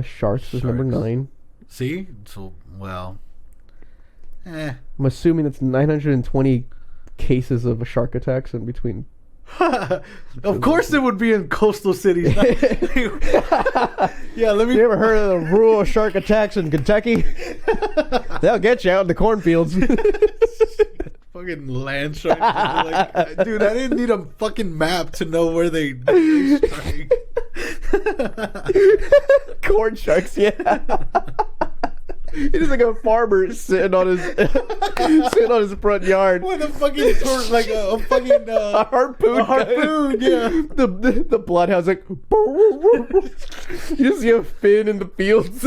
Sharks is number 9. See? So, well... I'm assuming it's 920 cases of shark attacks in between. Of course it would be in coastal cities. Yeah, let me... You ever heard of the rural shark attacks in Kentucky? They'll get you out in the cornfields. Fucking land sharks. Like, dude, I didn't need a fucking map to know where they strike. Corn sharks, yeah. He's just like a farmer sitting on his front yard with a fucking a harpoon. A harpoon, yeah. The bloodhound's like you just see a fin in the fields.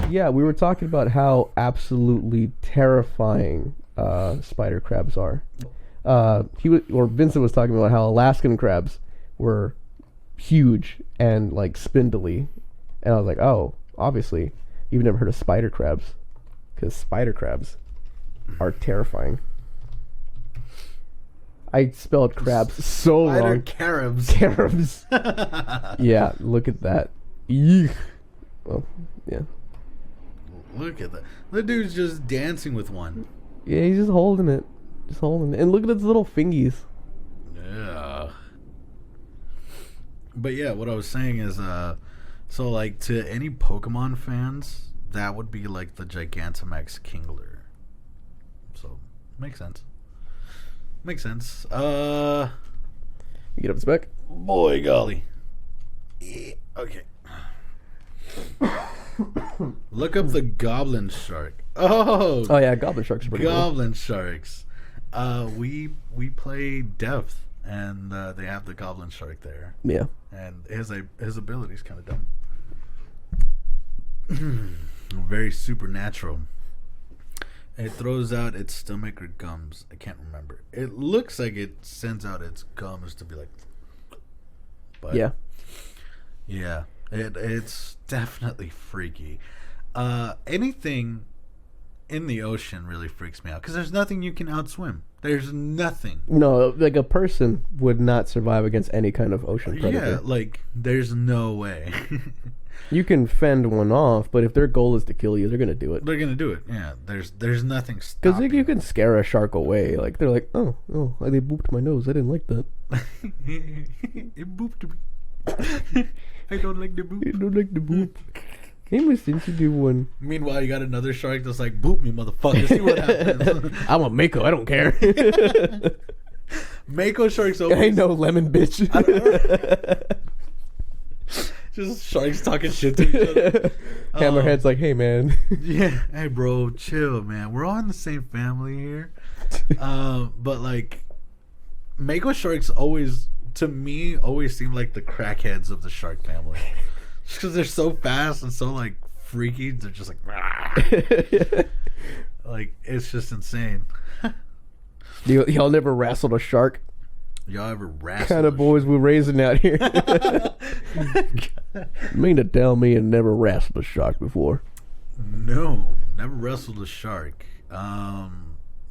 Yeah, we were talking about how absolutely terrifying spider crabs are. Vincent was talking about how Alaskan crabs were huge and like spindly, and I was like, oh, obviously you've never heard of spider crabs, because spider crabs are terrifying. I spelled crabs so spider wrong. Carabs. Yeah, look at that. Eek. Well, yeah. Look at that. The dude's just dancing with one. Yeah, he's just holding it. And look at its little fingies. Yeah. But yeah, what I was saying is, so like to any Pokemon fans, that would be like the Gigantamax Kingler. So, makes sense. You get up, Spec? Boy, golly. Yeah, okay. Look up the Goblin Shark. Oh yeah, Goblin Sharks are pretty Goblin Sharks. We play Depth, and they have the Goblin Shark there. Yeah. And his ability's kind of dumb. Very supernatural. It throws out its stomach or gums. I can't remember. It looks like it sends out its gums to be like... But yeah. Yeah. It's definitely freaky. Anything in the ocean really freaks me out, because there's nothing you can outswim. There's nothing. No, like a person would not survive against any kind of ocean predator. Yeah, like there's no way. You can fend one off, but if their goal is to kill you, they're gonna do it. They're gonna do it. Yeah, there's nothing stopping. Because you can scare a shark away. Like they're like, oh, they booped my nose. I didn't like that. It booped me. I don't like the boop. I don't like the boop. Hey, since you do one. Meanwhile, you got another shark that's like, boop me, motherfucker. See what happens. I'm a Mako. I don't care. Mako sharks always... I know, lemon bitch. Just sharks talking shit to each other. Hammerhead's like, hey, man. Yeah. Hey, bro, chill, man. We're all in the same family here. But, like, Mako sharks always... to me, always seem like the crackheads of the shark family. Just because they're so fast and so, like, freaky. They're just like, like, it's just insane. Y'all never wrestled a shark? Y'all ever wrestled? Kind of boys we're raising out here. Mean to tell me you never wrestled a shark before? No, never wrestled a shark.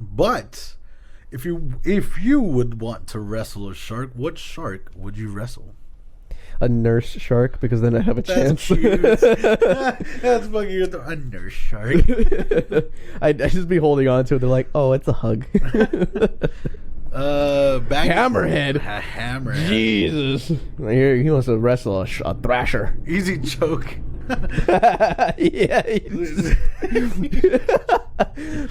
But... If you would want to wrestle a shark, what shark would you wrestle? A nurse shark, because then I have a chance. Cute. That's fucking a nurse shark. I just be holding on to it. They're like, oh, it's a hug. Hammerhead. Hammerhead. Jesus. Right here, he wants to wrestle a thrasher. Easy joke. Yeah.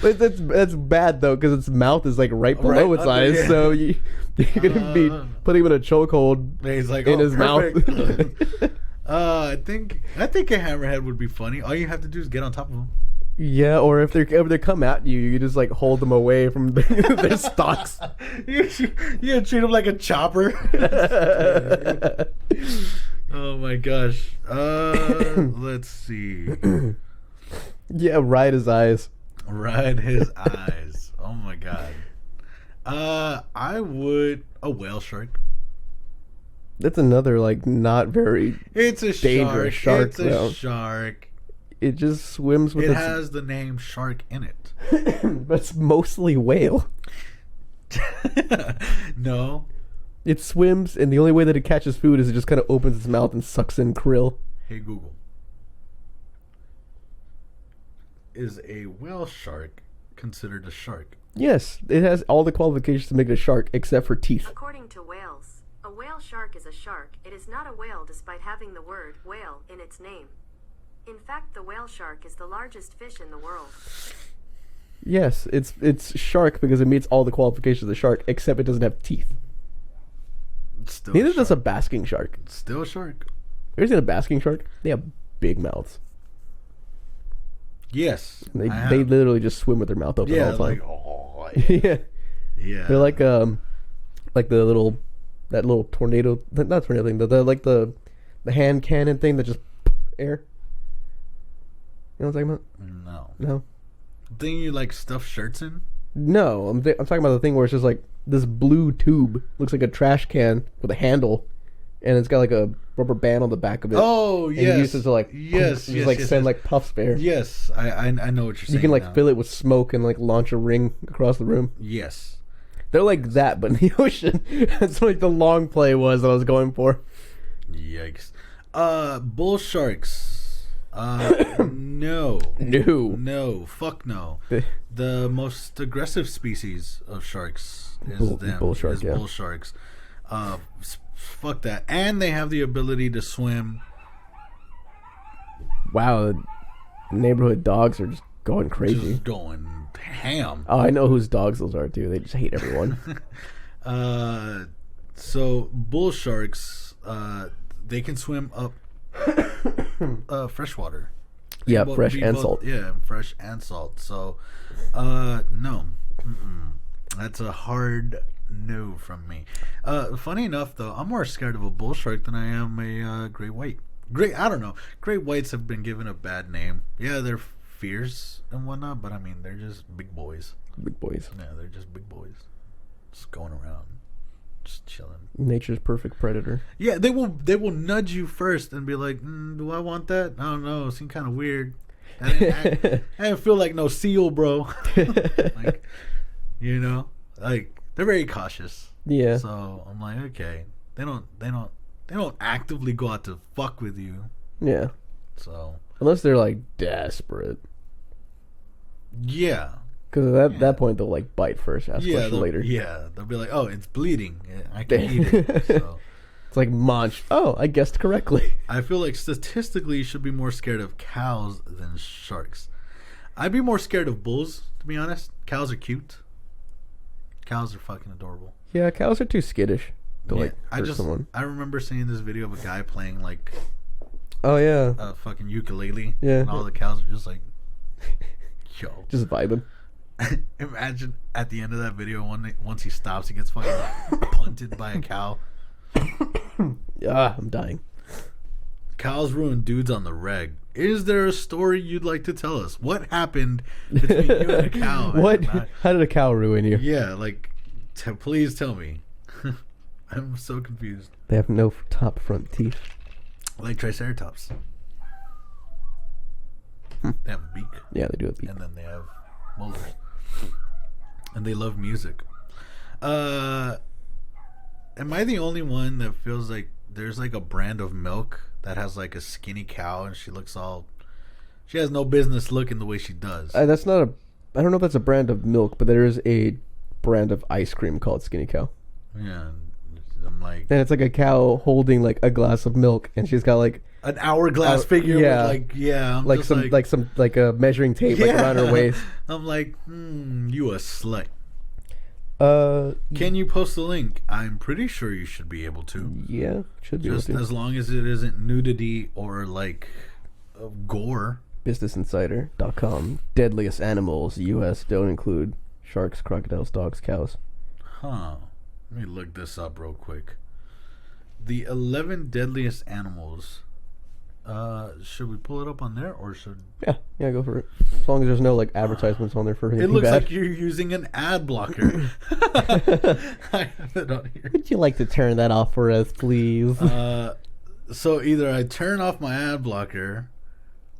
But that's bad though, because its mouth is like right below its eyes, yeah. So you're gonna be putting him in a chokehold. He's like, in his perfect. Mouth. I think a hammerhead would be funny. All you have to do is get on top of him. Yeah, or if they come at you, you just like hold them away from their stalks. You treat them like a chopper. Oh my gosh. Let's see. Yeah, ride his eyes. Ride his eyes. Oh my god. I would a whale shark. That's another like not very. It's a dangerous shark. It's a shark. It just swims with. It has the name shark in it. But it's mostly whale. No. It swims, and the only way that it catches food is it just kind of opens its mouth and sucks in krill. Hey Google. Is a whale shark considered a shark? Yes, it has all the qualifications to make it a shark, except for teeth. According to whales, a whale shark is a shark. It is not a whale despite having the word whale in its name. In fact, the whale shark is the largest fish in the world. Yes, it's shark because it meets all the qualifications of the shark, except it doesn't have teeth. It's still Neither a does shark. a basking shark. It's still a shark. You ever seen a basking shark? They have big mouths. Yes. They I have. they literally just swim with their mouth open Yeah, all the time. like oh yeah, yeah. they're like the little tornado, not tornado thing, but the hand cannon thing that just air. You know what I'm talking about? No. No. Thing you like stuff shirts in? No, I'm talking about the thing where it's just like this blue tube, looks like a trash can with a handle, and it's got like a rubber band on the back of it. Oh and yes. you use it to like yes, just like send like puffs of air. Yes, I know what you're saying. You can like now. fill it with smoke and like launch a ring across the room. Yes. They're like that, but in the ocean. That's what like the long play was that I was going for. Yikes. Bull sharks. No. No. Fuck no. The most aggressive species of sharks is Bull shark, yeah. bull sharks. Fuck that. And they have the ability to swim. Wow, the neighborhood dogs are just going crazy. Just going ham. Oh, I know whose dogs those are too. They just hate everyone. So bull sharks, they can swim up freshwater. Yeah, Both- fresh be and both- salt. Yeah, fresh and salt. So, no. Mm-mm. That's a hard no from me. Funny enough, though, I'm more scared of a bull shark than I am a great white. I don't know. Great whites have been given a bad name. Yeah, they're fierce and whatnot, but I mean, they're just big boys. Big boys. Yeah, they're just big boys. Just going around. Just chilling. Nature's perfect predator. Yeah, they will nudge you first and be like, "Do I want that? I don't know. It seemed kind of weird. I didn't feel like no seal, bro." Like, you know, like they're very cautious. Yeah. So I'm like, okay, they don't actively go out to fuck with you. Yeah. So Unless they're like desperate. yeah. Because at that point they'll like bite first, ask questions later. Yeah, they'll be like, "Oh, it's bleeding. Yeah, I can eat it." So It's like munch. Oh, I guessed correctly. I feel like statistically you should be more scared of cows than sharks. I'd be more scared of bulls, to be honest. Cows are cute. Cows are fucking adorable. Yeah, cows are too skittish to like I hurt someone. I remember seeing this video of a guy playing like Oh yeah, a fucking ukulele. Yeah. And all the cows are just like, yo. just vibing. Imagine at the end of that video, once he stops, he gets fucking punted by a cow. Ah, I'm dying. Cows ruin dudes on the reg. Is there a story you'd like to tell us? What happened between you and a cow? What? Man? How did a cow ruin you? Yeah, like, please tell me. I'm so confused. They have no top front teeth. Like Triceratops. They have a beak, Yeah, they do have beak. and then they have molars. And they love music. Am I the only one that feels like there's like a brand of milk that has like a skinny cow and she has no business looking the way she does? That's not a. I don't know if that's a brand of milk, but there is a brand of ice cream called Skinny Cow. Yeah, I'm like And it's like a cow holding like a glass of milk, and she's got like an hourglass figure. yeah. With I'm like just some a measuring tape like around her waist. I'm like, you a slut. Uh, Can you post a link? I'm pretty sure you should be able to. yeah, should be Just able to. as long as it isn't nudity or like gore. BusinessInsider.com. Deadliest animals U.S. don't include sharks, crocodiles, dogs, cows. Huh. Let me look this up real quick. The 11 deadliest animals. Should we pull it up on there or should... Yeah, go for it. As long as there's no like advertisements on there for anything It looks bad. like you're using an ad blocker. I have it on here. Would you like to turn that off for us, please? So either I turn off my ad blocker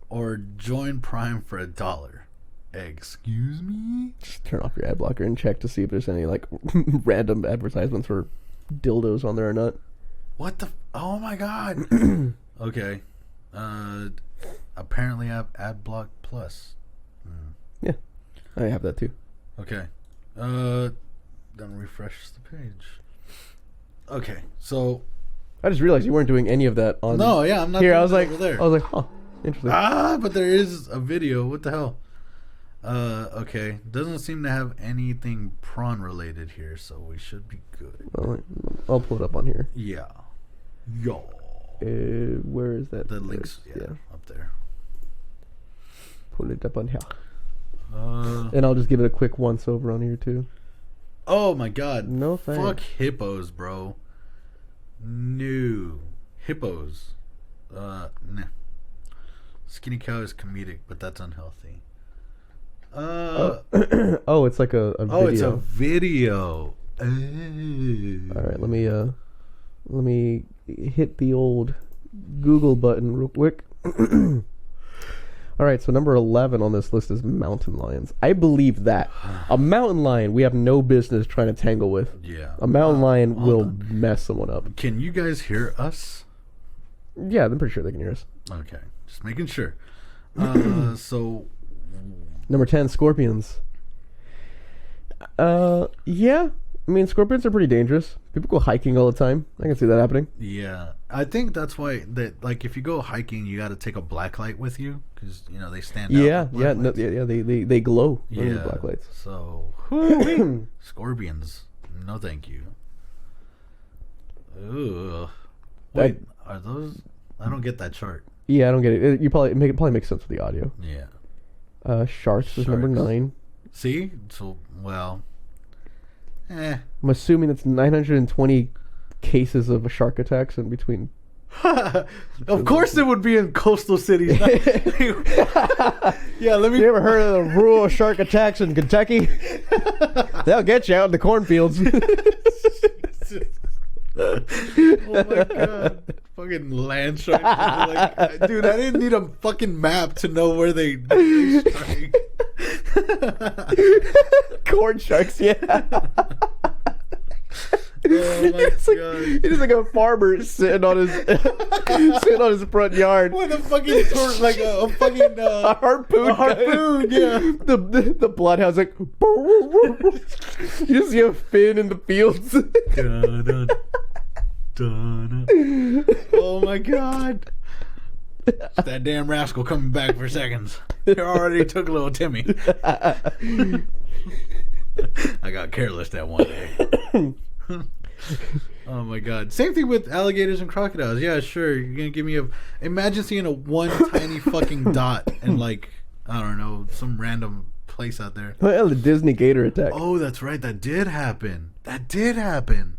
or join Prime for $1. Excuse me? Just turn off your ad blocker and check to see if there's any like random advertisements for dildos on there or not. What the? Oh my god. Okay. Apparently I have AdBlock Plus. Yeah, I have that too. Okay. Then refresh the page. Okay, so I just realized you weren't doing any of that on. no, yeah, I'm not. Here, doing I was that like, over there. huh, interesting. But there is a video. What the hell? Okay. Doesn't seem to have anything prawn related here, so we should be good. Well, I'll pull it up on here. Yeah. Yo. Where is that? The links, yeah, up there. Pull it up on here. And I'll just give it a quick once over on here too. Oh my god. No thanks. Fuck hippos, bro. No. Hippos. Nah. Skinny cow is comedic, but that's unhealthy. Oh, it's like a video. Oh, it's a video. All right, let me hit the old Google button real quick. All right, so number 11 on this list is mountain lions. I believe that a mountain lion we have no business trying to tangle with. Yeah. A mountain lion will mess someone up. Can you guys hear us? Yeah, I'm pretty sure they can hear us. Okay, just making sure. So Number 10, scorpions. Yeah. I mean, scorpions are pretty dangerous. People go hiking all the time. I can see that happening. yeah, I think that's why that like if you go hiking, you got to take a black light with you because you know they stand out. Yeah, with black lights. they glow under Yeah. the black lights. So scorpions, no thank you. Ugh. Wait, are those? I don't get that chart. Yeah, I don't get it. You probably makes sense with the audio. Yeah. Sharks is number 9. See, so well. I'm assuming it's 920 cases of shark attacks in between. Of course, it would be in coastal cities. Yeah, let me. You ever heard of the rural shark attacks in Kentucky? They'll get you out in the cornfields. Oh my god. Fucking land sharks. Like, dude, I didn't need a fucking map to know where they strike. Corn sharks, yeah. Oh my god. He's like a farmer sitting on his front yard With a fucking like a fucking a harpoon. a harpoon, yeah. The bloodhound's like you just see a fin in the fields. Dun, dun, dun, dun. Oh my god. It's that damn rascal coming back for seconds. He already took little Timmy. I got careless that one day. Oh my god. Same thing with alligators and crocodiles. Yeah, sure. You're gonna give me a. Imagine seeing a one tiny fucking dot in like I don't know some random place out there. Well, the Disney gator attack. Oh, that's right. That did happen. That did happen.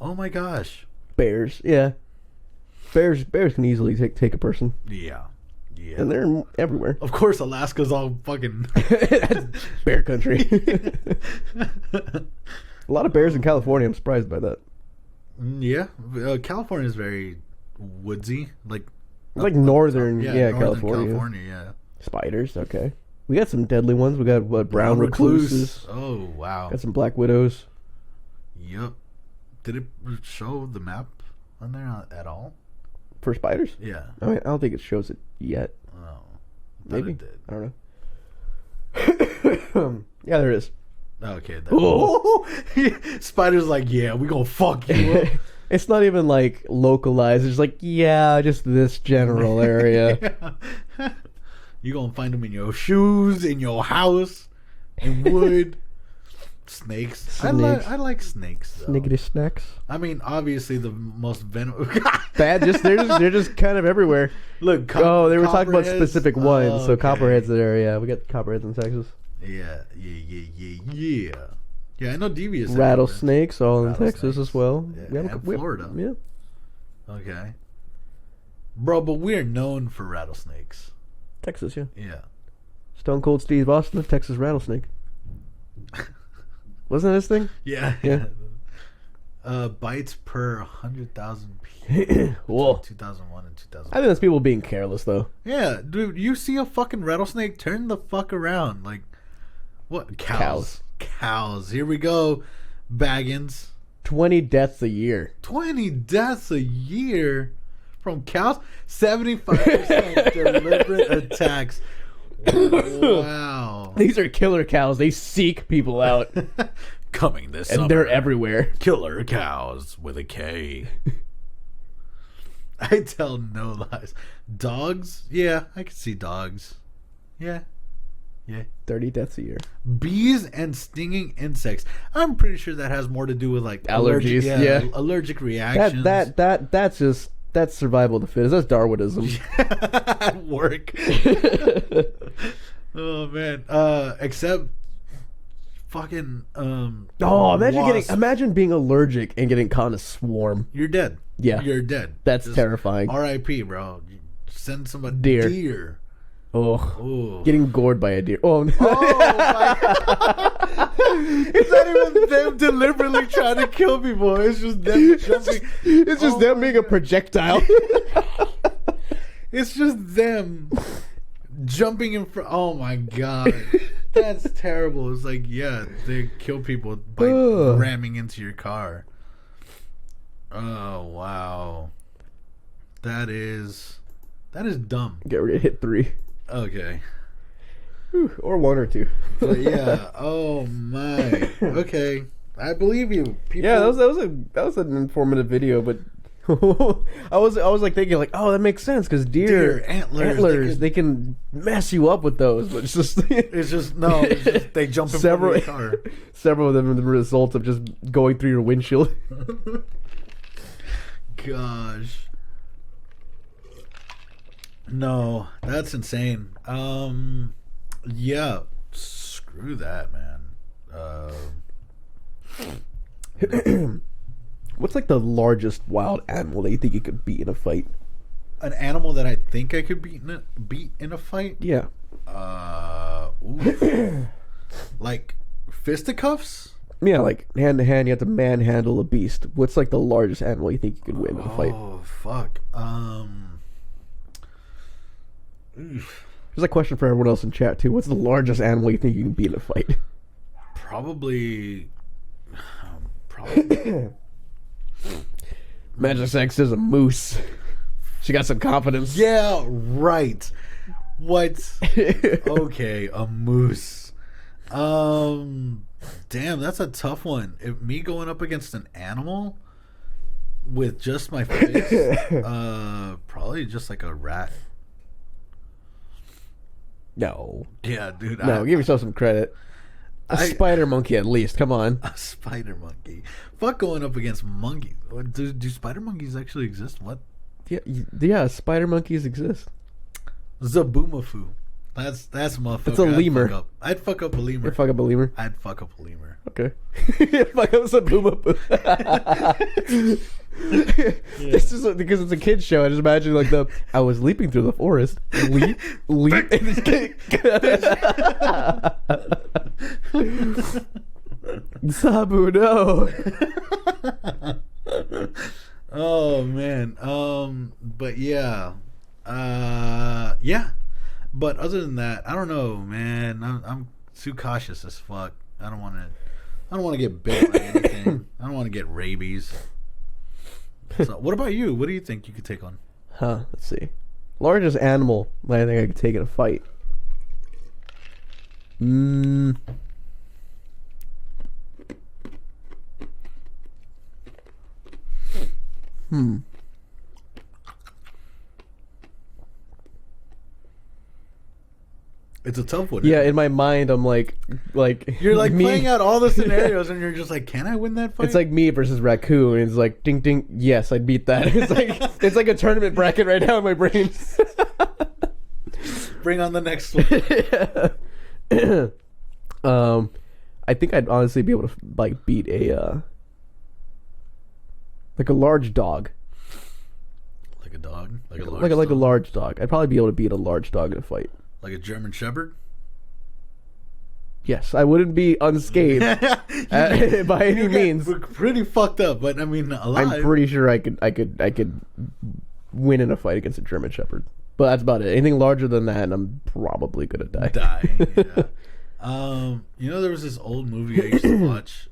Oh my gosh. Bears, yeah. Bears can easily take a person, Yeah. Yeah. and they're everywhere. Of course, Alaska's all fucking. Bear country. A lot of bears in California. I'm surprised by that. Yeah, California is very woodsy, like Northern, northern California. Yeah. Spiders, okay. We got some deadly ones. We got brown recluses. Oh wow. Got some black widows. Yep. Did it show the map on there at all? For spiders? Yeah. I mean, I don't think it shows it yet. Oh, Maybe. it did. I don't know. Yeah, there is. Okay. Spider's like, yeah, we gonna fuck you up. It's not even like localized. It's like, yeah, just this general area. Yeah. You gonna find them in your shoes, in your house, in wood. Snakes. I like snakes. Though. Sniggity snacks. I mean, obviously the most venomous. Bad. They're just kind of everywhere. Look. They were talking about specific ones. Oh, so okay. copperheads there. Yeah, we got copperheads in Texas. Yeah. Yeah, I know devious. Rattlesnakes, all in Rattlesnakes. Texas as well. Yeah, and Florida. Yeah. Okay. Bro, but we're known for rattlesnakes. Texas, yeah. Yeah. Stone Cold Steve Austin, the Texas rattlesnake. Wasn't that his thing? Yeah. Yeah. Bites per 100,000 people. Whoa. 2001 and 2000. I think that's people being careless, though. Yeah, dude, you see a fucking rattlesnake, turn the fuck around. Like, what? Cows. Here we go, Baggins. 20 deaths a year. 20 deaths a year from cows. 75% deliberate attacks. Wow. These are killer cows. They seek people out. Coming this And summer. they're everywhere. Killer cows with a K. I tell no lies. Dogs? Yeah, I can see dogs. Yeah. 30 deaths a year. Bees and stinging insects. I'm pretty sure that has more to do with like Allergies, yeah. allergic reactions. That's survival of the fittest. That's Darwinism. At work. Oh man. Except fucking imagine being allergic and getting caught in a swarm. You're dead. Yeah. You're dead. That's Just R.I.P., R.I.P., bro. Send somebody deer. Oh. Ooh. Getting gored by a deer. Oh, no. Oh my God. It's not even them deliberately trying to kill people. It's just them jumping. It's just them being a projectile. It's just them jumping in front. Oh my God. That's terrible. It's like, yeah, they kill people by ramming into your car. Oh, wow. That is dumb. Get ready to hit 3. Okay. Whew, or 1 or 2. But yeah. Oh my. Okay. I believe you. People... Yeah, that was an informative video, but I was like thinking like, oh, that makes sense because deer antlers they can mess you up with those, but it's just they jump in front of your car. Several of them are the result of just going through your windshield. Gosh. No, that's insane. Yeah, screw that, man. What's like the largest wild animal that you think you could beat in a fight? An animal that I think I could beat in a fight? Yeah. Like fisticuffs? Yeah, like hand to hand, you have to manhandle a beast. What's like the largest animal you think you could win in a fight? Oh fuck. Here's a question for everyone else in chat too. What's the largest animal you think you can beat in a fight? Probably. Magic Sex is a moose. She got some confidence. Yeah, right. What? Okay, a moose. Damn, that's a tough one. If me going up against an animal with just my fist, probably just like a rat. No. Yeah, dude. No, give yourself some credit. A spider monkey at least. Come on. A spider monkey. Fuck going up against monkeys. Do spider monkeys actually exist? What? Yeah. Spider monkeys exist. Zaboomafoo. That's motherfucker. It's a lemur. I'd fuck up a lemur. You'd fuck up a lemur? I'd fuck up a lemur. Okay. Fuck up Zaboomafoo. It's just because it's a kid's show. I just imagine like I was leaping through the forest. Leap, and this kid. Sabu, no. Oh man. But yeah. Yeah. But other than that, I don't know, man. I'm too cautious as fuck. I don't want to get bit by anything. I don't want to get rabies. So, what about you? What do you think you could take on? Let's see. Largest animal that I think I could take in a fight. It's a tough one. Yeah, in my mind, I'm like you're like me. playing out all the scenarios, and you're just like, can I win that fight? It's like me versus raccoon. And it's like ding ding. Yes, I'd beat that. It's like a tournament bracket right now in my brain. Bring on the next one. I think I'd honestly be able to like beat a large dog. Like a dog, like a large dog. I'd probably be able to beat a large dog in a fight. Like a German Shepherd? Yes, I wouldn't be unscathed by any means. We're pretty fucked up, but I mean, alive. I'm pretty sure I could win in a fight against a German Shepherd. But that's about it. Anything larger than that, and I'm probably gonna die. Yeah. You know, there was this old movie I used to watch.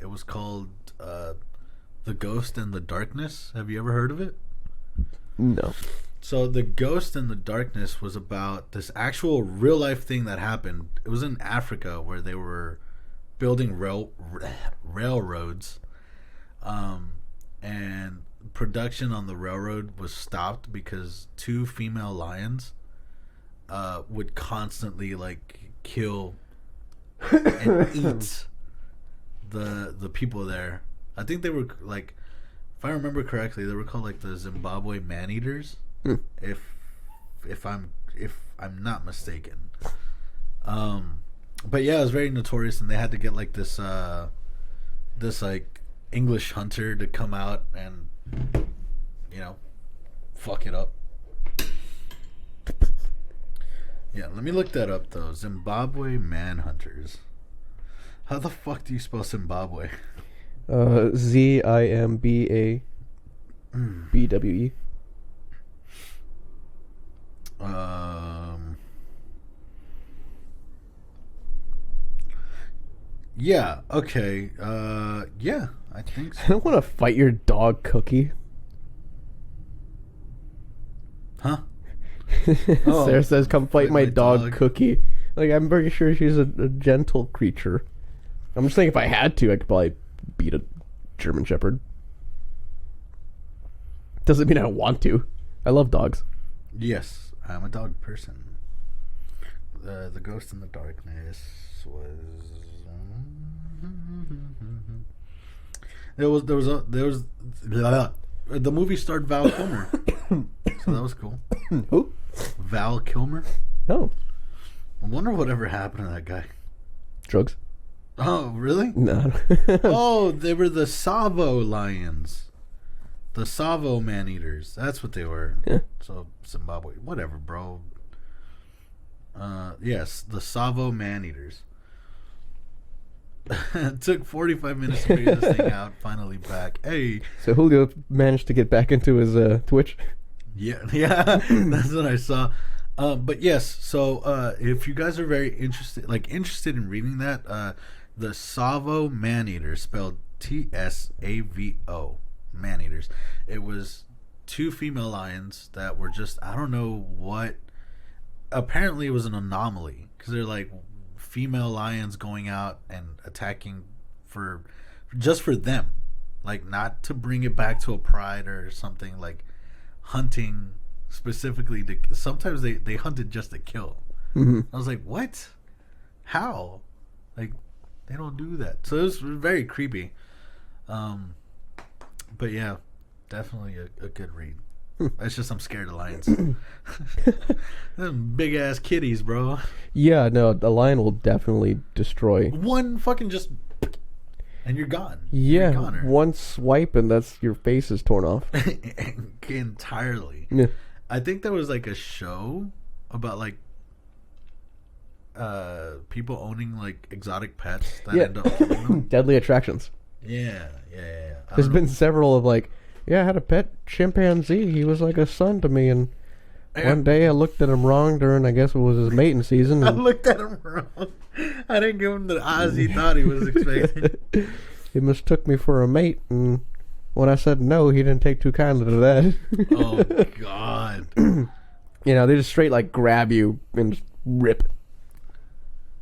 It was called The Ghost and the Darkness. Have you ever heard of it? No. So The Ghost and the Darkness was about this actual real life thing that happened. It was in Africa where they were building railroads, and production on the railroad was stopped because two female lions would constantly like kill and eat the people there. I think they were like, if I remember correctly, they were called like the Zimbabwe man eaters. If I'm not mistaken. But yeah, it was very notorious, and they had to get like this like English hunter to come out and fuck it up. Yeah, let me look that up though. Zimbabwe manhunters. How the fuck do you spell Zimbabwe? ZIMBABWE. Yeah, okay. Yeah, I think I so. don't want to fight your dog, Cookie. Huh? Sarah says, "Come fight my dog, Cookie." Like, I'm very sure she's a gentle creature. I'm just saying, if I had to, I could probably beat a German Shepherd. Doesn't mean I don't want to. I love dogs. Yes, I'm a dog person. The Ghost in the Darkness was. The movie starred Val Kilmer, so that was cool. Who? Val Kilmer. Oh, I wonder whatever happened to that guy. drugs? Oh, really? No. Oh, they were the Savo lions. The Savo man-eaters. That's what they were. Yeah. So, Zimbabwe. Whatever, bro. Yes, the Savo man-eaters. It took 45 minutes to figure this thing out. Finally back. Hey. So Julio managed to get back into his Twitch. Yeah, that's what I saw. But yes, so if you guys are very interested in reading that, the Savo man-eaters, spelled TSAVO, man-eaters. It was two female lions that were just, I don't know what. Apparently, it was an anomaly because they're like female lions going out and attacking for them, like not to bring it back to a pride or something, like hunting specifically to. Sometimes they hunted just to kill. Mm-hmm. I was like, what? How? Like, they don't do that. So it was very creepy. But yeah, definitely a good read. It's just I'm scared of lions. Them big ass kitties, bro. Yeah, no, the lion will definitely destroy. One fucking just, and you're gone. Yeah, You're a goner. one swipe and that's your face is torn off. Entirely. Yeah. I think there was like a show about like people owning like exotic pets that end up killing them. Deadly Attractions. Yeah. There's been several of like, yeah, I had a pet chimpanzee. He was like a son to me, and one day I looked at him wrong during, I guess it was his mating season. I looked at him wrong. I didn't give him the eyes he thought he was expecting. He mistook me for a mate, and when I said no, he didn't take too kindly to that. Oh, God. You know, they just straight like grab you and just rip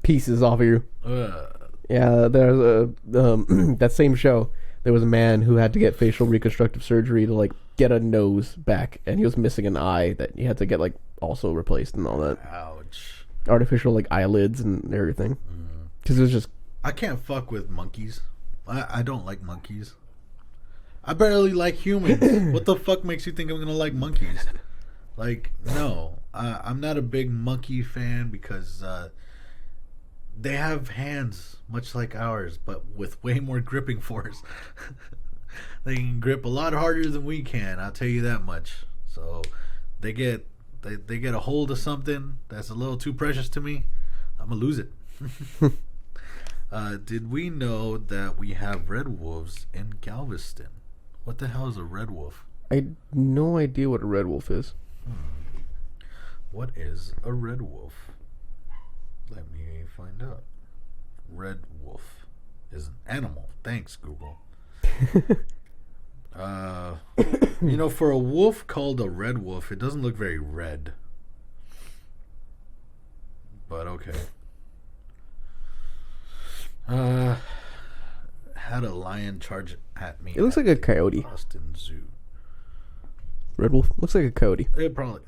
pieces off of you. Yeah, there's a that same show. There was a man who had to get facial reconstructive surgery to like get a nose back, and he was missing an eye that he had to get like also replaced and all that. Ouch. Artificial like eyelids and everything. Because it was just. I can't fuck with monkeys. I don't like monkeys. I barely like humans. What the fuck makes you think I'm gonna like monkeys? Like, no, I'm not a big monkey fan because they have hands much like ours, but with way more gripping force. They can grip a lot harder than we can, I'll tell you that much. So they get a hold of something that's a little too precious to me, I'm gonna lose it. Did we know that we have red wolves in Galveston? What the hell is a red wolf? I had no idea what a red wolf is. What is a red wolf? Let me find out. Red wolf is an animal. Thanks, Google. For a wolf called a red wolf, it doesn't look very red. But okay. Had a lion charge at me. It looks like a coyote. Austin Zoo. Red wolf looks like a coyote. It probably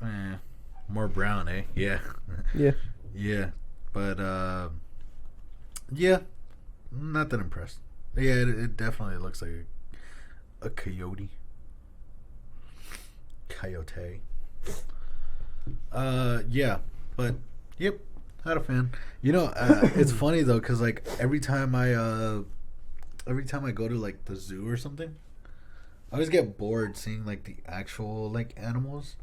more brown, eh? Yeah. Yeah. Yeah. But yeah, not that impressed. Yeah, it definitely looks like a coyote. Coyote. Yeah, but yep, not a fan. It's funny though, cause like every time I go to like the zoo or something, I always get bored seeing like the actual like animals,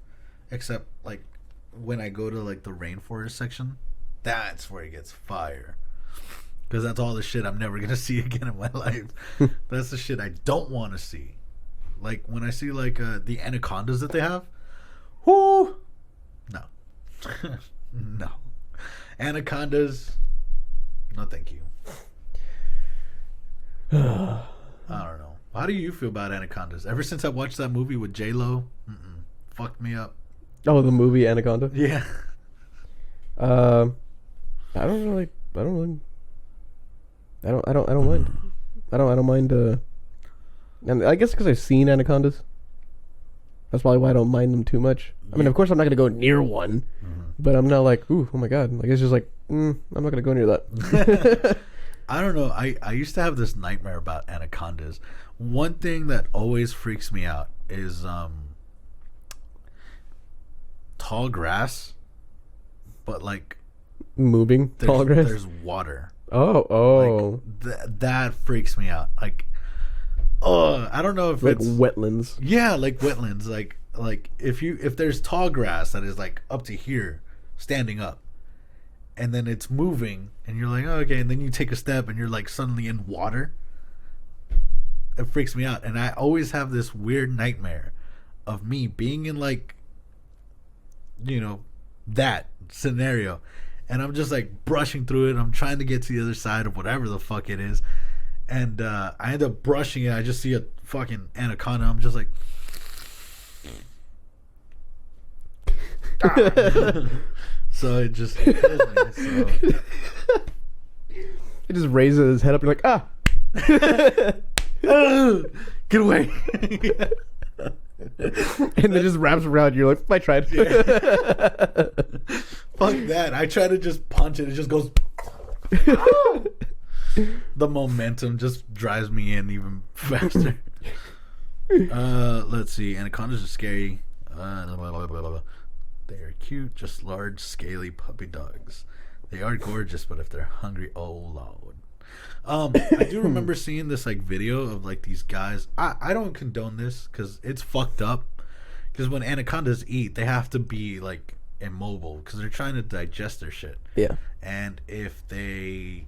except like when I go to like the rainforest section, that's where it gets fire. Because that's all the shit I'm never gonna see again in my life. That's the shit I don't want to see. Like when I see like the anacondas that they have, whoo, no, no, anacondas, no, thank you. I don't know. How do you feel about anacondas? Ever since I watched that movie with J-Lo, fucked me up. Oh, the movie Anaconda. Yeah. I don't mind. I don't mind. And I guess because I've seen anacondas. That's probably why I don't mind them too much. I mean, of course, I'm not gonna go near one, but I'm not like, ooh, oh my god. Like it's just like, I'm not gonna go near that. I don't know. I used to have this nightmare about anacondas. One thing that always freaks me out is tall grass, but like moving tall grass. There's water. Oh. Like, that freaks me out. Like, I don't know if like it's wetlands. Yeah, like wetlands. Like if there's tall grass that is like up to here, standing up, and then it's moving, and you're like, oh, okay, and then you take a step, and you're like suddenly in water. It freaks me out, and I always have this weird nightmare of me being in like, that scenario. And I'm just like brushing through it. I'm trying to get to the other side of whatever the fuck it is. And I end up brushing it. I just see a fucking anaconda. I'm just like, so it just kills me. So. He just raises his head up and like, ah. Get away. And then just wraps around you. Like, I tried. Yeah. Fuck that. I try to just punch it. It just goes. The momentum just drives me in even faster. Let's see. Anacondas are scary. They are cute, just large, scaly puppy dogs. They are gorgeous, but if they're hungry, oh lord. I do remember seeing this like video of like these guys. I don't condone this because it's fucked up. Because when anacondas eat, they have to be like immobile because they're trying to digest their shit. Yeah. And if they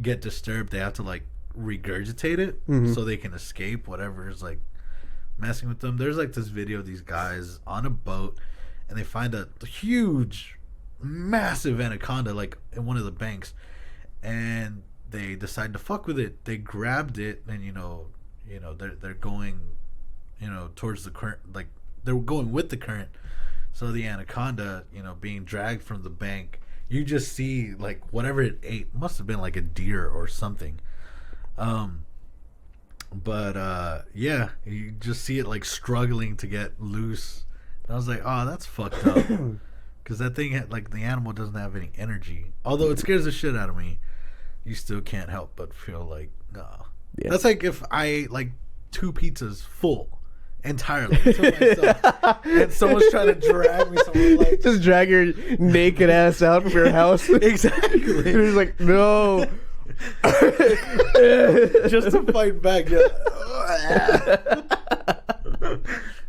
get disturbed, they have to like regurgitate it so they can escape whatever is like messing with them. There's like this video of these guys on a boat, and they find a huge, massive anaconda like in one of the banks, and they decide to fuck with it. They grabbed it, and they're going, towards the current, like they're going with the current. So the anaconda, being dragged from the bank, you just see like whatever it ate must have been like a deer or something. Yeah, you just see it like struggling to get loose. And I was like, oh, that's fucked up. Because that thing, like the animal doesn't have any energy. Although it scares the shit out of me, you still can't help but feel like, no. Yeah. That's like if I ate like 2 pizzas full entirely to myself, and someone's trying to drag me somewhere, like just drag your naked ass out from your house. Exactly. And he's like, no. Just to fight back.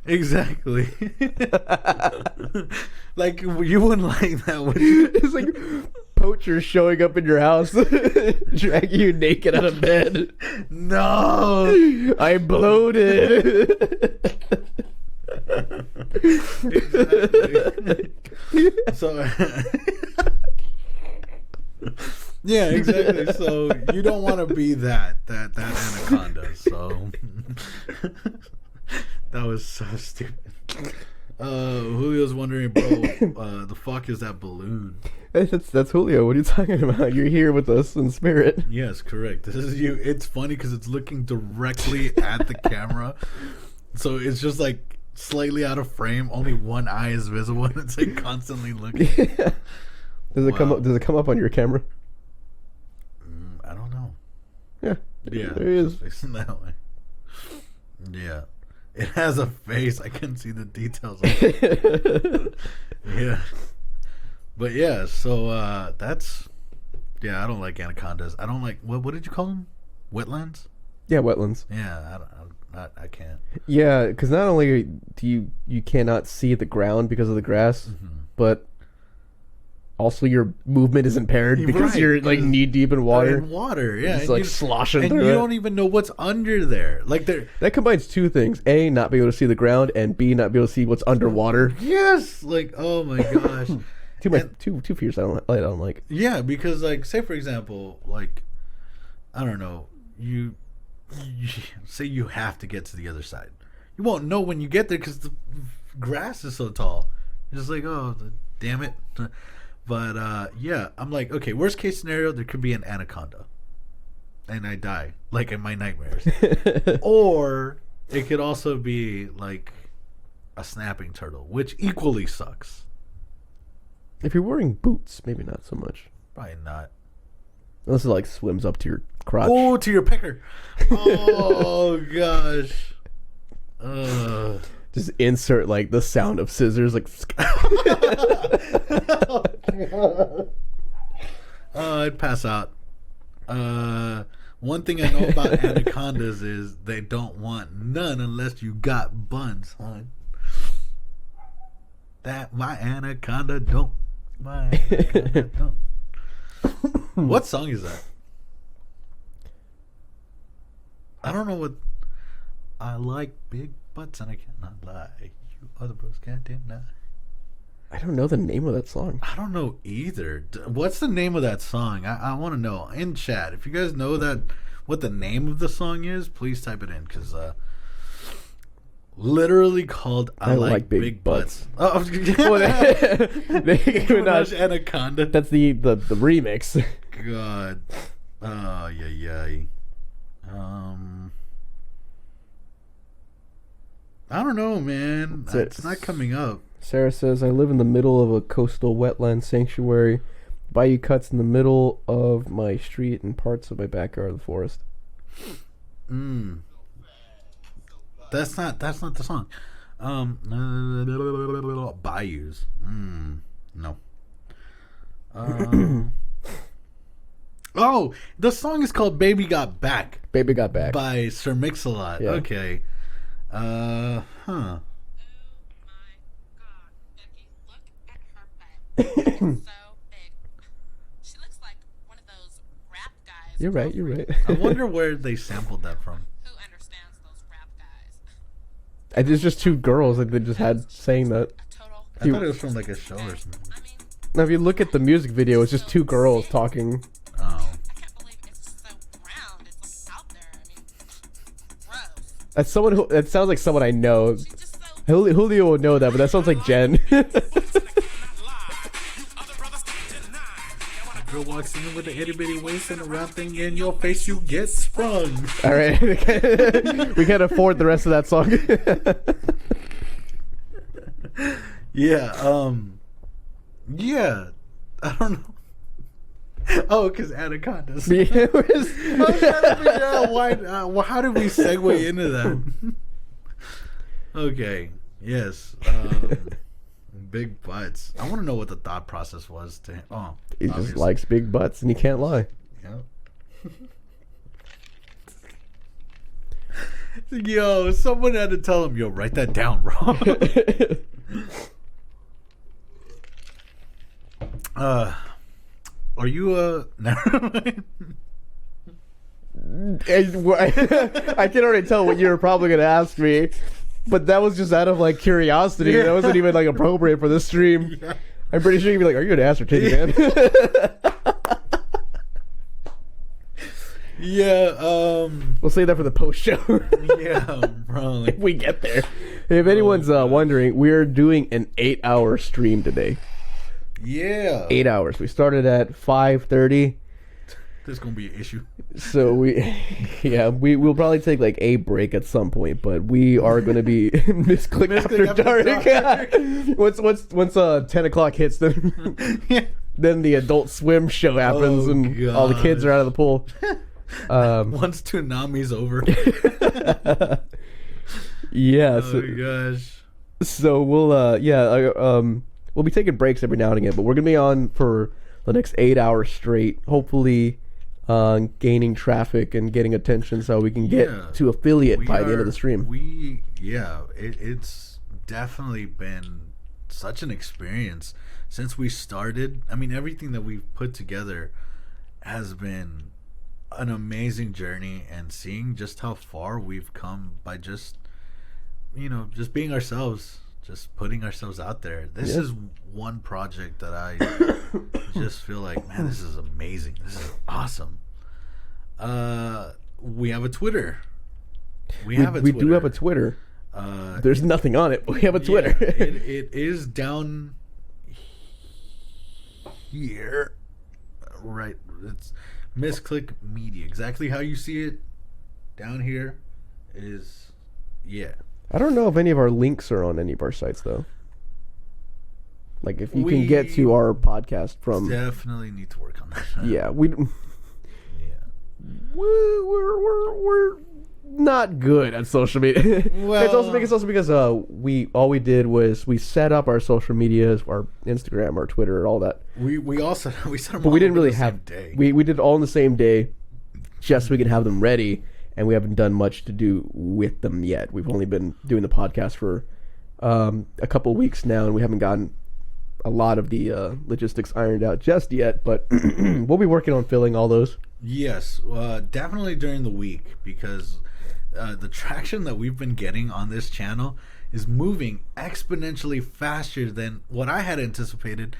Exactly. Like you wouldn't like that, would you? It's like poachers showing up in your house, dragging you naked out of bed. No, I bloated. Exactly. So yeah, exactly. So you don't want to be that anaconda. So That was so stupid. Julio's wondering, bro, the fuck is that balloon? Hey, that's Julio. What are you talking about? You're here with us in spirit. Yes, correct. This is you. It's funny because it's looking directly at the camera, so it's just like slightly out of frame. Only one eye is visible, and it's like constantly looking. Yeah. Does it come up? Does it come up on your camera? I don't know. Yeah. Yeah, There he is. facing that way. Yeah, it has a face. I couldn't see the details of it. Yeah, but yeah. So that's I don't like anacondas. I don't like what did you call them? Wetlands. Yeah, wetlands. Yeah, I can't. Yeah, because not only do you cannot see the ground because of the grass, but also your movement is impaired because Right, you're like knee deep in water. In water, yeah. It's like sloshing and through you it. don't even know what's under there. Like there. That combines two things: A, not be able to see the ground, and B, not be able to see what's underwater. Yes, like oh my gosh. Two fears I don't like. Yeah, because like say for example, like I don't know, you say you have to get to the other side. You won't know when you get there because the grass is so tall. You're just like, oh, damn it. But yeah, I'm like, okay, worst case scenario, there could be an anaconda, and I die like in my nightmares, or it could also be like a snapping turtle, which equally sucks. If you're wearing boots, maybe not so much. Probably not. Unless it like swims up to your crotch. Oh, to your pecker. Oh gosh. Just insert like the sound of scissors, like. I'd pass out. One thing I know about anacondas is they don't want none unless you got buns, hon. That my anaconda don't. My anaconda don't. What song is that? I don't know what. I like big butts and I cannot lie. You other bros can't deny. I don't know the name of that song. I don't know either. What's the name of that song? I want to know in chat. If you guys know that what the name of the song is, please type it in because literally called I like big butts. Oh, Minaj Anaconda. That's the remix. God. Oh yeah. I don't know, man. It's not coming up. Sarah says, I live in the middle of a coastal wetland sanctuary. Bayou cuts in the middle of my street and parts of my backyard of the forest. That's not the song. Bayous. No. Oh, the song is called Baby Got Back. Baby Got Back. By Sir Mix-a-Lot. Yeah. Okay. Huh. Oh my god, Becky, look at her butt. It's so big. She looks like one of those rap guys. You're right. I wonder where they sampled that from. Who understands those rap guys? It's just two girls that they just had saying that. A total. I thought it was from like a show or something. I mean, Now, if you look at the music video, it's just two girls talking. Oh. I can't believe it's so round. It's like out there. I mean, gross. That's someone who. That sounds like someone I know. She's just so. Julio would know that, but that sounds like Jen. Girl walks in with an itty bitty waist and a round thing in your face, you get sprung. All right, we can't afford the rest of that song. Yeah, yeah. I don't know. Oh, because anacondas. I was trying to figure out why. How did we segue into that? Okay. Yes. Big butts. I want to know what the thought process was to him. Oh, He just likes big butts, and he can't lie. Yep. Yo, someone had to tell him, yo, write that down, bro. Are you never mind. I can already tell what you were probably going to ask me, but that was just out of like curiosity. Yeah. That wasn't even like appropriate for this stream. Yeah. I'm pretty sure you'd be like, "Are you going to ask or take, man?" Yeah. We'll save that for the post show. Yeah, probably. If we get there. If anyone's wondering, we're doing an 8-hour stream today. Yeah. 8 hours. We started at 5:30. There's gonna be an issue. So we'll probably take like a break at some point, but we are going to be Misclick after dark. once 10 o'clock hits, then Yeah. then the Adult Swim show happens, and all the kids are out of the pool. Once Toonami's over. Yeah. Oh my gosh. So we'll be taking breaks every now and again, but we're gonna be on for the next 8 hours straight. Hopefully, gaining traffic and getting attention so we can get to affiliate by the end of the stream. It's definitely been such an experience since we started. I mean, everything that we've put together has been an amazing journey, and seeing just how far we've come by just being ourselves, just putting ourselves out there. This is one project that I just feel like, man, this is amazing. This is awesome. We have a Twitter. We do have a Twitter. There's nothing on it, but we have a Twitter. It is down here. Right. It's MisclickMedia. Exactly how you see it down here is, I don't know if any of our links are on any of our sites, though. Like, if you can get to our podcast from... Definitely need to work on that. Yeah, we're not good at social media. Well, it's also because we did was we set up our social medias, our Instagram, our Twitter, all that. We set them but all we didn't on really the have same day. we did it all on the same day, just so we could have them ready. And we haven't done much to do with them yet. We've only been doing the podcast for a couple of weeks now, and we haven't gotten a lot of the logistics ironed out just yet. But we'll be working on filling all those. Yes, definitely during the week, because the traction that we've been getting on this channel is moving exponentially faster than what I had anticipated.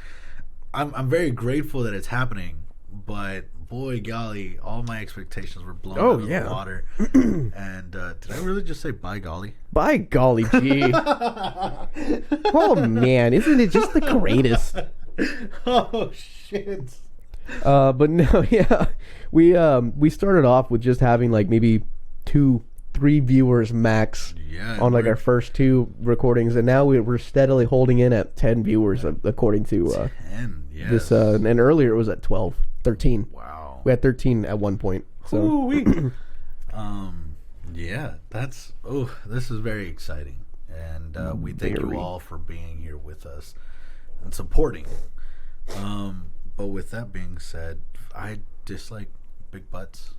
I'm very grateful that it's happening, but boy golly, all my expectations were blown out of the water. And did I really just say by golly? By golly gee. Oh man, isn't it just the greatest? Oh shit. But no, we started off with just having like maybe 2-3 viewers max on like our first 2 recordings, and now we're steadily holding in at 10 viewers according to 10, yes. this and earlier it was at 12, 13. Wow. We had 13 at one point. So this is very exciting, and we thank you all for being here with us and supporting. But with that being said, I dislike big butts.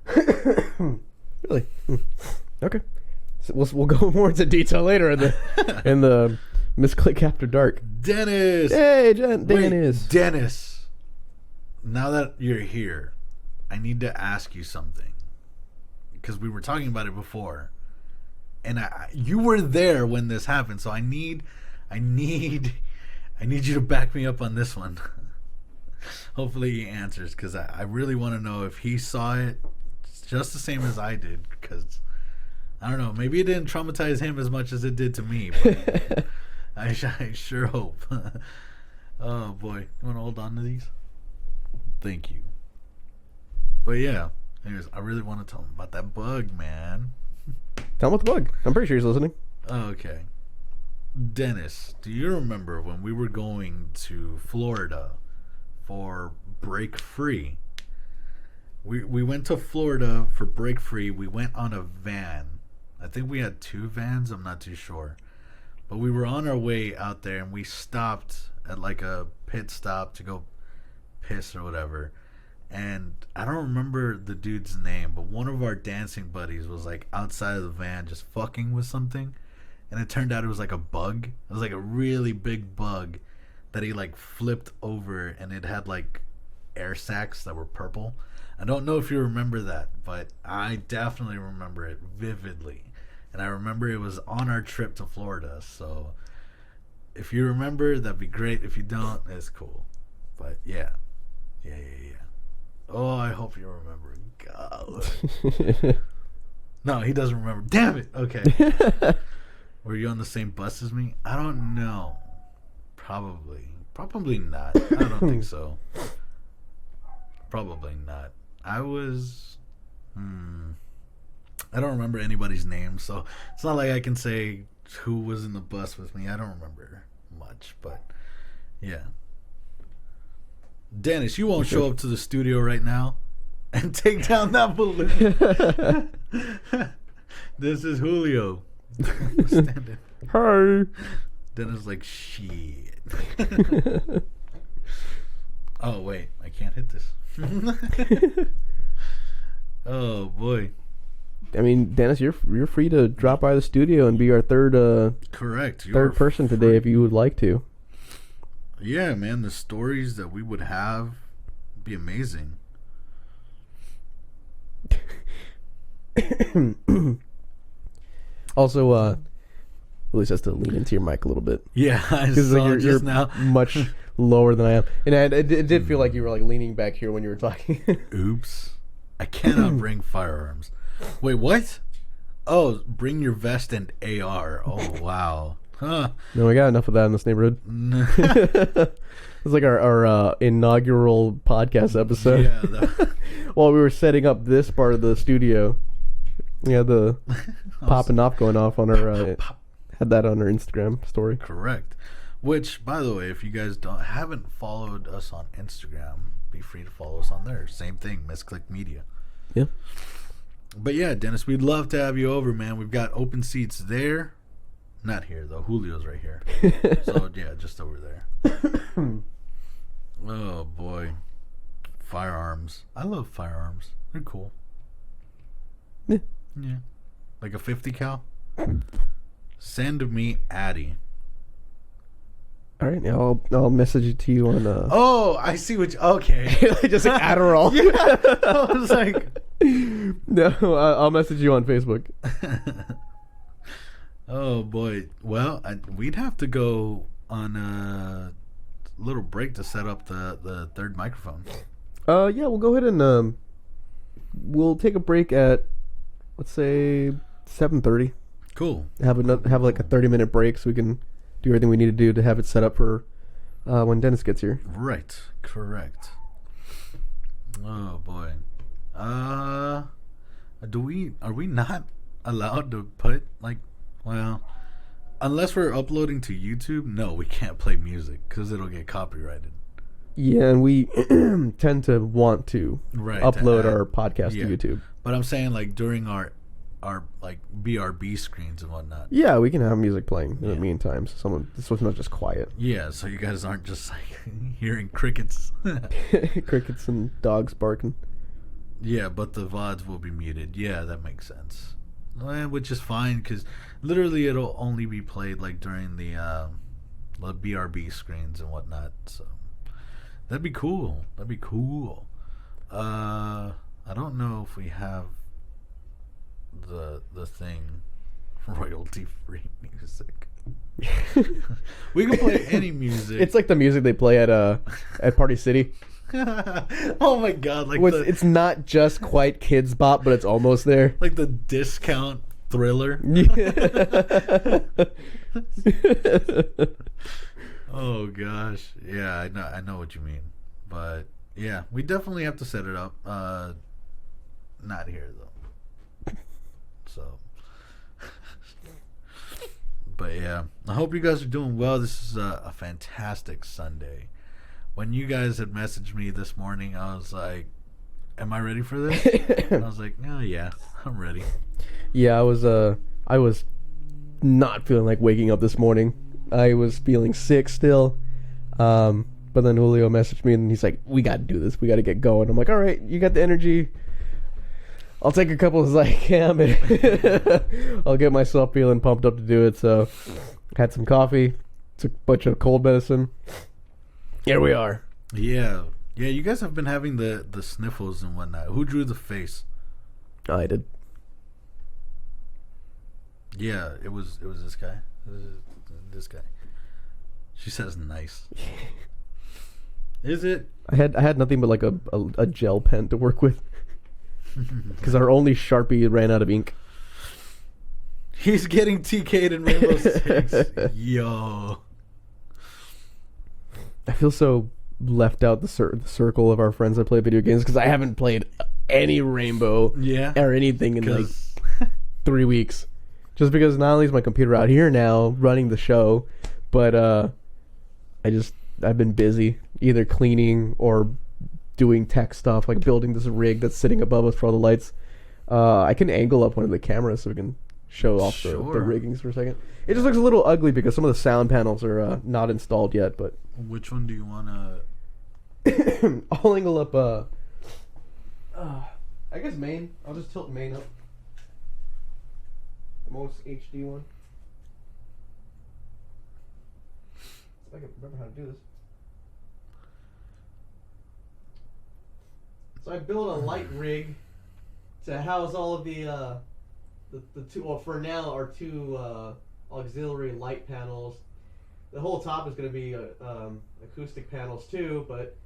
Really? Okay. So we'll go more into detail later in the Misclick After Dark. Dennis. Hey, Dennis. Dennis. Now that you're here, I need to ask you something, because we were talking about it before, and you were there when this happened. So I need you to back me up on this one. Hopefully he answers, because I really want to know if he saw it just the same as I did, because I don't know, maybe it didn't traumatize him as much as it did to me, but I sure hope. Oh boy, you want to hold on to these? Thank you. But yeah, anyways, I really want to tell him about that bug, man. Tell him about the bug. I'm pretty sure he's listening. Okay. Dennis, do you remember when we were going to Florida for Break Free? We went to Florida for Break Free. We went on a van. I think we had 2 vans. I'm not too sure. But we were on our way out there, and we stopped at like a pit stop to go piss or whatever. And I don't remember the dude's name, but one of our dancing buddies was like outside of the van just fucking with something. And it turned out it was like a bug. It was like a really big bug that he like flipped over, and it had like air sacs that were purple. I don't know if you remember that, but I definitely remember it vividly. And I remember it was on our trip to Florida. So if you remember, that'd be great. If you don't, it's cool. But yeah. Oh, I hope you remember. God. No, he doesn't remember. Damn it. Okay. Were you on the same bus as me? I don't know. Probably not. I don't think so. Probably not. I was. I don't remember anybody's name, so it's not like I can say who was in the bus with me. I don't remember much, but yeah. Dennis, you won't show up to the studio right now and take down that balloon. This is Julio. Standing. Hi. Dennis is like, shit. Oh, wait. I can't hit this. Oh, boy. I mean, Dennis, you're free to drop by the studio and be our third Correct. third person today if you would like to. Yeah, man. The stories that we would have would be amazing. Also, at least has to lean into your mic a little bit. Yeah, I Because saw you're just now. much lower than I am. And it did feel like you were like leaning back here when you were talking. Oops. I cannot bring firearms. Wait, what? Oh, bring your vest and AR. Oh, wow. Huh. No, we got enough of that in this neighborhood. It's like our inaugural podcast episode. Yeah. While we were setting up this part of the studio, we had the popping off going off on our had that on our Instagram story. Correct. Which, by the way, if you guys haven't followed us on Instagram, be free to follow us on there. Same thing, MisclickMedia. Yeah. But yeah, Dennis, we'd love to have you over, man. We've got open seats there. Not here, though. Julio's right here. So, yeah, just over there. Oh, boy. Firearms. I love firearms. They're cool. Yeah. Yeah. Like a 50 cal? Send me Addy. All right, yeah, I'll message it to you on. Oh, I see what. Okay. Just like Adderall. Yeah. I was like, no, I'll message you on Facebook. oh boy. Well, we'd have to go on a little break to set up the third microphone. Yeah, we'll go ahead and we'll take a break at, let's say, 7:30. Cool. Have like a 30-minute break so we can do everything we need to do to have it set up for when Dennis gets here. Right. Correct. Oh boy. Are we not allowed to put unless we're uploading to YouTube? No, we can't play music because it'll get copyrighted. Yeah, and we tend to want to upload our podcast to YouTube. But I'm saying like during our like BRB screens and whatnot. Yeah, we can have music playing in the meantime. So it's not just quiet. Yeah, so you guys aren't just like hearing crickets. Crickets and dogs barking. Yeah, but the VODs will be muted. Yeah, that makes sense. Which is fine because literally it'll only be played like during the BRB screens and whatnot. So that'd be cool. I don't know if we have the thing royalty free music. We can play any music. It's like the music they play at Party City. Oh my god, like it's not just quite Kids Bop, but it's almost there. Like the discount Thriller. Oh gosh. Yeah, I know what you mean. But yeah, we definitely have to set it up. Not here though. So but yeah, I hope you guys are doing well. This is a fantastic Sunday. When you guys had messaged me this morning, I was like, am I ready for this? And I was like, oh yeah, I'm ready. Yeah, I was not feeling like waking up this morning. I was feeling sick still. But then Julio messaged me and he's like, we got to do this. We got to get going. I'm like, all right, you got the energy. I'll take a couple as I can. I'll get myself feeling pumped up to do it. So had some coffee, took a bunch of cold medicine. Here we are. Yeah. Yeah, you guys have been having the sniffles and whatnot. Who drew the face? I did. Yeah, it was this guy. This guy. She says nice. Is it? I had nothing but like a gel pen to work with because our only Sharpie ran out of ink. He's getting TK'd in Rainbow Six. Yo. I feel so left out the circle of our friends that play video games because I haven't played any Rainbow Yeah. or anything in like 'Cause- 3 weeks. Just because not only is my computer out here now running the show, but I've been busy either cleaning or doing tech stuff, like building this rig that's sitting above us for all the lights. I can angle up one of the cameras so we can show off the Sure. riggings for a second. It just looks a little ugly because some of the sound panels are not installed yet, but Which one do you want to... I'll angle up I guess main. I'll just tilt main up. The most HD one. If I can remember how to do this. So I built a light rig to house all of the two. Well, for now, our two auxiliary light panels. The whole top is going to be acoustic panels too, but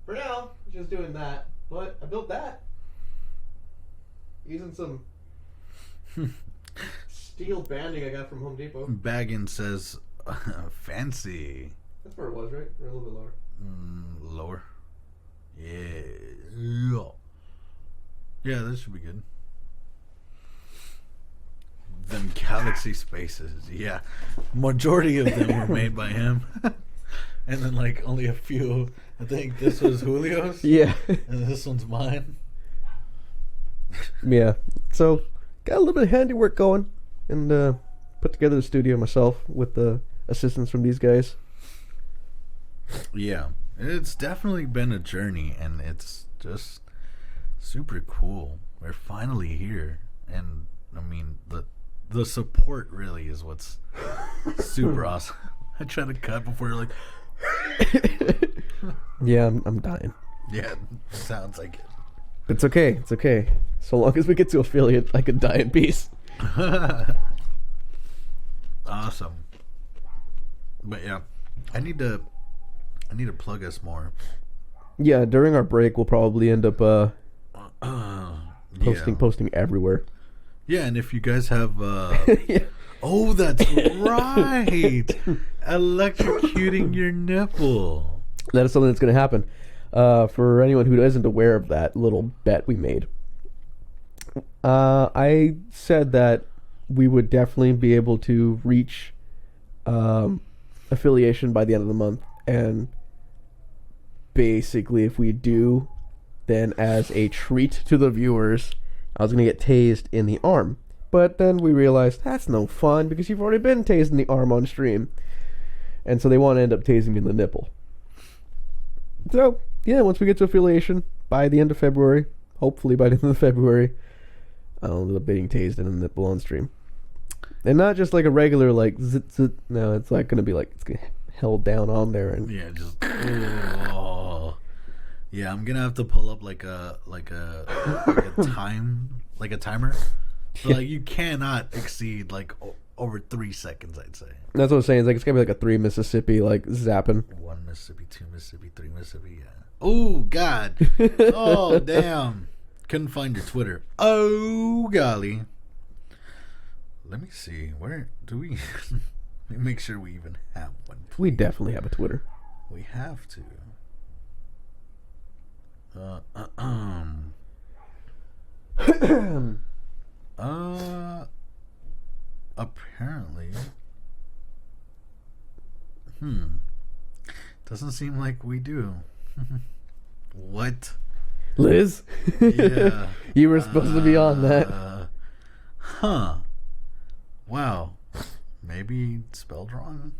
for now, just doing that. But I built that using some steel banding I got from Home Depot. Baggin says, fancy. That's where it was, right? Or a little bit lower. Lower. Yeah. Yeah, that should be good. Them galaxy spaces. Yeah. Majority of them were made by him. And then, like, only a few. I think this was Julio's. Yeah. And this one's mine. Yeah. So, got a little bit of handiwork going. And put together the studio myself with the assistance from these guys. Yeah. It's definitely been a journey, and it's just super cool. We're finally here. And, I mean, the support really is what's super awesome. I try to cut before you're like, Yeah, I'm dying. yeah, sounds like it. It's okay. It's okay. So long as we get to affiliate, I could die in peace. Awesome. But yeah, I need to plug us more. Yeah, during our break, we'll probably end up Yeah. posting everywhere. Yeah, and if you guys have Yeah. oh, that's right. Electrocuting your nipple. That is something that's going to happen. For anyone who isn't aware of that little bet we made, I said that we would definitely be able to reach affiliation by the end of the month. And basically, if we do, then as a treat to the viewers, I was going to get tased in the arm. But then we realized that's no fun because you've already been tased in the arm on stream. And so they want to end up tasing me in the nipple. So, yeah, once we get to affiliation, by the end of February, hopefully by the end of February, I'll end up being tased in the nipple on stream. And not just like a regular, like, zit, zit. No, it's like going to be like, it's gonna held down on there. And Yeah, just oh. Yeah, I'm gonna have to pull up like a timer. But, like, you cannot exceed like over 3 seconds, I'd say. that's what I'm saying. It's like it's going to be like a 3 Mississippi, like, zapping. 1 Mississippi, 2 Mississippi, 3 Mississippi. Yeah. Oh God. Oh damn. Couldn't find your Twitter. Oh golly. Let me see. Where do we? Let me make sure we even have one. We definitely have a Twitter. We have to. Apparently. Doesn't seem like we do. What? Liz? Yeah. You were supposed to be on that. Huh. Wow. Maybe spelled wrong.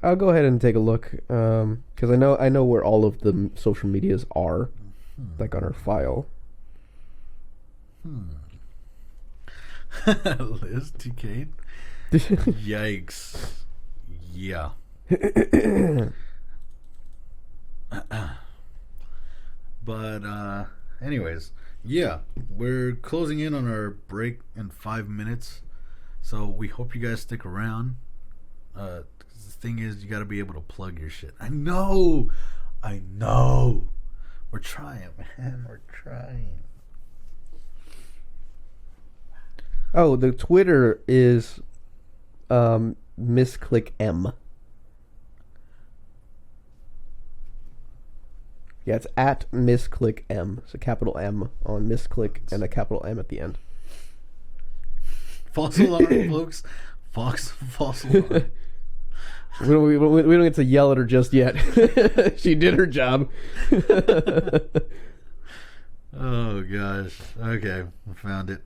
I'll go ahead and take a look, because I know where all of the social medias are, like on our file. Liz TK. Yikes. Yeah. But anyways, yeah, we're closing in on our break in 5 minutes, so we hope you guys stick around. The thing is, you got to be able to plug your shit. I know I know. We're trying, man. We're trying. Oh, the Twitter is MisclickM. Yeah, it's at MisclickM. It's a capital M on Misclick and a capital M at the end. False alarm, folks. False alarm. We don't get to yell at her just yet. She did her job. Oh, gosh. Okay, I found it.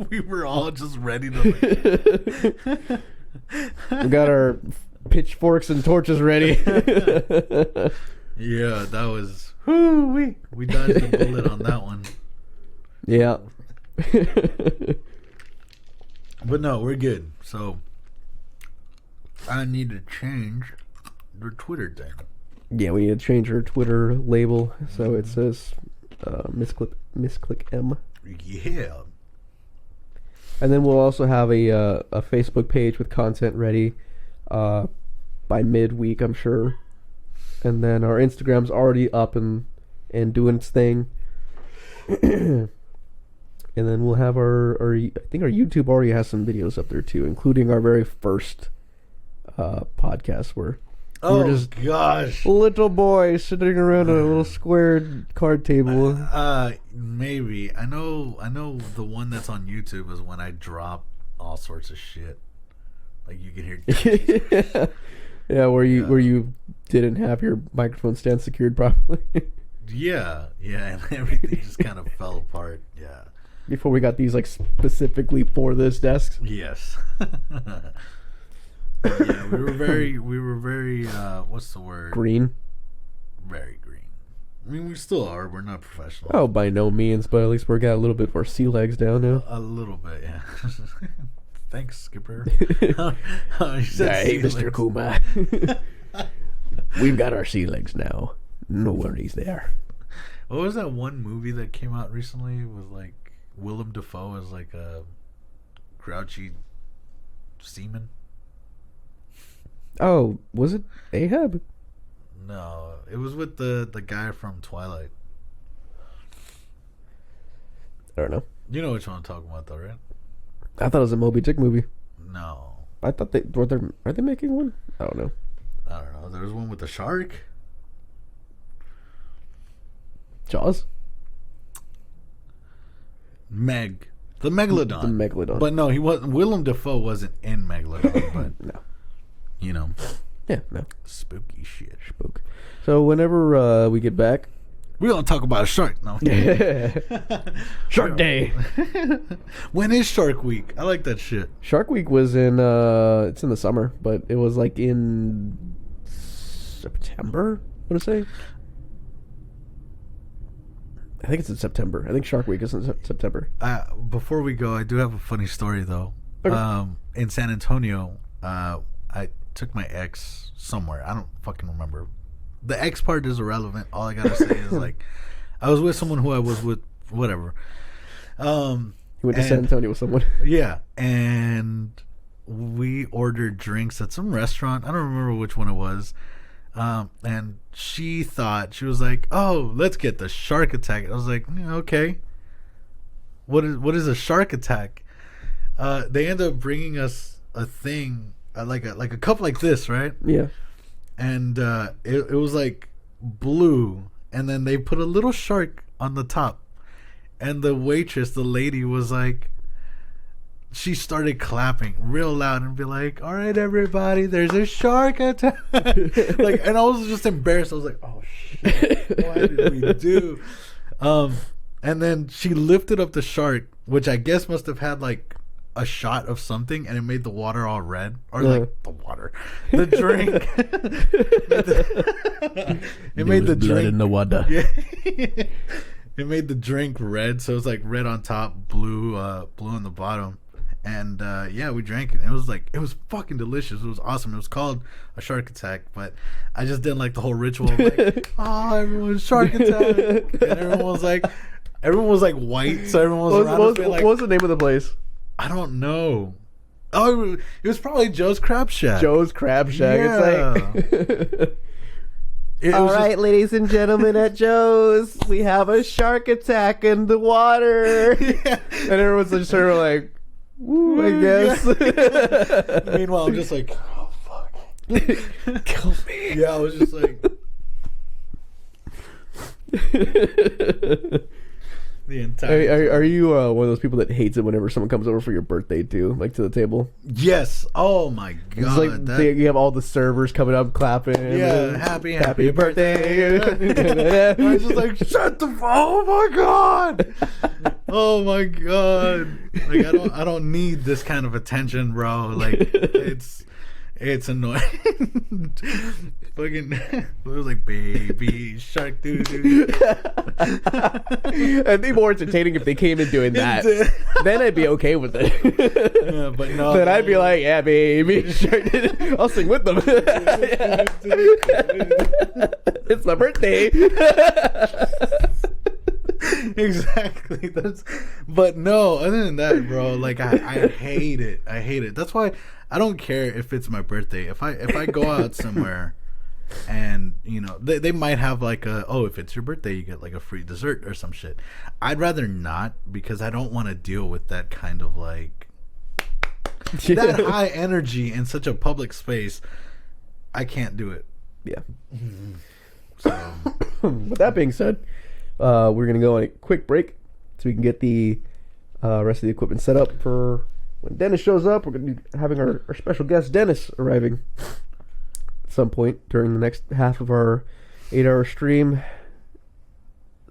We were all just ready to... We got our pitchforks and torches ready. Yeah, that was... Whoo-wee. We dodged a bullet on that one. Yeah. But no, we're good. So, I need to change the Twitter thing. Yeah, we need to change our Twitter label so it says MisclickM. Yeah. And then we'll also have a Facebook page with content ready by midweek, I'm sure. And then our Instagram's already up and doing its thing. And then we'll have I think our YouTube already has some videos up there too, including our very first podcast where we were just gosh. little boys sitting around a little squared card table. Maybe. I know the one that's on YouTube is when I drop all sorts of shit. Like you can hear Yeah, where you didn't have your microphone stand secured properly. Yeah, and everything just kind of fell apart. Yeah. Before we got these like specifically for this desk. Yes. Yeah, we were very what's the word? Green. Very green. I mean, we still are. We're not professional. Oh, by no means, but at least we got a little bit more sea legs down now. A little bit, yeah. Thanks, Skipper. Hey, Mr. Kuma. We've got our sea legs now. No worries there. What was that one movie that came out recently with like Willem Dafoe as like a grouchy seaman? Oh, was it Ahab? No, it was with the guy from Twilight. I don't know. You know which one I'm talking about, though, right? I thought it was a Moby Dick movie. No, I thought are they making one? I don't know. I don't know. There was one with the shark. Jaws? The Megalodon. The Megalodon. But no, he wasn't. Willem Dafoe wasn't in Megalodon, but no. You know. Yeah, no. Spooky shit. Spook. So whenever we get back, we're gonna talk about a shark. No. Shark Day. When is Shark Week? I like that shit. Shark Week was in it's in the summer, but it was like in September, I want to say. I think it's in September. I think Shark Week is in September. Before we go, I do have a funny story though. Okay. In San Antonio, I took my ex somewhere. I don't fucking remember. The ex part is irrelevant. All I gotta say is like, I was with someone who I was with, whatever. You went to San Antonio with someone. Yeah, and we ordered drinks at some restaurant. I don't remember which one it was. And she was like, "Oh, let's get the shark attack." I was like, yeah, "Okay." What is a shark attack? They end up bringing us a thing, like a cup like this, right? Yeah. And it was like blue, and then they put a little shark on the top. And the waitress, the lady, was like, she started clapping real loud and be like, "All right, everybody, there's a shark attack." Like, and I was just embarrassed. I was like, "Oh shit, what did we do?" And then she lifted up the shark, which I guess must have had like a shot of something, and it made the water all red, or like the drink. It made the blood drink in the water. Yeah. It made the drink red, so it was like red on top, blue on the bottom. And yeah, we drank it. It was fucking delicious. It was awesome. It was called a shark attack, but I just didn't like the whole ritual of like, oh, everyone's shark attack. And everyone was like white, so everyone was around us being like, what was the name of the place? I don't know. Oh, it was probably Joe's Crab Shack. Joe's Crab Shack. Yeah. It's like, all right, ladies and gentlemen, at Joe's, we have a shark attack in the water. Yeah. And everyone's just sort of like, woo, I guess. Meanwhile, I'm just like, oh, fuck. Kill me. Yeah, I was just like... The entire Are you one of those people that hates it whenever someone comes over for your birthday too, like to the table? Yes. Oh my god. It's like you have all the servers coming up clapping. Yeah. Happy birthday. I was just like, shut the. Oh my god. Oh my god. Like I don't need this kind of attention, bro. Like it's annoying. Fucking, it was like baby shark doo doo. It'd be more entertaining if they came in doing that. Then I'd be okay with it. Yeah, but no. Then I'd be like, yeah, baby shark. I'll sing with them. It's my birthday. Exactly. But no, other than that, bro, like I hate it. I hate it. That's why I don't care if it's my birthday. If I go out somewhere and they might have like if it's your birthday you get like a free dessert or some shit. I'd rather not, because I don't want to deal with that kind of like that high energy in such a public space. I can't do it. Yeah. So with that being said, we're gonna go on a quick break so we can get the rest of the equipment set up for when Dennis shows up. We're gonna be having our special guest Dennis arriving at some point during the next half of our 8-hour stream.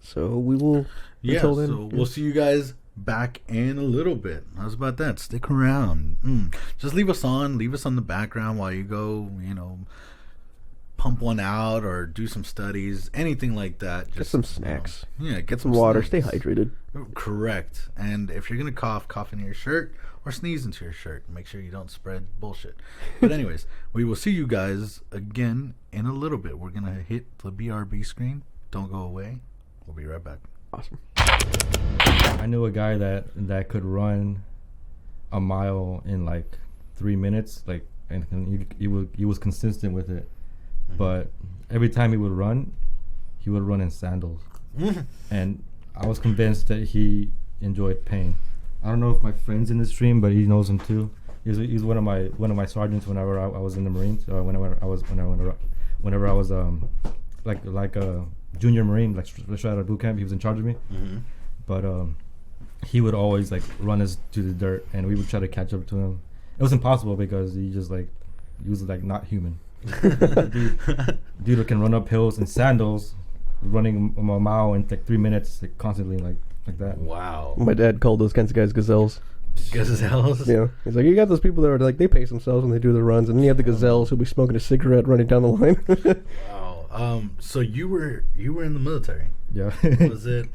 So we will. Yeah. Until then, So we'll see you guys back in a little bit. How's about that? Stick around. Just leave us on the background while you go. Pump one out or do some studies, anything like that. Just get some snacks. Get some water. snacks. Stay hydrated. Correct. And if you're gonna cough into your shirt or sneeze into your shirt. Make sure you don't spread bullshit. But anyways, we will see you guys again in a little bit. We're gonna hit the BRB screen. Don't go away. We'll be right back. Awesome. I knew a guy that could run a mile in like 3 minutes, and he was consistent with it. But every time he would run in sandals. And I was convinced that he enjoyed pain. I don't know if my friend's in the stream, but he knows him too. He's one of my sergeants whenever I was in the Marines, or whenever I was like a junior Marine, like straight out of boot camp. He was in charge of me. But he would always like run us to the dirt, and we would try to catch up to him. It was impossible because he was like not human. dude can run up hills in sandals, running a mile in like 3 minutes, like constantly, like that. Wow. My dad called those kinds of guys gazelles. Gazelles? Yeah. He's like, you got those people that are like, they pace themselves when they do their runs, and then you have the gazelles who'll be smoking a cigarette running down the line. Wow. So you were in the military. Yeah. Was it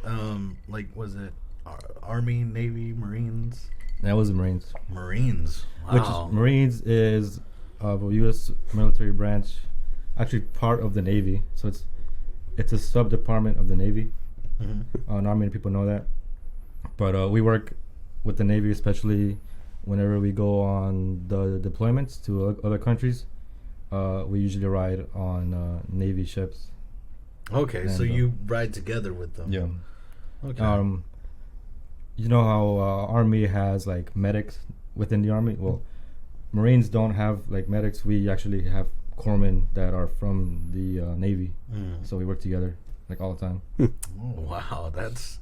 Army, Navy, Marines? That was the Marines. Marines. Wow. Which is, Marines is a U.S. military branch, actually part of the Navy. So it's a sub-department of the Navy. Not many people know that. But we work with the Navy, especially whenever we go on the deployments to other countries. We usually ride on Navy ships. Okay, and so you ride together with them. Yeah. Okay. You know how Army has like medics within the Army? Well, Marines don't have like medics. We actually have corpsmen that are from the Navy. So we work together like all the time. Oh, wow, that's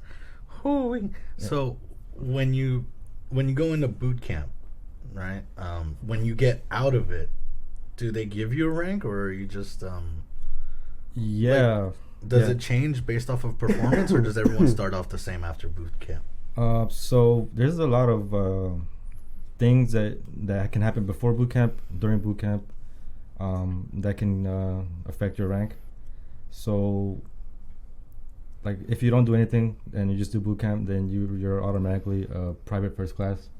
So when you go into boot camp, right? When you get out of it, do they give you a rank, or are you just Yeah. Does it change based off of performance, or does everyone start off the same after boot camp? So there's a lot of things that can happen before boot camp, during boot camp, that can affect your rank. So, like, if you don't do anything and you just do boot camp, then you're automatically a private first class,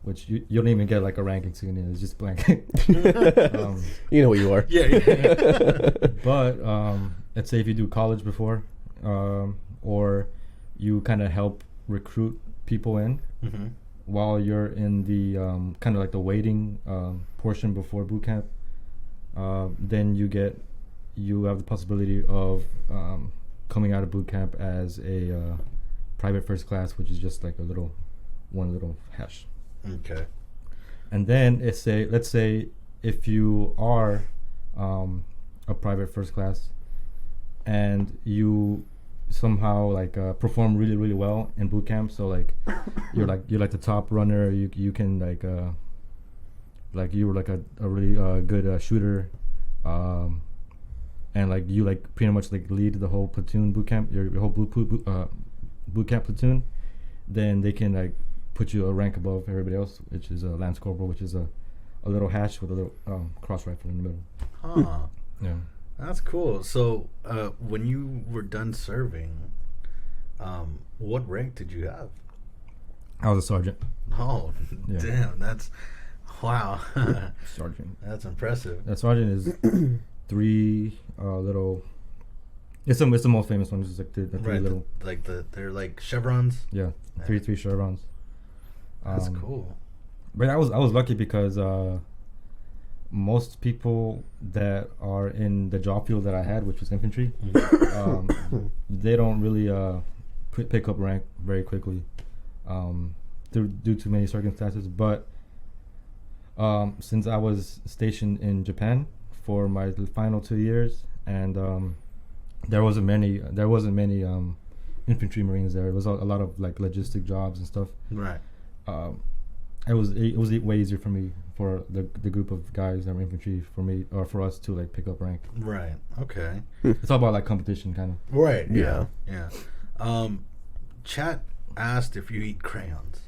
which you don't even get like a rank insignia. It's just blank. You know what you are. Yeah. But let's say if you do college before, or you kind of help recruit people in, while you're in the kind of like the waiting portion before boot camp, then you have the possibility of coming out of boot camp as a private first class, which is just like one little hash. Okay. And then let's say if you are a private first class and you somehow like perform really really well in boot camp, so like you're like the top runner, you can like you were like a really good shooter, and like you like pretty much like lead the whole platoon boot camp, your whole boot camp platoon, then they can like put you a rank above everybody else, which is a lance corporal, which is a little hatch with a little cross rifle in the middle. Huh. Yeah. That's cool. So, when you were done serving, what rank did you have? I was a sergeant. Oh, Yeah. damn! That's wow. Sergeant. That's impressive. That sergeant is three little. It's the most famous one. It's just like the three Right, little. they're like chevrons. Yeah, three chevrons. That's cool. But I was lucky because most people that are in the job field that I had, which was infantry, they don't really pick up rank very quickly, due to many circumstances. But since I was stationed in Japan for my final 2 years, and there wasn't many infantry marines there. It was a lot of like logistic jobs and stuff. Right. It was way easier for me, for the group of guys that were infantry, for us to like pick up rank. Right. Okay. It's all about like competition, kind of. Right. Yeah. Yeah. Chat asked if you eat crayons.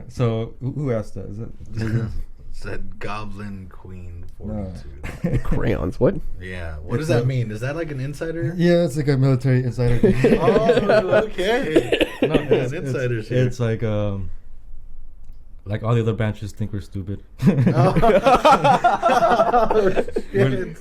So who asked that? Is it? Said Goblin Queen 42. Crayons. What? Yeah. What does that mean? Is that like an insider? Yeah, it's like a military insider. Oh, okay. No, it's insiders here. It's like all the other branches think we're stupid. Oh, We're- shit.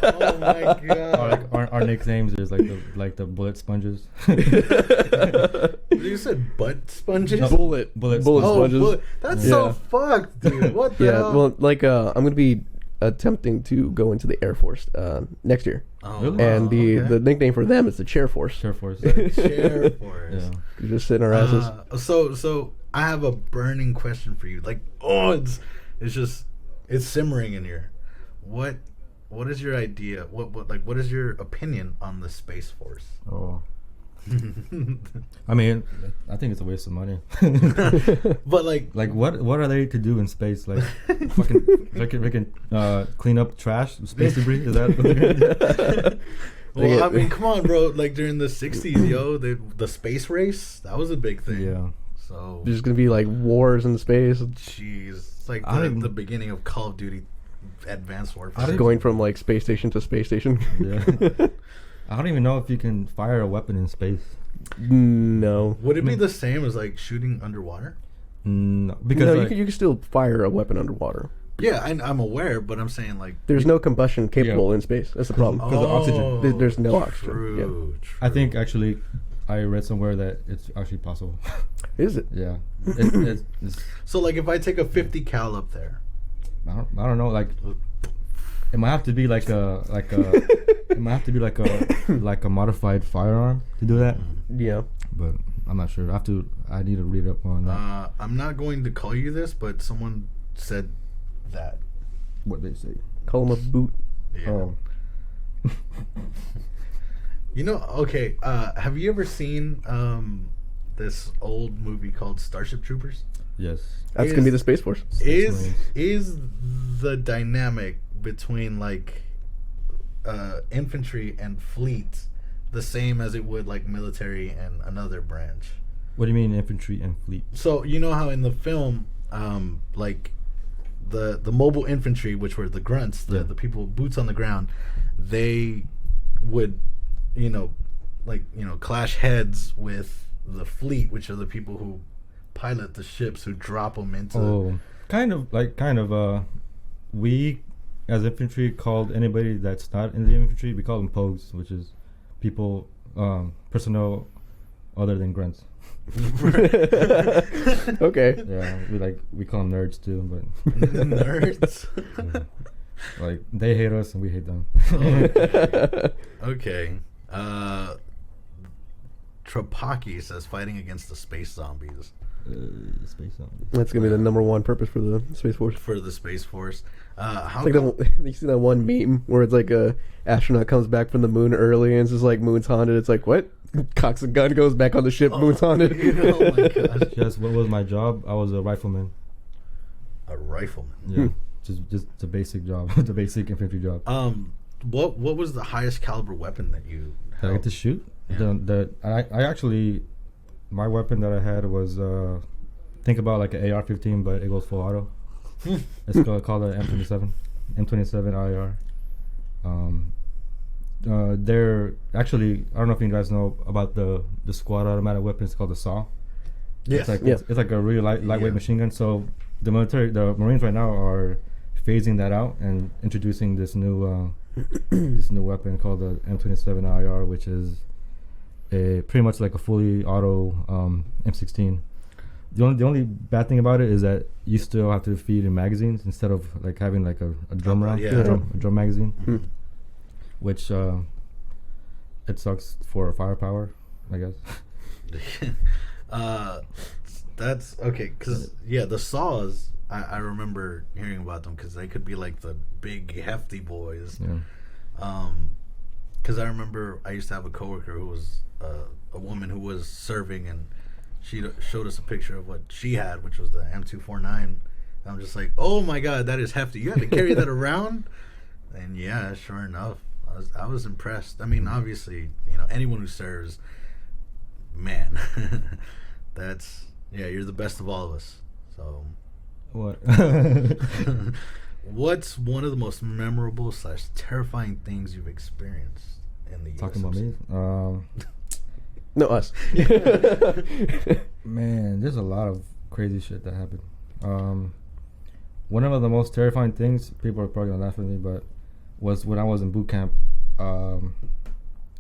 Oh my god. our nicknames is like the bullet sponges. You said butt sponges? No, Bullet bullet sponges. Bullet. That's Yeah. so fucked, dude. What the Yeah, hell? well, like I'm gonna be attempting to go into the Air Force next year, Oh, Really? and the okay. the nickname for them is the Chair Force. Air Force. Chair Force. Yeah. You just sit in our asses. So I have a burning question for you. Like, it's simmering in here. What is your idea? What is your opinion on the Space Force? Oh. I mean, I think it's a waste of money. But like what are they to do in space? Like, fucking clean up trash, space debris? Is that what they're gonna do? well, I mean, come on, bro. Like during the 60s, yo, the space race, that was a big thing. Yeah. So, There's gonna be like wars in space, jeez, it's like I don't- the beginning of Call of Duty Advanced I Warfare. don't- going from like space station to space station. Yeah. I don't even know if you can fire a weapon in space. No. Would it be the same as like shooting underwater? No, because No, like, you can still fire a weapon underwater. Yeah, I'm aware, but I'm saying like There's no combustion capable Yeah. in space. That's the problem. Because of oxygen. There's no oxygen. True, I think actually, I read somewhere that it's actually possible. Is it? Yeah. It's, so. Like if I take a 50 cal up there, I don't know. Like, it might have to be like a modified firearm to do that. Yeah. But I'm not sure. I need to read up on that. I'm not going to call you this, but someone said that. What they say. Call him a boot. Yeah. Oh. You know, okay. Have you ever seen this old movie called Starship Troopers? Yes. That's gonna be the Space Force. Is the dynamic between like infantry and fleet the same as it would like military and another branch? What do you mean infantry and fleet? So you know how in the film, like the mobile infantry, which were the grunts, the people boots on the ground, they would, clash heads with the fleet, which are the people who pilot the ships, who drop them into. We as infantry called anybody that's not in the infantry, we call them pogues, which is people, personnel other than grunts. Okay. Yeah, we call them nerds too, but Nerds. yeah. Like they hate us and we hate them. Okay. Trapaki says fighting against the space zombies Space zombies. That's gonna be the number one purpose for the Space Force. for the Space Force. How It's like come- you see that one meme where it's like a astronaut comes back from the moon early and it's just like moon's haunted. It's like what? Cocks a gun, goes back on the ship. Moon's haunted. Oh my gosh. Yes, what was my job? I was a rifleman. A rifleman. Yeah, just a basic job, the basic infantry job. What was the highest caliber weapon that you Did I get to shoot? Yeah. I actually, my weapon that I had was think about like an AR-15, but it goes full auto. It's called an M27 IR. They're actually, I don't know if you guys know about the squad automatic weapon. It's called the SAW. Yes. It's like a really lightweight Yeah. machine gun. So the Marines right now are phasing that out and introducing this new weapon called the M27 IR, which is pretty much like a fully auto M16. The only bad thing about it is that you still have to feed in magazines instead of like having like a drum round, yeah. a drum magazine, which it sucks for firepower, I guess. That's okay, because the saws, I remember hearing about them because they could be like the big hefty boys. Yeah. Because I remember I used to have a coworker who was a woman who was serving, and she showed us a picture of what she had, which was the M249. And I'm just like, oh my god, that is hefty. You had to carry that around? And yeah, sure enough, I was impressed. I mean, obviously, anyone who serves, man, you're the best of all of us. So, What? what's one of the most memorable / terrifying things you've experienced in the Talking about USMC? me? No, us. Man, there's a lot of crazy shit that happened. One of the most terrifying things, people are probably gonna laugh at me, but was when I was in boot camp.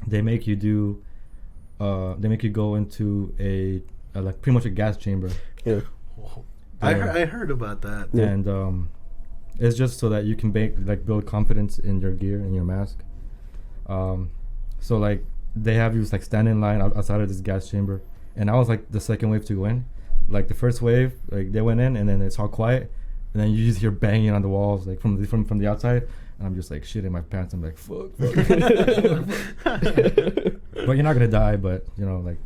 They make you go into a like pretty much a gas chamber. Yeah. I heard about that. Yeah. And it's just so that you can build confidence in your gear and your mask. So like they have you like stand in line outside of this gas chamber, and I was like the second wave to go in. Like the first wave, like they went in, and then it's all quiet, and then you just hear banging on the walls like from the outside. And I'm just like shitting my pants. I'm like fuck. But you're not gonna die. But like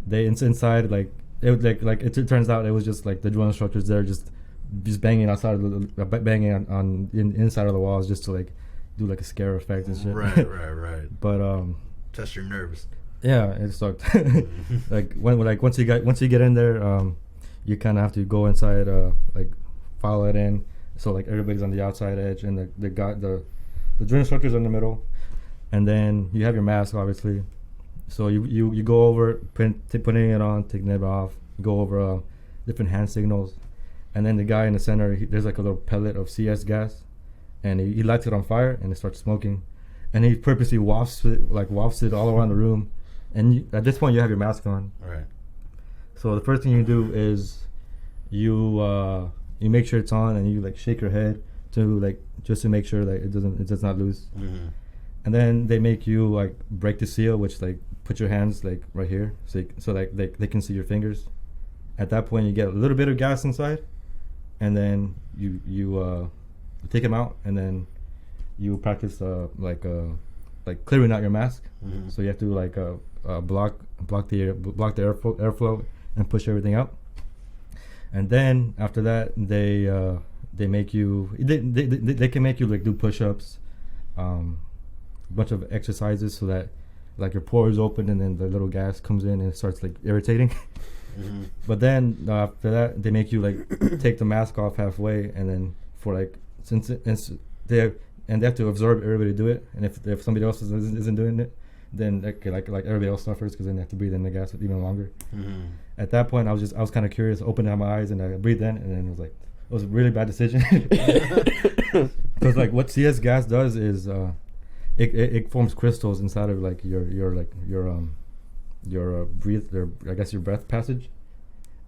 they inside like it like it turns out it was just like the drill instructors there just banging outside of banging on inside of the walls just to like do like a scare effect and shit. Right. But Test your nerves. yeah, it sucked. Like once you get in there, you kind of have to go inside, like file it in. So like everybody's on the outside edge, and the drill instructor's in the middle, and then you have your mask obviously. So you go over putting it on, taking it off. You go over different hand signals, and then the guy in the center, there's like a little pellet of CS gas, and he lights it on fire, and it starts smoking, and he purposely wafts it all around the room, and at this point you have your mask on. Right. So the first thing you do is you make sure it's on, and you like shake your head just to make sure that it does not lose. Mm-hmm. And then they make you like break the seal, which like put your hands like right here, so like they can see your fingers. At that point, you get a little bit of gas inside, and then you take them out, and then you practice like clearing out your mask. Mm-hmm. So you have to like block the airflow and push everything out. And then after that, they make you they can make you like do push-ups, a bunch of exercises so that like your pores open, and then the little gas comes in and it starts like irritating. Mm-hmm. But then after that, they make you like take the mask off halfway, and then for like they have to absorb everybody do it, and if somebody else isn't doing it, then like everybody else suffers because then they have to breathe in the gas even longer. Mm-hmm. At that point, I was kind of curious, opened up my eyes, and I breathed in, and then it was a really bad decision because like what CS gas does is it forms crystals inside of like your your I guess your breath passage,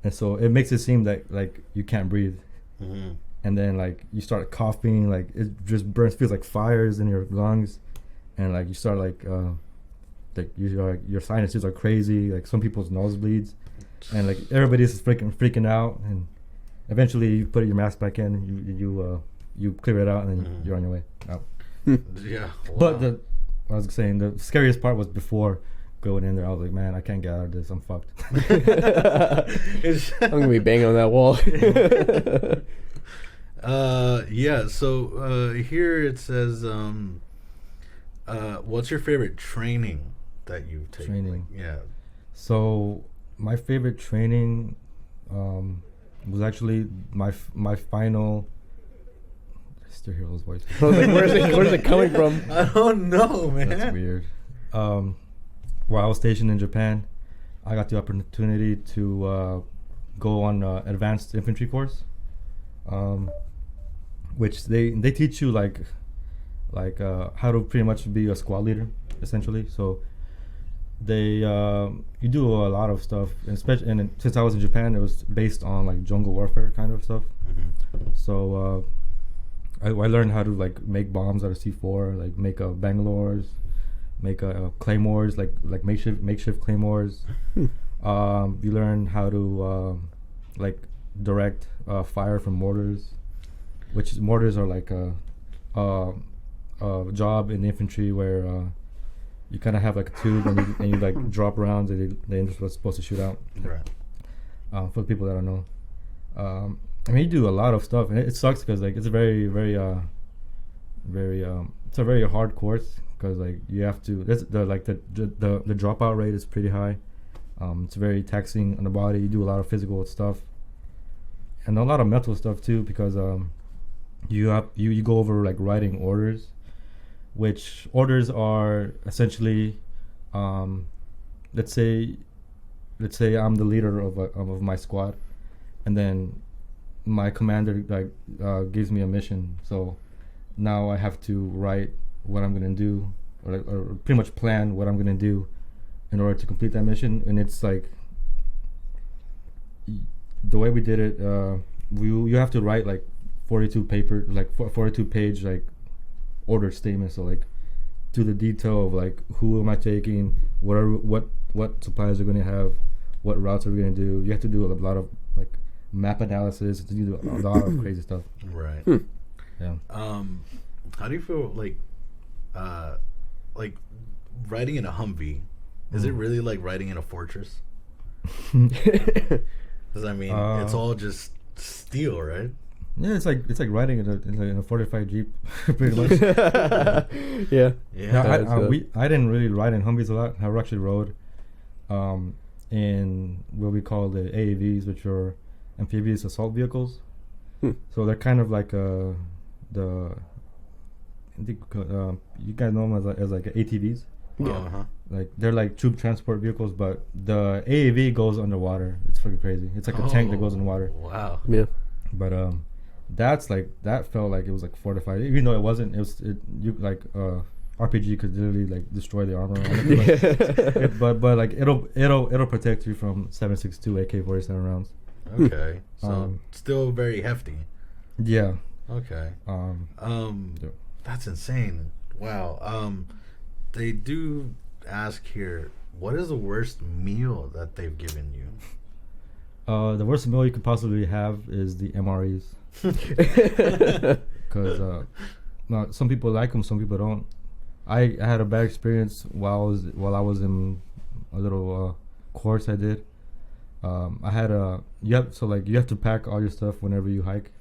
and so it makes it seem that like you can't breathe, and then like you start coughing, like it just feels like fires in your lungs, and like you start like your sinuses are crazy, like some people's nosebleeds, and like everybody's freaking out, and eventually you put your mask back in, you clear it out, and then you're on your way out. Yeah. Wow. But I was saying the scariest part was before going in there. I was like, man, I can't get out of this. I'm fucked. I'm gonna be banging on that wall. Yeah. So here it says, what's your favorite training that you've taken? Training. Like, yeah. So my favorite training was actually my final. I still hear those voices. I was like, where's it coming from? I don't know, man. That's weird. While I was stationed in Japan, I got the opportunity to go on advanced infantry course, which they teach you like how to pretty much be a squad leader, essentially. So they you do a lot of stuff, and especially since I was in Japan, it was based on like jungle warfare kind of stuff. So I learned how to like make bombs out of C4, like make Bangalore's, make claymores, like makeshift claymores. You learn how to like direct fire from mortars, mortars are like a job in the infantry where you kind of have like a tube and you like drop rounds that they're supposed to shoot out. Right. For the people that don't know, I mean, you do a lot of stuff, and it sucks because like it's a very it's a very hard course because like you have to. The dropout rate is pretty high. It's very taxing on the body. You do a lot of physical stuff, and a lot of mental stuff too because you go over like writing orders, which orders are essentially, let's say I'm the leader of my squad, and then my commander like gives me a mission. So now I have to write what I'm gonna do, or pretty much plan what I'm gonna do in order to complete that mission. And it's like the way we did it. You have to write like 42 page like order statements. So like to the detail of like who am I taking, what supplies are gonna have, what routes are we gonna do. You have to do a lot of like map analysis. You do a lot of crazy stuff. Right. Yeah. How do you feel like riding in a Humvee? Is it really like riding in a fortress? Because I mean, it's all just steel, right? Yeah, it's like riding in a fortified Jeep, pretty much. Yeah. Yeah. I didn't really ride in Humvees a lot. I actually rode in what we call the AAVs, which are amphibious assault vehicles. So they're kind of like you guys know them as like ATVs. Yeah. Uh-huh. Like they're like troop transport vehicles, but the AAV goes underwater. It's fucking crazy. It's like a tank that goes in water. Wow. Yeah. But that felt like it was like fortified, even though it wasn't. RPG could literally like destroy the armor. but like it'll protect you from 7.62 AK-47 rounds. Okay, so still very hefty. Yeah. Okay. Yeah. That's insane. Wow. They do ask here, what is the worst meal that they've given you? The worst meal you could possibly have is the MREs. Because some people like them, some people don't. I had a bad experience while I was in a little course I did. I had you have to pack all your stuff whenever you hike.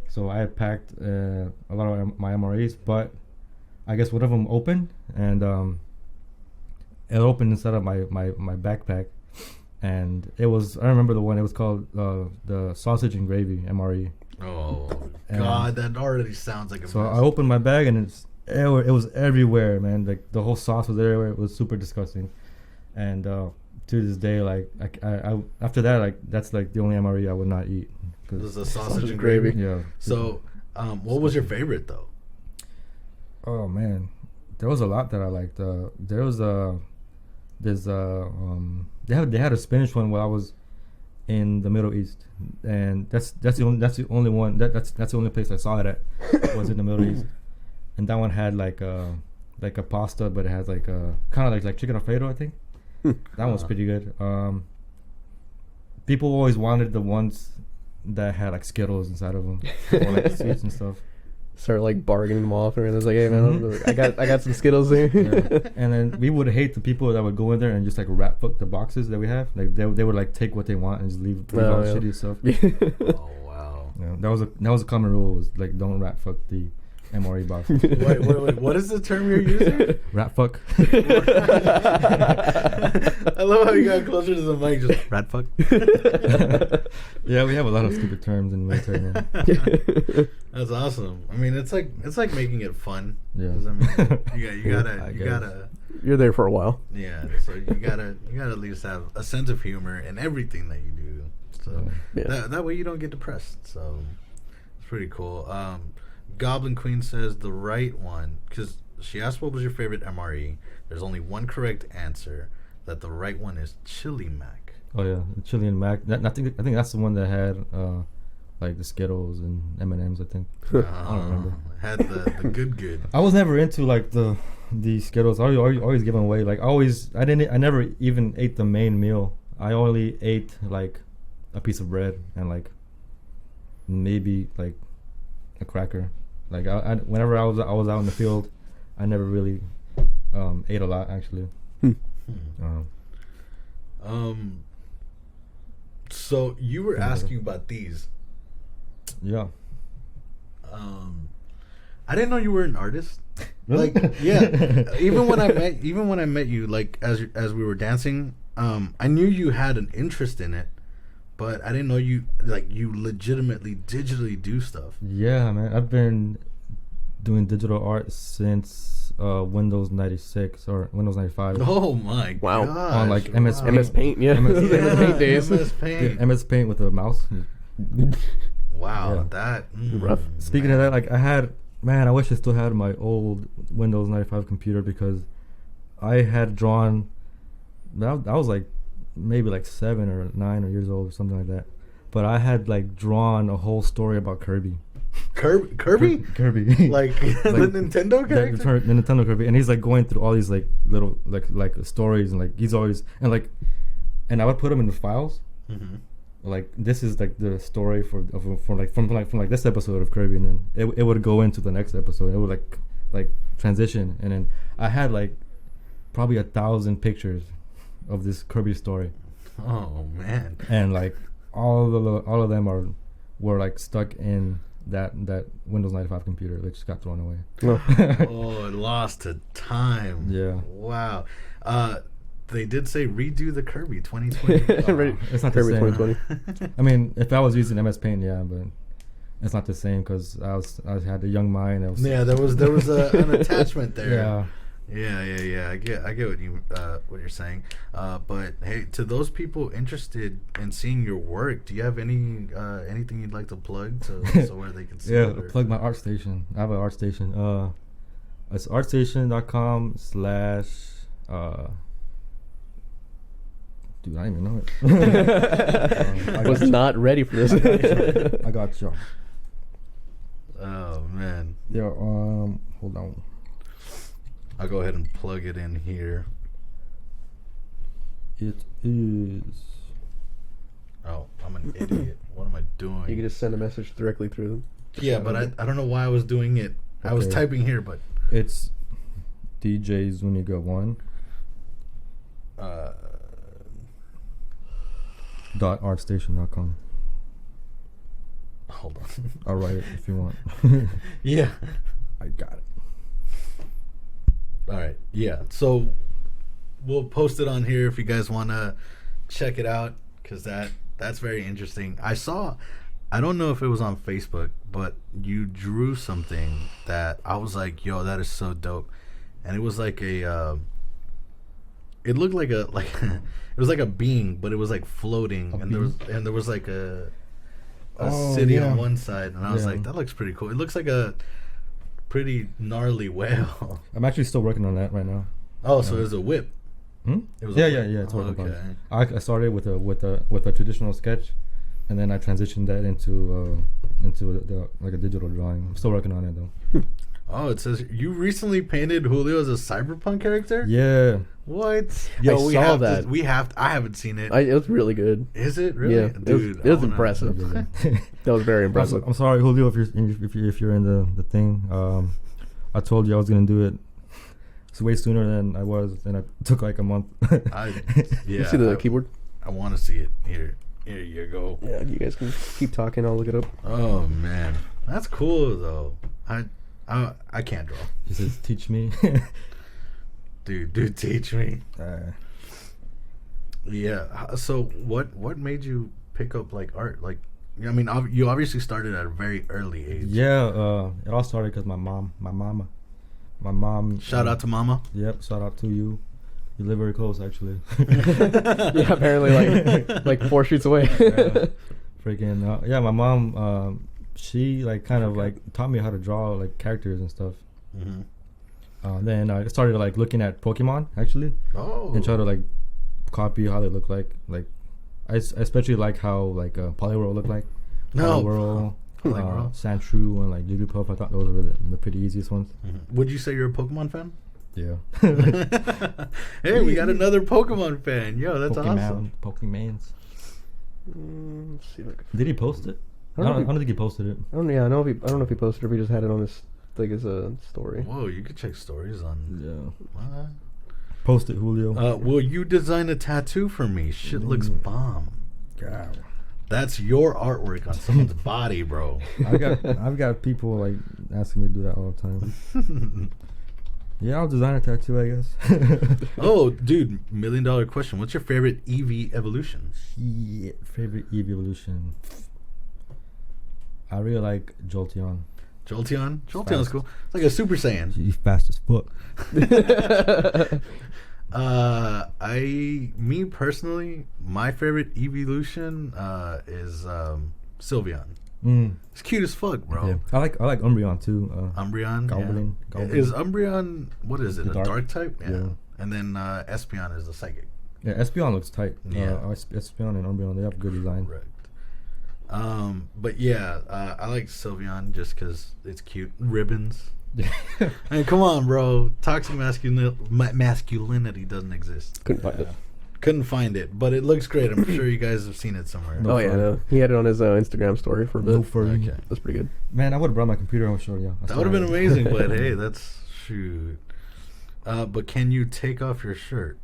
So I had packed a lot of my MREs, but I guess one of them opened, and it opened inside of my backpack, and I remember the one. It was called the sausage and gravy MRE. Oh God, that already sounds like a so mess. I opened my bag, and it was everywhere, man. Like the whole sauce was everywhere. It was super disgusting, and to this day, like I after that, like that's like the only MRE I would not eat. This is the sausage and gravy. Yeah. So, what was your favorite though? Oh man, there was a lot that I liked. There was There's they had a Spanish one while I was in the Middle East, and that's the only one that's the only place I saw it at was in the Middle East, and that one had like a pasta, but it has like a kind of like chicken alfredo, I think. That one's pretty good. People always wanted the ones that had like Skittles inside of them, or like sweets and stuff. Start like bargaining them off, and it's like, hey man, I got some Skittles here. Yeah. And then we would hate the people that would go in there and just like rat fuck the boxes that we have. Like they would like take what they want and just leave all the shitty stuff. Oh wow. Yeah, that was a common rule, was like don't rat fuck the MRE box. Wait, what is the term you're using? Rat fuck. I love how you got closer to the mic, just rat fuck. Yeah, we have a lot of stupid terms in the military now. That's awesome. I mean, it's like making it fun. Yeah. 'Cause, I mean, you gotta. You're there for a while. Yeah, so you gotta at least have a sense of humor in everything that you do. So Yeah. that way you don't get depressed. So it's pretty cool. Goblin Queen says the right one, because she asked what was your favorite MRE. There's only one correct answer. That the right one is Chili Mac. Oh yeah, the chili and mac. I think that's the one that had like the Skittles and M&Ms. I think. I don't remember. Had the good. I was never into like the Skittles. I always give them away. Like I never even ate the main meal. I only ate like a piece of bread and like maybe like a cracker. Like whenever I was out in the field, I never really ate a lot actually. So you were asking about these. Yeah. I didn't know you were an artist. Really? Like, yeah. even when I met you, like as we were dancing, I knew you had an interest in it, but I didn't know you legitimately digitally do stuff. Yeah, man. I've been doing digital art since Windows 96 or Windows 95. Oh my Wow. gosh. On like MS Paint. MS Paint, yeah. MS Paint days. MS Paint. Yeah, MS Paint with a mouse. Wow, Yeah. that Rough. Speaking of that, like I wish I still had my old Windows 95 computer, because I had drawn. I was like maybe like 7 or 9 or years old or something like that, but I had like drawn a whole story about Kirby. Kirby? Kirby. Like the Nintendo character? The Nintendo Kirby, and he's like going through all these like little like stories, and like he's always and I would put them in the files. Mm-hmm. Like this is like the story from this episode of Kirby, and then it would go into the next episode. It would like transition, and then I had like probably 1,000 pictures of this Kirby story. Oh man! And like all of them were like stuck in that Windows 95 computer that just got thrown away. Oh, it lost to time. Yeah. Wow. They did say redo the Kirby 2020. Right. It's not Kirby the same. 2020. I mean, if I was using MS Paint, yeah, but it's not the same because I had a young mind. Yeah, there was an attachment there. Yeah. Yeah. I get what you're saying. But hey, to those people interested in seeing your work, do you have anything you'd like to plug so where they can see it? Plug my art station. I have an art station. It's artstation.com/ dude, I didn't even know it. I was not ready for this. I got you. Oh man. Yeah. Hold on. I'll go ahead and plug it in here. It is. Oh, I'm an idiot. What am I doing? You can just send a message directly through them. Yeah, but I don't know why I was doing it. I was Okay. typing here, but It's DJ Zuniga 1. .artstation.com. hold on. I'll write it if you want. Yeah. I got it. All right. Yeah. So we'll post it on here if you guys want to check it out, because that's very interesting. I don't know if it was on Facebook, but you drew something that I was like, yo, that is so dope. And it was like it looked like it was like a being, but it was like floating, and there was like a city on one side, and I was like, that looks pretty cool. It looks like a pretty gnarly whale. I'm actually still working on that right now. Oh, so there's a whip. It was Yeah. It's a work in okay. progress. I started with a traditional sketch, and then I transitioned that into like a digital drawing. I'm still working on it though. Oh, it says you recently painted Julio as a cyberpunk character. Yeah. What? I saw that. I haven't seen it. It was really good. Is it really? Yeah, Dude, it was I wanna- impressive. That was very impressive. I'm sorry, Julio, if you're in the thing. I told you I was gonna do it. It's way sooner than I was, and it took like a month. You see the keyboard? I want to see it. Here you go. Yeah, you guys can keep talking. I'll look it up. Oh man, that's cool though. I can't draw. He says, "Teach me." Dude, teach me. Yeah. So what made you pick up like art? Like, I mean, you obviously started at a very early age. Yeah. It all started because my mom. Shout out to Mama. Yep. Shout out to you. You live very close, actually. Yeah, apparently like 4 streets away. Freaking yeah. My mom. She like kind of like taught me how to draw like characters and stuff. Mm-hmm. Then I started like looking at Pokemon actually, and try to like copy how they look like. Like I especially like how like Poliwhirl looked like. Poliwhirl, Sandshrew, and like Jigglypuff. I thought those were the pretty easiest ones. Mm-hmm. Would you say you're a Pokemon fan? Yeah. Hey, we got another Pokemon fan. Yo, that's awesome. Pokemans. Let's see if I can- Did he post it? I don't think he posted it. I don't know if he posted it or if he just had it on his like as a story. Whoa, you could check stories on. Yeah. Post it, Julio. Will you design a tattoo for me? Shit looks bomb. God. That's your artwork on someone's body, bro. I've got people like asking me to do that all the time. Yeah, I'll design a tattoo, I guess. Oh, dude, $1 million question. What's your favorite EV evolution? Yeah, favorite EV evolution. I really like Jolteon. Jolteon? Jolteon's cool. It's like a Super Saiyan. He's fast as fuck. Me personally, my favorite evolution is Sylveon. It's cute as fuck, bro. Yeah. I like Umbreon too. Umbreon. Goblin. Yeah. Goblin. Is Umbreon, what is it? The A dark? dark type? Yeah. And then Espeon is the psychic. Yeah, Espeon looks tight. Yeah. Espeon and Umbreon, they have good design. Correct. But yeah, I like Sylveon just because it's cute. Ribbons. I mean, come on, bro. Toxic masculinity doesn't exist. Couldn't find it. Couldn't find it, but it looks great. I'm sure you guys have seen it somewhere. No. Oh yeah, no. He had it on his Instagram story for a bit. No furry. Okay. That's pretty good. Man, I would have brought my computer. I would show you. That would have been amazing, but hey, that's shoot. But can you take off your shirt?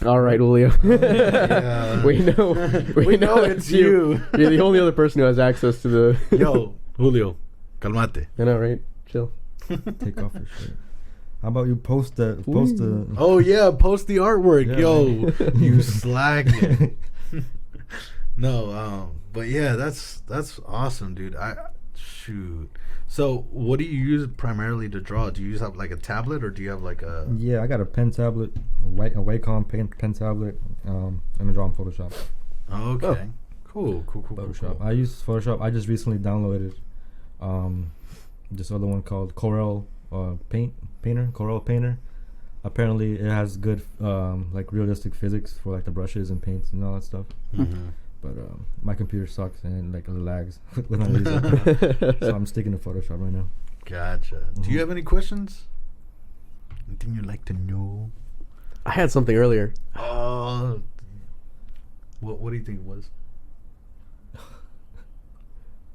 All right, Julio. Yeah. We know it's you. You're the only other person who has access to the. Yo, Julio, calmate. I know, right? Chill. Take off your shirt. How about you post the Oh yeah, post the artwork, Yeah, yo. man. You slack. No, but yeah, that's awesome, dude. Shoot. So, what do you use primarily to draw? Do you use like a tablet, or do you have like a? Yeah, I got a pen tablet, a Wacom pen tablet, and I draw in Photoshop. Okay. Cool. Photoshop. I use Photoshop. I just recently downloaded this other one called Corel Painter. Apparently, it has good like realistic physics for like the brushes and paints and all that stuff. Mm-hmm. But my computer sucks and like it lags when I use it. So I'm sticking to Photoshop right now. Gotcha. Do you have any questions? Anything you'd like to know? I had something earlier. What do you think it was?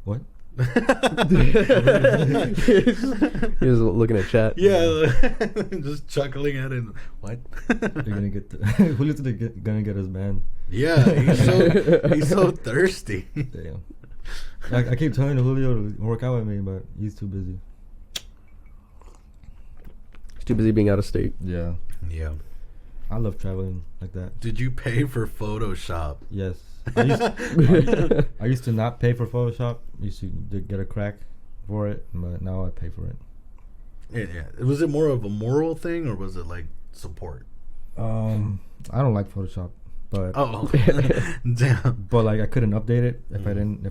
What? He was looking at chat. Yeah, just chuckling at it. What? You're gonna get Julio's gonna get his banned. Yeah, he's so thirsty. Damn. I keep telling Julio to work out with me, but he's too busy. He's too busy being out of state. Yeah. Yeah. I love traveling like that. Did you pay for Photoshop? Yes. I used to not pay for Photoshop. I used to get a crack for it, but now I pay for it. Yeah. Was it more of a moral thing, or was it like support? I don't like Photoshop, but Damn. but like I couldn't update it if I didn't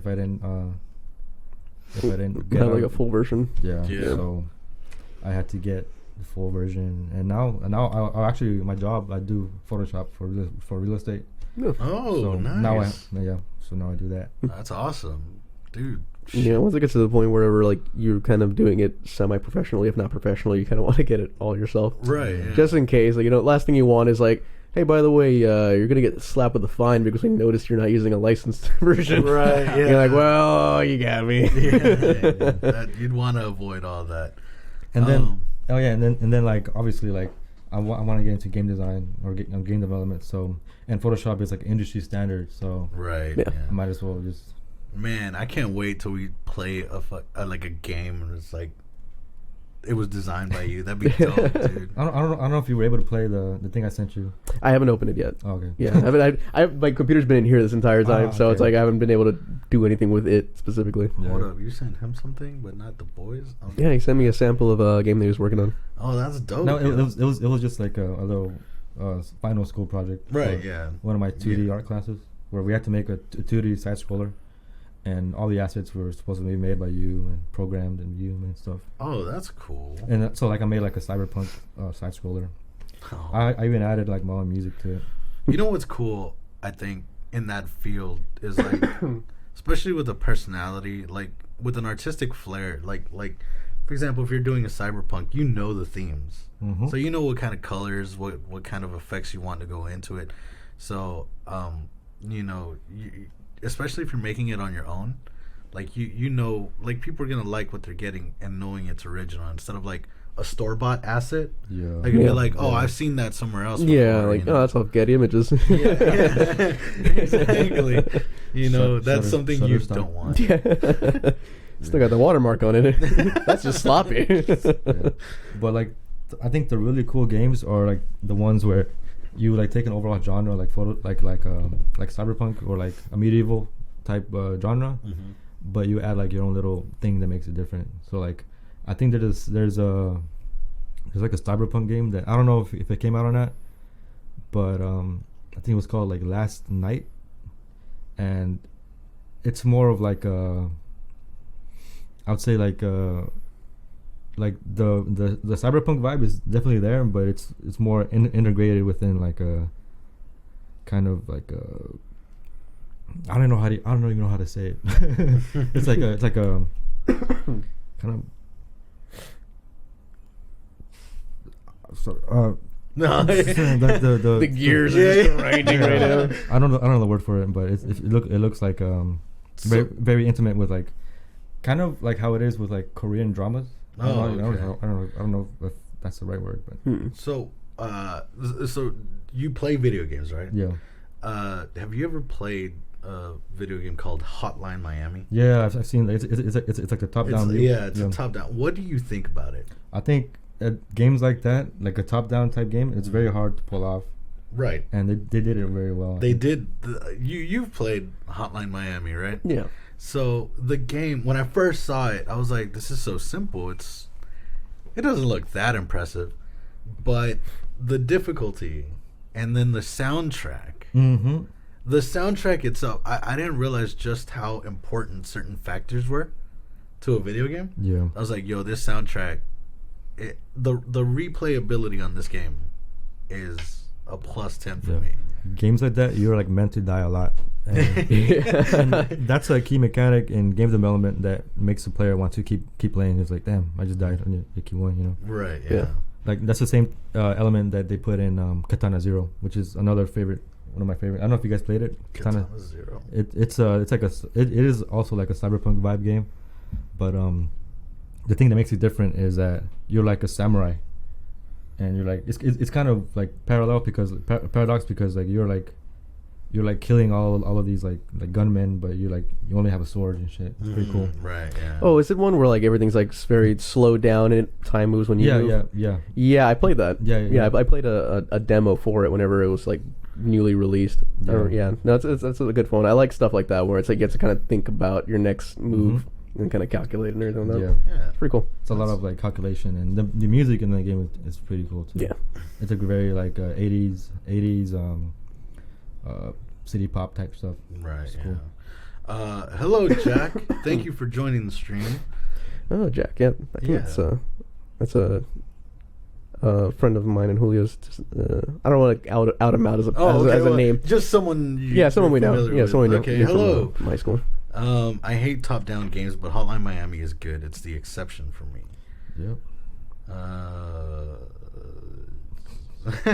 get Not like a full version. yeah. Yeah. So I had to get the full version. And now I actually my job I do Photoshop for real estate. Oh, So nice. Now I do that. That's awesome, dude. Yeah, once it gets to the point where like you're kind of doing it semi-professionally, if not professionally, you kind of want to get it all yourself, Right. Yeah. just in case. Like, last thing you want is like, hey, by the way, you're gonna get slapped with a fine because we noticed you're not using a licensed version. Right. Yeah. You're like, well, you got me. You'd want to avoid all that. And then and then like obviously like I want to get into game design or game development. So and Photoshop is like industry standard. So Right. Yeah. I might as well just. Man, I can't wait till we play like a game and it's like it was designed by you. That'd be dope, dude. I don't know if you were able to play the thing I sent you. I haven't opened it yet. Oh, okay. Yeah, my computer's been in here this entire time, so it's okay. like I haven't been able to do anything with it specifically. Yeah. Hold up, you sent him something, but not the boys. Yeah, he sent me a sample of a game that he was working on. Oh, that's dope. No, yo. it was just like a little final school project. Right. for Yeah. One of my 2D Yeah. art classes where we had to make a 2D side scroller, and all the assets were supposed to be made by you and programmed in Vue and stuff. Oh, that's cool. And so like I made like a cyberpunk side scroller. Oh. I even added like my own music to it. You know what's cool? I think in that field is like, especially with a personality, like with an artistic flair. Like for example, if you're doing a cyberpunk, you know the themes, Mhm. so you know what kind of colors, what kind of effects you want to go into it. So especially if you're making it on your own, like you know, like people are gonna like what they're getting and knowing it's original instead of like a store-bought asset. Yeah. Like you'd be Yeah. like, oh, I've seen that somewhere else. Yeah, before, like, you know? oh, that's off Getty Images. Yeah, exactly. You know, that's something you Shutterstock. don't want. Yeah. Still got the watermark on it. That's just sloppy. Yeah. But like I think the really cool games are like the ones where you like take an overall genre like cyberpunk or like a medieval type genre, Mhm. but you add like your own little thing that makes it different. So like I think there's like a cyberpunk game that I don't know if it came out or not, but I think it was called like Last Night, and it's more of like I would say like the cyberpunk vibe is definitely there, but it's more integrated within like a kind of like a I don't even know how to say it. it's like a kind of No, The gears are just grinding right now. I don't know the word for it, but it looks like very intimate with like kind of like how it is with like Korean dramas. I don't know if that's the right word, but So you play video games, right? yeah. Have you ever played a video game called Hotline Miami? Yeah, I've seen it's like a top down. It's a top down. What do you think about it? I think games like that, like a top down type game, it's very hard to pull off, Right. and they did it very well. They did. You've played Hotline Miami, right? Yeah. So the game, when I first saw it, I was like, "This is so simple. It doesn't look that impressive," but the difficulty, and then the soundtrack. Mm-hmm. The soundtrack itself, I didn't realize just how important certain factors were to a video game. Yeah. I was like, "Yo, this soundtrack, the replayability on this game is a +10 for Yeah. me." Games like that, you're like meant to die a lot. And that's a key mechanic in game development that makes the player want to keep playing. It's like, damn, I just died, and you keep going, you know. Right. Yeah. Yeah. Like that's the same element that they put in Katana Zero, which is another one of my favorite. I don't know if you guys played it. Katana Zero. It's like it is also like a cyberpunk vibe game, but the thing that makes it different is that you're like a samurai, and you're like it's kind of like parallel because paradox because like you're like killing all of these like gunmen, but you only have a sword and shit. It's pretty cool. Right. Yeah. Oh, is it one where like everything's like very slowed down and time moves when you move? Yeah. Yeah, I played that. Yeah. I played a demo for it whenever it was like newly released. Yeah. No, it's a good phone. I like stuff like that where it's like you have to kind of think about your next move and kind of calculate and everything. Yeah. Yeah. It's pretty cool. It's a lot of like calculation, and the music in the game is pretty cool too. Yeah. It's like very like 80s city pop type stuff. Right. It's Yeah. cool. Hello, Jack. Thank you for joining the stream. Oh, Jack. Yeah, I think Yeah. that's a friend of mine and Julio's. I don't want to out him out as a well, name. Just someone. Someone we know. Yeah, someone we know. Okay, Yeah, from, hello. from high school. I hate top-down games, but Hotline Miami is good. It's the exception for me. Yep.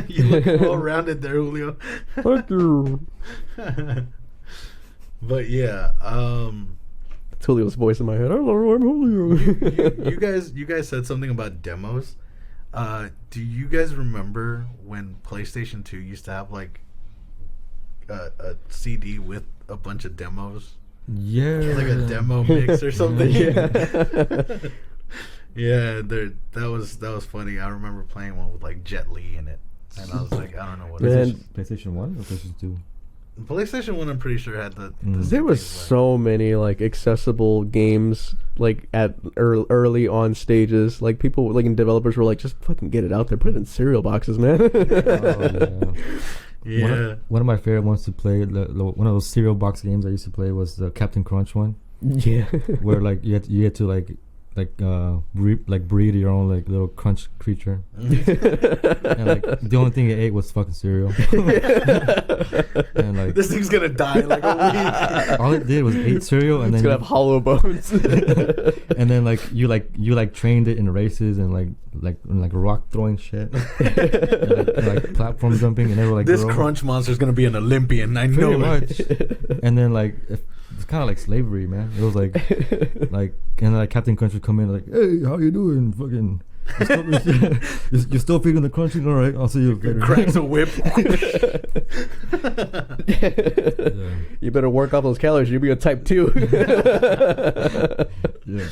You look well-rounded there, Julio. Fuck you. But yeah, It's Julio's voice in my head. Hello, I'm Julio. you guys said something about demos. Do you guys remember when PlayStation 2 used to have like a CD with a bunch of demos? Yeah. Like a demo mix or something. Yeah, that was funny. I remember playing one with like Jet Li in it, and I was like, I don't know what it is. PlayStation 1 or PlayStation 2? PlayStation 1, I'm pretty sure had the There was so many like accessible games like at early on stages. Like people, like, and developers were like, just fucking get it out there, put it in cereal boxes, man. Yeah. One of my favorite ones to play, one of those cereal box games I used to play was the Captain Crunch one. Yeah. Where like you had to breed your own like little crunch creature. And like the only thing it ate was fucking cereal. And like This thing's gonna die in like a week. all it did was eat cereal, and It's then gonna have hollow bones. and then like you trained it in races and like rock throwing shit, and like platform jumping, and they were like, This grow. crunch monster's gonna be an Olympian. I Pretty know much. it. And then like it's kind of like slavery, man. It was like and then like Captain Crunch would come in like, hey, how you doing? Fucking, you're still feeding the crunching? All right, I'll see you later. Cracks a whip. Yeah. You better work off those calories. You'll be a type 2. Yeah.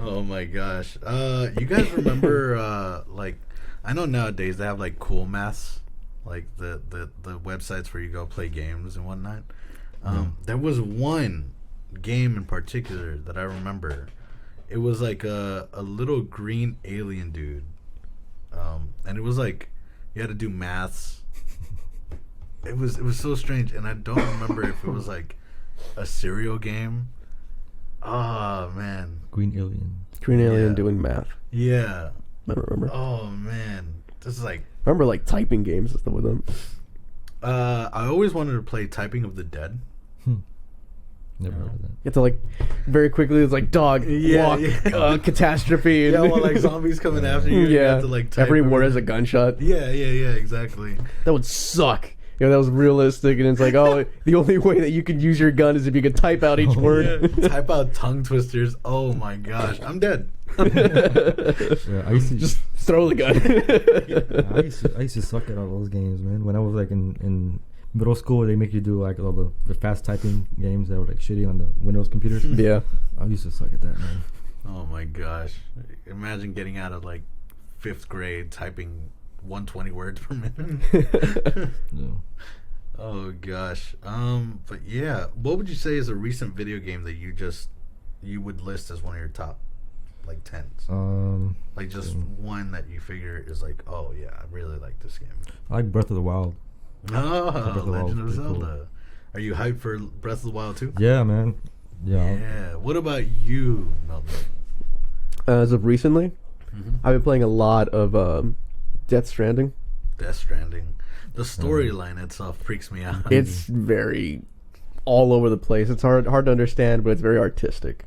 Oh my gosh. You guys remember like, I know nowadays they have like cool maths, like the websites where you go play games and whatnot. There was one game in particular that I remember. It was like a little green alien dude, and it was like you had to do maths. It was so strange, and I don't remember if it was like a cereal game. Oh man, Green alien. Green alien Yeah. doing math. yeah. I don't remember. Oh man, this is like. Remember like typing games and stuff with them. I always wanted to play Typing of the Dead. Never heard of that. You have to like very quickly. It's like dog walk, catastrophe. Yeah, well, like zombies coming after you. You have to like type every word everything. is a gunshot. Yeah, exactly. That would suck. You know, that was realistic, and it's like, oh, the only way that you can use your gun is if you can type out each word. Yeah, type out tongue twisters. Oh my gosh, I'm dead. Yeah, I used to Just throw the gun. I used to suck at all those games, man. When I was like in middle school, they make you do like all the fast typing games that were like shitty on the Windows computers. Yeah. I used to suck at that, man. Oh my gosh, imagine getting out of like 5th grade typing 120 words per minute. Yeah. Oh gosh. But yeah, what would you say is a recent video game that you would list as one of your top like 10s? Like just one that you figure is like, oh yeah, I really like this game. I like Breath of the Wild. Oh, Breath of the Wild Legend of is pretty Zelda. cool. Are you hyped for Breath of the Wild too? Yeah, man. Yeah. Yeah. What about you, Milton? As of recently, I've been playing a lot of Death Stranding. Death Stranding. The storyline itself freaks me out. It's very all over the place. It's hard to understand, but it's very artistic.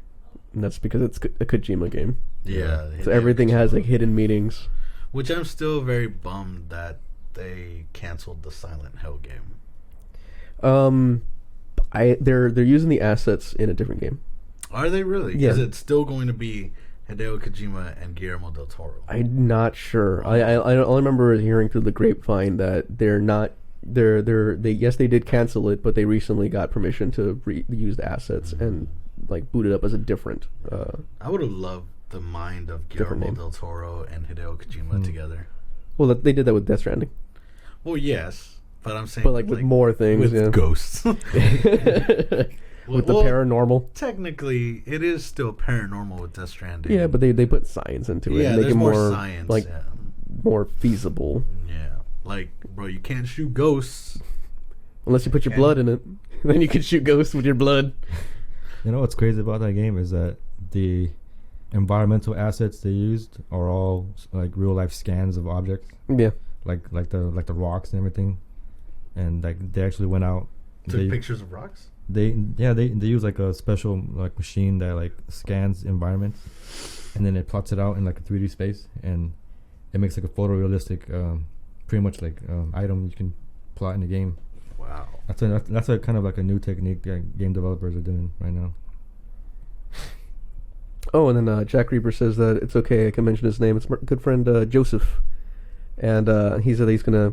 And that's because it's a Kojima game. Yeah. So everything has like hidden meanings. Which I'm still very bummed that they canceled the Silent Hill game. They're using the assets in a different game. Are they really? Yeah. Is it still going to be Hideo Kojima and Guillermo del Toro? I'm not sure. I only remember hearing through the grapevine that they're not. They did cancel it, but they recently got permission to use the assets and like boot it up as a different. I would have loved the mind of Different Guillermo name. del Toro and Hideo Kojima together. Well, they did that with Death Stranding, Well, yes, but I'm saying but like with more things, with yeah. ghosts. With the paranormal. Technically, it is still paranormal with Death Stranding. Yeah, but they put science into it. yeah, and make there's it more more science. like yeah. more feasible. Yeah, like bro, you can't shoot ghosts. Unless you put your blood in it, then you can shoot ghosts with your blood. You know what's crazy about that game is that environmental assets they used are all like real life scans of objects, Yeah. like the rocks and everything, and like they actually went out. Took pictures of rocks. They use like a special like machine that like scans environments, and then it plots it out in like a 3D space, and it makes like a photorealistic, pretty much like item you can plot in the game. Wow. That's a kind of like a new technique that game developers are doing right now. Oh, and then Jack Reaper says that it's okay. I can mention his name. It's my good friend Joseph, and he said that he's gonna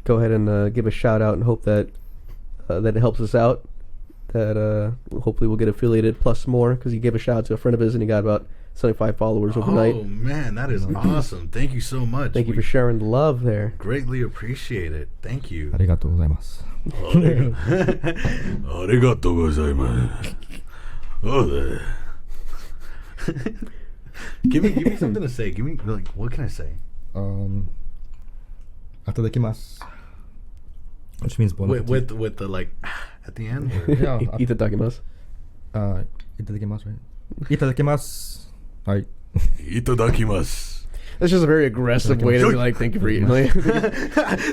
go ahead and give a shout out and hope that that it helps us out. That hopefully we'll get affiliated plus more, because he gave a shout out to a friend of his and he got about 75 followers overnight. Oh man, that is awesome! Thank you so much. Thank you for sharing the love there. Greatly appreciate it. Thank you. Arigato gozaimasu. Arigato gozaimasu. Oh, give me something to say. Give me like, what can I say? Atadakimasu. Which means bon With the like at the end. Or? Yeah. Itadakimasu. Itadakimasu, right? Itadakimasu. Alright. Itadakimasu. That's just a very aggressive way to be like, thank you for eating. Like,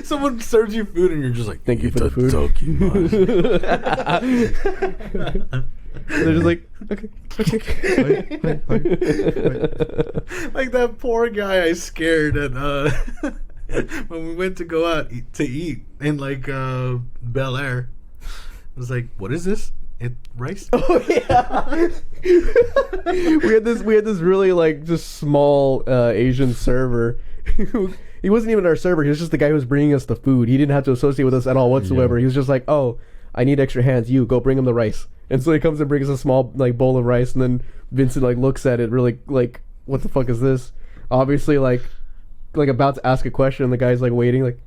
Someone serves you food and you're just like, thank you for the food. They're just like, okay. Like that poor guy I scared at when we went to go out to eat in like Bel Air. I was like, what is this? It rice? Oh yeah. we had this really like just small Asian server. He wasn't even our server. He was just the guy who was bringing us the food. He didn't have to associate with us at all whatsoever. Yeah. He was just like, oh, I need extra hands. You go bring him the rice. And so he comes and brings us a small like bowl of rice, and then Vincent like looks at it really like, what the fuck is this? Obviously like about to ask a question, and the guy's like waiting like,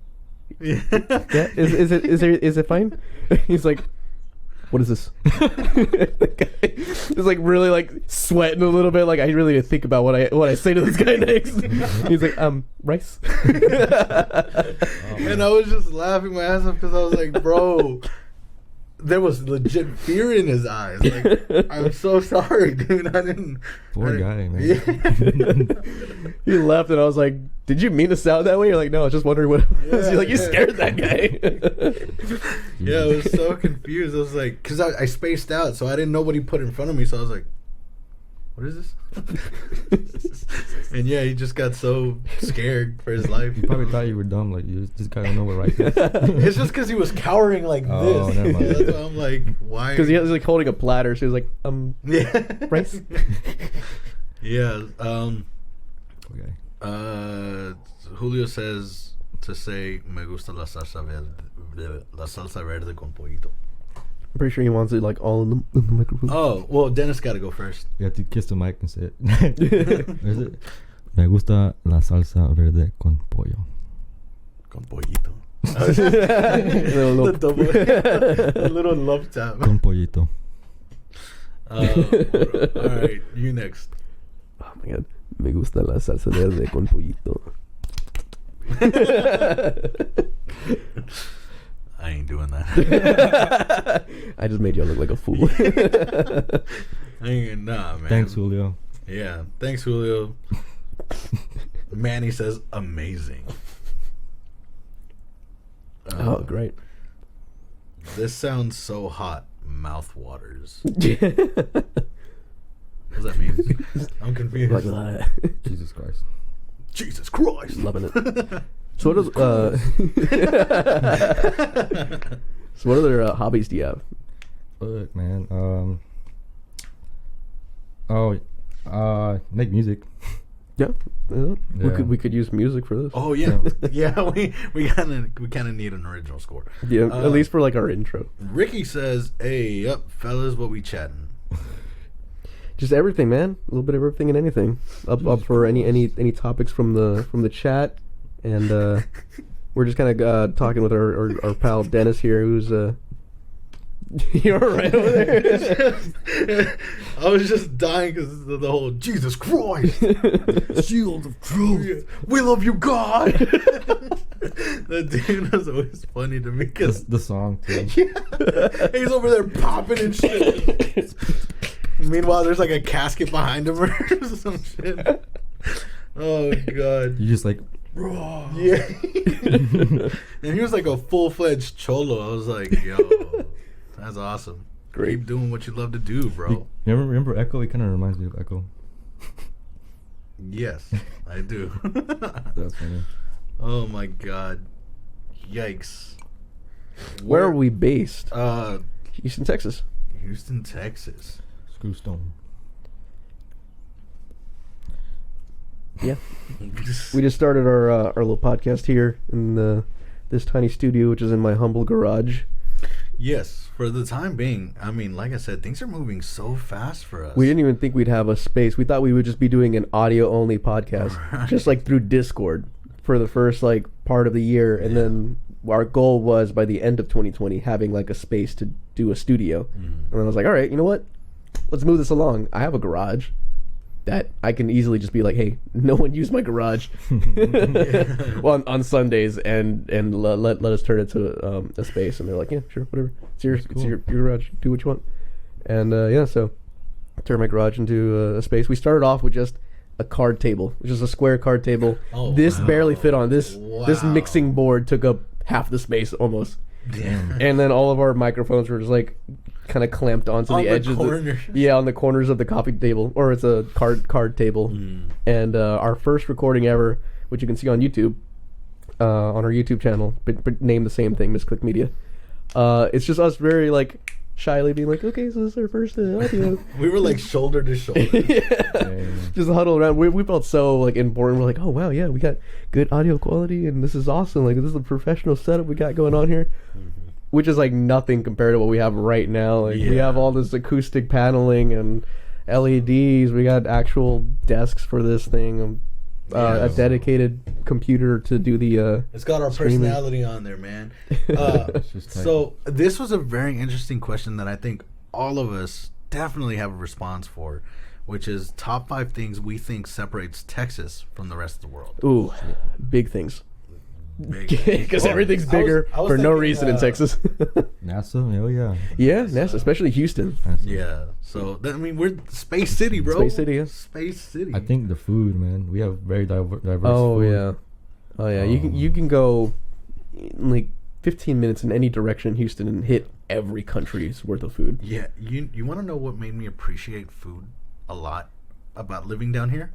Yeah. yeah, is it fine? He's like, what is this? The guy is like really like sweating a little bit. Like, I really need to think about what I say to this guy next. He's like, rice. And I was just laughing my ass off because I was like, bro, there was legit fear in his eyes. Like, I'm so sorry, dude. I didn't. Poor guy, man. Yeah. He left, and I was like, did you mean to sound that way? You're like, no, I was just wondering what it was. Yeah, You're like, you yeah. scared that guy. Yeah, I was so confused. I was like, because I spaced out, so I didn't know what he put in front of me. So I was like, what is this? And yeah, he just got so scared for his life. He probably thought you were dumb. Like, you just gotta know what rice is. It's just because he was cowering like Oh, this. never mind. That's why I'm like, why? Because he was like holding a platter, so he was like, Yeah. rice. Yeah. Okay. Julio says to say, "Me gusta la salsa verde con pollito." I'm pretty sure he wants it like all in the microphone. Oh, well, Dennis got to go first. You have to kiss the mic and say it. Is it? Me gusta la salsa verde con pollo. Con pollito. Little A little love tap. Con pollito. All right, you next. Oh my god. Me gusta la salsa verde con pollito. I ain't doing that. I just made y'all look like a fool. Nah, man. Thanks, Julio. Yeah, thanks, Julio. Manny says amazing. Oh, great. This sounds so hot. Mouth waters. What does that mean? I'm confused. Like that. Jesus Christ. Jesus Christ. Loving it. So what so what other hobbies do you have? Look, man. Make music. Yeah. We Yeah. could use music for this. Oh yeah, yeah. We kind of need an original score. Yeah, at least for like our intro. Ricky says, "Hey, up, fellas, what we chatting?" Just everything, man. A little bit of everything and anything. Up for any topics from the chat, and we're just kind of talking with our pal Dennis here, who's you're right over there. I was just dying because the whole Jesus Christ, shield of truth. We love you, God. That dude was always funny to me because The song, too. he's over there popping and shit. Meanwhile, there's like a casket behind him or some shit. Oh god. You just like, Yeah. And he was like a full-fledged cholo. I was like, yo, that's awesome. Great. Keep doing what you love to do, bro. you remember Echo? It kind of reminds me of Echo. Yes, I do. That's funny. Oh my god. Yikes. Where are we based? Houston, Texas. Houston, Texas. Screwstone. Yeah. We just started our little podcast here in this tiny studio, which is in my humble garage. Yes, for the time being. I mean, like I said, things are moving so fast for us. We didn't even think we'd have a space. We thought we would just be doing an audio-only podcast, Right. just like through Discord for the first like part of the year, and then our goal was by the end of 2020 having like a space to do a studio. And then I was like, all right, you know what? Let's move this along. I have a garage that I can easily just be like, hey, no one use my garage well, on Sundays and let us turn it to a space. And they're like, yeah, sure, whatever. It's yours. That's It's cool. your garage. Do what you want. And yeah, so turn my garage into a space. We started off with just a card table, which is a square card table. Oh, this wow. barely fit on this. This Wow. mixing board took up half the space almost. Damn. And then all of our microphones were just like kind of clamped onto On the the edges. corners. Yeah, on the corners of the coffee table, or it's a card table. And our first recording ever, which you can see on YouTube, on our YouTube channel, but named the same thing, MisclickMedia. It's just us very like shyly being like, okay, so this is our first audio. We were like shoulder to shoulder. Yeah. Just huddle around. We felt so like important. We're like, oh wow, yeah, we got good audio quality, and this is awesome. Like this is a professional setup we got going on here, which is like nothing compared to what we have right now. Like we Yeah. have all this acoustic paneling and LEDs. We got actual desks for this thing. A dedicated computer to do the. It's got our Streaming. personality on there, man. just tight. So this was a very interesting question that I think all of us definitely have a response for, which is top 5 things we think separates Texas from the rest of the world. Ooh, big things. Big. Because Well, everything's I was- bigger I was for no thinking, reason in Texas. NASA? Oh yeah. Yeah, NASA, especially Houston. NASA. Yeah. So I mean, we're Space City, bro. Space City, yeah. Space City. I think the food, man. We have very diverse Oh food. yeah, oh yeah. You can go in like 15 minutes in any direction in Houston and hit every country's worth of food. Yeah. You want to know what made me appreciate food a lot about living down here?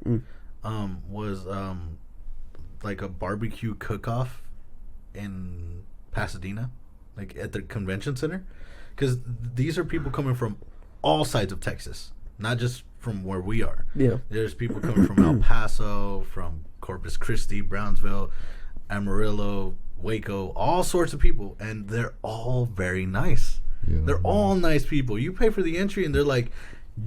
Was like a barbecue cook-off in Pasadena, like at the convention center, because these are people coming from all sides of Texas, not just from where we are. Yeah. There's people coming from El Paso, from Corpus Christi, Brownsville, Amarillo, Waco, all sorts of people, and they're all very nice. Yeah. They're all nice people. You pay for the entry, and they're like,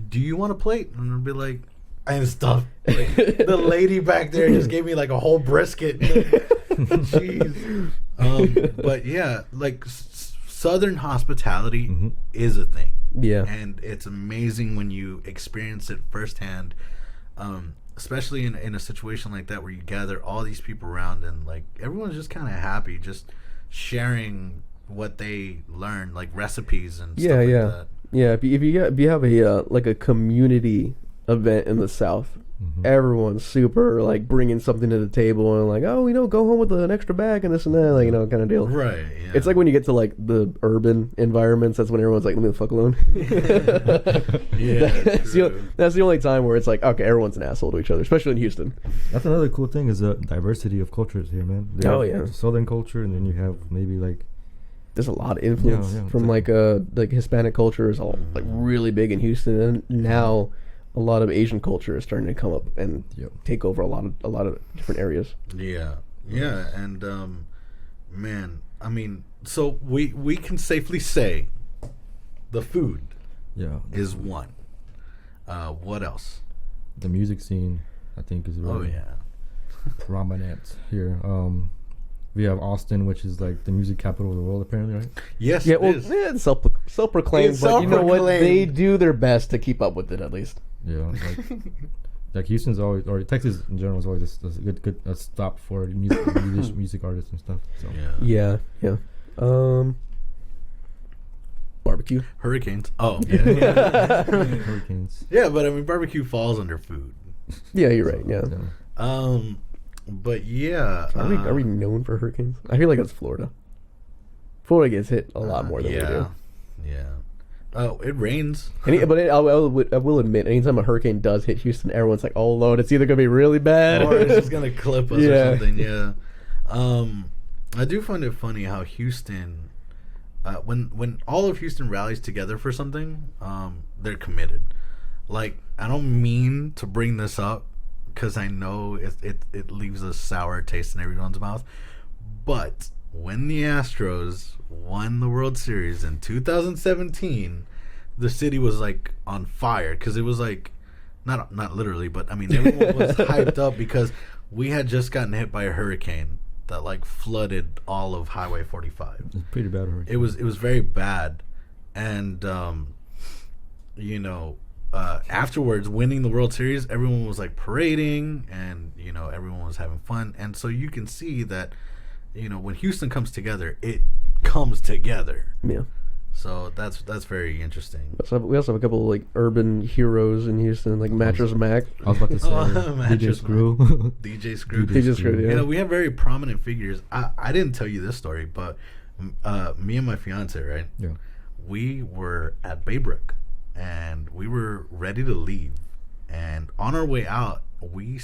"Do you want a plate?" And they'll be like, "And stuff." Like, the lady back there just gave me like a whole brisket. Jeez. But yeah, like Southern hospitality is a thing. Yeah. And it's amazing when you experience it firsthand, especially in a situation like that where you gather all these people around and like everyone's just kind of happy, just sharing what they learn, like recipes and stuff like that. Yeah, if you have a like a community event in the South, everyone's super like bringing something to the table and like, oh, go home with an extra bag and this and that, like kind of deal. Right. Yeah. It's like when you get to like the urban environments, that's when everyone's like, "Let me the fuck alone." That's the only time where it's like, okay, everyone's an asshole to each other, especially in Houston. That's another cool thing is the diversity of cultures here, man. They Oh, have yeah. Southern culture, and then you have maybe like There's a lot of influence Yeah, from like Hispanic culture is all like really big in Houston, and now a lot of Asian culture is starting to come up and take over a lot of different areas. Yeah, and man, I mean, so we can safely say the food is one. What else? The music scene, I think, is really prominent here. We have Austin, which is like the music capital of the world, apparently, right? Yes, Yeah, it well, is. it's self-proclaimed, It's but you know what? self-proclaimed. They do their best to keep up with it, at least. Yeah, like Houston's always, or Texas in general, is always a good stop for music artists and stuff. So Yeah. Yeah. barbecue. Hurricanes. Oh, yeah. Hurricanes. Yeah, but I mean, barbecue falls under food. Yeah, you're right. Yeah. But yeah. Are we known for hurricanes? I feel like it's Florida. Florida gets hit a lot more than we do. Yeah. Oh, it rains. I will admit, anytime a hurricane does hit Houston, everyone's like, "Oh Lord, it's either gonna be really bad Or it's just gonna clip us Yeah. or something. Yeah. I do find it funny how Houston, when all of Houston rallies together for something, they're committed. Like, I don't mean to bring this up because I know it leaves a sour taste in everyone's mouth, but when the Astros won the World Series in 2017, the city was like on fire because it was like not literally, but I mean everyone was hyped up because we had just gotten hit by a hurricane that like flooded all of Highway 45. It's pretty bad hurricane. It was very bad, and afterwards, winning the World Series, everyone was like parading, and everyone was having fun, and so you can see that when Houston comes together, it comes together. Yeah. So that's very interesting. We also have a couple of like urban heroes in Houston, like Mattress Mac. I was about to say DJ Mattress Screw. DJ Screw. DJ Screw, yeah. We have very prominent figures. I didn't tell you this story, but me and my fiance, right? Yeah. We were at Baybrook, and we were ready to leave. And on our way out, I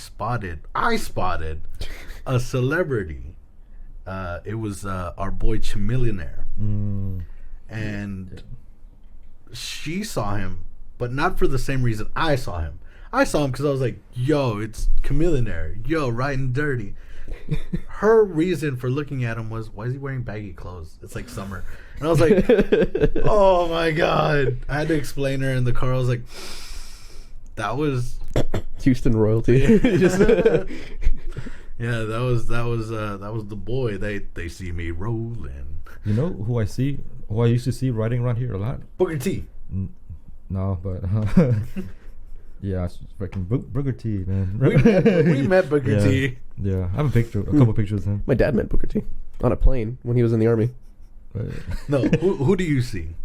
spotted a celebrity. It was our boy Chamillionaire. And she saw him, but not for the same reason I saw him. I saw him because I was like, yo, it's Chamillionaire. Yo, riding dirty. Her reason for looking at him was, why is he wearing baggy clothes? It's like summer. And I was like, oh my God. I had to explain her in the car. I was like, that was Houston royalty. Just yeah, that was the boy. They see me rolling. You know who I used to see riding around here a lot? Booker T. No, but yeah, it's freaking Booker T, man. We met Booker T. Yeah, I have a couple pictures of him. My dad met Booker T on a plane when he was in the army. No, who do you see?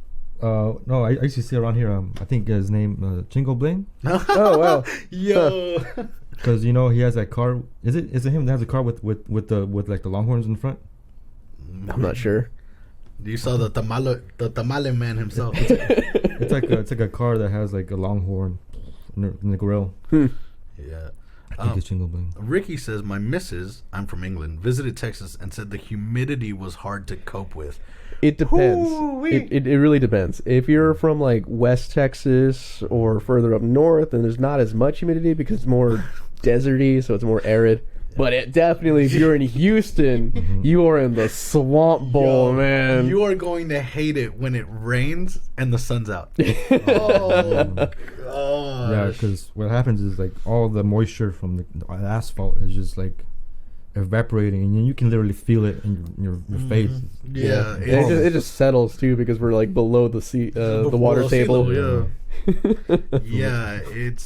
No, I used to see around here. I think his name Chingo Bling. Oh wow, Yo. Because he has that car. Is it him that has a car with like the Longhorns in front? I'm not sure. You saw the tamale man himself. It's like a car that has like a Longhorn in the grill. Yeah. I think it's Chingo Bling. Ricky says, my missus, I'm from England, visited Texas and said the humidity was hard to cope with. It depends. It really depends. If you're from like West Texas or further up north, then there's not as much humidity because it's more deserty, so it's more arid. But it definitely, if you're in Houston, you are in the swamp bowl, man. You are going to hate it when it rains and the sun's out. Oh, gosh. Yeah, because what happens is like all the moisture from the asphalt is just like evaporating, and you can literally feel it in your face. Yeah, it just settles too because we're like below the sea, the water table. Yeah. Yeah, it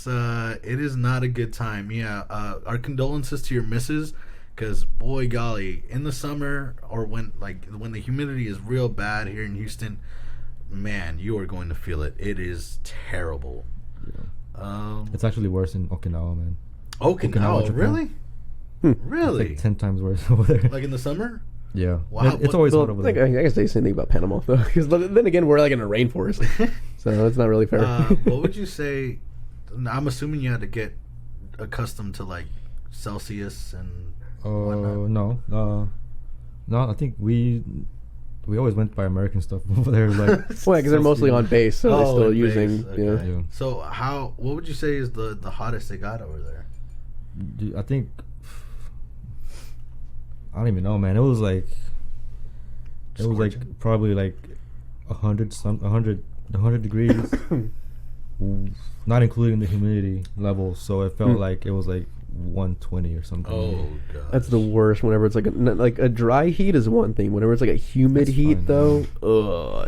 is not a good time. Yeah, our condolences to your missus, because boy golly, in the summer or when the humidity is real bad here in Houston, man, you are going to feel it. It is terrible. Yeah. It's actually worse in Okinawa, man. Okinawa, Japan. Really? Really? It's like 10 times worse over there. Like in the summer? Yeah. Wow. It's always hot over there. I guess they say anything about Panama though, because then again we're like in a rainforest, so it's not really fair. What would you say? I'm assuming you had to get accustomed to like Celsius and whatnot. No. I think we always went by American stuff over there. Like, well, because they're mostly on base, so they're still on using. base, okay. Yeah. So what would you say is the hottest they got over there? I think I don't even know, man. It was like probably like 100 degrees, not including the humidity level. So it felt like it was like 120 or something. Oh god, that's the worst. Whenever it's like a dry heat is one thing. Whenever it's like a humid heat fine, though,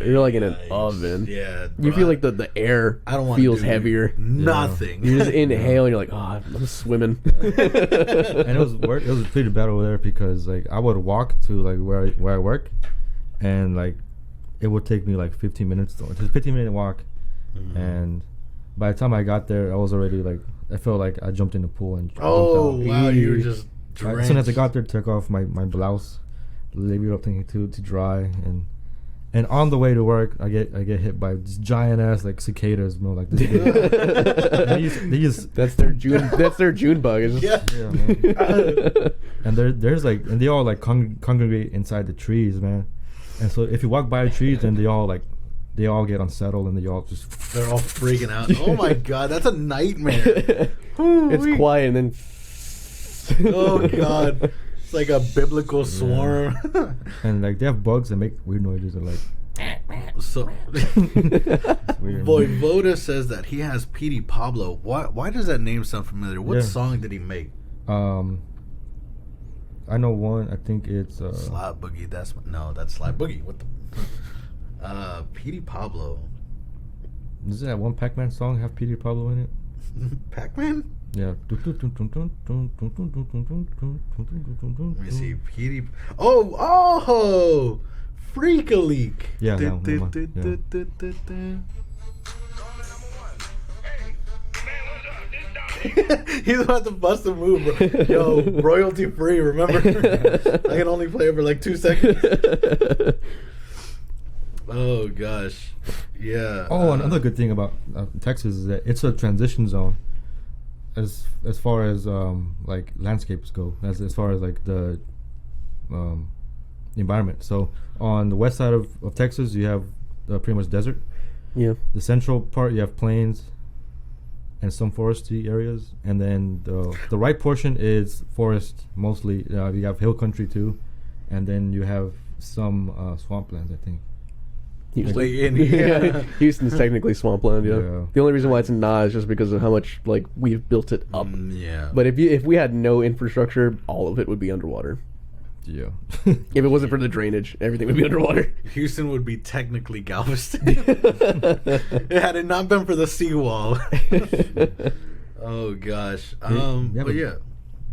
you're like in an oven. Yeah, you feel like the air feels heavier. Nothing. You just inhale and you're like, oh, I'm swimming. And it was pretty bad over there because like I would walk to like where I work, and like it would take me like 15 minutes. It's a 15-minute walk, and by the time I got there, I was already like, I felt like I jumped in the pool and jumped out. Wow, you were just drenched. As soon as I got there, took off my blouse, leave it up to dry, and on the way to work, I get hit by this giant ass like cicadas, bro. Like this big. they use That's their June bug. It's just, Yeah. man. And there's like, and they all like congregate inside the trees, man. And so if you walk by the trees, then they all get unsettled and they all just They're all freaking out. Oh my god, that's a nightmare. it's quiet and then. Oh god, it's like a biblical swarm. and like they have bugs that make weird noises and like So, weird. Voivoda says that he has Petey Pablo. Why does that name sound familiar? What Yeah. song did he make? I know one. I think it's Slap Boogie. That's Slap Boogie. What the? Petey Pablo. Does that one Pac-Man song have Peter Pablo in it? Pac-Man? Yeah. Let me see. Petey. Oh! Freak a Leak. Yeah, that one, He's about to bust a move, bro. Yo, royalty free, remember? I can only play it for like 2 seconds. Oh, gosh. Yeah. Oh, another good thing about Texas is that it's a transition zone as far as like landscapes go, as far as like the environment. So on the west side of Texas, you have pretty much desert. Yeah. The central part, you have plains and some foresty areas, and then the right portion is forest mostly. You have hill country too, and then you have some swamplands, I think. Houston. Houston's technically swampland. Yeah. Yeah. The only reason why it's not is just because of how much like we've built it up. Yeah. But if we had no infrastructure, all of it would be underwater. Yeah. If it wasn't for the drainage, everything would be underwater. Houston would be technically Galveston. Had it not been for the seawall. Oh gosh. But yeah.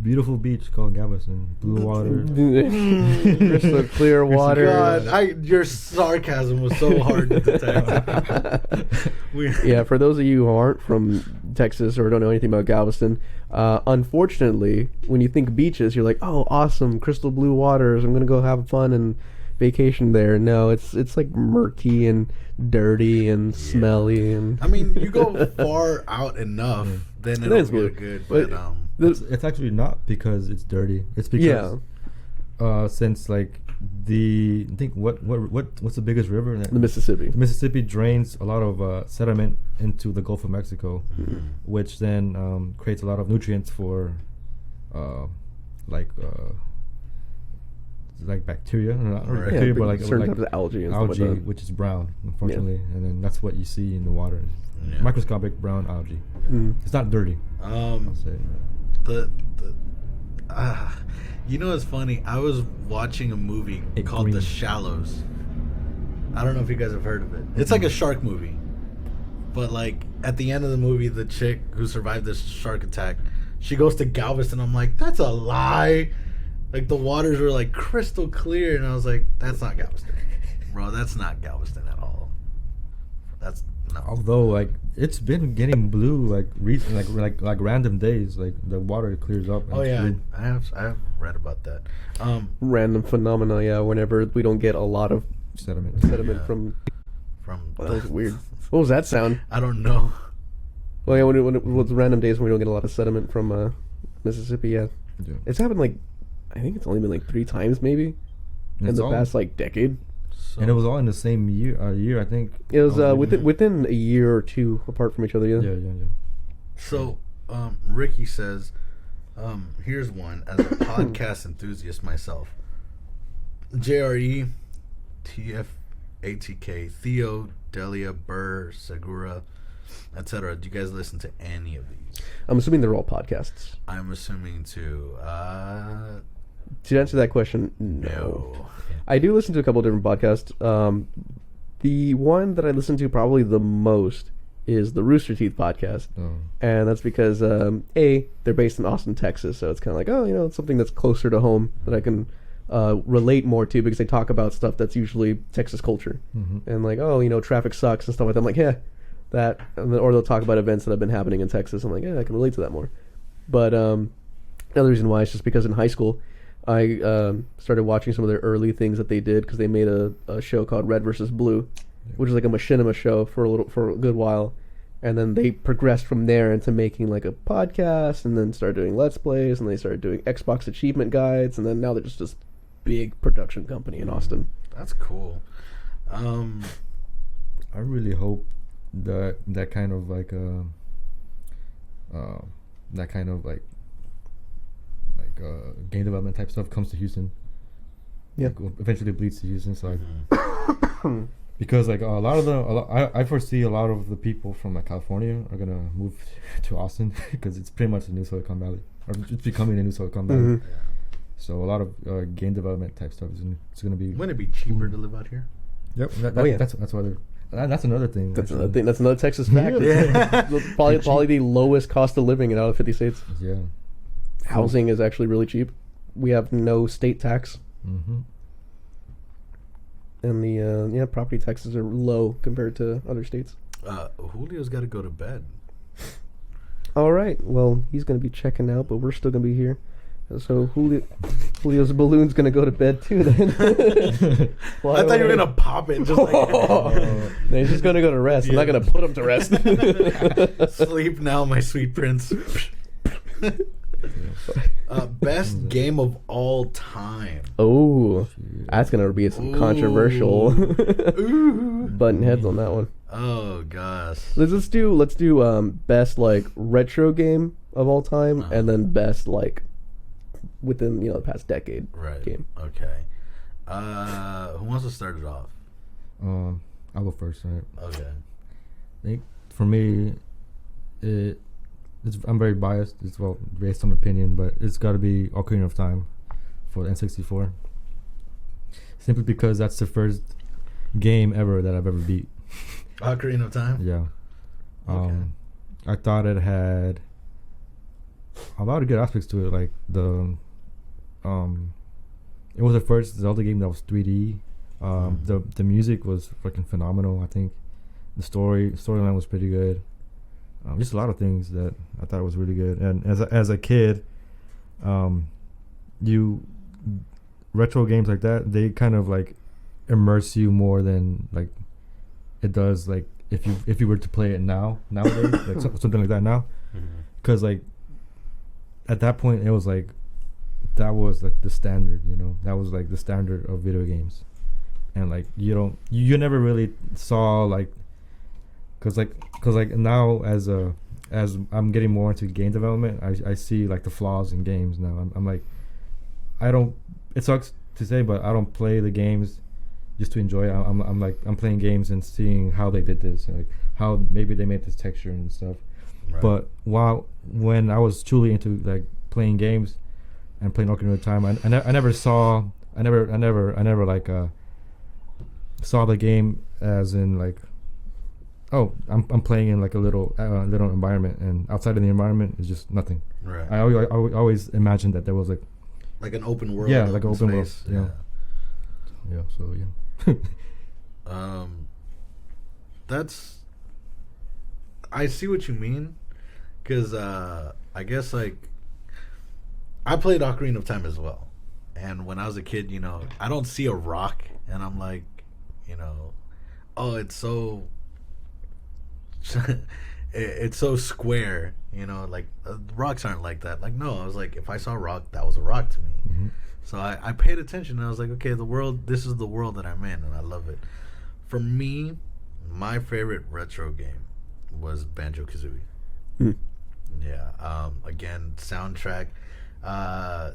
Beautiful beach called Galveston. Blue water. Crystal clear water. God, your sarcasm was so hard to detect. Yeah, for those of you who aren't from Texas or don't know anything about Galveston, unfortunately, when you think beaches, you're like, oh, awesome, crystal blue waters. I'm gonna go have fun and vacation there. No, it's like murky and dirty and smelly and. I mean, you go far out enough, then It it'll is get good. good. But It's actually not because it's dirty. It's because since like I think what's the biggest river? The Mississippi. The Mississippi drains a lot of sediment into the Gulf of Mexico, which then creates a lot of nutrients for like bacteria, not Right. bacteria, but like certain types of algae and stuff like algae, that. which is brown, unfortunately, and then that's what you see in the water. Yeah. Microscopic brown algae. It's not dirty. I'll say. You know what's funny? I was watching a movie called green. The Shallows. I don't know if you guys have heard of it. It's like a shark movie. But like at the end of the movie, the chick who survived this shark attack, she goes to Galveston. I'm like, that's a lie. Like the waters were like crystal clear, and I was like, that's not Galveston. Bro, that's not Galveston at all. That's no. Although like it's been getting blue like recent, like random days, like the water clears up. And Oh it's yeah, blue. I have read about that. Random phenomena, yeah. Whenever we don't get a lot of sediment. Yeah. from. From That was weird. What was that sound? I don't know. Well, yeah, when it was random days when we don't get a lot of sediment from Mississippi. Yeah, Yeah. it's happened like I think it's only been like 3 times maybe in It's the all- past like decade. So, And it was all in the same year. I think. It was Oh, within a year or 2 apart from each other. Yeah. Yeah. So, Ricky says, here's one. As a podcast enthusiast myself, JRE, TFATK, Theo, Delia, Burr, Segura, etc. Do you guys listen to any of these? I'm assuming they're all podcasts. I'm assuming to. To answer that question, no. I do listen to a couple of different podcasts. The one that I listen to probably the most is the Rooster Teeth podcast. Oh. And that's because, they're based in Austin, Texas. So it's kind of like, it's something that's closer to home that I can relate more to, because they talk about stuff that's usually Texas culture, and like, oh, traffic sucks and stuff like that. I'm like, yeah, that, or they'll talk about events that have been happening in Texas. I'm like, yeah, I can relate to that more. But another reason why is just because in high school, I started watching some of their early things that they did, because they made a show called Red versus Blue, which is like a machinima show for a good while, and then they progressed from there into making like a podcast, and then started doing Let's Plays, and they started doing Xbox achievement guides, and then now they're just this big production company in Austin. That's cool. I really hope that kind of like game development type stuff comes to Houston. Yeah. Like, eventually bleeds to Houston. So because like I foresee a lot of the people from like California are gonna move to Austin because it's pretty much the new Silicon Valley, or it's becoming the new Silicon Valley. Mm-hmm. So a lot of game development type stuff it's gonna be. Wouldn't it be cheaper to live out here? Yep. Yeah. That's why they're. That's another thing. That's another thing. That's another Texas fact. Yeah. probably the lowest cost of living in out of 50 states. Yeah. Housing is actually really cheap. We have no state tax. Mm-hmm. And the property taxes are low compared to other states. Julio's got to go to bed. All right. Well, he's going to be checking out, but we're still going to be here. So Julio's balloon's going to go to bed too then. I thought you were going to pop it. Just like, No, he's just going to go to rest. I'm not going to put him to rest. Sleep now, my sweet prince. Best game of all time. Oh, that's going to be some controversial button heads on that one. Oh gosh. Let's do best like retro game of all time, and then best like within the past decade game. Okay. Who wants to start it off? I'll go first. Right. Okay. I think for me, I'm very biased. It's based on opinion, but it's got to be Ocarina of Time for the N64. Simply because that's the first game ever that I've ever beat. Ocarina of Time? Yeah. Okay. I thought it had a lot of good aspects to it. Like it was the first Zelda game that was 3D. The music was fucking phenomenal. I think the storyline was pretty good. Just a lot of things that I thought was really good. And as a kid, retro games like that, they kind of like immerse you more than like it does like if you were to play it nowadays, like something like that now. Because like at that point it was like that was like the standard, that was like the standard of video games. And like you never really saw like Cause like now as I'm getting more into game development, I see like the flaws in games now. I'm like, it sucks to say, but I don't play the games just to enjoy it. I'm playing games and seeing how they did this, like how maybe they made this texture and stuff. Right. But when I was truly into like playing games and playing Ocarina of Time, I never saw like saw the game as in like, oh, I'm playing in like a little environment, and outside of the environment is just nothing. Right. I always imagined that there was like an open world. Yeah, like an open world. Yeah. Yeah. So yeah. That's. I see what you mean, because I guess like I played Ocarina of Time as well, and when I was a kid, I don't see a rock, and I'm like, oh, it's so. It's so square, like rocks aren't like that. Like, no, I was like, if I saw a rock, that was a rock to me. Mm-hmm. So I paid attention, and I was like, okay, this is the world that I'm in, and I love it. For me, my favorite retro game was Banjo-Kazooie. Mm. Yeah. Again, soundtrack. I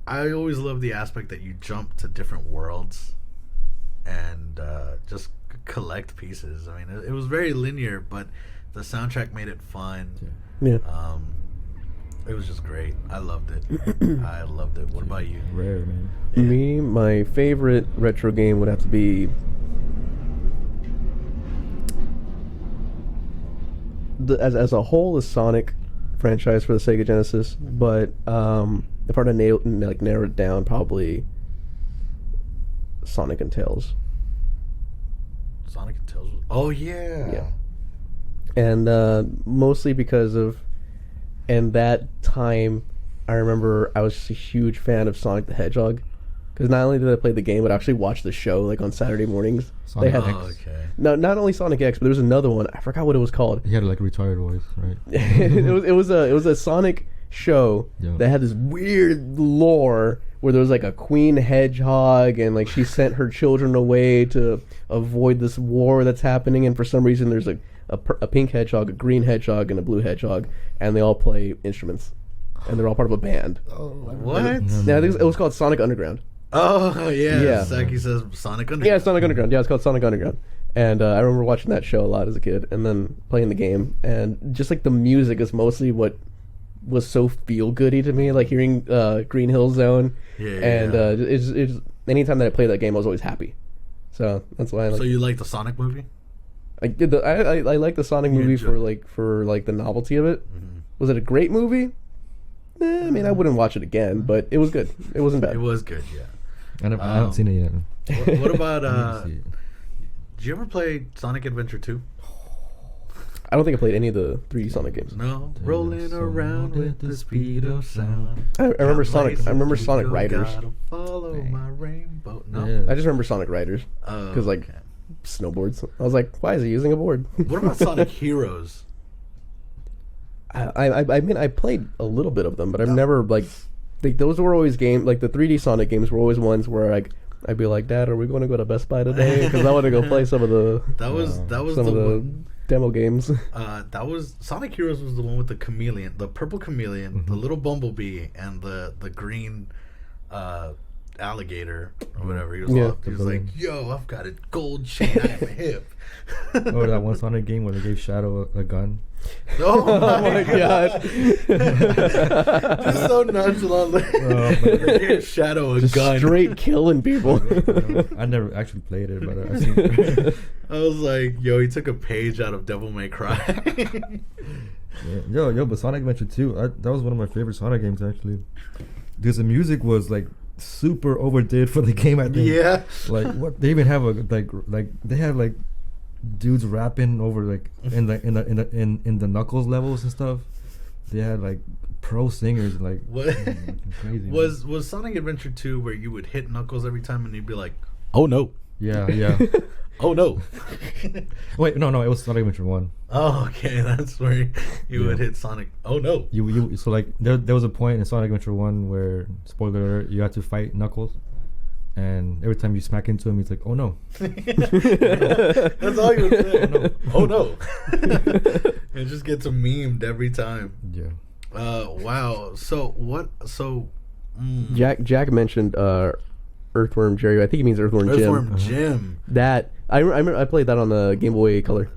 always love the aspect that you jump to different worlds and just collect pieces. I mean, it was very linear, but the soundtrack made it fun. Yeah. It was just great. I loved it. I loved it. What about you? Rare, man. Yeah. Me, my favorite retro game would have to be as a whole is Sonic, franchise for the Sega Genesis, but if I were to narrow it down, probably Sonic and Tails. Sonic and Tails. Oh yeah. Yeah. And mostly because of, and that time, I remember I was just a huge fan of Sonic the Hedgehog. Because not only did I play the game, but I actually watched the show like on Saturday mornings. Sonic they had X. Oh, okay. no, not only Sonic X, but there was another one. I forgot what it was called. He had like a retired voice, right? it was a Sonic show Yeah. that had this weird lore where there was like a queen hedgehog and like she sent her children away to avoid this war that's happening, and for some reason there's a pink hedgehog, a green hedgehog, and a blue hedgehog, and they all play instruments, and they're all part of a band. What? Yeah, I think it was called Sonic Underground. Oh yeah. Yeah. Saki says Sonic Underground. Yeah, Sonic Underground. Yeah, it's called Sonic Underground. And I remember watching that show a lot as a kid, and then playing the game, and just like the music is mostly what was so feel goody to me, like hearing Green Hill Zone, and it's anytime that I played that game, I was always happy. So that's why I like. So you like the Sonic movie? I did I like the Sonic movie for the novelty of it. Mm-hmm. Was it a great movie? I mean, I wouldn't watch it again, but it was good. It wasn't bad. It was good. Yeah. I haven't seen it yet. What about I need to see it. did you ever play Sonic Adventure 2? I don't think I played any of the 3D Sonic games. No. Rolling around with the speed of sound. I remember Sonic. I remember Sonic Riders. Gotta follow my rainbow. No. Yeah. I just remember Sonic Riders because like okay. snowboards. I was like, why is he using a board? What about Sonic Heroes? I mean, I played a little bit of them, but I've never like those were always games like the 3D Sonic games were always ones where like I'd be like, Dad, are we going to go to Best Buy today? Because I want to go play some of the That was some the of the one. demo games. That was Sonic Heroes was the one with the chameleon, the purple chameleon, the little bumblebee, and the green alligator or whatever. He was, Yeah. he was like, "Yo, I've got a gold chain on my hip." Oh, that one Sonic game where they gave Shadow a gun. Oh my God. Just so nonchalantly. They gave Shadow a Just gun. straight killing people. I never actually played it, but I've seen. I was like, "Yo, he took a page out of Devil May Cry." Yo, but Sonic Adventure 2, that was one of my favorite Sonic games actually, because the music was like super overdid for the game. I think. Yeah. Like what they even have a like they had like dudes rapping over like in the Knuckles levels and stuff. They had like pro singers like What crazy. was Sonic Adventure 2 where you would hit Knuckles every time and you'd be like, "Oh no, Yeah. oh no." Wait, no, it was Sonic Adventure 1. Oh, okay, that's where you would hit Sonic. Oh no. You so like there was a point in Sonic Adventure 1 where, spoiler alert, you had to fight Knuckles, and every time you smack into him, he's like, "Oh no." That's all you would say. No. Oh no. It just gets memed every time. Yeah. Wow. So what? So Jack mentioned Earthworm Jerry. I think he means Earthworm Jim. Earthworm Jim. That I remember I played that on the Game Boy Color.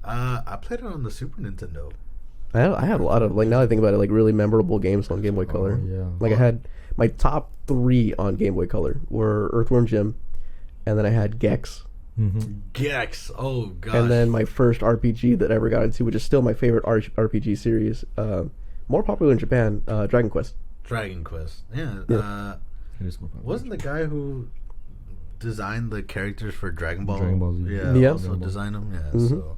I played it on the Super Nintendo. I had a lot of, like, now that I think about it, like really memorable games on Game Boy Color. yeah. Like I had my top 3 on Game Boy Color were Earthworm Jim, and then I had Gex, Mm-hmm. Gex. Oh gosh. and then my first RPG that I ever got into, which is still my favorite RPG series, more popular in Japan, Dragon Quest. Dragon Quest. Yeah. Yeah. It is more popular. Wasn't the guy who designed the characters for Dragon Ball? Dragon Ball Z. Yeah. Yeah. Also Dragon Ball. designed them. Yeah. Mhm. So,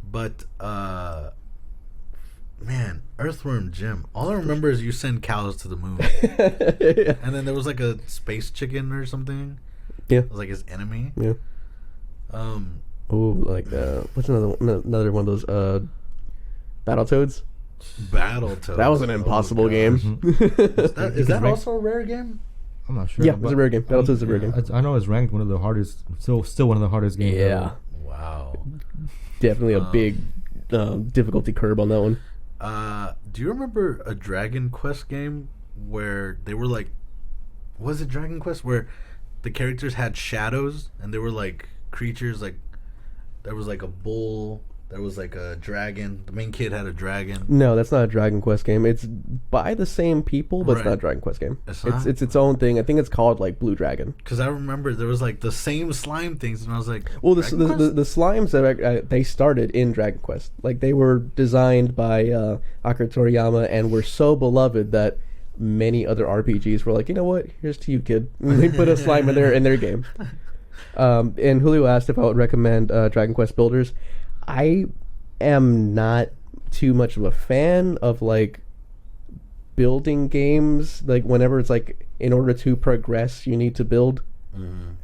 but man, Earthworm Jim. All I remember is you send cows to the moon, and then there was like a space chicken or something. Yeah. It was like his enemy. Yeah. Oh, like what's another one of those Battletoads? Battletoads. That was an impossible gosh. game. Is that also a rare game? I'm not sure. Yeah, it's but- a rare game. Battletoads is a rare game. I know it's ranked one of the hardest. Still one of the hardest games. Yeah, ever. Wow. definitely a big difficulty curve on that one. Do you remember a Dragon Quest game where they were like, was it Dragon Quest where the characters had shadows and they were like creatures, like there was like a bull There was like a dragon. The main kid had a dragon. No, that's not a Dragon Quest game. It's by the same people, but it's not a Dragon Quest game. It's its own thing. I think it's called like Blue Dragon. Because I remember there was like the same slime things, and I was like, well, the slimes that they started in Dragon Quest. Like they were designed by Akira Toriyama and were so beloved that many other RPGs were like, you know what? Here's to you, kid. And they put a slime in their game. And Julio asked if I would recommend Dragon Quest Builders. I am not too much of a fan of like building games. Like whenever it's like in order to progress, you need to build,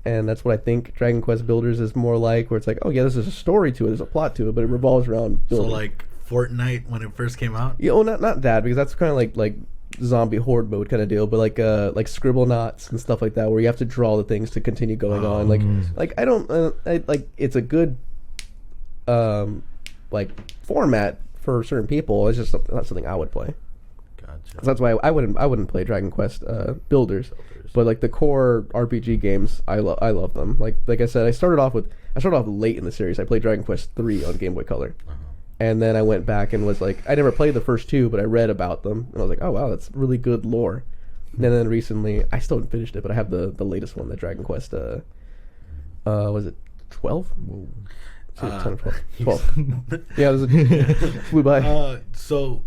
and that's what I think Dragon Quest Builders is more like. Where it's like, oh yeah, there's a story to it, there's a plot to it, but it revolves around building. So like Fortnite when it first came out. Yeah, well, not that because that's kind of like zombie horde mode kind of deal, but like scribble knots and stuff like that, where you have to draw the things to continue going on. Like I don't like it's a good like format for certain people. It's just not something I would play. Gotcha. So that's why I wouldn't play Dragon Quest Builders. But like the core RPG games, I love them. Like I said, I started off late in the series. I played Dragon Quest 3 on Game Boy Color. And then I went back and was like, I never played the first two, but I read about them, and I was like, oh wow, that's really good lore. And then recently, I still haven't finished it, but I have the latest one, the Dragon Quest. Was it 12? 10 or 12. 12. Yeah, it flew by. So,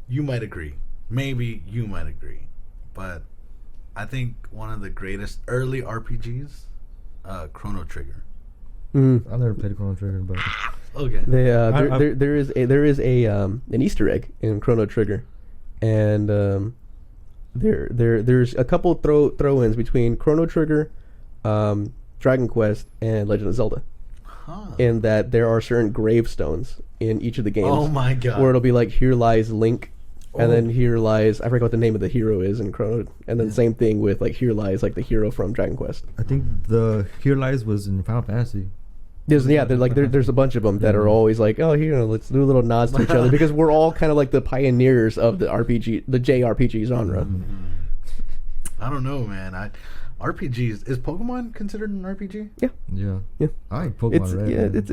you might agree. Maybe you might agree. But I think one of the greatest early RPGs, Chrono Trigger. Mm-hmm. I've never played Chrono Trigger, but Okay. There is an Easter egg in Chrono Trigger, and there's a couple throw-ins between Chrono Trigger, Dragon Quest, and Legend of Zelda. In that there are certain gravestones in each of the games. Oh my god! Where it'll be like, here lies Link, and then here lies, I forget what the name of the hero is in Chrono, and then same thing with like, here lies like the hero from Dragon Quest. I think the Here Lies was in Final Fantasy. There's a bunch of them that are always like, oh, here, let's do little nods to each other, because we're all kind of like the pioneers of the JRPG genre. I don't know, man. RPGs, is Pokemon considered an RPG? Yeah. I like Pokemon Red. It's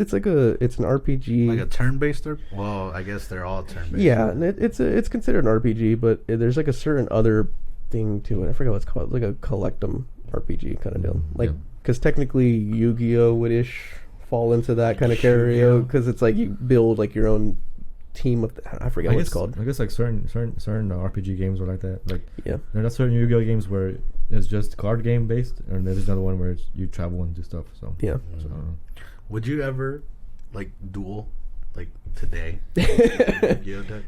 an RPG, Like a turn-based? Well, I guess they're all turn-based. Yeah, and it's considered an RPG, but there's like a certain other thing to it. I forget what it's called. It's like a collectum RPG kind of deal. Like, because technically Yu-Gi-Oh would-ish fall into that kind of category, because it's like you build like your own team of I forget what it's called. I guess like certain RPG games are like that. Like yeah, there are certain Yu-Gi-Oh games where it's just card game based, and there's another one where you travel and do stuff. So yeah. So, I don't know. Would you ever like duel like today?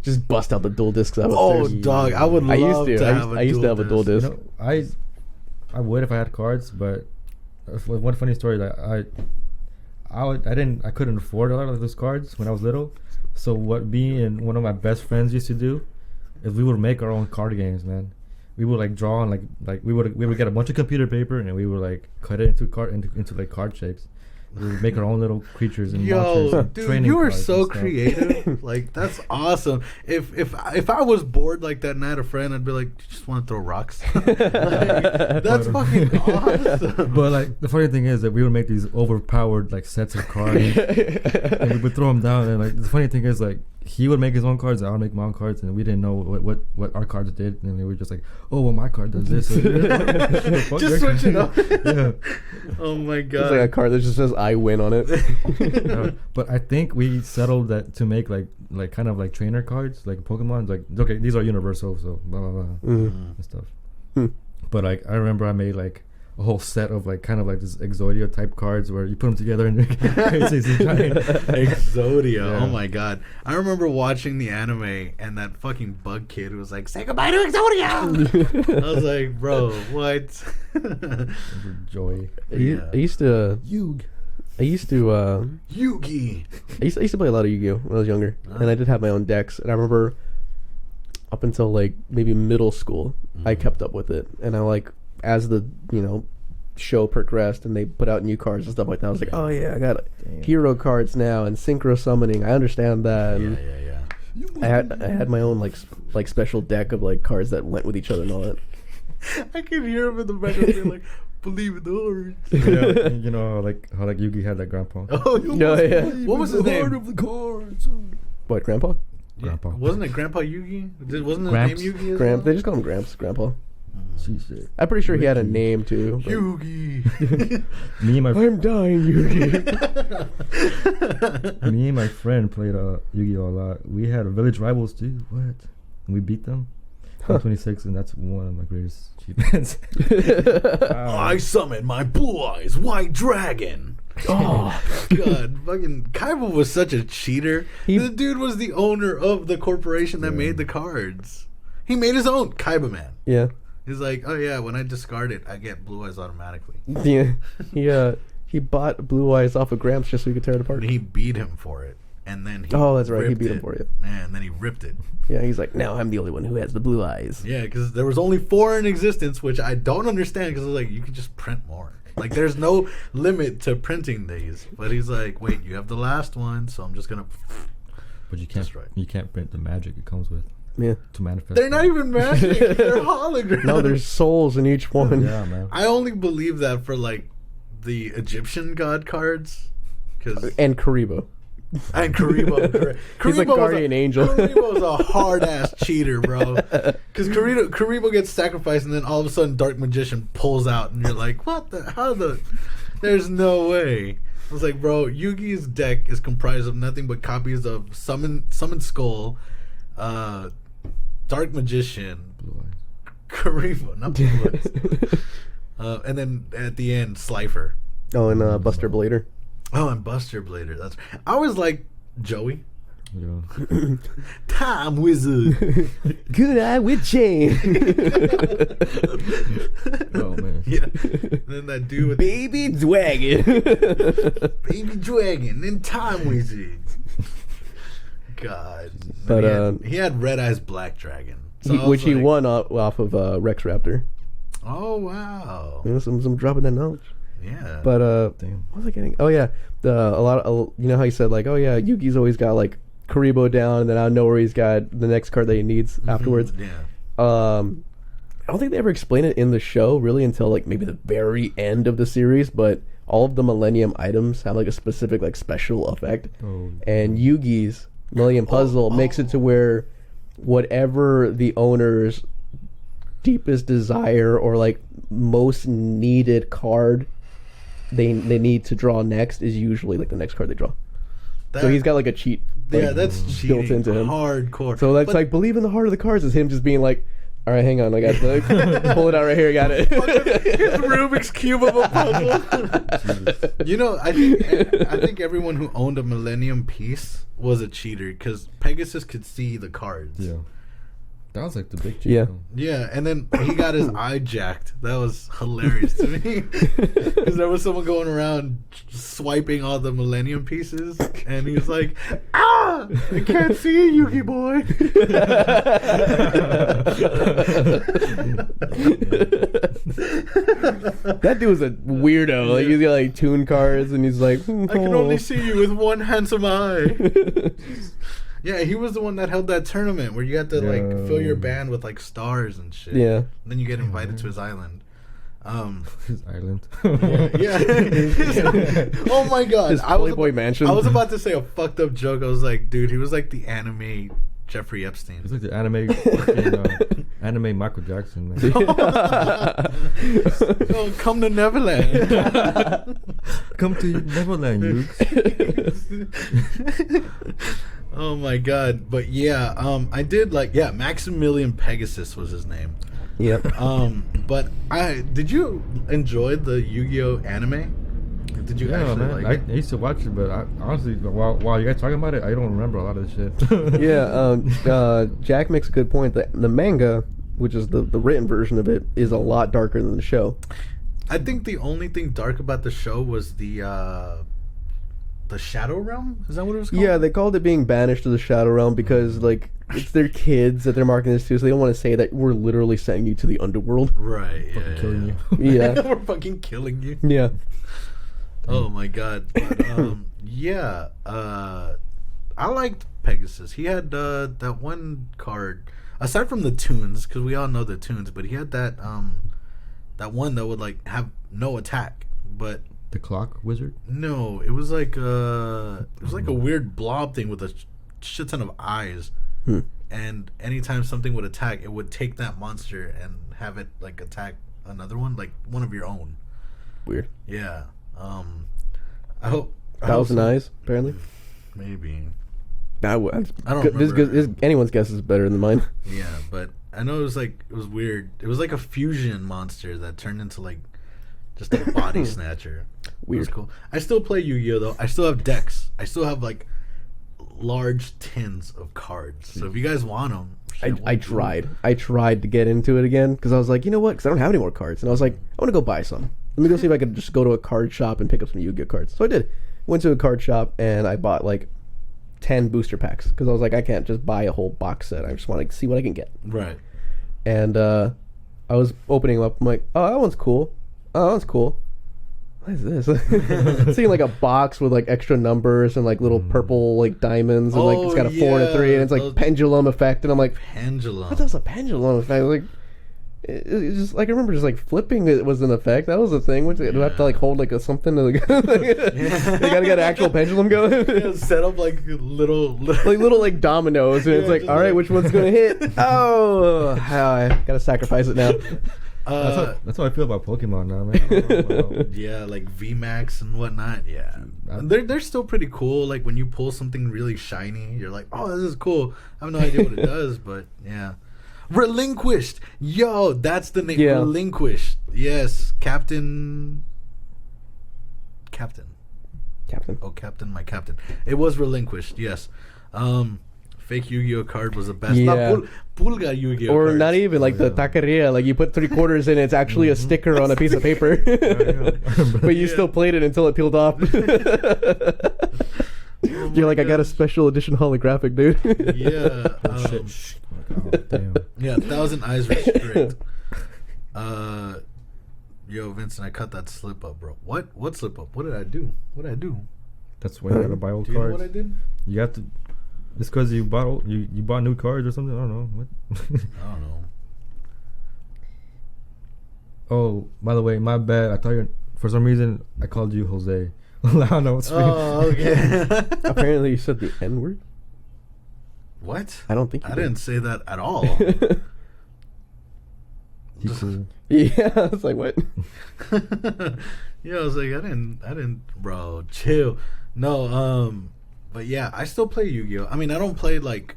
Just bust out the dual discs out. Oh dog, I would love to have a dual disc. I used to have a dual disc. You know, I would if I had cards, but one funny story that I couldn't afford a lot of those cards when I was little. So what me and one of my best friends used to do is we would make our own card games, man. We would like draw and like we would get a bunch of computer paper and we would like cut it into like card shapes. We would make our own little creatures and monsters and dude, you are so creative. Like that's awesome. If I was bored like that and I had a friend, I'd be like, "You just want to throw rocks?" Like, that's fucking awesome. But like the funny thing is that we would make these overpowered like sets of cards and we would throw them down. And like the funny thing is like he would make his own cards, I would make my own cards, and we didn't know what our cards did, and we were just like, oh, well, my card does this. Just switch it up. Yeah. Oh my god. It's like a card that just says "I win" on it. But I think we settled that to make like kind of like trainer cards, like Pokemon. Like okay, these are universal, so blah blah blah and stuff. But like I remember I made like a whole set of like kind of like this Exodia type cards where you put them together and Exodia. Yeah. Oh my god. I remember watching the anime and that fucking bug kid was like, say goodbye to Exodia. I was like, bro, what? Joy. I used to Yugi. I used to play a lot of Yu-Gi-Oh when I was younger, and I did have my own decks. And I remember up until like maybe middle school, I kept up with it, and I like, as the show progressed and they put out new cards and stuff like that, I was like, oh yeah, I got hero cards now and synchro summoning. I understand that. And I had my own like special deck of like cards that went with each other and all that. I could hear him in the background being like, believe in the hordes. Yeah, you know, how Yugi had that grandpa. Oh, No, yeah. What was his name? Of the cards. What, Grandpa? Grandpa. Wasn't it Grandpa Yugi? Wasn't his Gramps. name Yugi? as Gramp. well? They just call him Gramps. Grandpa. Shit. I'm pretty sure he had a name too. but- Yugi. Me and my I'm dying, Yugi. me and my friend played Yu-Gi-Oh a lot. We had village rivals too. What? And we beat them. 26, and that's one of my greatest achievements. I summon my blue eyes white dragon. Oh, God, fucking Kaiba was such a cheater. The dude was the owner of the corporation that made the cards. He made his own Kaiba Man. yeah. He's like, oh yeah, when I discard it, I get blue eyes automatically. Yeah. He bought Blue Eyes off of Gramps just so he could tear it apart. And he beat him for it, and then he Oh, that's right, he ripped beat him it. for it. And then he ripped it. Yeah, he's like, now I'm the only one who has the blue eyes. Yeah, because there was only 4 in existence, which I don't understand. Because like, you could just print more. Like, there's no limit to printing these. But he's like, wait, you have the last one, so I'm just gonna. But you can't. Destroy. You can't print the magic it comes with Yeah. to manifest. They're not even magic. They're holograms. No, there's souls in each one. Yeah, man. I only believe that for like the Egyptian god cards, because And Karibo. and Karibo. He's like guardian angel. Karibo's a hard ass cheater, bro. Because Karibo gets sacrificed, and then all of a sudden, Dark Magician pulls out, and you're like, "What the? How the? There's no way." I was like, "Bro, Yugi's deck is comprised of nothing but copies of Summon Skull, Dark Magician, Blue eyes. Karibo, not Blue Eyes, and then at the end, Slifer." Oh, and Buster Blader. Oh, and Buster Blader. That's. I always like Joey. Yeah. Time Wizard. Good eye with chain. Oh man. Yeah. And then that dude with Baby Dragon. Baby Dragon and Time Wizard. God. But, he had Red Eyes Black Dragon. So I was Which he like, won off of Rex Raptor. Oh, wow. You know, some dropping that knowledge. Yeah. But Damn. what was I getting? Oh yeah, you know how he said like, oh yeah, Yugi's always got like Karibo down, and then I know where he's got the next card that he needs afterwards. Yeah. I don't think they ever explain it in the show really until like maybe the very end of the series, but all of the Millennium items have like a specific like special effect, Oh. and Yugi's Millennium Puzzle makes it to where whatever the owner's deepest desire or like most needed card they need to draw next is usually like the next card they draw. So he's got like a cheat. Yeah, like, that's cheating. built into him. Hardcore. So that's But like believe in the heart of the cards is him just being like, all right, hang on, I got the pull it out right here, got it. his Rubik's cube of a puzzle. You know, I think everyone who owned a Millennium piece was a cheater because Pegasus could see the cards. Yeah. That was like the big cheat. Yeah. Yeah, and then he got his eye jacked. That was hilarious to me. Because there was someone going around swiping all the Millennium pieces, and he was like, "Ah, I can't see you, Yugi boy." That dude was a weirdo. Like he's got like tune cards and he's like, I can only see you with one handsome eye. Yeah, he was the one that held that tournament where you had to like fill your band with like stars and shit. Yeah. And then you get invited to his island. His island. Yeah. Oh my god. His Playboy mansion. I was about to say a fucked up joke. I was like, dude, he was like the anime Jeffrey Epstein. It's like the anime Michael Jackson, man. Oh, come to Neverland. Come to Neverland, you. Oh my god. But yeah, I did like Maximilian Pegasus was his name. Yep. But did you enjoy the Yu-Gi-Oh anime? Did you Yeah, actually man. like I it? used to watch it, but honestly, while you guys talking about it, I don't remember a lot of this shit. Yeah, Jack makes a good point. The manga, which is the written version of it, is a lot darker than the show. I think the only thing dark about the show was the Shadow Realm. Is that what it was called? Yeah, they called it being banished to the Shadow Realm because like it's their kids that they're marketing this to, so they don't want to say that we're literally sending you to the underworld. Right. Yeah. Fucking killing you. Yeah, We're fucking killing you. yeah. Oh my god. But, yeah. I liked Pegasus. He had that one card. Aside from the tunes, because we all know the tunes, but he had that that one that would like have no attack, but The clock wizard. no, it was like a weird blob thing with a shit ton of eyes. And anytime something would attack, it would take that monster and have it like attack another one, like one of your own. Weird. Yeah. I hope 1,000 eyes, apparently. Maybe. I don't this, remember. this, anyone's guess is better than mine. Yeah, but I know it was weird. It was like a fusion monster that turned into like just a body snatcher. Weird. It was cool. I still play Yu-Gi-Oh though. I still have decks. I still have like large tins of cards. So if you guys want them, I tried to get into it again because I was like, you know what? Because I don't have any more cards, and I was like, I want to go buy some. Let me go see if I could just go to a card shop and pick up some Yu-Gi-Oh cards. So I did. Went to a card shop and I bought like 10 booster packs because I was like, I can't just buy a whole box set. I just want to see what I can get. Right. And I was opening them up. I'm like, oh, that one's cool. Oh, that one's cool. What is this? Seeing like a box with like extra numbers and like little purple like diamonds and like it's got a 4 and a 3 and it's like pendulum effect and I'm like, Pendulum. what does a pendulum effect? Like it's just like I remember just like flipping it was an effect. That was a thing. Which do I have to like hold like a something to like, you gotta get an actual pendulum going. Yeah, set up like little like dominoes and it's like, all right, like- which one's gonna hit? Oh, I gotta sacrifice it now. That's how I feel about Pokemon now, man. Yeah, like VMAX and whatnot. Yeah, they're still pretty cool. Like when you pull something really shiny, you're like, oh, this is cool. I have no idea what it does, but yeah. Relinquished, yo, that's the name. Yeah. Relinquished, yes, Captain. Oh, Captain, my Captain. It was relinquished, yes. Fake Yu-Gi-Oh card was the best. Yeah. Not Pulga Yu-Gi-Oh Or cards. not even like the taqueria, like you put 3 quarters in, it's actually a sticker on a piece of paper. But you still played it until it peeled off. You're like, I got a special edition holographic, dude. Yeah. Oh, shit. Oh, damn. Yeah, 1,000 eyes restrict. Yo, Vincent, I cut that slip up, bro. What slip up? What did I do? That's why you gotta buy old Do you know cards. what I did? You got to. It's because you bought you bought new cards or something. I don't know what. I don't know. Oh, by the way, my bad. I thought you. For some reason, I called you Jose. I don't know what's. Oh, okay. Apparently you said the N word. What? I don't think you I did. didn't say that at all. He cool. Yeah, I was like, what? Yeah, I was like, I didn't, bro, chill. No, but yeah, I still play Yu-Gi-Oh. I mean, I don't play like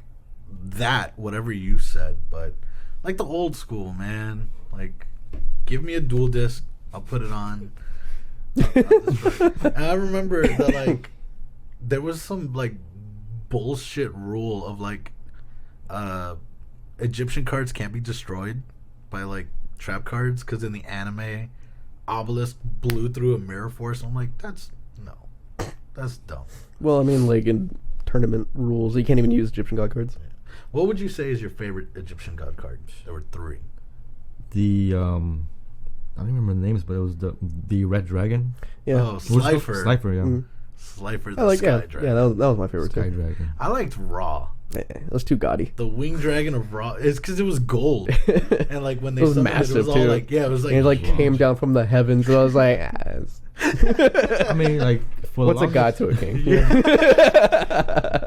that, whatever you said, but like the old school, man. Like, give me a dual disc, I'll put it on. And I remember that like there was some like bullshit rule of like Egyptian cards can't be destroyed by like trap cards because in the anime Obelisk blew through a mirror force. I'm like, that's dumb. Well, I mean, like in tournament rules, you can't even use Egyptian god cards. What would you say is your favorite Egyptian god card? There were 3. The I don't even remember the names, but it was the red dragon. Yeah. Oh, Slifer. Slifer, yeah. Mhm. Slifer, the I like, Sky yeah, Dragon. yeah, that was my favorite Sky too. dragon. I liked Raw. It was too gaudy. The wing dragon of Raw. It's because it was gold, and like when they It was summoned massive it was all too. like, yeah, it was like And it like huge. came down from the heavens, and I was like, I mean, like for what's the a god longest, to a king?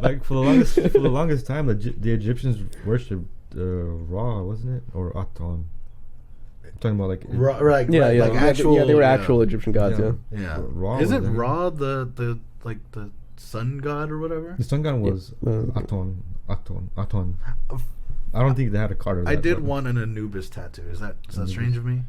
like for the longest time, the Egyptians worshipped Ra, wasn't it, or Aton? I'm talking about like Ra, right, Yeah, right, yeah, like yeah, actual. yeah, they were yeah. actual Egyptian gods. Yeah. Yeah. Ra Is was it there. Ra the like the sun god or whatever? The sun god was Aton. I don't think they had a card of that. I did but- want an Anubis tattoo. Is that strange of me?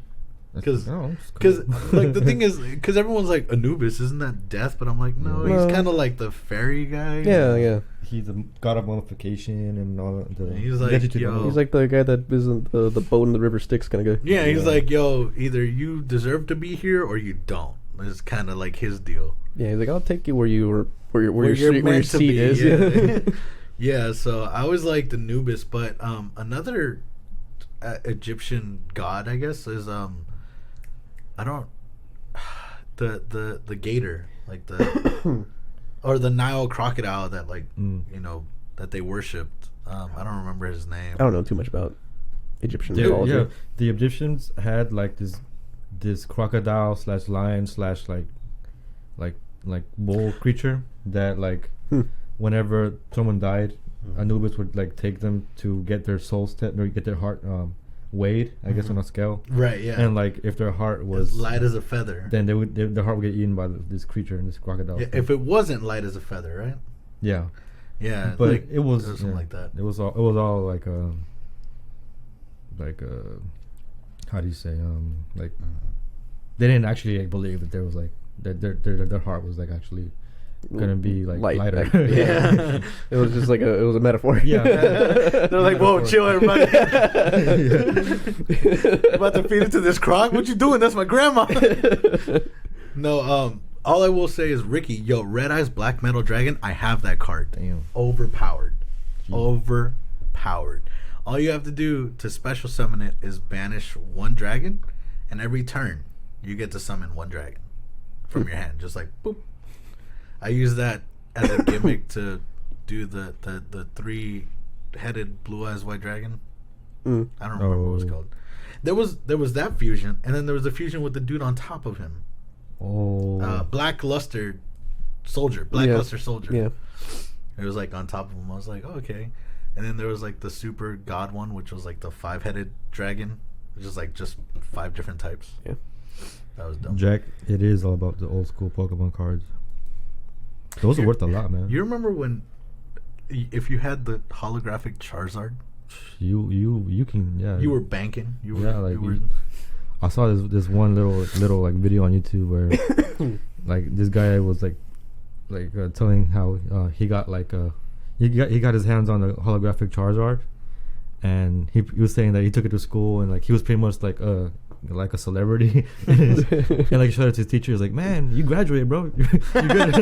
That's- 'cause- no, it's Because cool. like the thing is, because everyone's like Anubis, isn't that death? But I'm like, no, No. he's kind of like the fairy guy. Yeah, yeah. he's the god of mummification and all the. He's like, vegetative yo. animals. He's like the guy that isn't the boat in the river Styx kind of guy. Yeah, he's Yeah. like, yo, either you deserve to be here or you don't. It's kind of like his deal. Yeah, he's like, I'll take you where your You're seat meant to seat be, is. Yeah. Yeah, so I always liked Anubis, but another Egyptian god, I guess, is I don't the gator, like the or the Nile crocodile that like you know that they worshipped. I don't remember his name. I don't know too much about Egyptian Yeah, mythology. yeah, the Egyptians had like this this crocodile slash lion slash like bull creature that like whenever someone died, Anubis would like take them to get their souls or get their heart weighed, I guess, on a scale. Right. Yeah. And like if their heart was as light as a feather, then their heart would get eaten by this creature and this crocodile. yeah, if it wasn't light as a feather, right? Yeah. Yeah, But like, it was something like that. It was all like how do you say like they didn't actually like, believe that there was like that their heart was like actually gonna be like Light, lighter. like, yeah. It was just like it was a metaphor. Yeah. They're like, whoa, chill, everybody. About to feed it to this croc? What you doing? That's my grandma. No, all I will say is, Ricky, yo, Red Eyes Black Metal Dragon, I have that card. Damn. Overpowered. Gee. Overpowered. All you have to do to special summon it is banish one dragon, and every turn you get to summon one dragon from your hand. Just like, boop. I use that as a gimmick to do the 3-headed blue eyes white dragon. I don't remember what it was called. There was that fusion, and then there was a fusion with the dude on top of him. Oh. Black Luster Soldier. Luster Soldier. Yeah. It was like on top of him. I was like, oh, okay. And then there was like the super god one, which was like the 5-headed dragon, which is like just 5 different types. Yeah. That was dumb. Jack, it is all about the old school Pokemon cards. Those are worth a lot, man. You remember when, if you had the holographic Charizard, You can, yeah. you were banking. You were, Yeah, like you were, I saw this one little like video on YouTube where like this guy was like telling how he got like he got his hands on a holographic Charizard, and he was saying that he took it to school and like he was pretty much like a celebrity and like showed it to his teacher. He's like, man, you graduated, bro. You're good.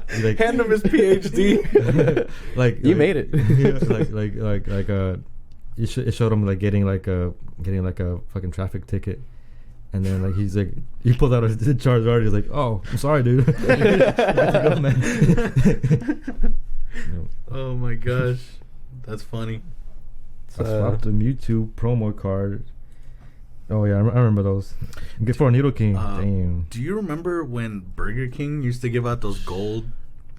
He's like, hand him his PhD. like You made it. Yeah, it showed him like getting like a fucking traffic ticket, and then like he pulled out his Charizard. He's like, oh, I'm sorry, dude. Go, man. Oh my gosh, that's funny. I swapped the Mewtwo promo card. Oh yeah, I remember those. Get for a Needle King. Damn. Do you remember when Burger King used to give out those gold?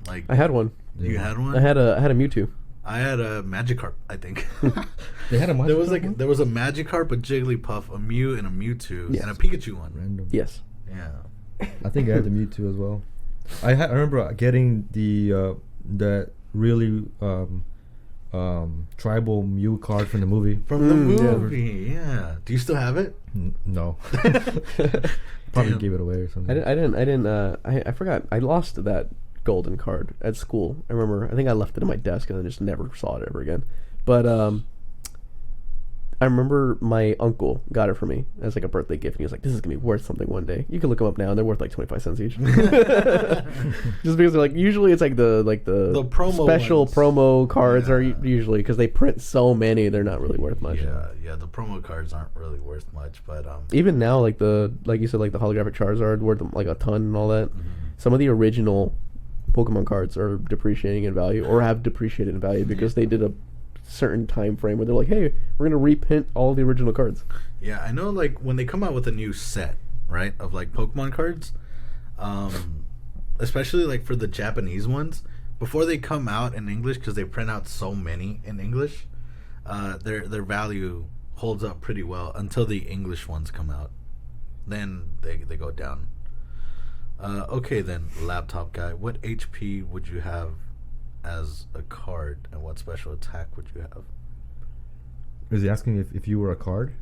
Like I had one. You had one. I had a Mewtwo. I had a Magikarp, I think. They had a there was Magikarp one? there was a Magikarp, a Jigglypuff, a Mew, and a Mewtwo, Yes. and a Pikachu one. Random. Yes. Yeah. I think I had the Mewtwo as well. I remember getting the that really tribal Mew card from the movie. From the yeah. movie, yeah. Do you still have it? No. Probably Damn. gave it away or something. I didn't. I forgot. I lost that golden card at school. I remember. I think I left it on my desk and I just never saw it ever again. But I remember my uncle got it for me as like a birthday gift, and he was like, "This is gonna be worth something one day." You can look them up now, and they're worth like 25 cents each. Just because they're like usually it's like the promo special ones. promo cards are Yeah. usually because they print so many, they're not really worth much. Yeah. The promo cards aren't really worth much, but Even now, like you said, like the holographic Charizard worth like a ton and all that. Mm-hmm. Some of the original Pokemon cards are depreciating in value or have depreciated in value because they did a certain time frame where they're like, hey, we're gonna reprint all the original cards. yeah, I know. Like when they come out with a new set, right, of like Pokemon cards, especially like for the Japanese ones, before they come out in English, because they print out so many in English, their value holds up pretty well until the English ones come out. Then they go down. Okay, then, laptop guy, what HP would you have as a card, and what special attack would you have? Is he asking if you were a card?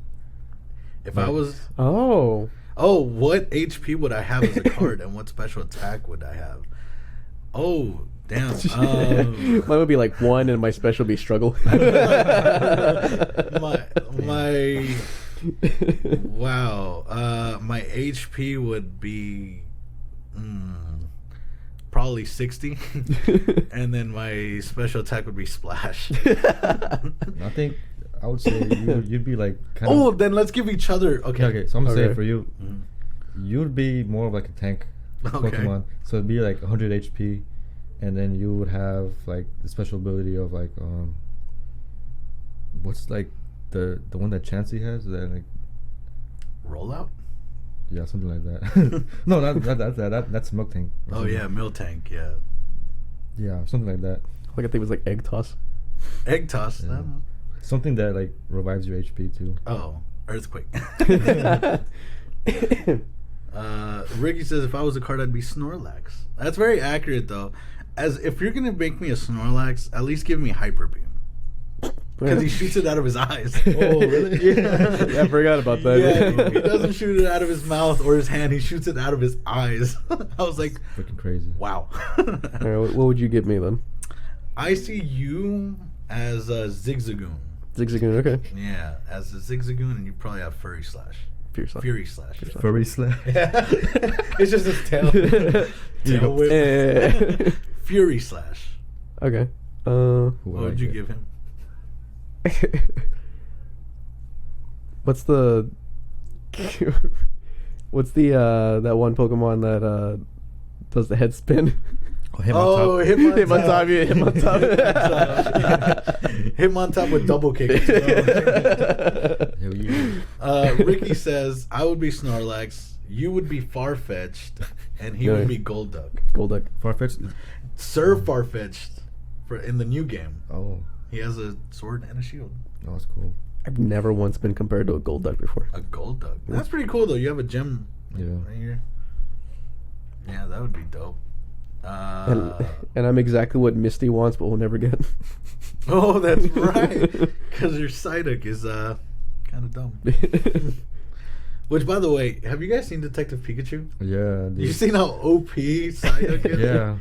If I was, Oh, what HP would I have as a card, and what special attack would I have? Oh, damn. mine would be like 1, and my special would be struggle. My HP would be probably 60, and then my special attack would be splash. I think I would say you'd be like kind Oh, of. then let's give each other. Okay, so I'm gonna say Okay. for you, Mhm. you'd be more of like a tank Okay. Pokemon. So it'd be like 100 HP, and then you would have like the special ability of like what's like the one that Chansey has, that like Rollout? yeah, something like that. No, that's Milk Tank. Oh yeah, Mill Tank. Yeah, Yeah, something like that. Like I think it was like egg toss. egg toss. Yeah. I don't know. Something that like revives your HP too. Oh, earthquake. Ricky says if I was a card, I'd be Snorlax. That's very accurate though. As if you're gonna make me a Snorlax, at least give me Hyper Beam. Because he shoots it out of his eyes. Oh, really? Yeah. Yeah, I forgot about that. Yeah, he doesn't shoot it out of his mouth or his hand. He shoots it out of his eyes. I was like, Freaking crazy. wow. All right, what would you give me then? I see you as a Zigzagoon. Zigzagoon, okay. Yeah, as a Zigzagoon, and you probably have Furry Slash. Fierce Slash. Fury Slash. Furry Slash. It's just his tail. Tail whip. Eh. Fury Slash. Okay. What would you give him? What's the that one Pokemon that does the head spin? Oh, him Oh, on top. Hitmontop. Hitmontop. Hitmontop with double kick. Hell yeah. Ricky says, I would be Snorlax, you would be Farfetch'd, and he Yeah. would be Golduck. Golduck. Farfetch'd. Serve Farfetch'd in the new game. Oh, He has a sword and a shield. that's cool. I've never once been compared to a Golduck before. A Golduck. That's pretty cool, though. You have a gem Yeah. right here. Yeah, that would be dope. And I'm exactly what Misty wants, but will never get. Oh, that's right. Because your Psyduck is kind of dumb. Which, by the way, have you guys seen Detective Pikachu? Yeah. Dude. You seen how OP Psyduck is? Yeah.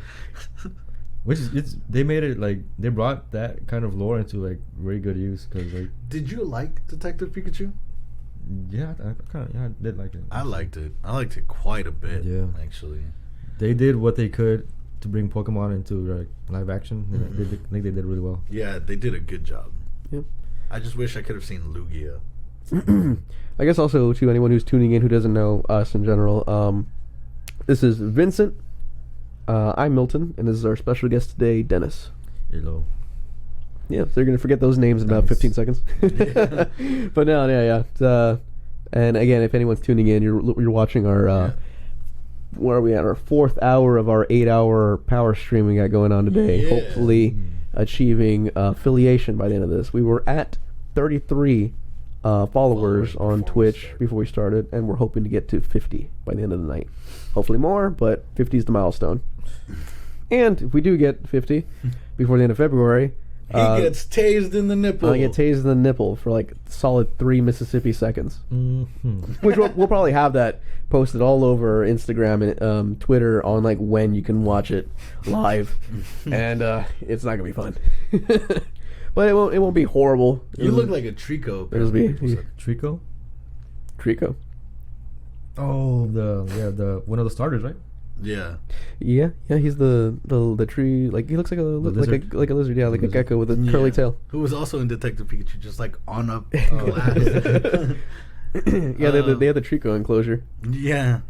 Which is they made it like they brought that kind of lore into like very good use because like Did you like Detective Pikachu? yeah I did like it. I liked it. I liked it quite a bit. Yeah. Actually. They did what they could to bring Pokemon into like live action. And I think they did really well. Yeah, they did a good job. Yep. I just wish I could have seen Lugia. I guess also to anyone who's tuning in who doesn't know us in general, this is Vincent. I'm Milton, and this is our special guest today, Dennis. Hello. Yeah, so you're gonna forget those names in about Nice. 15 seconds. But no, yeah. And again, if anyone's tuning in, you're watching our where are we at? Our 4th hour of our 8-hour power stream we got going on today. Yeah. Hopefully, achieving affiliation by the end of this. We were at 33 followers on before we Twitch started. before we started, and we're hoping to get to 50 by the end of the night. Hopefully more, but 50 is the milestone. And if we do get 50 before the end of February, He gets tased in the nipple. I get tased in the nipple for like solid 3 Mississippi seconds. Mm-hmm. Which we'll probably have that posted all over Instagram and Twitter on like when you can watch it live, and it's not gonna be fun. But it won't be horrible. You look like a Trico. It'll be Trico. Trico. Oh, the one of the starters, right? Yeah. Yeah, he's the tree. Like he looks like a lizard? like a lizard. Yeah, like a Lizard. gecko with a curly Yeah. tail. Who was also in Detective Pikachu, just like on a glass. Yeah, they had the Trico enclosure. Yeah.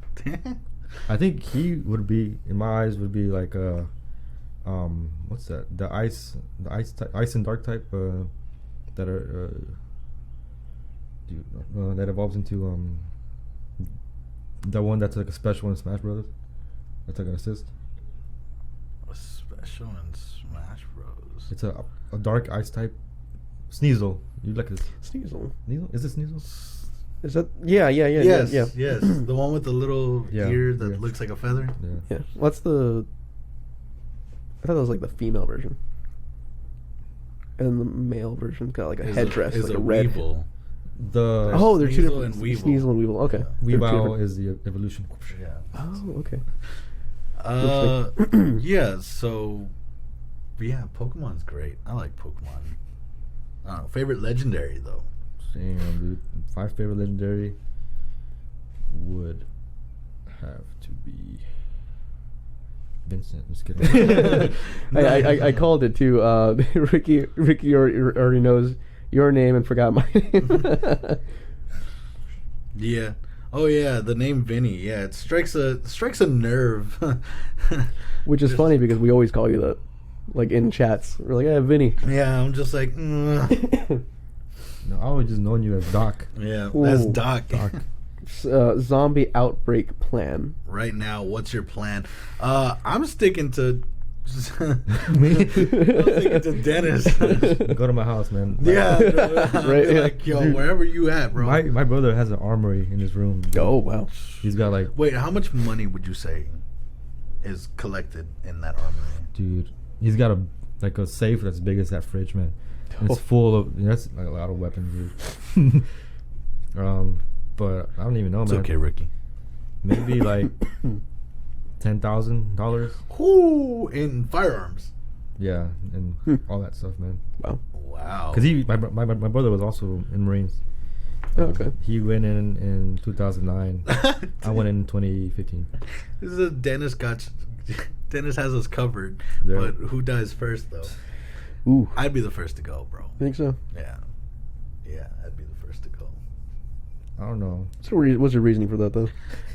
I think he would be, in my eyes, would be like a, what's that? The ice and dark type, that are, that evolves into the one that's like a special in Smash Brothers. That's like an assist. Special in Smash Bros. It's a dark ice type. Sneasel. You like this? Sneasel. Sneasel? Is it Sneasel? Is that? Yeah. Yes, yeah. yes. The one with the little Yeah, ear that yeah. looks like a feather. Yeah. Yeah. What's the? I thought that was like the female version. And the male version got like a headdress, Is like a a red. Weevil. The Oh, they're two Sneasel different. and Weevil. Sneasel and Weevil. Okay. They're two Weavile different- is the evolution. Yeah. Oh, okay. Yeah, so yeah, Pokemon's great. I like Pokemon. I don't know. Favorite legendary though. Damn, dude. 5 favorite legendary would have to be Vincent. Just kidding. I called it too. Ricky already knows your name and forgot my name. Yeah. Oh yeah, the name Vinny. Yeah, it strikes a nerve. Which is funny because we always call you that, like in chats. We're like, yeah, Vinny. Yeah, I'm just like. No, I always just known you as Doc. Yeah, Ooh. that's Doc. Doc. Zombie outbreak plan. Right now, what's your plan? I'm sticking to. Me? I'm sticking to Dennis. Go to my house, man. Yeah, Right, yeah. Like, yo, Dude, wherever you at, bro. My brother has an armory in his room. Oh wow. He's got like, Wait, how much money would you say is collected in that armory? dude, he's got a safe that's big as that fridge, man. And it's full of that's like a lot of weapons, dude. But I don't even know, It's man. okay, Ricky. Maybe like $10,000. Whoo, in firearms. Yeah, and Hmm. all that stuff, man. Wow. Wow. Because my brother was also in Marines. Oh, okay. He went in 2009. I went in 2015. This is Dennis Dennis has us covered. Yeah. But who dies first, though? Ooh. I'd be the first to go, bro. I think so. Yeah. Yeah, I'd be the first to go. I don't know. So what's your reasoning for that though?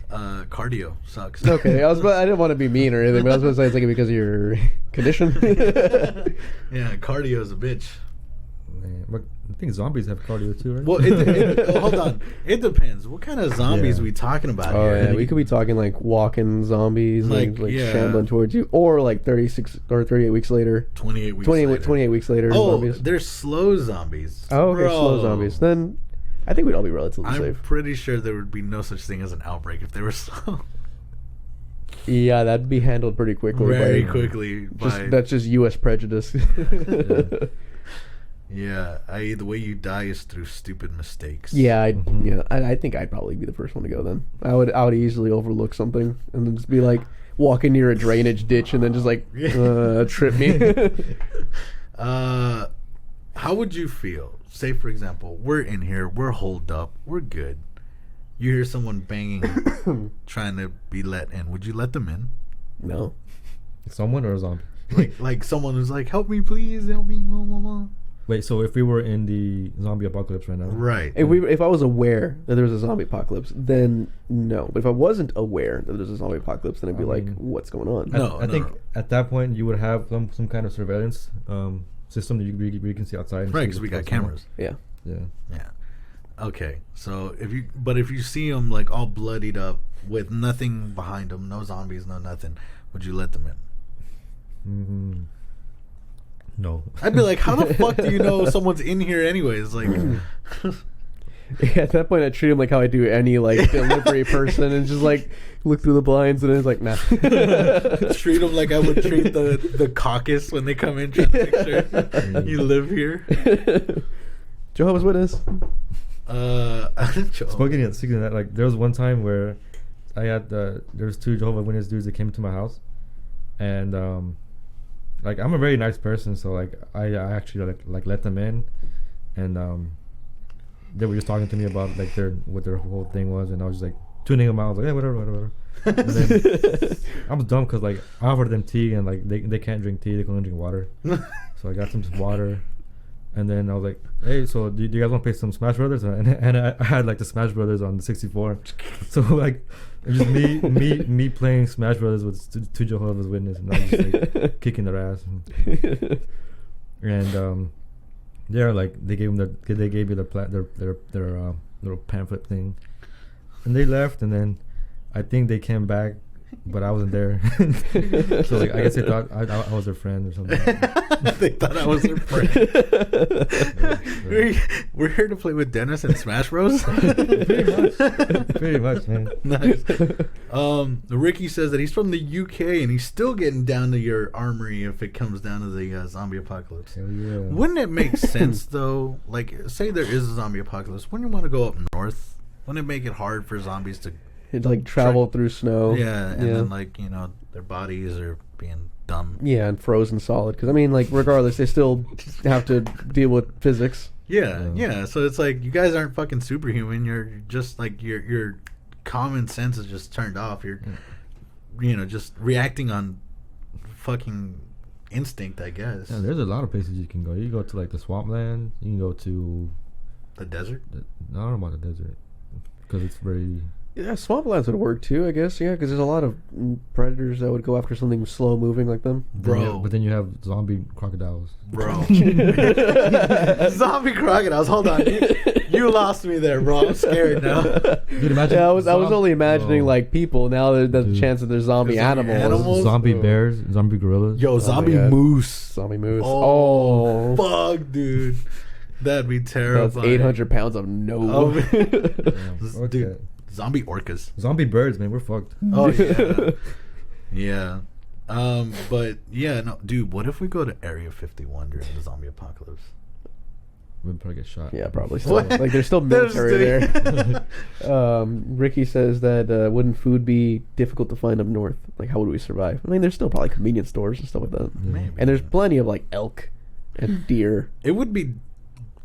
Cardio sucks. Okay, I didn't want to be mean or anything, but I was going to say it's like because of your condition. Yeah, cardio is a bitch. Man, but I think zombies have cardio too, right? Well, hold on. It depends. What kind of zombies Yeah. we talking about Oh here? yeah, we could be talking like walking zombies, like yeah. shambling towards you, or like 36 or 38 weeks later. 28 weeks 28 weeks later. Oh, zombies. they're slow zombies. Oh, okay, slow Bro. zombies. Then I think we'd all be relatively I'm safe. pretty sure there would be no such thing as an outbreak if they were slow. Yeah, that'd be handled pretty quickly. Very by- quickly. That's just U.S. prejudice. Yeah, the way you die is through stupid mistakes. Yeah, Mhm. I think I'd probably be the first one to go then. I would easily overlook something and then just be like walking near a drainage ditch and then just like trip me. How would you feel? Say, for example, we're in here, we're holed up, we're good. You hear someone banging, trying to be let in. Would you let them in? No. Someone or a zombie? Like someone who's like, "Help me, please, help me." Blah, blah, blah. Wait, so if we were in the zombie apocalypse right now, Right. If I was aware that there was a zombie apocalypse, then no. But if I wasn't aware that there's a zombie apocalypse, then I'd be I like, mean, what's going on? No. I think at that point you would have some kind of surveillance system that you can see outside. And Right, see because we got what's going on. cameras. Yeah. Yeah. Yeah. Okay. So if you see them like all bloodied up with nothing behind them, no zombies, no nothing, would you let them in? Mm-hmm. No. I'd be like, how the fuck do you know someone's in here anyways? Like, Yeah, at that point, I treat him like how I do any like delivery person, and just like look through the blinds, and it's like, nah. treat them like I would treat the caucus when they come in trying to make sure you live here. Jehovah's Witness. Speaking of that, like there was one time where I had there was two Jehovah's Witness dudes that came to my house, and like I'm a very nice person, so like I actually like let them in, and they were just talking to me about like what their whole thing was, and I was just like tuning them out. I was like, yeah, whatever. And then I was dumb because like I offered them tea, and like they can't drink tea, they can only drink water. So I got them some water, and then I was like, hey, so do you guys want to play some Smash Brothers? And I had like the Smash Brothers on the 64, so like it was just me playing Smash Brothers with two Jehovah's Witnesses, and I was just like kicking their ass, and they're like they gave me their little pamphlet thing, and they left, and then I think they came back, but I wasn't there. So like I guess they thought I was their friend or something. They thought I was their friend. We're here to play with Dennis and Smash Bros. Pretty much, man. Nice. Ricky says that he's from the UK and he's still getting down to your armory if it comes down to the zombie apocalypse. Hell yeah. Wouldn't it make sense though? Like, say there is a zombie apocalypse. Wouldn't you want to go up north? Wouldn't it make it hard for zombies to? It'd like travel through snow. Yeah, and then like their bodies are being dumb. Yeah, and frozen solid. Because I mean, like regardless, they still have to deal with physics. Yeah. So it's like you guys aren't fucking superhuman. You're just like your common sense is just turned off. You're just reacting on fucking instinct, I guess. Yeah, there's a lot of places you can go. You can go to like the swampland. You can go to The desert. I don't know about the desert because it's very. Yeah, swamplands would work too, I guess. Yeah, because there's a lot of predators that would go after something slow moving like them. Bro. But then you have zombie crocodiles. Bro. Zombie crocodiles. Hold on. You lost me there, bro. I'm scared now. Dude, imagine Yeah, I was only imagining like people. Now there's a Dude. chance that there's zombie There's zombie animals. animals? zombie Oh. bears, zombie gorillas. Yo, zombie God. moose. Zombie moose. Oh, Oh, fuck, dude. That'd be that's terrifying. 800 pounds of no. Oh, Yeah, fuck dude. that. Zombie orcas. Zombie birds, man, we're fucked. Oh, yeah. Yeah. But, yeah, no. Dude, what if we go to Area 51 during the zombie apocalypse? We'd probably get shot. Yeah, probably still. What? Like there's still There's military the- there. Ricky says that wouldn't food be difficult to find up north? Like how would we survive? I mean, there's still probably convenience stores and stuff like that. Maybe. And there's plenty of like elk and deer. It would be.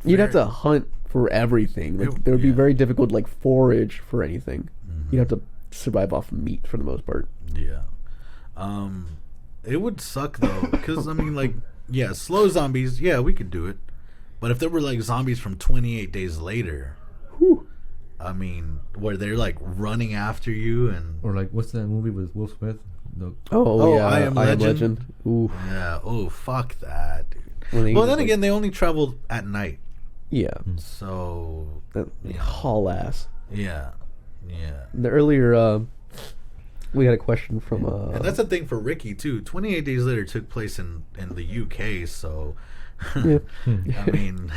You'd have very- to hunt for everything. Like, It- there would be yeah. very difficult to, like forage for anything. Mhm. You'd have to survive off meat for the most part. Yeah. It would suck though, because I mean, like, yeah, slow zombies. Yeah, we could do it. But if there were like zombies from 28 days later, Whew. I mean, where they're like running after you and Or like, what's that movie with Will Smith? Oh, yeah, I Am Legend. Ooh. yeah, oh fuck that, dude. When they Well, eat, then like- again, they only traveled at night, yeah, so that, haul ass. yeah. The earlier, we had a question from And that's the thing for Ricky too. 28 days later took place in the UK, so Yeah. I mean,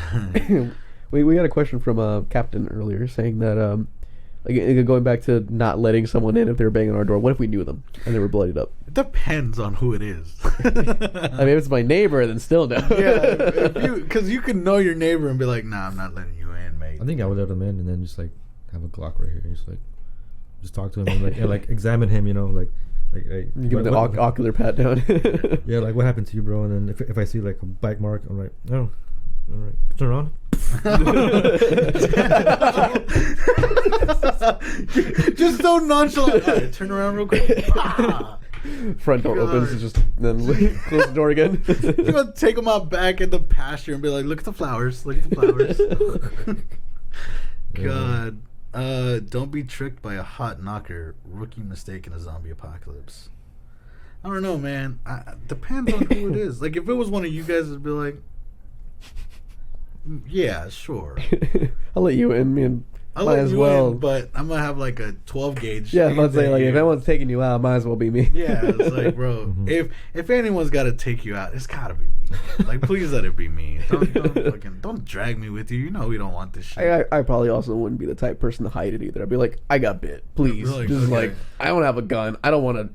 we got a question from Captain earlier saying that again, going back to not letting someone in if they were banging on our door. What if we knew them and they were bloodied up? it depends on who it is. I mean, if it's my neighbor, then still no. Yeah, because you can know your neighbor and be like, "Nah, I'm not letting you in, mate." I think I would let him in and then just like have a Glock right here and just talk to him and like examine him, hey, You give him the what- ocular pat down. yeah, like what happened to you, bro? And then if I see like a bite mark, I'm like, no, all right, turn around. Just so nonchalant. All right, turn around real quick. Ah. Front door opens and just then close the door again. You're gonna take him out back in the pasture and be like, "Look at the flowers. Look at the flowers." God. Don't be tricked by a hot knocker. Rookie mistake in a zombie apocalypse. I don't know, man. Depends on who it is. Like, if it was one of you guys, it'd be like, yeah, sure. I'll let you in, man. I'll Might let as you well. in, but I'm gonna have like a 12 gauge. Yeah, I'm about to say, like, if here. anyone's taking you out, might as well be me. Yeah, it's like, bro, if anyone's got to take you out, it's gotta be me. Like, please let it be me. Don't drag me with you. You know we don't want this shit. I probably also wouldn't be the type person to hide it either. I'd be like, I got bit, please. Like, Just okay. like, I don't have a gun. I don't want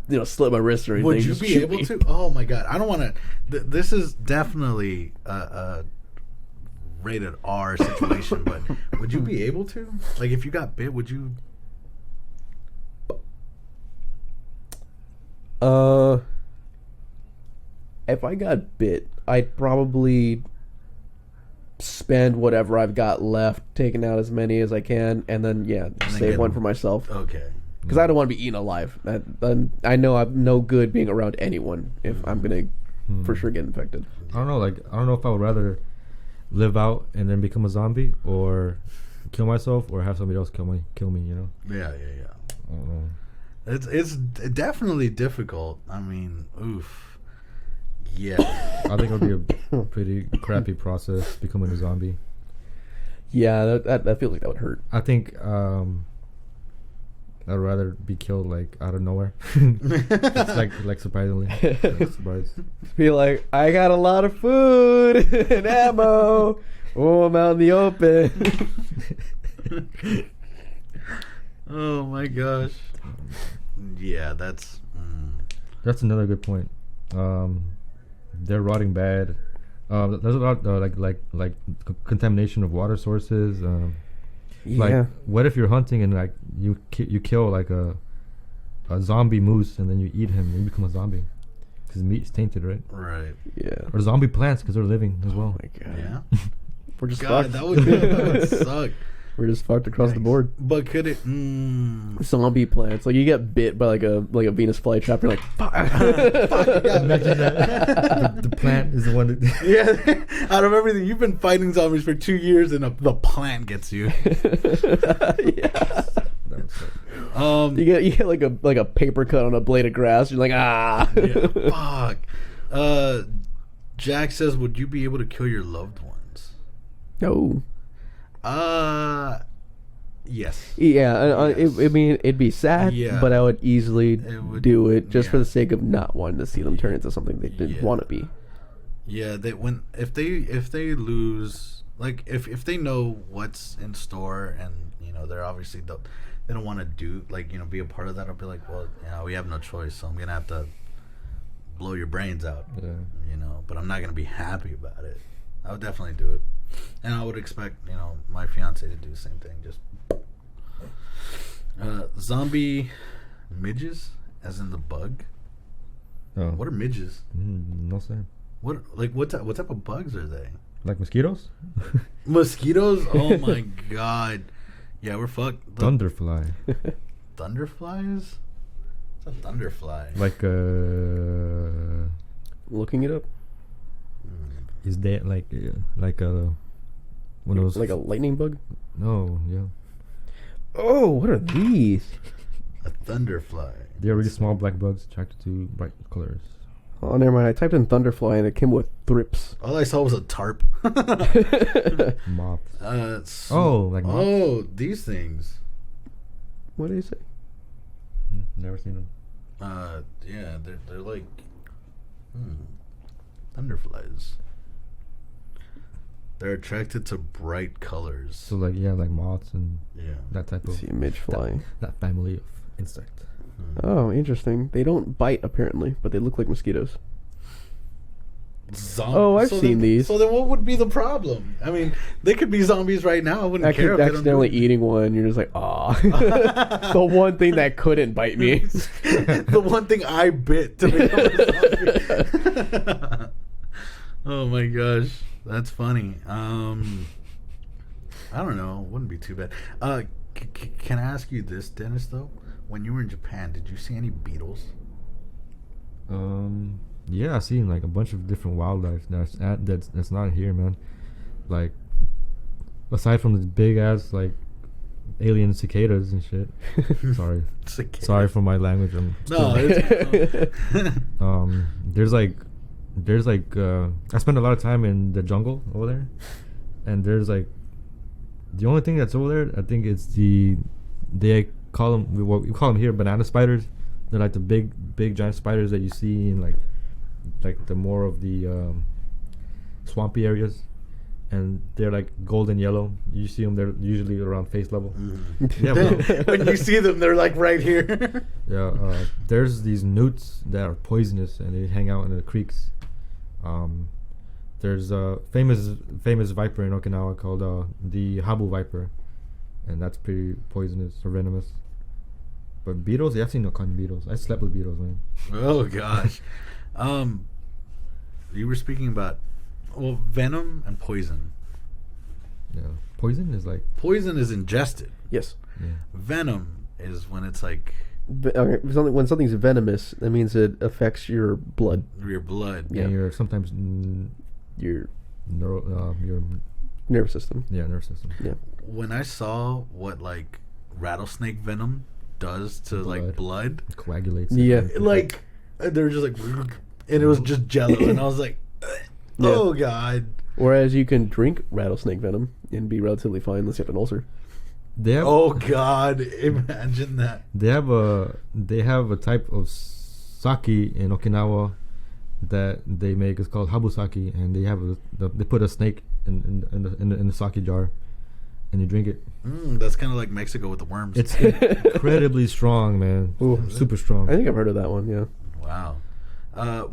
to, slit my wrist or anything. Would you Just be shoot able me. to? Oh my god, I don't want to. This is definitely a rated R situation, but would you be able to? Like, if you got bit, would you? If I got bit, I'd probably spend whatever I've got left, taking out as many as I can, and then save get one them. for myself. Okay. Because I don't want to be eaten alive. I know I'm no good being around anyone if I'm gonna for sure get infected. I don't know. Like, I don't know if I would rather live out and then become a zombie, or kill myself, or have somebody else kill me. You know. Yeah. I don't know. It's definitely difficult. I mean, oof. Yeah. I think it would be a pretty crappy process becoming a zombie. Yeah, that feels like that would hurt. I think I'd rather be killed like out of nowhere. It's like surprisingly. Surprise. Be like, I got a lot of food and ammo. Oh, I'm out in the open. Oh my gosh. Yeah, that's. That's another good point. They're rotting bad. There's a lot like contamination of water sources. Like, what if you're hunting and like you kill like a zombie moose and then you eat him and you become a zombie because meat's tainted, right? Right. Yeah. Or zombie plants because they're living as well. Oh my god. Yeah. We're just God, fucked. that would suck. We're just fucked across the board. But could it? Zombie plants. Like you get bit by like a Venus flytrap. You're like, fuck. Imagine that the plant is the one that. Yeah. Out of everything, you've been fighting zombies for 2 years, and the plant gets you. Yeah. That would suck. You get like a paper cut on a blade of grass. You're like, ah. Yeah, fuck. Jack says, would you be able to kill your loved ones? No. Yes. Yeah, Yes. I mean, it'd be sad, Yeah. but I would easily do it just for yeah. the sake of not wanting to see them turn into something they didn't Yeah. want to be. Yeah, if they lose, like if they know what's in store, and they're obviously they don't want to do be a part of that. I'll be like, well, we have no choice, so I'm gonna have to blow your brains out. Yeah. But I'm not gonna be happy about it. I would definitely do it, and I would expect my fiance to do the same thing. Just zombie midges, as in the bug. Oh. What are midges? No sir. What type of bugs are they? Like mosquitoes? Mosquitoes? Oh my god. Yeah, we're fucked. Thunderfly. Thunderflies? It's a thunderfly. Like Looking it up, is that like one of those like a lightning bug. No, yeah. Oh, what are these? A thunderfly. They're really small black bugs attracted to bright colors. Oh, never mind. I typed in thunderfly and it came with thrips. All I saw was a tarp. Moths. Like moths. Oh, these things. What do you say? Never seen them. Yeah, they're like thunderflies. They're attracted to bright colors. So like like moths and Yeah. that type of See a midge fly. that family of insect. Oh, interesting. They don't bite apparently, but they look like mosquitoes. Oh, I've seen these. So then what would be the problem? I mean, they could be zombies right now. I wouldn't care if they don't do Accidentally it. eating one, you're just like, ah. The one thing that couldn't bite me. The one thing I bit to become a zombie. Oh my gosh, that's funny. I don't know. Wouldn't be too bad. Can I ask you this, Dennis? Though, when you were in Japan, did you see any beetles? Yeah, I've seen like a bunch of different wildlife that's not here, man. Like aside from the big ass like alien cicadas and shit. Sorry. Sorry for my language. No, there's like I spend a lot of time in the jungle over there, and there's like the only thing that's over there, I think it's they call them, what we call them here, banana spiders. They're like the big giant spiders that you see in like the more of the swampy areas, and they're like golden yellow. You see them, they're usually around face level. Yeah, when you see them, they're like right here. Yeah, there's these newts that are poisonous, and they hang out in the creeks. There's a famous viper in Okinawa called the habu viper, and that's pretty poisonous or venomous. But beetles, yeah, I've seen no kind of beetles. I slept with beetles, man. Oh gosh. You were speaking about venom and poison. Yeah, poison is like Poison is ingested. Yes. yeah. Venom is when it's like When something's venomous, that means it affects your blood. your blood. Yeah. And you're sometimes Your your nervous system. nervous system. Yeah. When I saw what like rattlesnake venom does to like blood, It coagulates. Yeah. like they were just like, and it was just jello, and I was like, oh god. Whereas you can drink rattlesnake venom and be relatively fine unless you have an ulcer. They have Oh god, imagine that. they have a type of sake in Okinawa that they make. It's called habusaki, and they have they put a snake in the sake jar, and you drink it. That's kind of like Mexico with the worms. It's incredibly strong, man. Ooh. Super strong. I think I've heard of that one, yeah. Wow.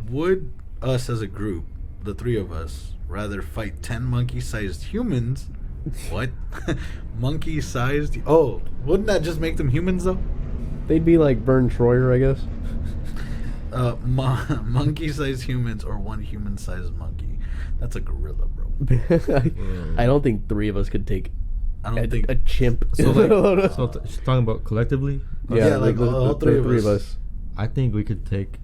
Would us as a group, the three of us, rather fight 10 monkey-sized humans? What? Monkey-sized? Oh, wouldn't that just make them humans, though? They'd be like Vern Troyer, I guess. Monkey-sized humans or one human-sized monkey. That's a gorilla, bro. I don't think three of us could take I don't think... a chimp. So like, she's talking about collectively. Yeah, like all three of us. I think we could take.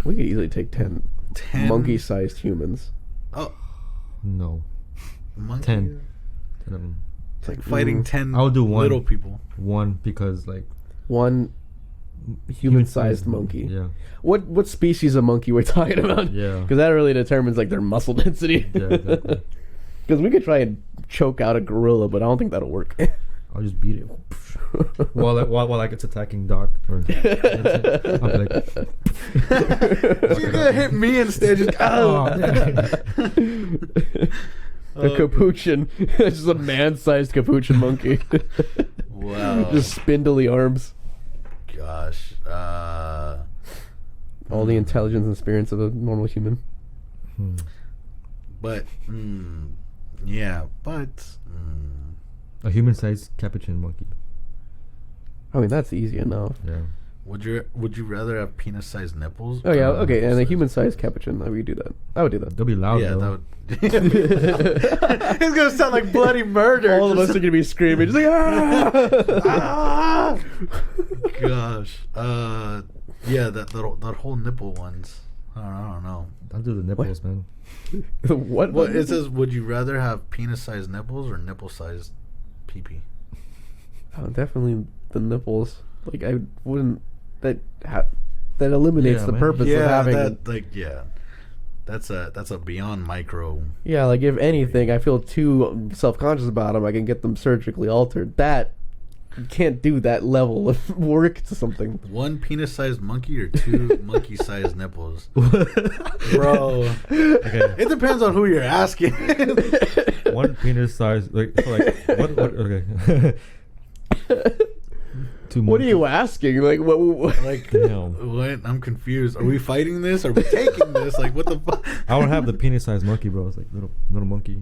We could easily take 10 10 monkey-sized humans. Oh, No. monkey? 10 of them. It's like fighting 10 I would do one. little people. One because like one human-sized monkey. Yeah. What species of monkey we're talking about? Yeah. Because that really determines like their muscle density. Yeah, exactly. Because we could try and choke out a gorilla, but I don't think that'll work. I'll just beat it. while like it's attacking Doc. Or, I'll be like, You're gonna hit me instead. Just oh, A capuchin. It's just a man-sized capuchin monkey. wow. Just spindly arms. Gosh. All the intelligence and experience of a normal human. But yeah, but a human-sized capuchin monkey. I mean, that's easy enough. Yeah. would you rather have penis-sized nipples? Oh yeah, or okay, and a nipple-sized? human-sized capuchin. I would do that. I would do that. They'll be loud Yeah, though. that would. It's gonna sound like bloody murder. All of us Just- are gonna be screaming, just like Ah! Gosh. Yeah, that whole nipple ones. I don't know. I'll do the nipples, man. What? Well, it says, would you rather have penis-sized nipples or nipple-sized pee-pee? Oh, definitely the nipples. Like I wouldn't. That eliminates Yeah, the man. purpose of having. That's a beyond micro. Yeah, like if anything, I feel too self-conscious about them. I can get them surgically altered. That you can't do that level of work to something. One penis-sized monkey or two monkey-sized nipples, bro. Okay. It depends on who you're asking. One penis size, like what? Okay. Two What are monkeys. you asking? Like what? Like, Damn. what? I'm confused. Are we fighting this? Are we taking this? Like, what the fuck? I don't have the penis-sized monkey, bro. It's like little monkey.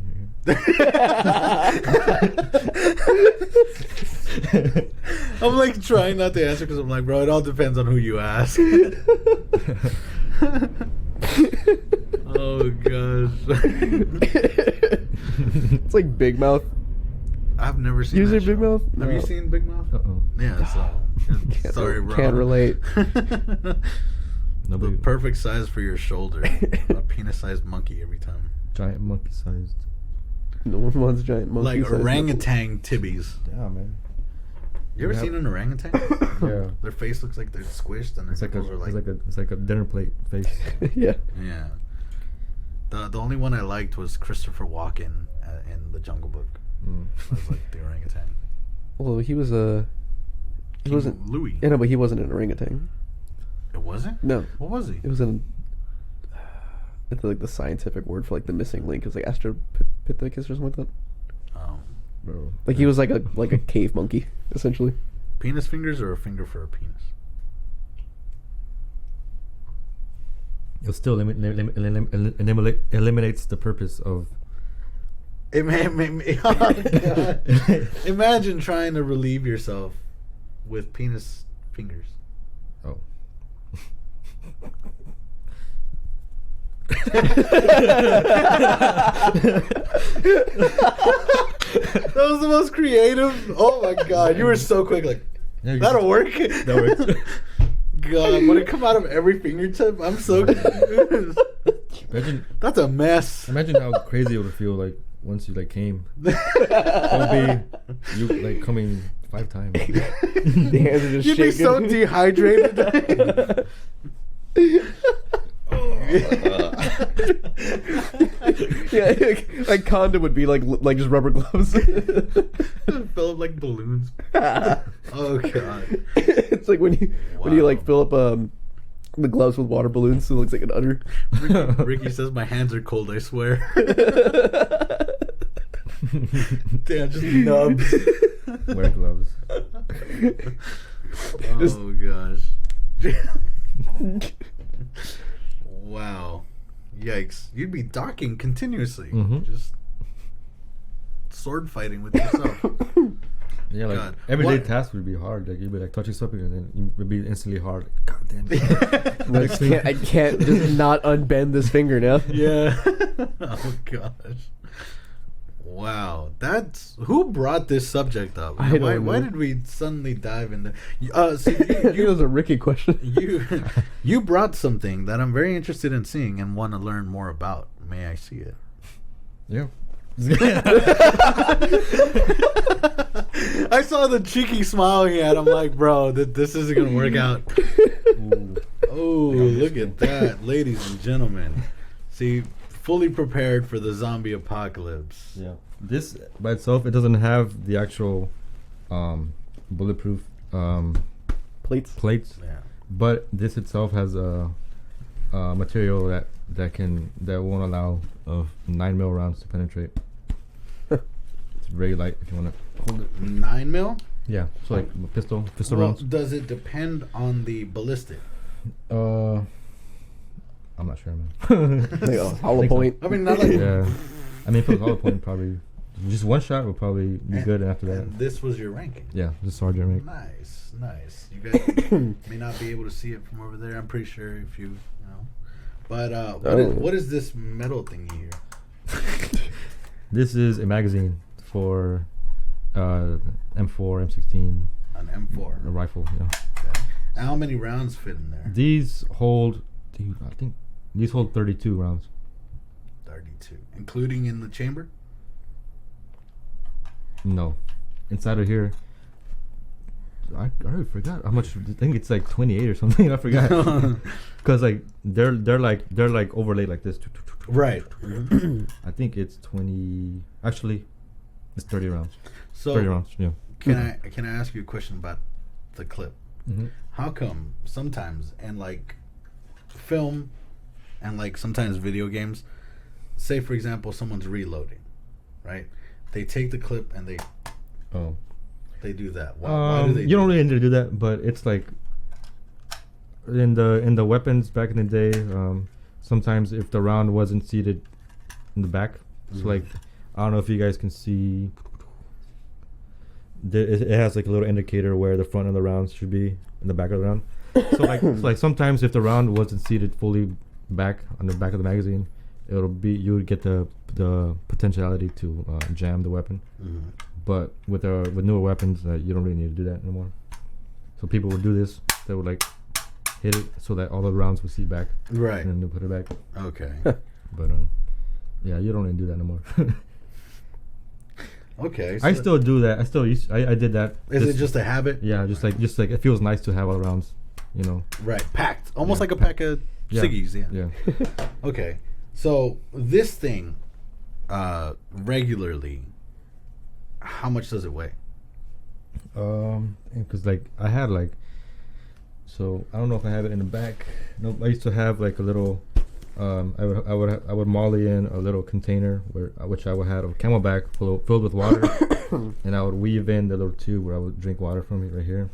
I'm like trying not to answer because I'm like, bro, it all depends on who you ask. Oh gosh. It's like Big Mouth. I've never seen. You that seen Big show. Mouth? Have you No. seen Big Mouth? Uh-oh. Yeah. So sorry, bro. Can't relate. Nobody. The perfect size for your shoulder. A penis-sized monkey every time. Giant monkey-sized. No one wants giant monkey. Like orangutan tibbies. Yeah, man. You ever Yeah. seen an orangutan? Yeah. Their face looks like they're squished and their It's like nipples are like. it's like a dinner plate face. Yeah. Yeah. The only one I liked was Christopher Walken in The Jungle Book. Mm. That was like the orangutan. Well, he was a. He King wasn't. Louis. Yeah, no, but he wasn't an orangutan. It wasn't? No, What was he? it was an. It's like the scientific word for like the missing link is like Australopithecus or something like that. Oh. Bro. Like he was like a cave monkey essentially. Penis fingers or a finger for a penis? It still eliminates the purpose of. It made me. Oh, God. Imagine trying to relieve yourself with penis fingers. Oh. That was the most creative. Oh my God. You were so quick. Like, Yeah, that'll work. That works. God, would it come out of every fingertip? I'm so confused. Imagine, That's a mess. imagine how crazy it would feel like once you like came. It would be you like coming 5 times. The hands are just You'd be shaking. so dehydrated. Yeah, like condom would be like just rubber gloves. Fill up like balloons. Oh God. It's like when you Wow. like fill up the gloves with water balloons, so it looks like an udder. Ricky says my hands are cold, I swear. Damn, just nubs. Wear gloves. Oh gosh. Wow. Yikes. You'd be docking continuously. Mhm. Just sword fighting with yourself. Yeah, like God. everyday What- tasks would be hard. Like you'd be like touching something and then it would be instantly hard. God damn it. I can't just not unbend this finger now. Yeah. Oh gosh. Wow. That's who brought this subject up? I don't Why know. did we suddenly dive into so I think it was a Ricky question. you brought something that I'm very interested in seeing and want to learn more about. May I see it? Yeah. I saw the cheeky smile he had. I'm like, bro, this isn't gonna work out. Oh, look at that, ladies and gentlemen. See, fully prepared for the zombie apocalypse. Yeah. This by itself, it doesn't have the actual bulletproof plates. Yeah. But this itself has a material that won't allow 9mm rounds to penetrate. It's very light if you want to hold it. 9mm? Yeah, so like pistol Well, rounds. does it depend on the ballistic? I'm not sure, man. Hollow Think so. point. I mean, not like. Yeah, I mean, if it was hollow point, probably just one shot would probably be good. And after that, And this was your ranking. yeah, just sergeant rank. Nice. You guys may not be able to see it from over there. I'm pretty sure if you know. But what is this metal thingy here? This is a magazine for M4, M16, An M4. a rifle. Yeah. Okay. And how many rounds fit in there? These hold, dude, I think these hold 32 rounds. 32, including in the chamber. No, inside of here, I already forgot how much. I think it's like 28 or something. I forgot because like they're like overlaid like this. Right. I think it's 20. Actually, it's 30 rounds. So 30 rounds. Yeah. can I ask you a question about the clip? Mm-hmm. How come sometimes and like film and like sometimes video games, say for example someone's reloading, right? They take the clip and they do that. Why do they? You don't really need to do that, but it's like in the weapons back in the day. Sometimes if the round wasn't seated in the back, so like I don't know if you guys can see. It has like a little indicator where the front of the rounds should be in the back of the round. So like sometimes if the round wasn't seated fully back on the back of the magazine, you would get the potentiality to jam the weapon. Mm-hmm. But with newer weapons, you don't really need to do that anymore. So people would do this. They would like hit it so that all the rounds would seat back. Right. And then they put it back. Okay. But yeah, you don't need to do that anymore. Okay. So I still do that. I did that. Is it just a habit? Yeah, just like it feels nice to have all the rounds, you know. Right. Packed. Almost like a pack of ciggies. Yeah. Yeah. Okay. So this thing, regularly, how much does it weigh? Because like I had like, so I don't know if I have it in the back. No, I used to have like a little. I would molly in a little container which I would have a camelback filled with water, and I would weave in the little tube where I would drink water from it right here.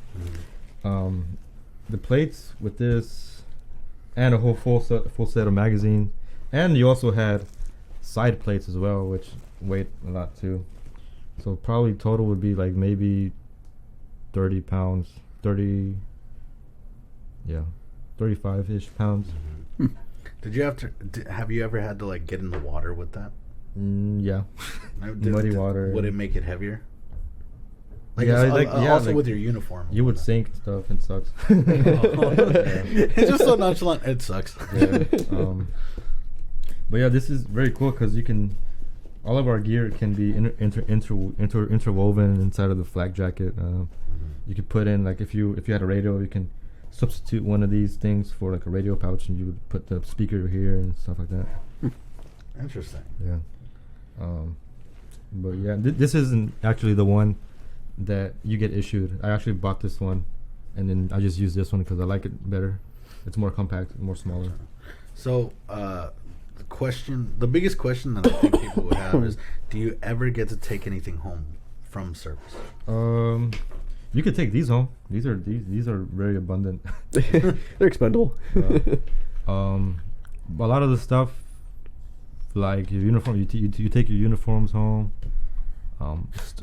Mm-hmm. The plates with this, and a whole full set of magazines, and you also had side plates as well, which weighed a lot too. So probably total would be like maybe 30 pounds, 35-ish pounds. Mm-hmm. Have you ever had to like get in the water with that? Yeah. Muddy water. Would it make it heavier? Also with your uniform. You would sink stuff. It sucks. It's just so nonchalant. It sucks. Yeah. But yeah, this is very cool because all of our gear can be interwoven inside of the flak jacket. You could put in like if you had a radio, you can substitute one of these things for like a radio pouch, and you would put the speaker here and stuff like that. Interesting. Yeah. But yeah, this isn't actually the one that you get issued. I actually bought this one, and then I just use this one because I like it better. It's more compact, more smaller. So the biggest question that I think people would have is, do you ever get to take anything home from service? You could take these home. These are very abundant. They're expendable. A lot of the stuff, like your uniform, you take your uniforms home.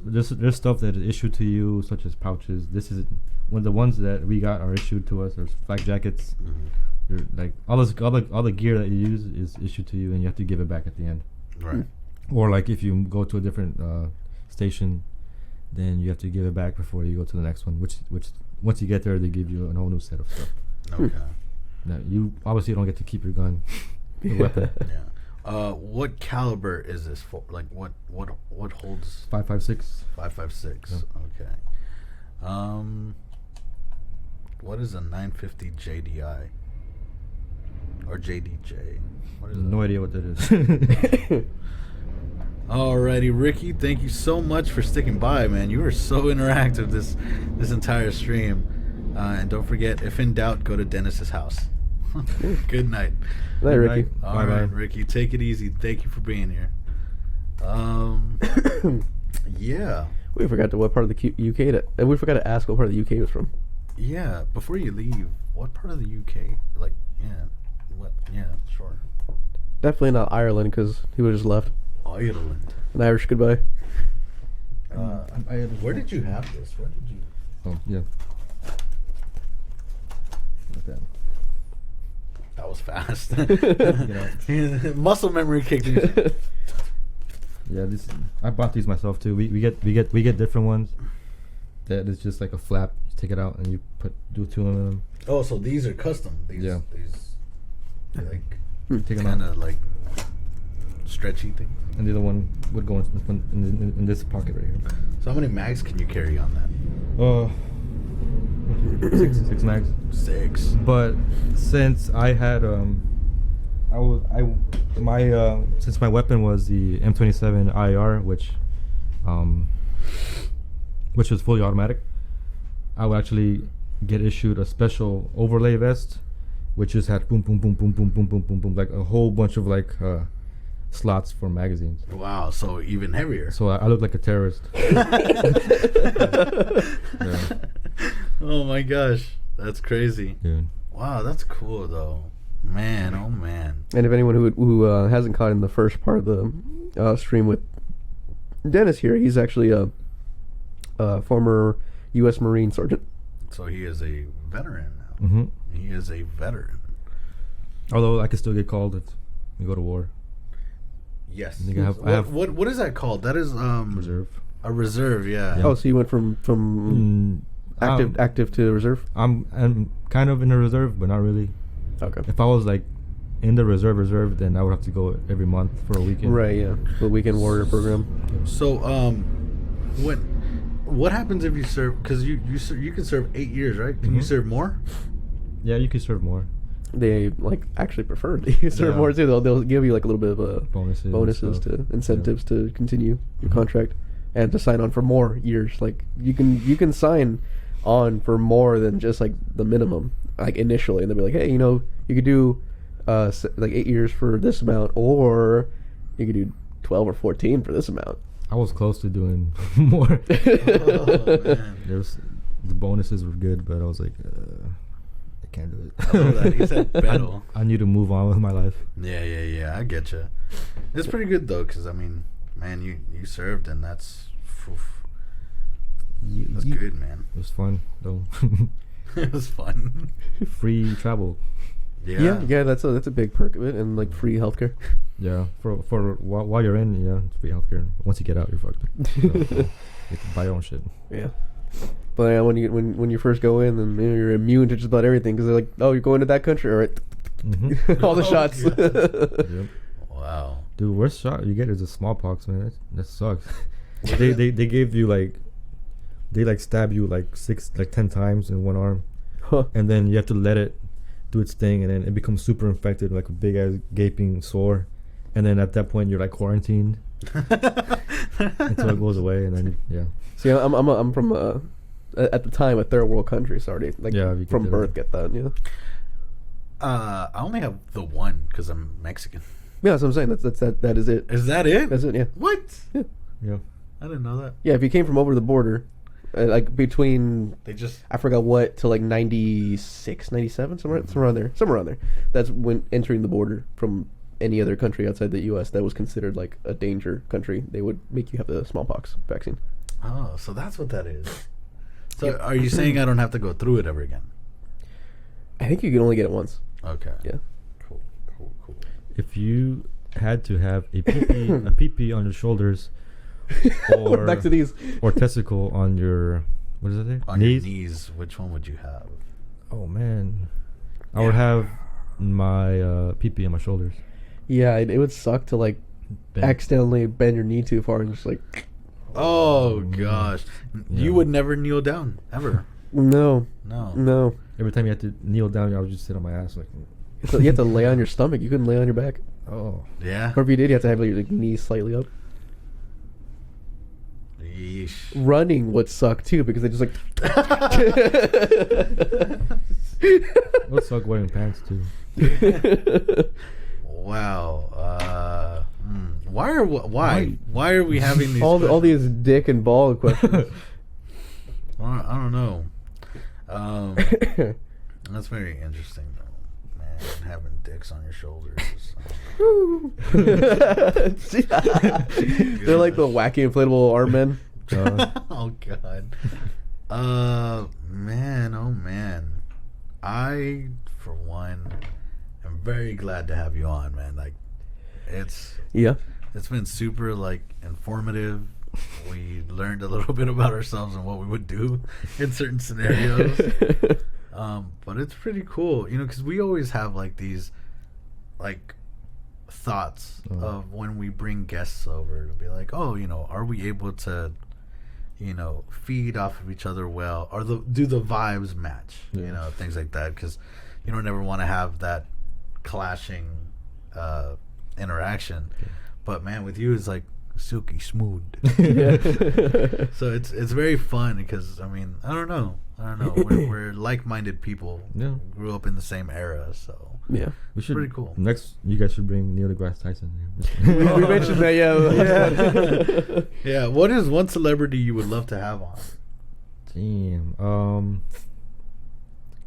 There's stuff that is issued to you, such as pouches. This is one of the ones that we got are issued to us. There's flak jackets. Mm-hmm. Like all the gear that you use is issued to you, and you have to give it back at the end. Right. Or like if you go to a different station, then you have to give it back before you go to the next one. Which once you get there, they give you a whole new set of stuff. Okay. Now you obviously don't get to keep your gun, your weapon. Yeah. What caliber is this for? Like what holds 5.56. 5.56? Yeah. Okay. What is a 950 JDI or JDJ? What is No idea what that is. Alrighty, Ricky, thank you so much for sticking by, man. You were so interactive this entire stream. And don't forget, if in doubt, go to Dennis's house. Good night. Night, Ricky. All right, Ricky, take it easy. Thank you for being here. Yeah. We forgot to what part of the UK and we forgot to ask what part of the UK was from. Yeah. Before you leave, what part of the UK? Like, yeah. What? Yeah, sure. Definitely not Ireland because he would have just left. Ireland. An Irish goodbye. Where did you have this? Where did you? Oh, yeah. Like that. That was fast. Muscle memory kicked in. Yeah, I bought these myself too. We get different ones. That is just like a flap. You take it out and you do two of them. Oh, so these are custom. These like Take them kind out. of like stretchy thing. And the other one would go in this pocket right here. So how many mags can you carry on that? Six mags. 6. But since I had since my weapon was the M27 IR, which was fully automatic, I would actually get issued a special overlay vest, which just had boom boom boom boom boom boom boom boom boom, like a whole bunch of like slots for magazines. Wow, so even heavier. So I look like a terrorist. Yeah. Oh my gosh, that's crazy. Yeah. Wow, that's cool though. Man, oh man. And if anyone who hasn't caught in the first part of the stream with Dennis here, he's actually a former U.S. Marine sergeant. So he is a veteran now. Mm-hmm. He is a veteran. Although I could still get called if we go to war. Yes. I think I have What is that called? That is reserve. a reserve. Yeah. Oh, so you went from active to reserve? I'm kind of in the reserve, but not really. Okay. If I was like in the reserve, then I would have to go every month for a weekend. Right. Yeah. The weekend warrior program. So what happens if you serve? Because you can serve 8 years, right? Can you serve more? Yeah, you can serve more. They actually prefer to serve more too. They'll give you like a little bit of bonuses to incentives to continue your contract and to sign on for more years. Like you can sign on for more than just like the minimum, like initially, and they'll be like, hey, you could do like 8 years for this amount, or you could do 12 or 14 for this amount. I was close to doing more. The bonuses were good, but I was like, I can't do it. I love that. He said battle. I need to move on with my life. Yeah. I get you. It's pretty good though, because I mean, man, you served, and that's good, man. It was fun though. It was fun. Free travel. Yeah. That's a big perk of it, and like free healthcare. Yeah, for while you're in, it's free healthcare. Once you get out, you're fucked. So, you can buy your own shit. Yeah. But yeah, when you first go in, then you're immune to just about everything, because they're like, oh, you're going to that country, all right? Mm-hmm. All the shots. Yep. Wow. Dude, worst shot you get is the smallpox, man. That sucks. they gave you they stab you 10 times in one arm, and then you have to let it do its thing, and then it becomes super infected, like a big ass gaping sore, and then at that point you're quarantined until it goes away, and then See, I'm from at the time a third world country, so already from birth get that. Yeah. I only have the one because I'm Mexican. Yeah, that's what I'm saying. That is it. Is that it? That's it. Yeah. What? yeah. I didn't know that. Yeah, if you came from over the border, between They just I forgot what to 96, 97, somewhere around there. That's when entering the border from any other country outside the U.S. that was considered like a danger country. They would make you have the smallpox vaccine. Oh, so that's what that is. So are you saying I don't have to go through it ever again? I think you can only get it once. Okay. Yeah. Cool. If you had to have a pee on your shoulders, or back to these, or testicle on your what is it? On your knees, which one would you have? Oh man, I would have my pee on my shoulders. Yeah, it would suck to like Bend. accidentally bend your knee too far and just like Oh gosh, Yeah. you would never kneel down ever. no. No. Every time you had to kneel down, I would just sit on my ass like. So you have to lay on your stomach. You couldn't lay on your back. Oh. Yeah. Or if you did, you have to have your like, knees slightly up. Yeesh. Running would suck too because they just like. It would suck wearing pants too. Wow. Why are we having these? all these dick and ball questions. I don't know. That's very interesting though, man. Having dicks on your shoulders. They're like the wacky inflatable arm men. Oh god. Man, oh man. I, for one, am very glad to have you on, man. Like, it's been super like informative. We learned a little bit about ourselves and what we would do in certain scenarios. But it's pretty cool, you know, because we always have like these like thoughts of when we bring guests over to be like, oh, you know, are we able to, you know, feed off of each other well, or do the vibes match, you know, things like that, because you don't ever want to have that clashing interaction. But man, with you it's like silky smooth. So it's very fun because I mean I don't know we're like-minded people. Yeah, grew up in the same era, so Yeah, we should. Pretty cool. Next, you guys should bring Neil deGrasse Tyson here. we mentioned that. Yeah. Yeah. What is one celebrity you would love to have on? Damn.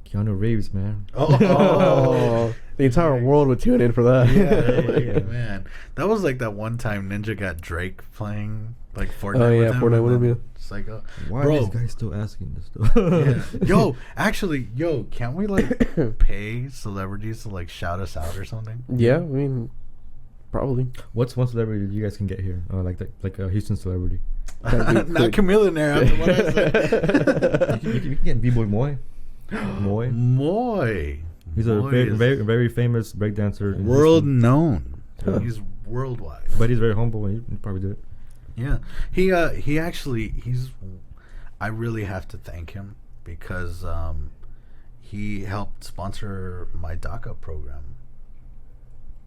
Keanu Reeves, man. Oh, the entire world would tune in for that. Yeah, man. That was like that one time Ninja got Drake playing like Fortnite. Oh, yeah, with him, Fortnite and with him, then yeah. It's like, Why bro. are these guys still asking this stuff? Yeah. Yo, can't we like pay celebrities to like shout us out or something? Yeah, I mean, probably. What's one celebrity that you guys can get here? Like a Houston celebrity. Not Chameleonaire after what I said. you can get B-Boy Moy. Moy. He's a Moy very, is very, very famous breakdancer. in world Houston. known. Huh. He's worldwide. But he's very humble and he probably did it. Yeah. He actually I really have to thank him because he helped sponsor my DACA program.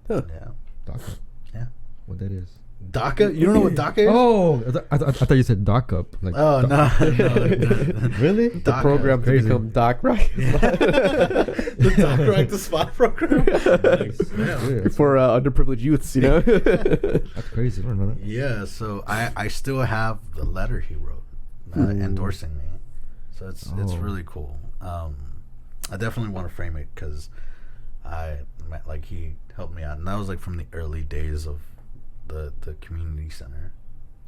Huh. Yeah. DACA. Yeah. What that is? DACA? You don't know what DACA is? Oh, I thought you said Doc Up. Like, Oh, no. Really? The DACA. program to Crazy. become Doc Right. The DACA Right to Spot program. Nice. Yeah. Yeah, For underprivileged youths, you know. that's crazy. I don't know that. Yeah, so I still have the letter he wrote endorsing me. So it's Oh. really cool. I definitely want to frame it because he helped me out, and that was like from the early days of the community center.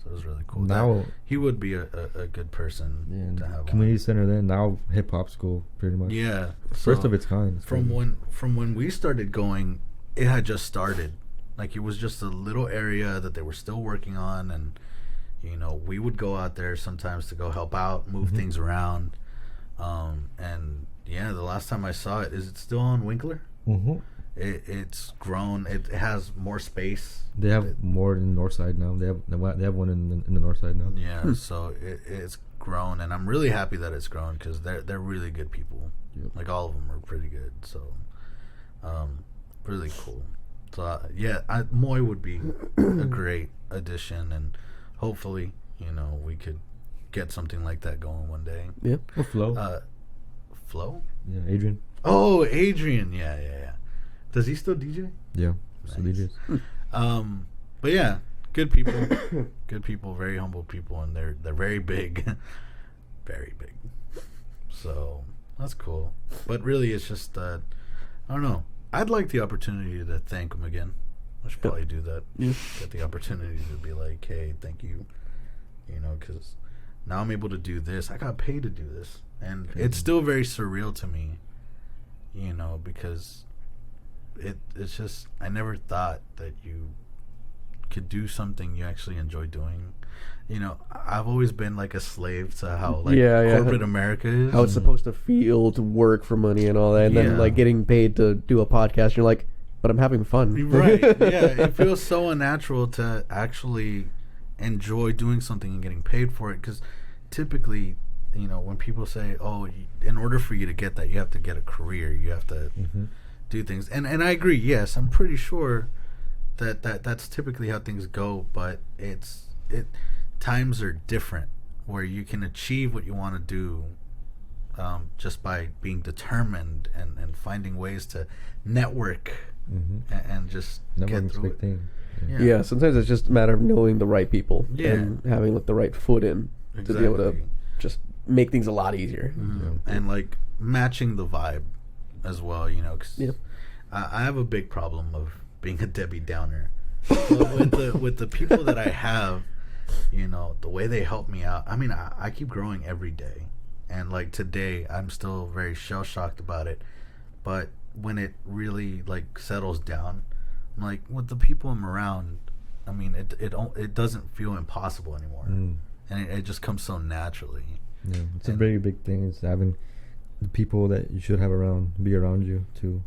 So it was really cool. Now he would be a good person to have community center, then now hip hop school, pretty much. on. Yeah, First so of its kind. It's from crazy. when we started going, it had just started. Like it was just a little area that they were still working on, and you know we would go out there sometimes to go help out, move things around. And yeah, the last time I saw it, is it still on Winkler? Mm-hmm. It's grown. It has more space. They have more in the north side now. They have one in the north side now. Yeah, so it's grown, and I'm really happy that it's grown because they're really good people. Yep. Like all of them are pretty good. So, really cool. So yeah, Moy would be a great addition, and hopefully, you know, we could get something like that going one day. Yeah. Or Flo. Flo? Yeah, Adrian. Oh, Adrian. Yeah. Does he still DJ? Yeah. So Nice. DJs. But yeah, good people, good people, very humble people, and they're very big, very big. So that's cool. But really, it's just I don't know. I'd like the opportunity to thank them again. I should probably do that. Yeah. Get the opportunity to be like, hey, thank you. You know, because now I'm able to do this. I got paid to do this, and it's still very surreal to me. You know, because it's just I never thought that you could do something you actually enjoy doing. You know, I've always been like a slave to how like corporate America is. How it's supposed to feel to work for money and all that, and then Yeah. like getting paid to do a podcast. You're like, but I'm having fun. Right. Yeah. It feels so unnatural to actually enjoy doing something and getting paid for it. Because typically, you know, when people say, "Oh, in order for you to get that, you have to get a career. You have to do things," and I agree. Yes, I'm pretty sure that's typically how things go. But times are different where you can achieve what you want to do just by being determined and finding ways to network and just get through it. Thing. Yeah, sometimes it's just a matter of knowing the right people Yeah. and having like the right foot in to be able to just make things a lot easier. And like matching the vibe as well, you know, 'cause Yeah. I have a big problem of being a Debbie Downer. But with the people that I have, you know, the way they help me out, I mean, I keep growing every day. And like today, I'm still very shell-shocked about it. But when it really like settles down, I'm like, with the people I'm around, I mean, it doesn't feel impossible anymore. And it just comes so naturally. Yeah, it's a very big thing. It's having the people that you should have be around you to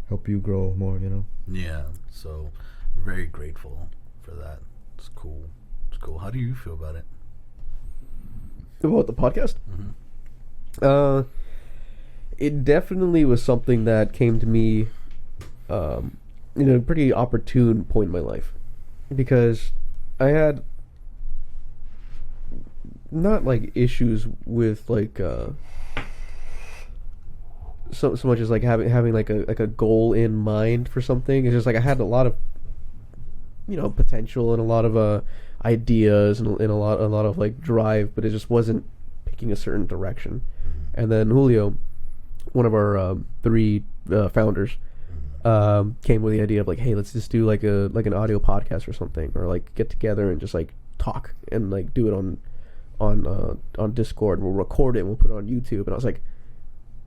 help you grow more, you know? Yeah, so very grateful for that. It's cool. It's cool. How do you feel about it? About the podcast? It definitely was something that came to me in a pretty opportune point in my life, because I had not like issues with like so much as like having like a goal in mind for something. It's just like I had a lot of, you know, potential and a lot of ideas and a lot of like drive, but it just wasn't picking a certain direction. And then Julio, one of our 3 founders, came with the idea of like, hey, let's just do like an audio podcast or something, or like get together and just like talk and like do it on Discord. We'll record it and we'll put it on YouTube. And I was like,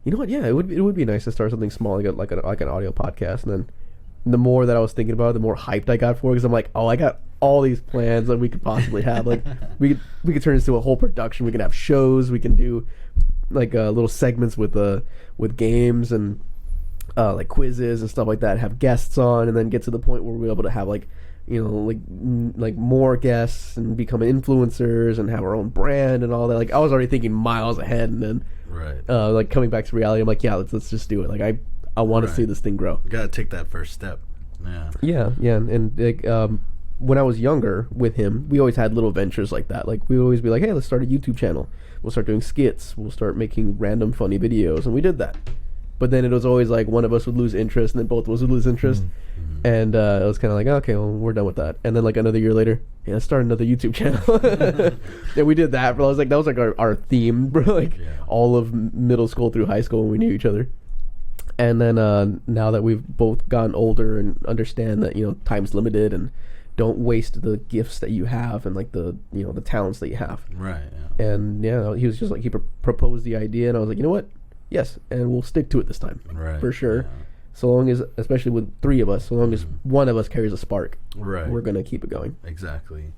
you know what? Yeah, it would be nice to start something small, like an audio podcast. And then the more that I was thinking about it, the more hyped I got for it, because I'm like, oh, I got all these plans that we could possibly have. Like we could turn this into a whole production. We can have shows. We can do like little segments with games and like quizzes and stuff like that. Have guests on, and then get to the point where we're able to have like, you know, like more guests and become influencers and have our own brand and all that. Like I was already thinking miles ahead, and then like coming back to reality, I'm like, yeah, let's just do it. Like I want to see this thing grow. You gotta take that first step. Yeah, and like when I was younger with him, we always had little ventures like that. Like we would always be like, hey, let's start a YouTube channel. We'll start doing skits. We'll start making random funny videos, and we did that. But then it was always like one of us would lose interest, and then both of us would lose interest. And it was kind of like, okay, well, we're done with that. And then like another year later, yeah, let's start another YouTube channel. And we did that. But I was like, that was like our theme, bro. Like all of middle school through high school when we knew each other. And then now that we've both gotten older and understand that, you know, time's limited, and don't waste the gifts that you have and like the, you know, the talents that you have. Right. Yeah. And yeah, he was just like, he proposed the idea, and I was like, you know what? Yes, and we'll stick to it this time. Right. For sure. Yeah. So long as, especially with 3 of us, so long as one of us carries a spark, we're gonna keep it going. Exactly.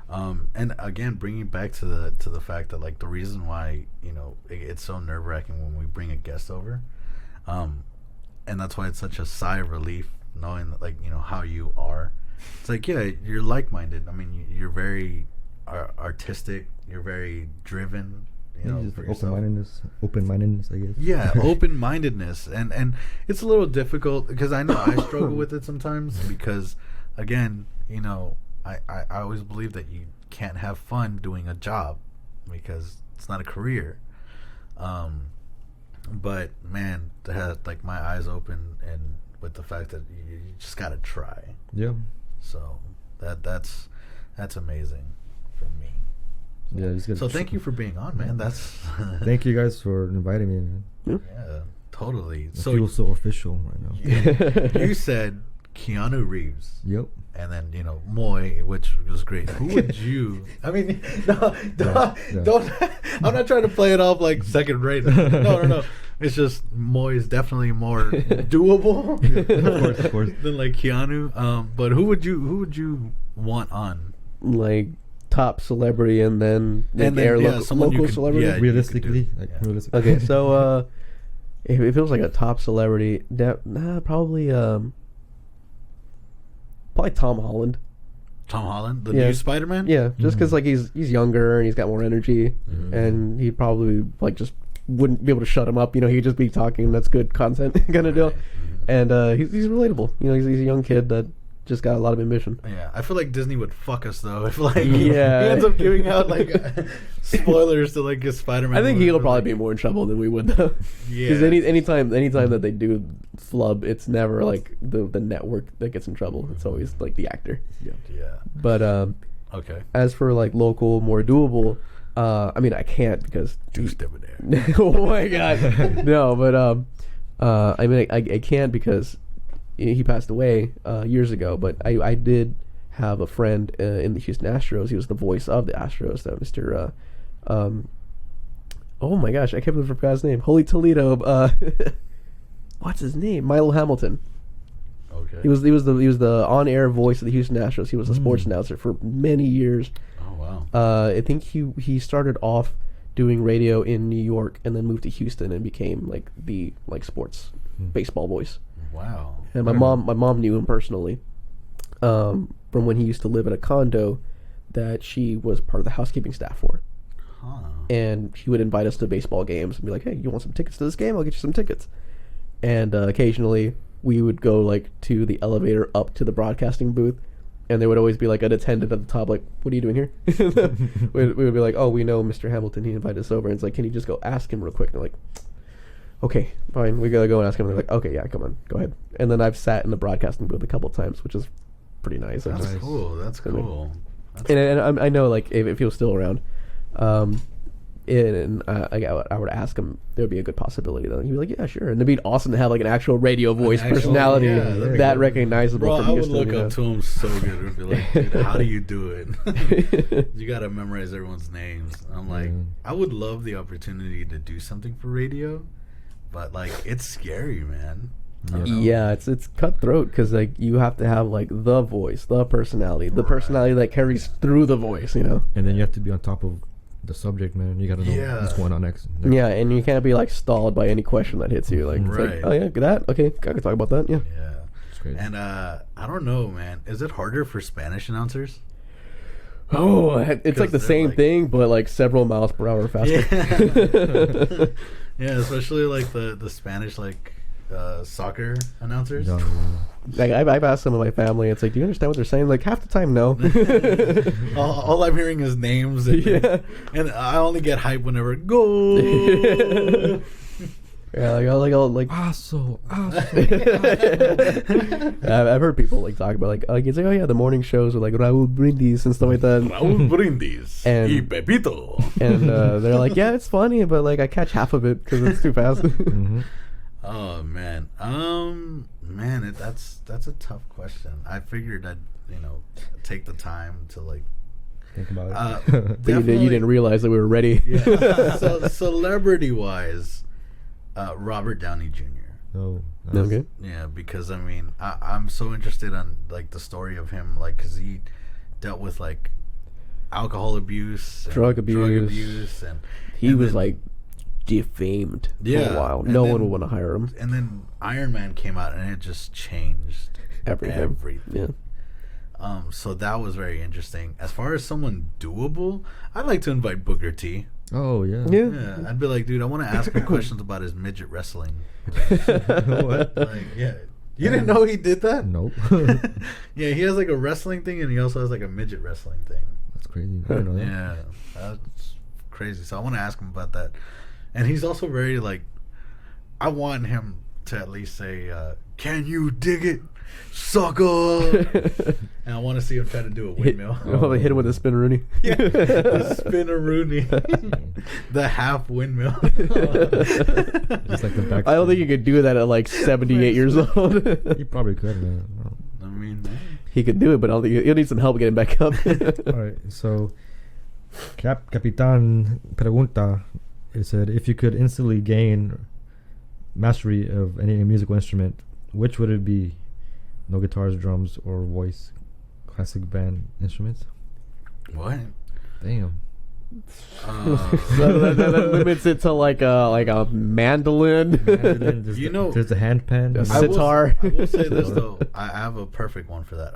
And again, bringing back to the fact that like the reason why, you know, it's so nerve-wracking when we bring a guest over, and that's why it's such a sigh of relief knowing that, like, you know, how you are. It's like, yeah, you're like-minded. I mean, you're very artistic. You're very driven. You know, just open-mindedness, I guess. Yeah, open-mindedness, and it's a little difficult because I know I struggle with it sometimes because, again, you know, I always believe that you can't have fun doing a job because it's not a career. But man, to have like my eyes open and with the fact that you just gotta try. Yeah. So that's amazing for me. Yeah. So thank you for being on, man. That's thank you guys for inviting me, man. Yeah, totally. I feel so official right now. You said Keanu Reeves. Yep. And then, you know, Moy, which was great. Who would you? I mean, don't. I'm not trying to play it off like second rate. No. It's just Moy is definitely more doable. Of course. Than like Keanu. But who would you want on? Like top celebrity, and then local celebrity. Yeah, realistically. Okay, so if it was like a top celebrity, probably Probably Tom Holland. Tom Holland, the Yeah. new Spider-Man. Yeah, just because like he's younger and he's got more energy, and he probably like just wouldn't be able to shut him up. You know, he'd just be talking. That's good content kind of deal. And he's relatable. You know, he's a young kid that just got a lot of ambition. Yeah, I feel like Disney would fuck us though if like Yeah. he ends up giving out like spoilers to like his Spider-Man. I think movie, he'll but, probably like, be more in trouble than we would though. Yeah. Because anytime that they do flub, it's never like the network that gets in trouble. It's always like the actor. Yeah. But Okay. as for like local, more doable, I mean I can't because Juice Debonair. oh my god, no. But I mean I can't because he passed away years ago. But I did have a friend in the Houston Astros. He was the voice of the Astros. That Mr. Oh my gosh, I can't believe I forgot his name. Holy Toledo. What's his name? Milo Hamilton. Okay. He was the on-air voice of the Houston Astros. He was a sports announcer for many years. Oh wow. I think he started off doing radio in New York and then moved to Houston and became like the sports baseball voice. Wow. And my mom knew him personally from when he used to live in a condo that she was part of the housekeeping staff for. Huh. And he would invite us to baseball games and be like, "Hey, you want some tickets to this game? I'll get you some tickets." And occasionally we would go like to the elevator up to the broadcasting booth, and there would always be like an attendant at the top, like, "What are you doing here?" we would be like, "Oh, we know Mr. Hamilton. He invited us over." And it's like, "Can you just go ask him real quick?" And they're like, "Okay, fine. We gotta go and ask him." And they're like, "Okay, yeah, come on, go ahead." And then I've sat in the broadcasting booth a couple times, which is pretty nice. That's Nice. cool. That's cool. That's And I know like if he was still around, I would ask him. There would be a good possibility though. He'd be like, "Yeah, sure." And it'd be awesome to have like an actual radio voice actual- personality yeah, there you that go. recognizable. Bro, from I would Houston, look you know? up to him so good. It would be like, dude, how do you do it? You gotta memorize everyone's names. I'm like, I would love the opportunity to do something for radio, but like, it's scary, man. I don't know. Yeah, it's cutthroat because like you have to have like the voice, the personality, the personality that carries through the voice. You know. And then you have to be on top of the subject, man. You gotta know Yeah. what's going on next. Yeah, and you can't be like stalled by any question that hits you. Like, it's like, Right. "Oh yeah, that okay, I can talk about that." Yeah. Yeah. It's crazy. And I don't know, man. Is it harder for Spanish announcers? Oh, it's like 'Cause the they're same like- thing, but like several miles per hour faster. Yeah. Yeah, especially like the Spanish like soccer announcers. Yeah, Like I've asked some of my family, it's like, "Do you understand what they're saying?" Like half the time, no. all I'm hearing is names, and, Yeah. and I only get hype whenever go. Yeah, I'll like. Aso. I've heard people like talk about like it's like, "Oh yeah, the morning shows with like Raúl Brindis and stuff like that." Raúl Brindis And- y Pepito. And they're like, "Yeah, it's funny, but like I catch half of it because it's too fast." Mm-hmm. Oh man, that's a tough question. I figured I'd take the time to like. Think about it. But you didn't realize that we were ready. Yeah. So celebrity wise, Robert Downey Jr. Oh, Okay. Yeah, because I mean, I'm so interested on like the story of him, like, because he dealt with like alcohol abuse, and Drug abuse. and He was then- like defamed for Yeah, a while. and No then- one would want to hire him. and then Iron Man came out, and it just changed Everything. Yeah. So that was very interesting. As far as someone doable, I'd like to invite Booker T. Oh yeah. Yeah. Yeah, I'd be like, dude, I want to ask him questions about his midget wrestling. What? Like, yeah, you didn't know he did that? Nope. Yeah, he has like a wrestling thing, and he also has like a midget wrestling thing. That's crazy. I don't know that. Yeah, that's crazy. So I want to ask him about that. And he's also very like, I want him to at least say, "Can you dig it, sucker?" And I want to see him try to do a windmill. They hit him with a spin Rooney. Yeah, the spinneroonie, the half windmill. Just like the back. I don't think you could do that at like 78 years old. You probably could, man. I mean, He could do it, but I don't think he'll need some help getting back up. All right. So, Capitan Pregunta, it said, if you could instantly gain mastery of any musical instrument, which would it be? No guitars, drums, or voice? Classic band instruments? what? Damn. So that limits it to like a mandolin. There's You know- there's a handpan. A I will- sitar. I will say this though. I have a perfect one for that.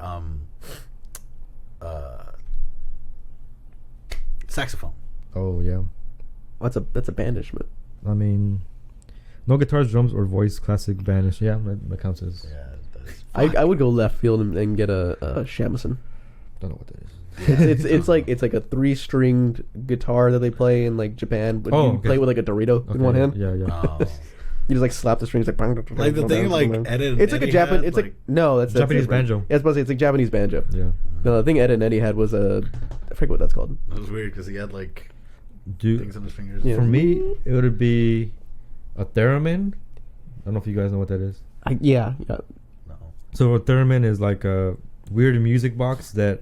Saxophone. Oh yeah. That's a bandishment. I mean, no guitars, drums, or voice. Classic banish. Yeah, that counts as. Yeah, that's I would go left field and get a shamisen. Don't know what that is. It's like a 3-stringed guitar that they play in like Japan, but Oh, you okay. play with like a Dorito in one hand. Yeah, yeah. Oh. You just like slap the strings like. Like the thing like Ed and It's like a Eddie Japanese. had, It's like no, that's Japanese different. banjo. Yeah, I was supposed to say it's like Japanese banjo. Yeah. No, the thing Ed and Eddie had was I forget what that's called. It was weird because he had like Do things on his fingers. Yeah. for me, it would be a theremin. I don't know if you guys know what that is. Yeah. No. So a theremin is like a weird music box that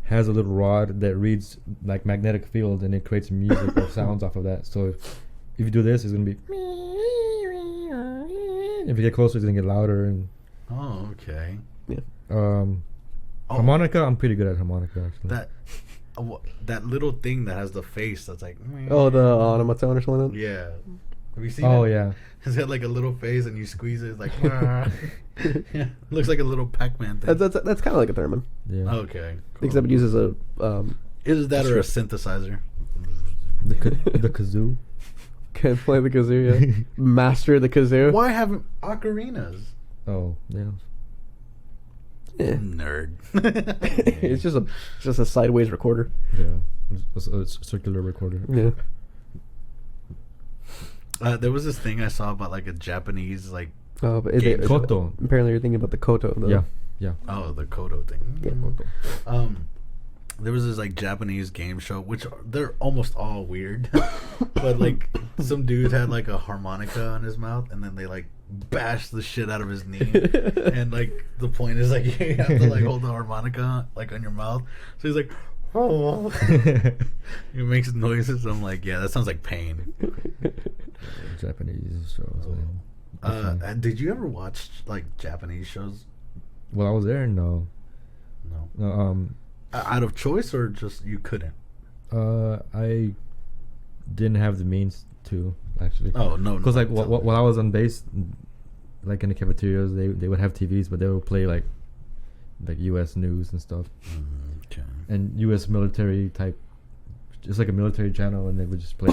has a little rod that reads like magnetic field, and it creates music or sounds off of that. So if you do this, it's gonna be. If you get closer, it's gonna get louder. And Oh, okay. Oh. harmonica, I'm pretty good at harmonica actually. That little thing that has the face that's like. Oh, the onomatope or something. Like that? Yeah. Have you seen Oh it? yeah. It's got like a little face and you squeeze it. It's like. Yeah. Looks like a little Pac-Man thing. That's kind of like a theremin, Yeah. Okay. Cool. except it uses a Is that or a synthesizer? The kazoo. can play the kazoo. Yeah. Master the kazoo. Why haven't ocarinas? Oh yeah. Yeah. Nerd. It's just a sideways recorder. Yeah. It's a circular recorder. Yeah. There was this thing I saw about like a Japanese like Oh, but Game Koto. apparently you're thinking about the koto. Though. Yeah. Yeah. the Kodo thing. Yeah. Koto. There was this like Japanese game show, which they're almost all weird, but like some dude had like a harmonica on his mouth, and then they like bashed the shit out of his knee, and like the point is like you have to like hold the harmonica like on your mouth, so he's like, oh, he makes noises. I'm like, yeah, that sounds like pain. Japanese shows, man. And did you ever watch like Japanese shows? Well, I was there. No. No. Out of choice or just you couldn't? I didn't have the means to actually. Oh no! Because no, like while I was on base, like in the cafeterias, they would have TVs, but they would play like U.S. news and stuff, Okay. and U.S. military type, just like a military channel, and they would just play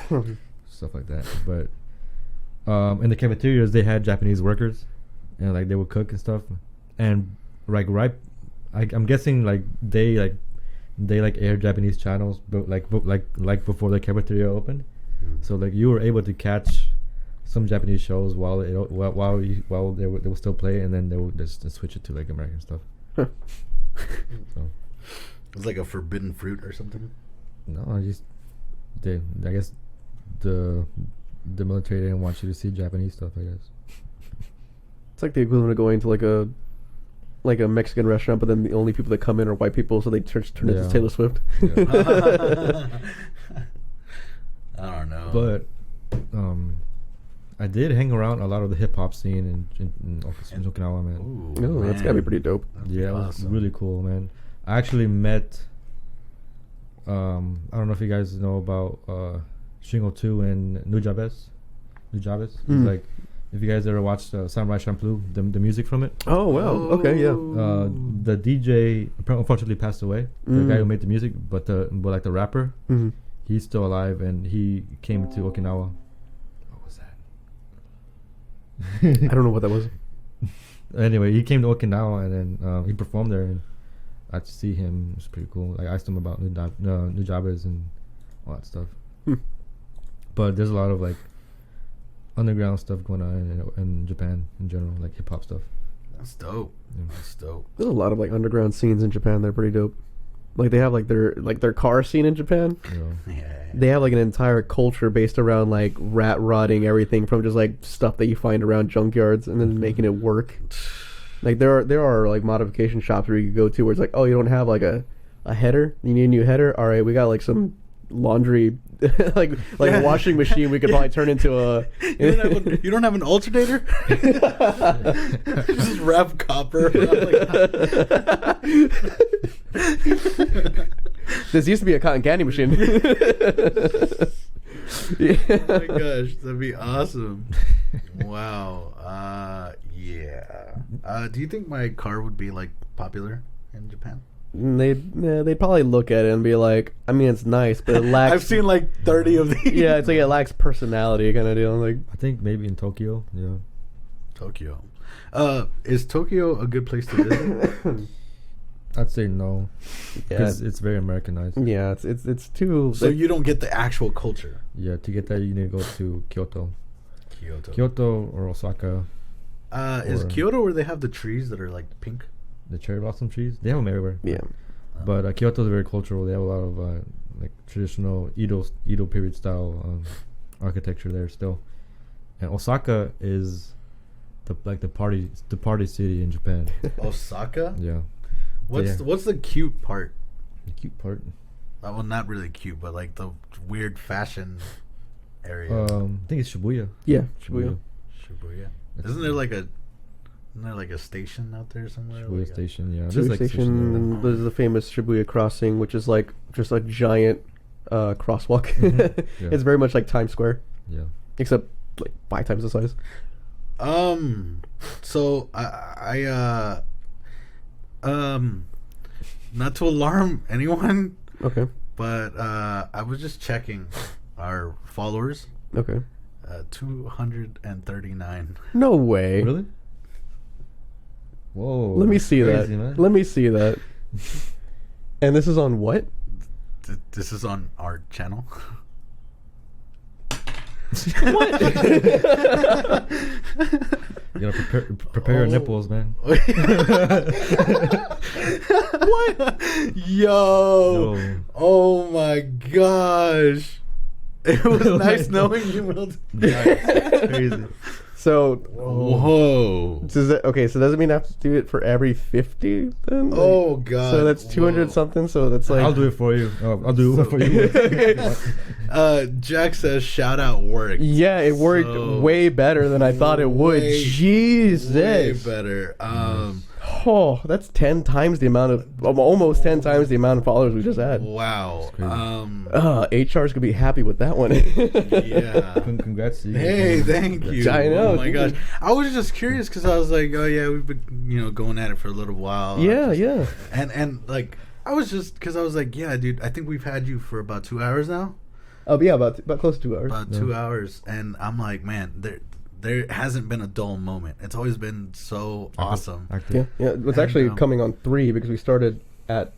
like stuff like that. But in the cafeterias, they had Japanese workers, and like they would cook and stuff, and like I'm guessing like they air Japanese channels, but like before the cafeteria opened, so like you were able to catch some Japanese shows while they would still play, and then they would just switch it to like American stuff. So It's like a forbidden fruit or something. no, I guess the military didn't want you to see Japanese stuff. I guess. It's like the equivalent of going to like a Mexican restaurant, but then the only people that come in are white people, so they turn it Yeah. to Taylor Swift. I don't know. But I did hang around a lot of the hip hop scene in Okinawa, man. Ooh, Oh, that's gotta be pretty dope. That'd be Yeah, it was awesome. really cool, man. I actually met. I don't know if you guys know about Shingo 2 and Nujabes. It's like if you guys ever watched Samurai Champloo, the music from it. Oh wow. Okay, yeah. The DJ unfortunately passed away. The guy who made the music, but like the rapper, Mm-hmm. he's still alive, and he came to Okinawa. What was that? I don't know what that was. Anyway, he came to Okinawa, and then he performed there, and I got to see him. It was pretty cool. Like, I asked him about Nujabes and all that stuff. But there's a lot of like underground stuff going on in Japan in general, like hip hop stuff. That's dope. Yeah. That's dope. There's a lot of like underground scenes in Japan. They're pretty dope. Like they have like their car scene in Japan. You know. Yeah. They have like an entire culture based around like rat rotting everything from just like stuff that you find around junkyards and then making it work. Like there are like modification shops where you can go to where it's like, oh, you don't have like a header, you need a new header. All right, we got like some laundry like a washing machine we could probably turn into a You don't have an alternator? Just wrap copper around like This used to be a cotton candy machine. Yeah. Oh my gosh, that'd be awesome. Wow. Yeah. Do you think my car would be like popular in Japan? They'd probably look at it and be like, I mean, it's nice, but it lacks. I've seen like 30 of these. Yeah, it's like it lacks personality kind of deal. Like, I think maybe in Tokyo. Yeah. Tokyo. Is Tokyo a good place to visit? I'd say no, yeah, because it's very Americanized. yeah, it's too. So you don't get the actual culture. Yeah, to get that you need to go to Kyoto, Kyoto. or Osaka. Is or- Kyoto where they have the trees that are like pink? The cherry blossom trees, they have them everywhere. Yeah. But Kyoto is very cultural. They have a lot of like traditional Edo period style architecture there still. And Osaka is the party city in Japan. Osaka? Yeah. What's the cute part? The cute part. Well, not really cute, but like the weird fashion area. I think it's Shibuya. Yeah, Shibuya. Shibuya. Isn't there like a station out there somewhere? Shibuya Like Station, yeah. Shibuya There's, like, Station, stations and there's the famous Shibuya crossing, which is like just a giant crosswalk. Yeah. It's very much like Times Square, yeah. except like 5 times the size. So I not to alarm anyone, Okay. but I was just checking our followers. Okay. 239. No way. Really? Whoa. Let me that's see crazy, that. man. Let me see that. And this is on what? This is on our channel. What? You gotta prepare your nipples, man. What? Yo. Yo. Oh my gosh. It was nice knowing you, Milton. Crazy. So, Whoa. does that, okay, so does it mean I have to do it for every 50 then? Like, Oh god. So that's 200 Whoa. something, so that's like... I'll do it for you. I'll do it for you. Jack says shout out work. Yeah, it worked So- way better than I thought it would. Way- Jesus. Way better. Oh, that's 10 times the amount of... almost 10 times the amount of followers we just had. Wow. HR's gonna be happy with that one. Yeah. Congrats to you. Hey, thank you. I know, Oh my dude. gosh. I was just curious because I was like, oh yeah, we've been going at it for a little while. Yeah, yeah. And like I was just because I was like, yeah, dude, I think we've had you for about 2 hours now. Oh, yeah, about close to 2 hours. About 2 hours, and I'm like, man, there hasn't been a dull moment. It's always been so awesome. Active. Yeah, yeah. It's And, actually coming on 3 because we started at...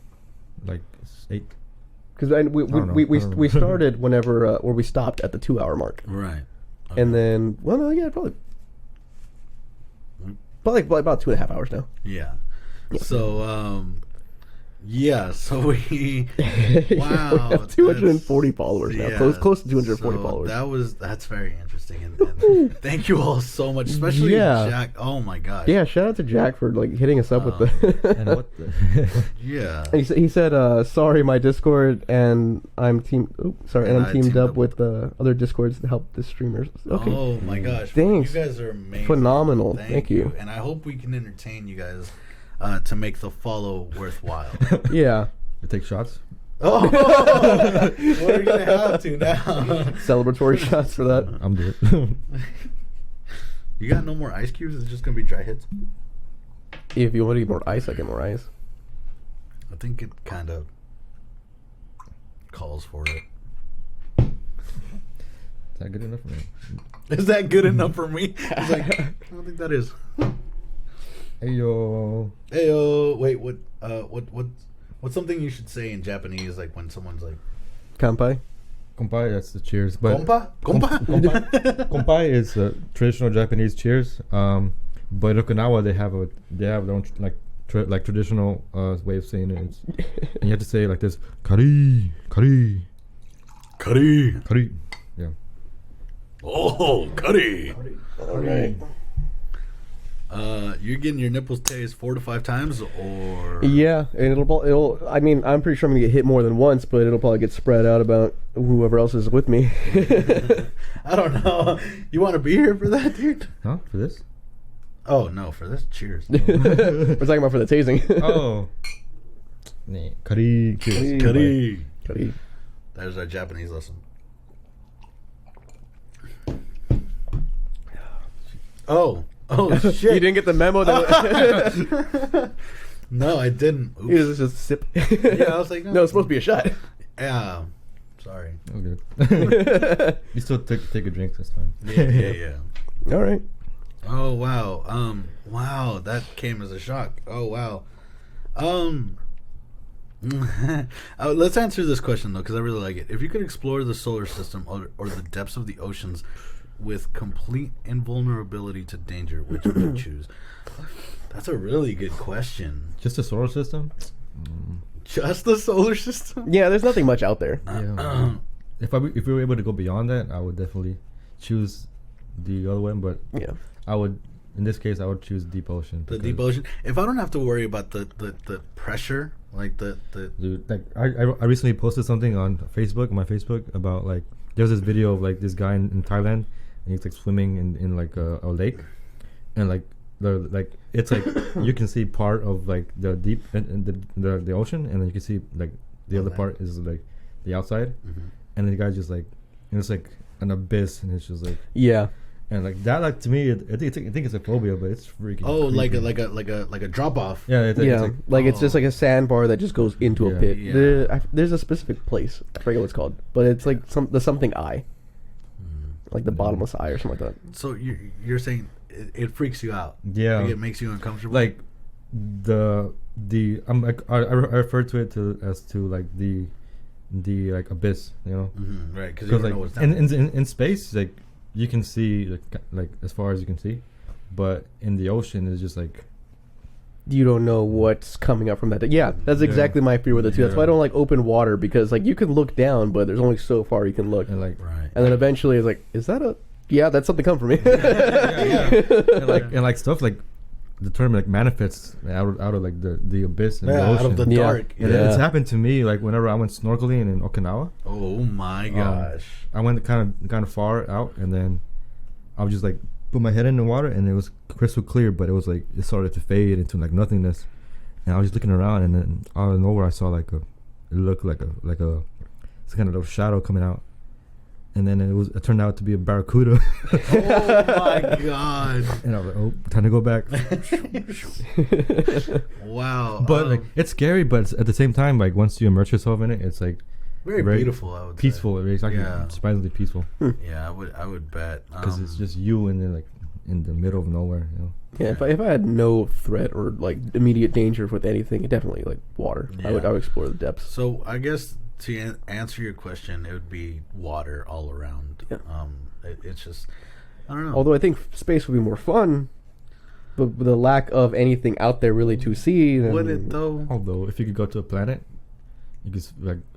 Like 8. Because don't know. we started whenever... or we stopped at the 2 hour mark. Right. And then... Well, no, yeah, probably about 2.5 hours now. Yeah. So yeah, so we wow, we have 240 followers now. yeah, Close to 240 so followers. That's very interesting, and thank you all so much, especially Yeah. Jack. Oh my gosh. Yeah, shout out to Jack for like hitting us up with the. And what the... Yeah. He said, "Sorry, my Discord and I'm teamed teamed up up with the other Discords to help the streamers." Okay, Oh my gosh. Thanks. You guys are amazing. Phenomenal. Thank you. And I hope we can entertain you guys to make the follow worthwhile. yeah. You take shots? Oh, we're gonna have to now. Celebratory shots for that. I'm doing it. You got no more ice cubes? It's just gonna be dry hits. If you want to get more ice, I get more ice. I think it kind of calls for it. Is that good enough for me? Is that good enough for me? It's like, I don't think that is. Hey yo. Heyo, wait, what's something you should say in Japanese, like when someone's like, Kanpai. Kompai, that's the cheers. But "Kompa, kompa"? Kompai is a traditional Japanese cheers. But in Okinawa they have their own like traditional way of saying it. And you have to say it like this: kari, kari, Curry. kari. Yeah. Oh, curry. All right. You're getting your nipples tased 4 to 5 times, or Yeah, and it'll. I mean, I'm pretty sure I'm gonna get hit more than once, but it'll probably get spread out about whoever else is with me. I don't know. You want to be here for that, dude? Huh? For this? Oh no, for this. Cheers. We're talking about for the tasing. Oh. Kari. Cheers. Kari. Kari. There's our Japanese lesson. Oh shit! You didn't get the memo that No, I didn't. it was just a sip. Yeah, I was like, no, it's supposed to be a shot. Yeah, sorry. Oh, good. You still take a drink. That's fine. Yeah. All right. Oh wow. Wow, that came as a shock. Oh wow. Let's answer this question though, because I really like it. If you could explore the solar system or the depths of the oceans with complete invulnerability to danger, which would you choose? That's a really good question. Just the solar system. Just the solar system? Yeah, there's nothing much out there. Yeah. If we were able to go beyond that, I would definitely choose the other one. But Yeah. I would, in this case, I would choose deep ocean. The deep ocean. If I don't have to worry about the pressure, like the Dude, like I recently posted something on Facebook, my Facebook, about like there's this video of like this guy in Thailand, and he's like swimming in like a lake, and like it's like you can see part of like the deep and the ocean, and then you can see like the other part is like the outside, and the guy's just like, and it's like an abyss, and it's just like Yeah. and like that, like to me, I think it's a phobia, but it's freaking. oh creepy. like a drop off. Yeah, it's It's just like a sandbar that just goes into a Yeah. pit. Yeah. There's a specific place. I forget what it's called, but it's like the something eye, like the bottomless eye or something like that. So you're saying it freaks you out? Yeah. Like it makes you uncomfortable. like the I'm like I refer to it as like the like abyss, you know, right? Because you don't like know what's down there. in space, like you can see like as far as you can see, but in the ocean it's just like You don't know what's coming up from that. Yeah, that's exactly my fear with it too. That's why I don't like open water, because like you can look down, but there's only so far you can look. and like Right. And then eventually it's like, is that a? Yeah, that's something come for me. and like stuff like the term like manifests out of like the abyss and the Yeah, ocean. out of the Yeah. dark. And Yeah. it's happened to me like whenever I went snorkeling in Okinawa. Oh my gosh. I went kind of far out, and then I was just like put my head in the water, and it was crystal clear, but it was like it started to fade into like nothingness, and I was just looking around, and then out of nowhere I saw it looked like a it's kind of a shadow coming out, and then it turned out to be a barracuda. Oh my god. And I was like, oh, time to go back. Wow. But like it's scary, but at the same time, like once you immerse yourself in it, it's like very beautiful, I would say. peaceful. It's actually Yeah. surprisingly peaceful, Yeah, I would bet. because it's just you and then like in the middle of nowhere, you know. Yeah, if I had no threat or like immediate danger with anything, definitely like water. I would Yeah. explore the depths. So I guess to answer your question, it would be water all around. Yeah. It's just I don't know. Although I think space would be more fun, but with the lack of anything out there really to see. Then Would it though? Although if you could go to a planet, you could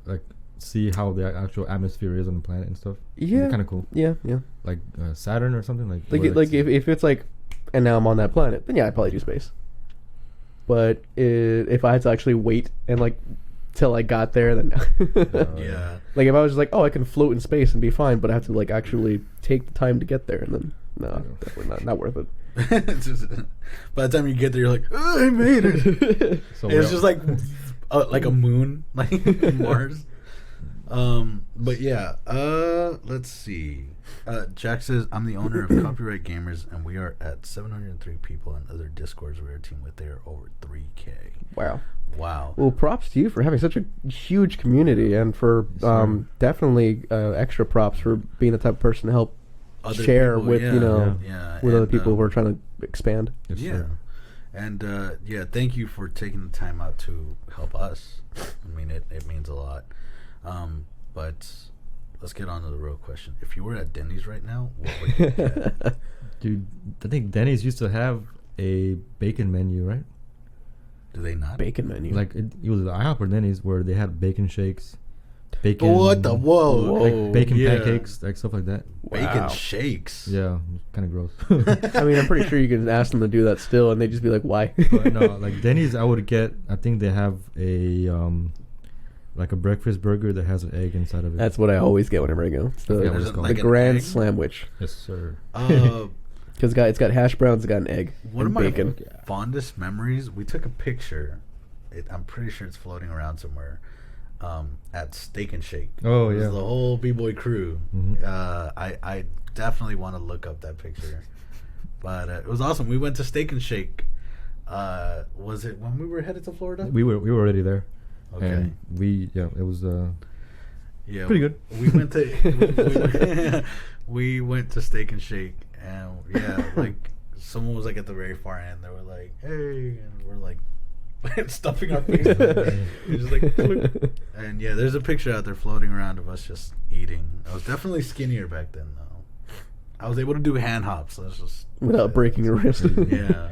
like see how the actual atmosphere is on the planet and stuff. Yeah, kind of cool. Yeah, yeah. Like Saturn or something like. Like where like it's- if it's like, and now I'm on that planet, then yeah, I'd probably do space. But if I had to actually wait and like till I got there, then Yeah. like if I was just like, oh, I can float in space and be fine, but I have to like actually take the time to get there, and then no, definitely not worth it. It's just, by the time you get there, you're like, oh, I made it. So It's just like a moon, like Mars. But yeah, let's see. Jack says, I'm the owner of Copyright Gamers, and we are at 703 people, and other Discords we are a team with, they are over 3K. Wow. Wow. Well, props to you for having such a huge community, and for definitely extra props for being the type of person to help Other share people, with yeah, you know yeah, with other and, people who are trying to expand. Yes, Yeah. sir. And yeah, thank you for taking the time out to help us. I mean, it means a lot. But let's get on to the real question. If you were at Denny's right now, what would you get? Dude, I think Denny's used to have a bacon menu, right? Do they not? Bacon menu. Like it was IHOP or Denny's where they had bacon shakes, bacon. What the whoa? Like bacon Yeah. pancakes, like stuff like that. Bacon Wow. shakes. Yeah, kind of gross. I mean, I'm pretty sure you can ask them to do that still, and they'd just be like, "Why?" But no, like Denny's, I would get. I think they have a like a breakfast burger that has an egg inside of it. That's what I always get whenever I go. It's Yeah, the, what it's it called. the like an Grand egg? Slamwich, Yes, sir. because it's got hash browns, it's got an egg, One and of my bacon. fondest memories. We took a picture I'm pretty sure it's floating around somewhere. At Steak and Shake. Oh, It was yeah. the whole B-boy crew. Mhm. I definitely want to look up that picture. But it was awesome. We went to Steak and Shake. Was it when we were headed to Florida? We were already there. Okay. And it was Yeah, pretty good. We went to we went to Steak and Shake, and yeah, like someone was like at the very far end. They were like, "Hey," and we're like stuffing our faces. We're just like, "Click." And yeah, there's a picture out there floating around of us just eating. I was definitely skinnier back then, though. I was able to do hand hops. That's just Without breaking your wrist. yeah.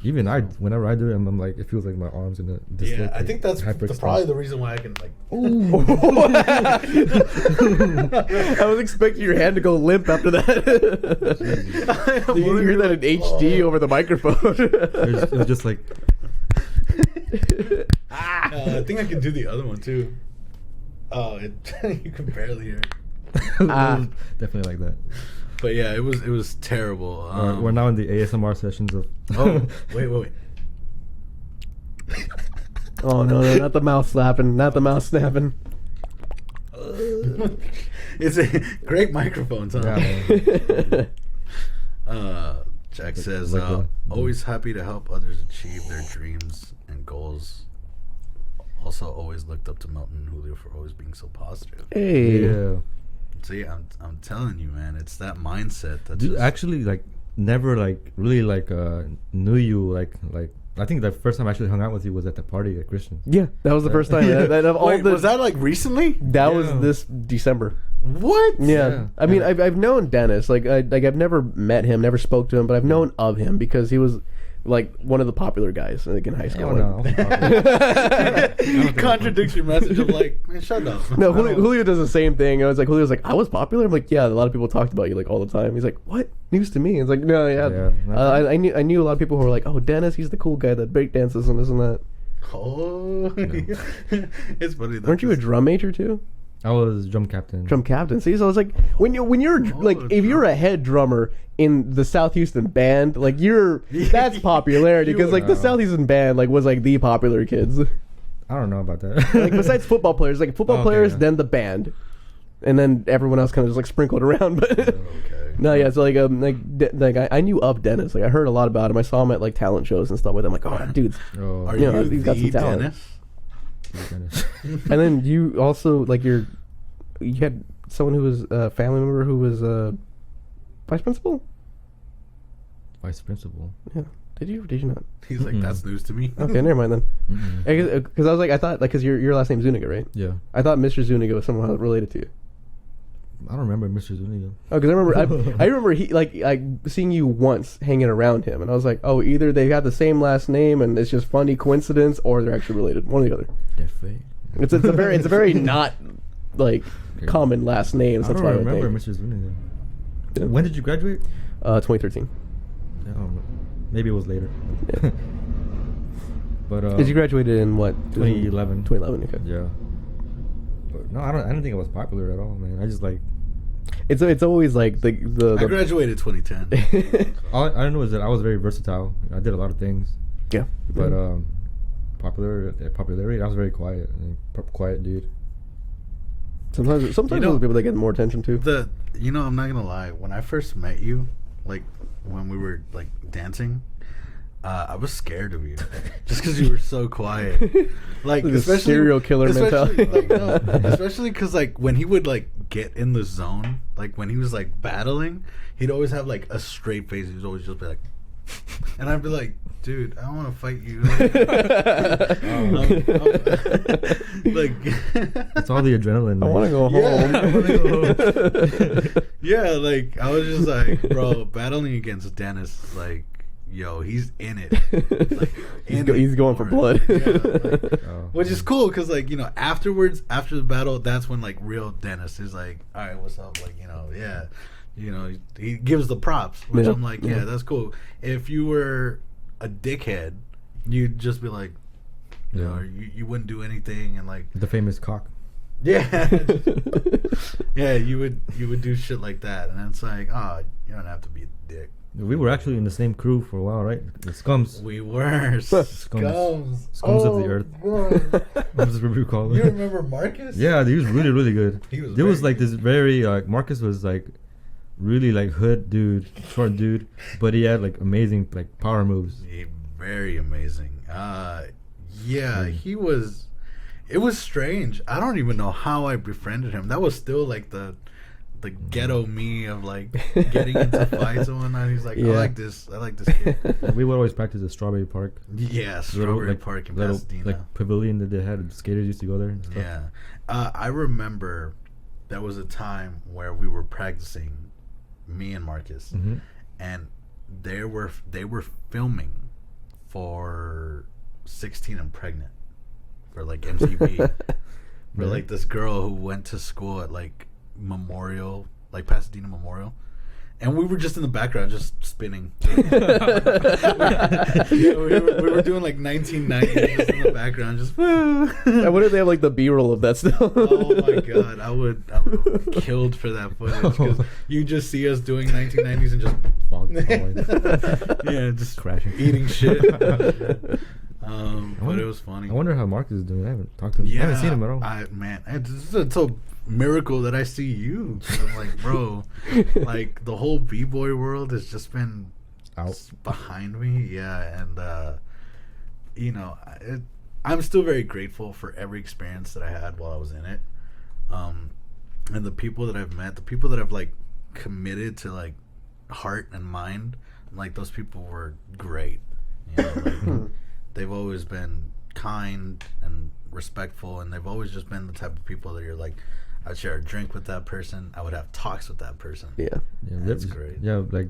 even whenever I do it, I'm like, it feels like my arms gonna Yeah, I think that's hyperextend. probably the reason why I can like. I was expecting your hand to go limp after that. You can hear that in HD over the microphone. It was just like I think I can do the other one too. Oh, you can barely hear it. it was definitely like that. But yeah, it was terrible. We're now in the ASMR sessions of. Oh, wait. Oh no, not the mouth slapping, not the mouth snapping. It's a great microphones, huh? Yeah, Jack says, like always happy to help others achieve their dreams and goals. Also, always looked up to Milton and Julio for always being so positive. Hey. yeah. See, I'm telling you, man, it's that mindset that Dude, just, actually, like, never like really like knew you like. I think the first time I actually hung out with you was at the party at Christian. Yeah, that was the first time. That of all Wait, the, was that like recently? that was Yeah. this December. What? Yeah. Yeah. I mean, Yeah. I've known Dennis. I've never met him, never spoke to him, but I've known of him because he was like one of the popular guys like in high school. Hell Like- no. You contradict your message of like, man, shut up. No, Julio does the same thing. I was like, Julio's like, I was popular. I'm like, yeah, a lot of people talked about you like all the time. He's like, what? News to me. It's like, no, yeah. Yeah, I knew a lot of people who were like, oh, Dennis, he's the cool guy that break dances and this and that. Oh, it's funny. Weren't you a drum major too? I was drum captain. Drum captain. See, so I was like, when you're like, if you're a head drummer in the South Houston band, like that's popularity because like the South Houston band like was like the popular kids. I don't know about that. Like besides football players, like football Okay, players, yeah. then the band, and then everyone else kind of just like sprinkled around. But Okay. no, yeah, so I knew of Dennis. Like I heard a lot about him. I saw him at like talent shows and stuff with him. Like, oh, that dude's. Oh, Are You know, you he's got some the talent. Dennis? Dennis. And then you also like you had someone who was a family member who was vice principal. Vice principal. Yeah, did you or did you not? He's like, that's news to me. Okay, never mind then. Mm-mm. Because I was like, I thought like because your last name's Zuniga, right? Yeah. I thought Mr. Zuniga was somehow related to you. I don't remember Mr. Zuniga. Oh, because I remember he like seeing you once hanging around him, and I was like, oh, either they have the same last name and it's just funny coincidence, or they're actually related. One or the other. Definitely. It's a very not like Okay. common last names. I That's don't why I would remember think. Mr. Zuniga. Yeah. When did you graduate? 2013. I don't know. Maybe it was later. Yeah. But Did you graduated in what? 2011. 2011. Okay. Yeah. But no, I don't think I was popular at all, man. I just like It's always like I the graduated 2010. all I know is that I was very versatile. I did a lot of things. yeah. But popularity, I was very quiet. Quiet dude. Sometimes You know- those people they get more attention to. I'm not gonna lie. When I first met you, like when we were like dancing, I was scared of you just because you were so quiet. Like Like a especially serial killer especially, mentality. like, no, especially because like when he would like get in the zone, like when he was like battling, he'd always have like a straight face. He'd always just be like, and I'd be like, dude, I don't want to fight you. Like, It's all the adrenaline. I man. want to go Yeah, home. I wanna go home. Yeah, like I was just like, bro, battling against Dennis, like, yo, he's in it. Like, He's going for it. blood. Yeah, like, Oh, which is cool because, like, afterwards, after the battle, that's when like real Dennis is like, all right, what's up? Like, yeah, he gives the props, which Yeah, I'm like, yeah. yeah, that's cool. If you were a dickhead, you'd just be like, you Yeah. know, you wouldn't do anything, and like, the famous cock. yeah, yeah, you would do shit like that, and it's like, oh, you don't have to be a dick. We were actually in the same crew for a while, right? The Scums. We were scums. Scums of the earth. That's what we call You it. remember Marcus? Yeah, he was really, really good. He was There was very like this very Marcus was like really like hood dude, short dude, but he had like amazing like power moves. Very amazing. Yeah, he was. It was strange. I don't even know how I befriended him. That was still like the ghetto me of like getting into fights and whatnot. He's like, Yeah. I like this kid. We would always practice at Strawberry Park. Yeah, Little, Strawberry like, Park in little, Pasadena. like pavilion that they had. Skaters used to go there and stuff. Yeah. I remember there was a time where we were practicing, me and Marcus, Mhm. and they were filming for 16 and Pregnant for like MTV. For Really? like this girl who went to school at like Memorial, like Pasadena Memorial. And we were just in the background, just spinning. we were doing like 1990 just in the background, just. I wonder if they have like the B-roll of that stuff. Oh my god, I would have killed for that footage because you just see us doing 1990s and just yeah, just Crashing. eating shit. But it was funny. I wonder how Marcus is doing. I haven't talked to him. I haven't seen him at all. It's a miracle that I see you. 'Cause I'm like, bro, like the whole b-boy world has just been Out. behind me. Yeah, and I'm still very grateful for every experience that I had while I was in it. And the people that I've met, the people that I've like committed to like heart and mind, like those people were great. Like, they've always been kind and respectful, and they've always just been the type of people that you're like, I'd share a drink with that person, I would have talks with that person. Yeah. Yeah, That's great. Yeah, like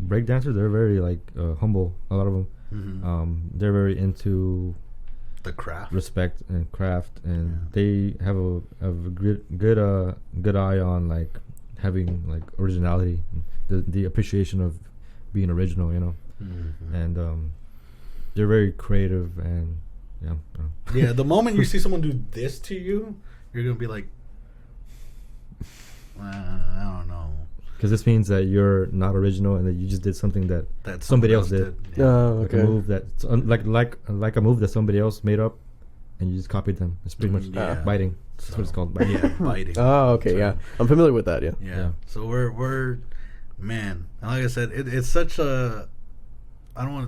breakdancers, they're very like humble. A lot of them. Mm-hmm. They're very into The craft. respect and craft, and they have a good eye on like having like originality, the appreciation of being original, you know. Mm-hmm. And they're very creative, and Yeah, the moment you see someone do this to you, you're gonna be like, I don't know. because this means that you're not original and that you just did something that That somebody someone else did. Yeah. Oh, Like okay. a move that's like a move that somebody else made up, and you just copied them. It's pretty much Yeah. biting. That's what it's called. Biting. Yeah, biting. Oh, okay, yeah. I'm familiar with that, yeah. Yeah. So we're man, and like I said, it's such a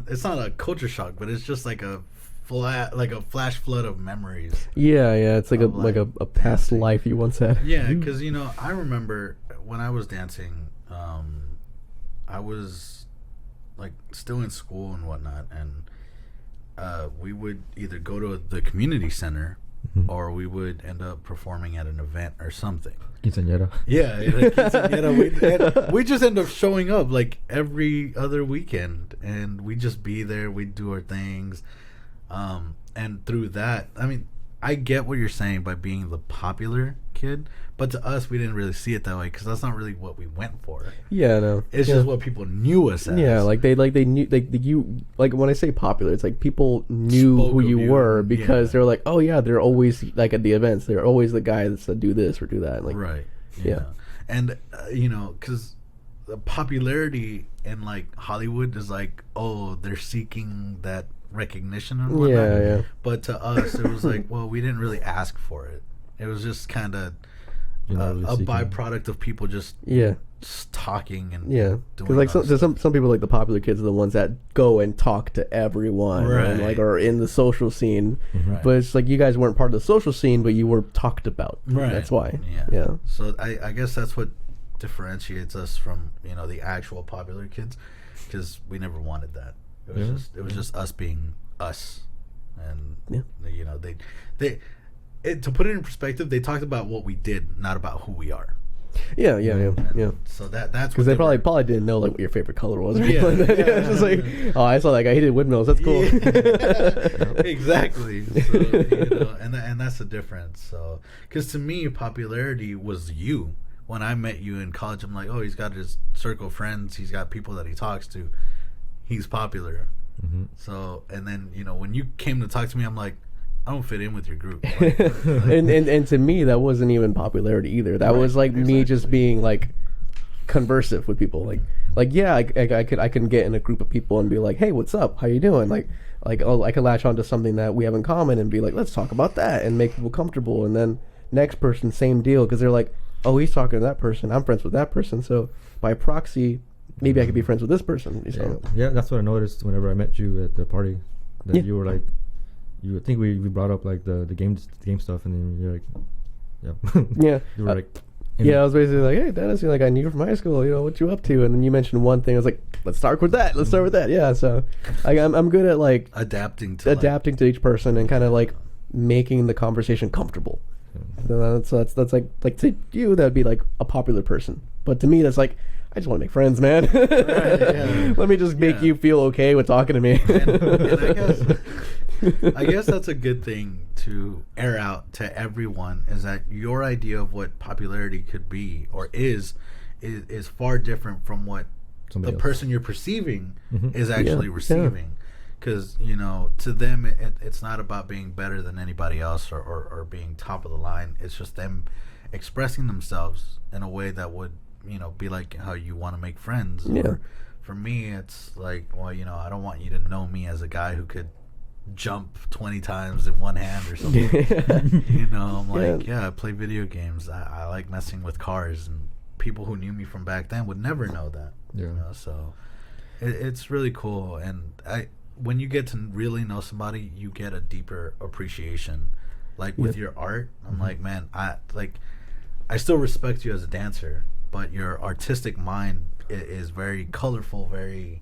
it's not a culture shock, but it's just like a flash flood of memories. Yeah, yeah. It's like a Of, a past dancing. life you once had. Yeah, because I remember when I was dancing, I was like still in school and whatnot, and we would either go to the community center or we would end up performing at an event or something. Quinceañera. Yeah, we just end up showing up like every other weekend, and we just be there. We do our things, and through that, I mean, I get what you're saying by being the popular kid, but to us, we didn't really see it that way because that's not really what we went for. Yeah, no. It's yeah. just what people knew us as. Yeah, they knew you like when I say popular, it's like people knew Spoke who of you you, were because yeah. they're like, oh yeah, they're always like at the events. They're always the guy that said do this or do that. Like, Right. Yeah. And because the popularity in like Hollywood is like, oh, they're seeking that recognition and whatnot. Yeah, yeah. But to us, it was like, well, we didn't really ask for it. It was just kind of You're not really a seeking- byproduct of people just Yeah, talking and yeah. doing Because like other stuff. some people like the popular kids are the ones that go and talk to everyone and Right. like are in the social scene. Right. But it's like you guys weren't part of the social scene, but you were talked about. Right. That's why. Yeah. Yeah. So I guess that's what differentiates us from the actual popular kids, because we never wanted that. It was just us being us, and they to put it in perspective, they talked about what we did, not about who we are. Yeah, yeah, yeah, And yeah. So that's Because they were- probably didn't know like what your favorite color was. Or Yeah, anything like that. yeah, It's just like, oh, I saw that guy. He did windmills. That's cool. Yeah. Exactly. So, and that's the difference. So, because to me, popularity was you. When I met you in college, I'm like, oh, he's got his circle of friends. He's got people that he talks to. He's popular. Mhm. So, and then when you came to talk to me, I'm like, I don't fit in with your group. and to me, that wasn't even popularity either. That Right, was like me just exactly. being like conversive with people. Like yeah, I can get in a group of people and be like, hey, what's up? How you doing? Like oh, I can latch onto something that we have in common and be like, let's talk about that and make people comfortable. And then next person, same deal, because they're like, oh, he's talking to that person. I'm friends with that person, so by proxy, maybe I could be friends with this person. So. Yeah, that's what I noticed whenever I met you at the party. That Yeah. you were like, I think we brought up like the game stuff, and then you're like, yeah, Yeah. you were like, Yeah, I was basically like, hey, Dennis, like I knew you from high school. You know what you up to? And then you mentioned one thing. I was like, let's start with that. Let's start with that. Yeah. So I'm good at like adapting to each person and kind of like making the conversation comfortable. So that's like to you that would be like a popular person, but to me that's like I just want to make friends, man. Right, yeah. Let me just make you feel okay with talking to me. and I guess that's a good thing to air out to everyone, is that your idea of what popularity could be or is far different from what Somebody the else. person you're perceiving Mhm. is actually Yeah, receiving. Because, to them, it's not about being better than anybody else or being top of the line. It's just them expressing themselves in a way that would, be like how you want to make friends. Yeah. Or for me, it's like, well, I don't want you to know me as a guy who could jump 20 times in one hand or something. I'm like, yeah, I play video games. I like messing with cars, and people who knew me from back then would never know that. Yeah. So it's really cool. And when you get to really know somebody, you get a deeper appreciation. Like with your art, I'm like, man, I still respect you as a dancer, but your artistic mind is very colorful, very,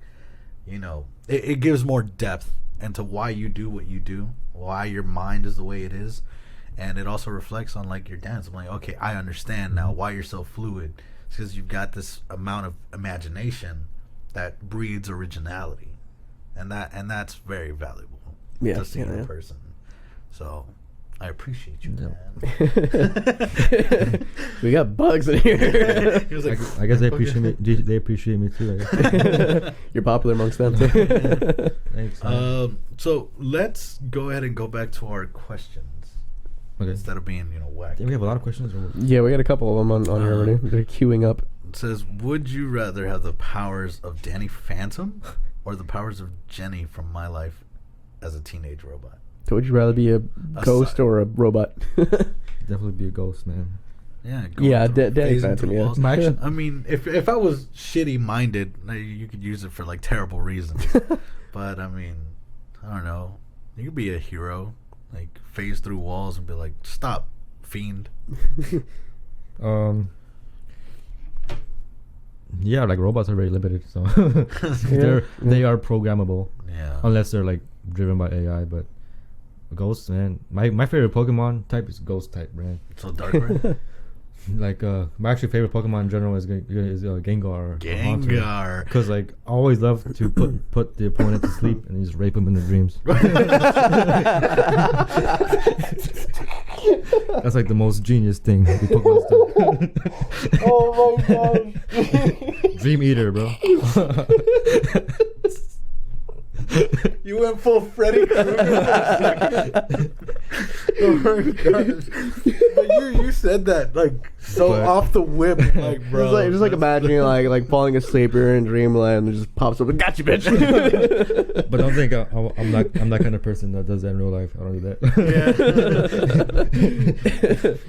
it gives more depth into why you do what you do, why your mind is the way it is. And it also reflects on like your dance. I'm like, okay, I understand now why you're so fluid. It's because you've got this amount of imagination that breeds originality. And that's very valuable to see in a person. So I appreciate you, man. We got bugs in here. He was like, I guess they appreciate me. They appreciate me too. I guess. You're popular amongst them too. Thanks. Man. So let's go ahead and go back to our questions Okay. instead of being whack. Yeah, we have a lot of questions. Or what? Yeah, we got a couple of them on here already. They're queuing up. It says, would you rather have the powers of Danny Phantom or the powers of Jenny from My Life as a teenage robot? So would you rather be a ghost side. or a robot? Definitely be a ghost, man. Yeah, Yeah, through- Danny phasing Phantom, through yeah. walls. My action- I mean, if I was shitty minded, you could use it for like terrible reasons. But I mean, I don't know. You could be a hero, like phase through walls and be like, "Stop, fiend." Yeah, like robots are very limited, so they are programmable Yeah. unless they're like driven by AI. But ghosts, man, my favorite Pokemon type is ghost type, man. So dark, right? Like my actually favorite Pokemon in general is Gengar. Gengar. Because like I always love to put the opponent to sleep and just rape him in the dreams. That's like the most genius thing the Pokemon's do. Oh my gosh. Dream Eater, bro. You went full Freddy Krueger. Oh my gosh. But you said that like so But- off the whip, like bro. Just like imagining like falling asleep, you're in dreamland and it just pops up and got you, bitch. But don't think I'm that kind of person that does that in real life. I don't do that.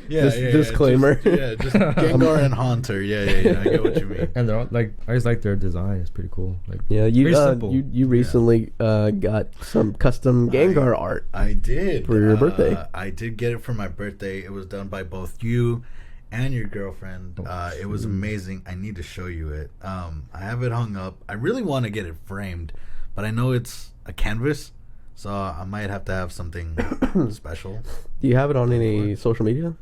Disclaimer. Just Gengar and Haunter. Yeah. I get what you mean. And they're all, like I just like their design. It's pretty cool. Like Yeah, very simple. you recently got some custom Gengar art. I did For your birthday. I did get it for my birthday. It was done by both you and your girlfriend. It was amazing. I need to show you it. I have it hung up. I really want to get it framed, but I know it's a canvas, so I might have to have something special. Do you have it on any social media?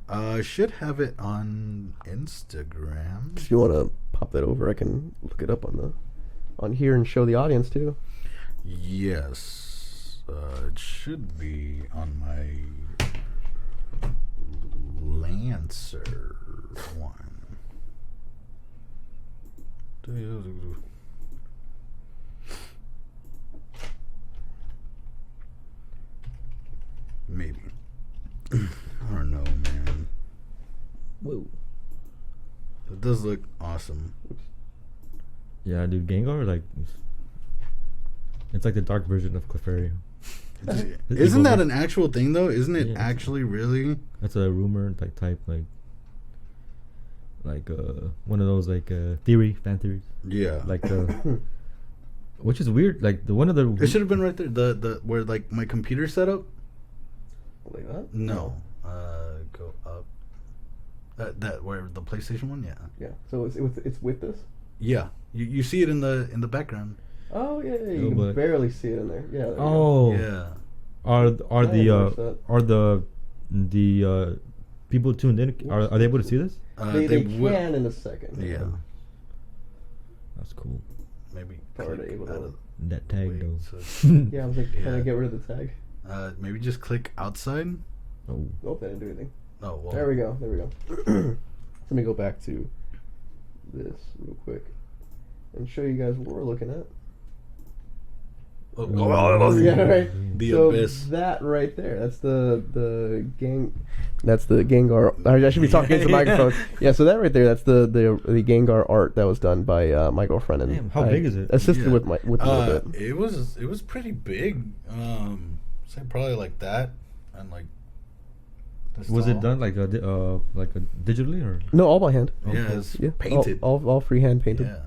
I should have it on Instagram. If you want to pop that over, I can look it up on here and show the audience too. Yes, it should be on my Lancer one. Maybe. I don't know, man. Whoa. It does look awesome. Yeah, dude, Gengar, like, it's like the dark version of Clefairy. Isn't that an actual thing though? Isn't it actually really? That's a rumor type like one of those like fan theories. Yeah. Like the which is weird. Like the one of the It should have been right there. The where like my computer set up. Like that? No. Go up. That where the PlayStation one. Yeah. Yeah. So it's with this. Yeah. You see it in the background. Oh yeah, you No, can but- barely see it in there. Yeah. There you go. oh Yeah. are I didn't notice that. the people tuned in? Are they able to see this? They will- can in a second. Yeah. That's cool. Maybe. Already click able to- out of- That tag wait, though. so- Yeah, I was like, can Yeah. I get rid of the tag? maybe just click outside. Oh, Nope, that didn't do anything. Oh well. There we go. There we go. Let me go back to this real quick and show you guys what we're looking at. Oh, Yeah, right. The so abyss. that right there, that's the gang. That's the Gengar. I should be talking into the Yeah. microphone. Yeah, so that right there, that's the Gengar art that was done by my girlfriend. And Damn, how I big is it? Assisted Yeah. with a little bit. It was pretty big. Say probably like that, and like. this was tall. it done like a digitally or? No, all by hand. Yeah, it's Yeah, painted. all freehand painted. Yeah,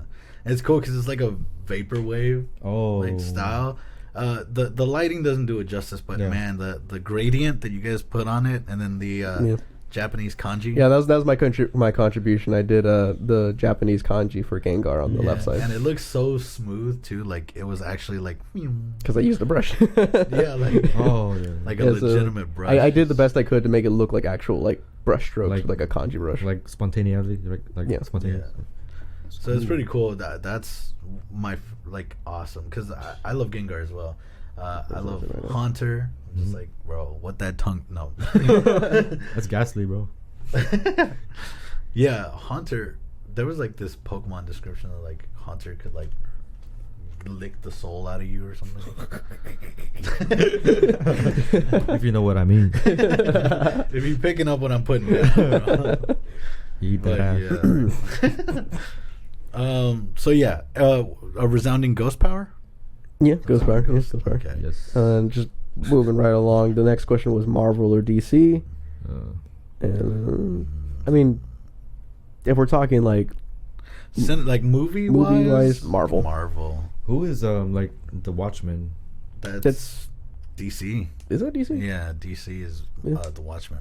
and it's cool because it's like a vaporwave Oh, like style. The lighting doesn't do it justice, but Yeah. man, the gradient that you guys put on it, and then the Japanese kanji. Yeah, that was my contribution. I did the Japanese kanji for Gengar on the left side and it looks so smooth too. Like it was actually like, because I used a brush. yeah, like Oh yeah. like Yeah, a so legitimate brush. I did the best I could to make it look like actual like brush strokes Like- with like a kanji brush. like spontaneity, like Yeah. spontaneous. So it's pretty cool. That's like awesome because I love Gengar as well. I love right now. Haunter. I'm just Mhm. like, bro, what that tongue? No. That's ghastly, bro. Yeah, Haunter. There was like this Pokemon description of like Haunter could like lick the soul out of you or something. If you know what I mean. If you're picking up what I'm putting down. Bro. You eat that But, ass. yeah. So yeah, a resounding ghost power. Yeah, Ghost Power. Yeah, Ghost, Ghost Power. okay. Yes. And just moving right along, the next question was Marvel or DC. And I mean, if we're talking like Like movie Movie-wise, Marvel. Marvel. Who is like the Watchman? That's DC. is that DC? Yeah, DC is Yeah. the Watchmen.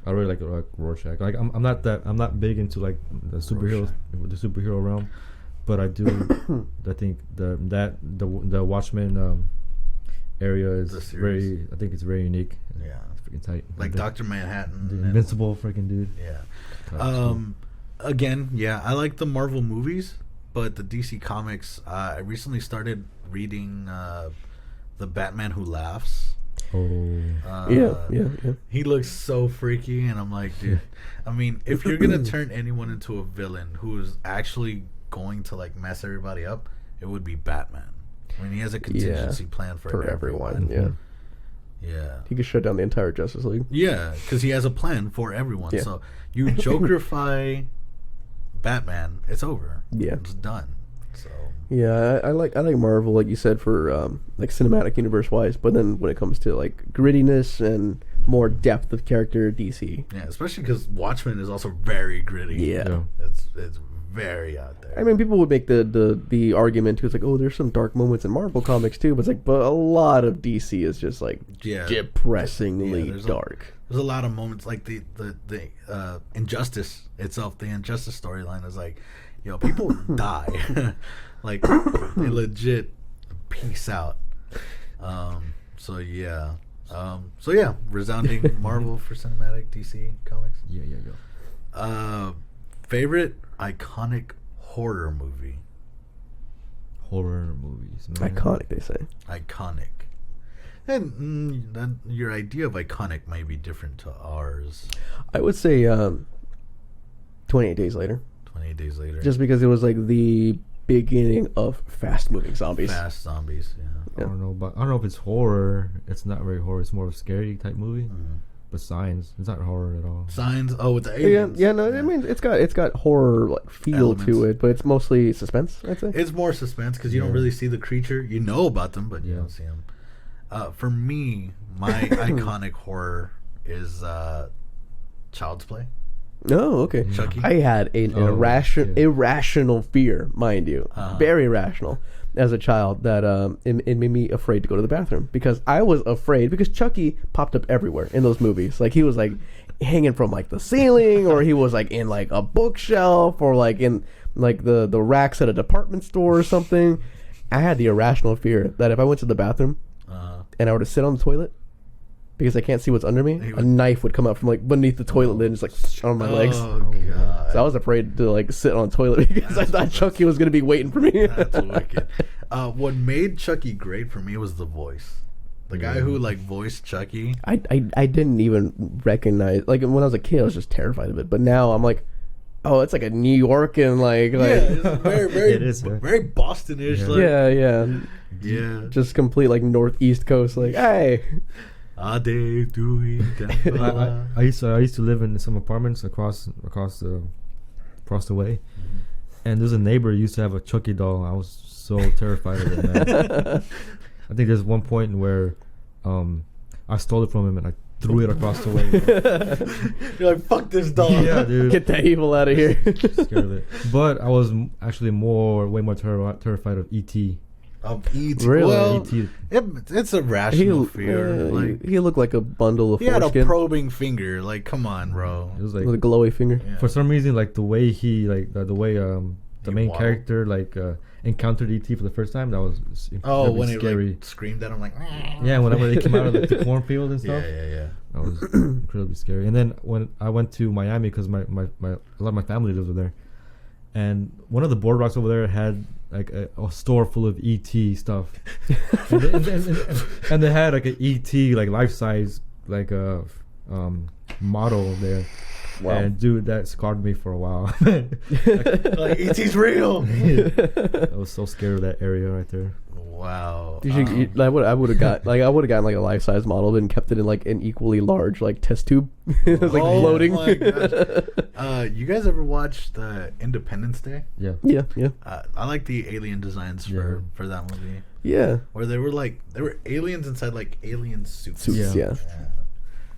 I really like Rorschach. Like I'm not big into like the superheroes, the superhero realm, but I do. I think the Watchmen area is The series. very. I think it's very unique. Yeah, It's freaking tight. like the, Dr. Manhattan. the and- Invincible freaking dude. Yeah. God, it's cool. Again, yeah, I like the Marvel movies, but the DC comics. I recently started reading the Batman Who Laughs. Oh. Yeah. He looks so freaky, and I'm like, dude. I mean, if you're gonna turn anyone into a villain who's actually going to like mess everybody up, it would be Batman. I mean, he has a contingency plan for everyone. everyone. Yeah, Yeah. he could shut down the entire Justice League. Yeah, because he has a plan for everyone. Yeah. So you Jokerify Batman, it's over. Yeah. It's done. So Yeah, I like Marvel, like you said, for like cinematic universe wise. But then when it comes to like grittiness and more depth of character, DC. yeah, especially because Watchmen is also very gritty. Yeah. It's very out there. I mean, people would make the argument too. It's like, oh, there's some dark moments in Marvel comics too, but it's like, but a lot of DC is just like depressingly Yeah, there's dark. There's a lot of moments like the Injustice itself. The Injustice storyline is like, yo, people die, like they legit peace out. So yeah, resounding Marvel for cinematic DC comics. Yeah. Favorite iconic horror movie. Horror movies. Man. Iconic, they say. Iconic. And then your idea of iconic might be different to ours. I would say 28 Days Later, 28 Days Later. just because it was like the beginning of fast-moving zombies. Fast Zombies. Yeah. I don't know if it's horror. It's not very horror. It's more of a scary type movie. Mhm. But Signs, it's not horror at all. Signs. Oh, with the Yeah, aliens. yeah, no, I mean it's got horror like feel to Elements. it, but it's mostly suspense. I'd say. It's more suspense because you don't Yeah. really see the creature. You know about them, but you Yeah. don't see them. For me, my iconic horror is Child's Play. Oh, okay. Chucky. I had an Oh, yeah. irrational fear, mind you, very irrational, as a child. That it made me afraid to go to the bathroom because I was afraid because Chucky popped up everywhere in those movies. Like he was like hanging from like the ceiling, or he was like in like a bookshelf, or like in like the racks at a department store or something. I had the irrational fear that if I went to the bathroom and I were to sit on the toilet, because I can't see what's under me, a knife would come out from like beneath the toilet lid and just like on my legs. Oh god. So I was afraid to like sit on the toilet because I thought Chucky was gonna be waiting for me. That's wicked. What made Chucky great for me was the voice. The guy who like voiced Chucky. I didn't even recognize, like when I was a kid I was just terrified of it, but now I'm like, oh, it's like a New York and like It's very very It is, yeah. very Boston-ish. Yeah. Like, yeah, yeah. just complete like northeast coast, like hey. Ade doing I used to live in some apartments across the way, and there's a neighbor who used to have a Chucky doll. I was so terrified of it, man. I think there's one point where I stole it from him and I threw it across the way. You're like, fuck this dog. Yeah, dude. Get that evil out of here. Scared of it. But I was actually way more terrified of E.T. Of E.T. Really? Well, E.T. it's a rational fear. Like, he looked like a bundle of he had a foreskin probing finger. Like, come on, bro. It was like with a glowy finger. Yeah. for some reason, like the way he like the way the main waddled. character like encountered E.T. for the first time. That was Oh, incredibly when he scary. like, screamed at him like, Yeah, whenever they came out of the cornfield and stuff. yeah. That was incredibly scary. And then when I went to Miami, because my a lot of my family lives over there, and one of the boardwalks over there had like a store full of ET stuff, and they had like an ET like life size like a model there. Wow. And dude, that scarred me for a while. Like, E.T.'s real. I was so scared of that area right there. Wow. I would have got like I would have gotten like a life size model and kept it in like an equally large like test tube. It was like floating. My gosh. You guys ever watched Independence Day? Yeah. Yeah, yeah, I like the alien designs for that movie, yeah. where they were aliens inside like alien suits. Suits, yeah.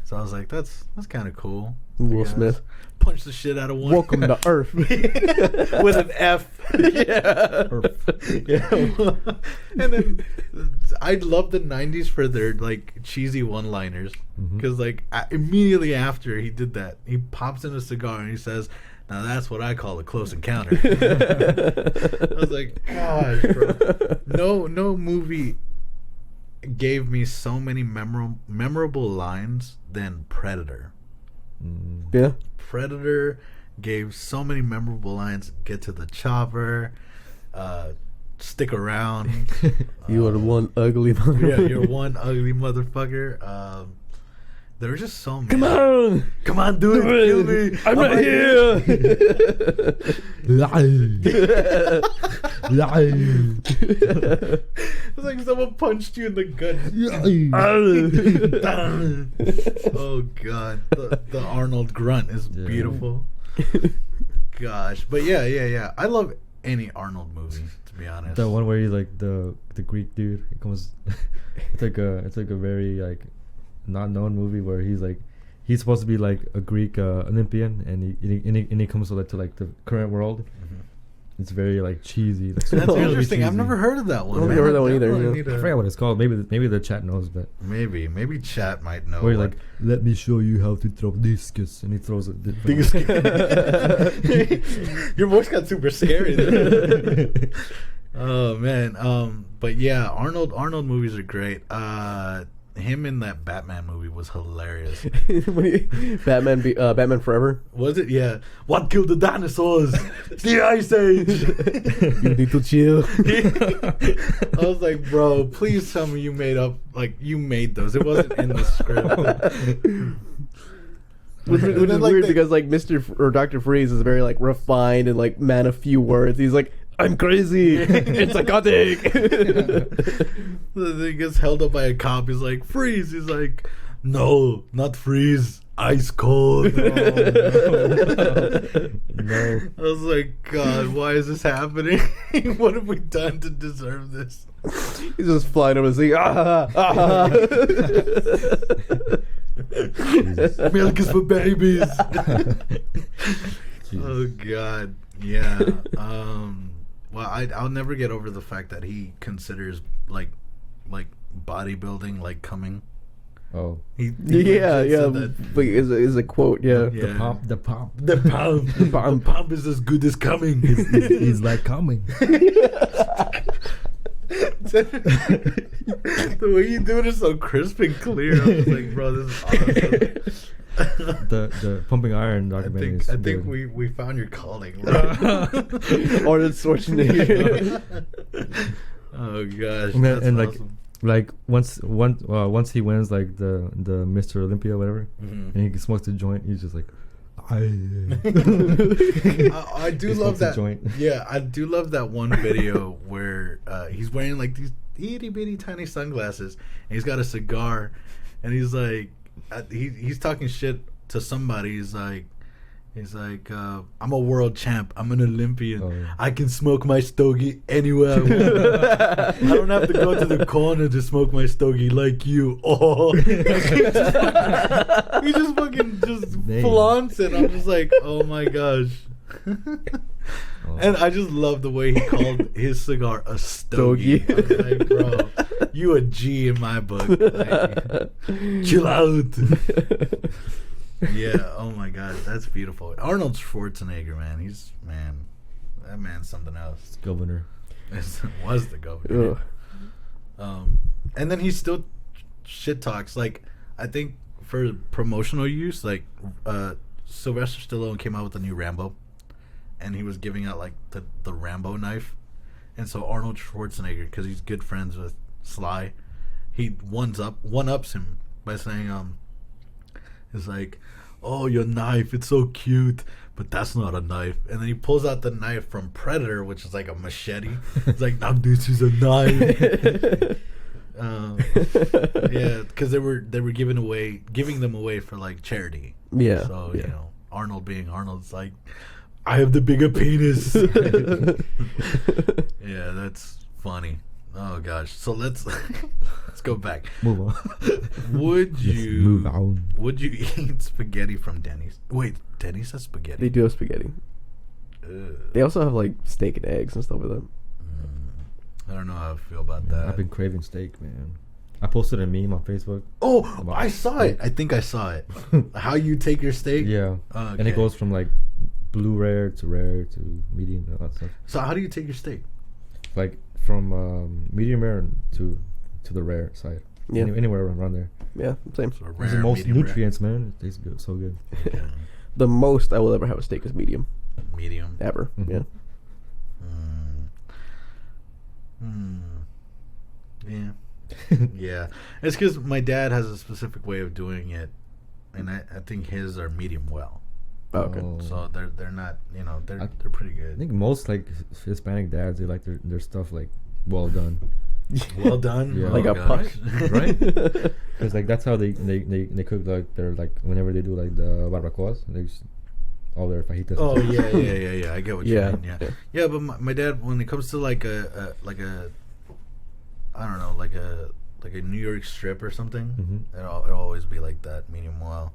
So I was like, that's kind of cool. Will I guess. Smith. Punch the shit out of one. Welcome to Earth. With an F. Yeah. And then I love the 90s for their like cheesy one-liners, because like immediately after he did that, he pops in a cigar and he says, "Now that's what I call a close encounter." I was like, gosh, bro. No movie gave me so many memorable lines than Predator. Yeah. Predator gave so many memorable lines. Get to the chopper. Stick around. You are the one ugly mother. Yeah, you're one ugly motherfucker. There were just so many. Come on, dude, kill me. I'm right here. It's like someone punched you in the gut. Oh god, the Arnold grunt is beautiful. Gosh, but yeah. I love any Arnold movie, to be honest. The one where he's like the Greek dude. It comes. It's like a very like not known movie where he's supposed to be like a Greek Olympian, and he comes to like the current world. It's very like cheesy. Like, That's interesting. I've never heard of that one. I haven't heard of that one either, Definitely yeah. need I to- forgot what it's called. Maybe the chat knows, but Maybe chat might know. where you're what- like, let me show you how to throw discus, and he throws it. Your voice got super scary there. Oh man. But yeah, Arnold movies are great. Him in that Batman movie was hilarious. Batman Forever. Was it? Yeah. What killed the dinosaurs? The Ice Age. You need to chill. I was like, bro, please tell me you made those. It wasn't in the script. Which And is then, like, weird they- because like Or Dr. Freeze is very like refined and like man of few words. He's like, I'm crazy. It's psychotic. He gets held up by a cop. He's like, freeze. He's like, No, not freeze. Ice cold. No. I was like, God, why is this happening? What have we done to deserve this? He's just flying over the sea. Milk is for babies. Jesus. Oh God, yeah. Well, I'll never get over the fact that he considers like bodybuilding like coming. Oh, He Yeah, legit yeah. said that. But is a quote, yeah. Yeah. the pump. The pump is as good as coming. He's like coming. The way you do it is so crisp and clear. I was like, bro, this is awesome. The pumping iron documentary. is I think good. we found your calling. Bro. Arnold Schwarzenegger. Oh gosh, And, that's and awesome. like once he wins like the Mr. Olympia whatever, Mhm. and he smokes the joint, he's just like, I do He love smokes a that. joint. Yeah, I do love that one video where he's wearing like these itty bitty tiny sunglasses, and he's got a cigar, and he's like, he's talking shit to somebody. He's like, I'm a world champ. I'm an Olympian. Oh, yeah. I can smoke my stogie anywhere I want. I don't have to go to the corner to smoke my stogie like you. Oh, he just fucking Dang. flaunts it. I'm just like, oh my gosh. Oh. And I just love the way he called his cigar a stogie. Stogie. I was like, bro, you a G in my book. Like, chill out. Yeah, oh my god, that's beautiful. Arnold Schwarzenegger, man, that man's something else. Governor. Was the governor. Ugh. And then he still shit talks. Like, I think for promotional use, like Sylvester Stallone came out with a new Rambo, and he was giving out like the Rambo knife, and so Arnold Schwarzenegger, because he's good friends with Sly, he one ups him by saying it's like, oh, your knife, it's so cute, but that's not a knife. And then he pulls out the knife from Predator, which is like a machete. It's like, now this is a knife. Yeah, because they were giving them away for like charity. Yeah. So yeah. you know, Arnold being Arnold's like, I have the bigger penis. Yeah, that's funny. Oh gosh. So let's go back. Move on. Would Let's you move on. Would you eat spaghetti from Denny's? Wait, Denny's has spaghetti. They do have spaghetti. Ugh. They also have like steak and eggs and stuff with them. I don't know how I feel about Man, that. I've been craving steak, man. I posted a meme on Facebook. Oh, about I saw it. steak. I think I saw it. How you take your steak? Yeah. Oh, And okay. it goes from like blue rare to medium and all that stuff. So how do you take your steak? Like from medium rare to the rare side. Yeah. Anywhere around there. Yeah, same. So It's the rare, most medium rare? nutrients, man. It tastes good, so good. Okay. The most I will ever have a steak is medium. Medium. Ever. Mhm. Yeah. Yeah. Yeah. It's because my dad has a specific way of doing it, and I think his are medium well. Oh, okay. Oh. So they're not, you know, they're I- pretty I good. think most like Hispanic dads, they like their stuff like well done. Well done. Yeah. Like a gosh. puck. Right? Because like that's how they cook like their like whenever they do like the barbacoas, they just all their fajitas. Oh yeah. I get what Yeah. you mean. Yeah. But my dad, when it comes to like a I don't know, like a New York strip or something, Mhm. it'll always be like that, medium well.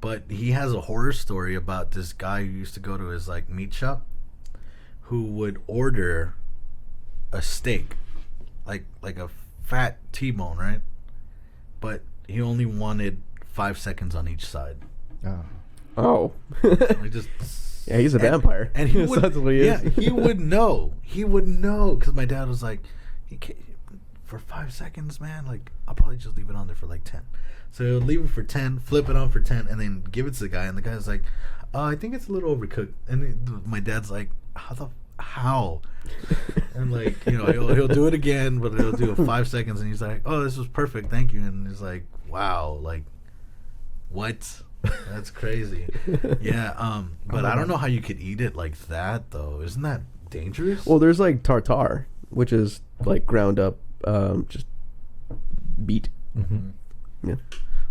But he has a horror story about this guy who used to go to his like meat shop, who would order a steak, like a fat T-bone, right? But he only wanted 5 seconds on each side. Ah. Oh. Like just Yeah, he's a vampire. and he So would, that's what he is. yeah, he would know. He would know because my dad was like, for 5 seconds, man. Like, I'll probably just leave it on there for like 10. So he'll leave it for 10, flip it on for 10, and then give it to the guy. And the guy's like, I think it's a little overcooked. And my dad's like, how? And like, you know, he'll do it again, but he'll do it 5 seconds, and he's like, oh, this was perfect, thank you. And he's like, wow, like, what? That's crazy. Yeah, but I don't know how you could eat it like that though. Isn't that dangerous? Well, there's like tartare, which is like ground up, just beet. Mhm. Yeah.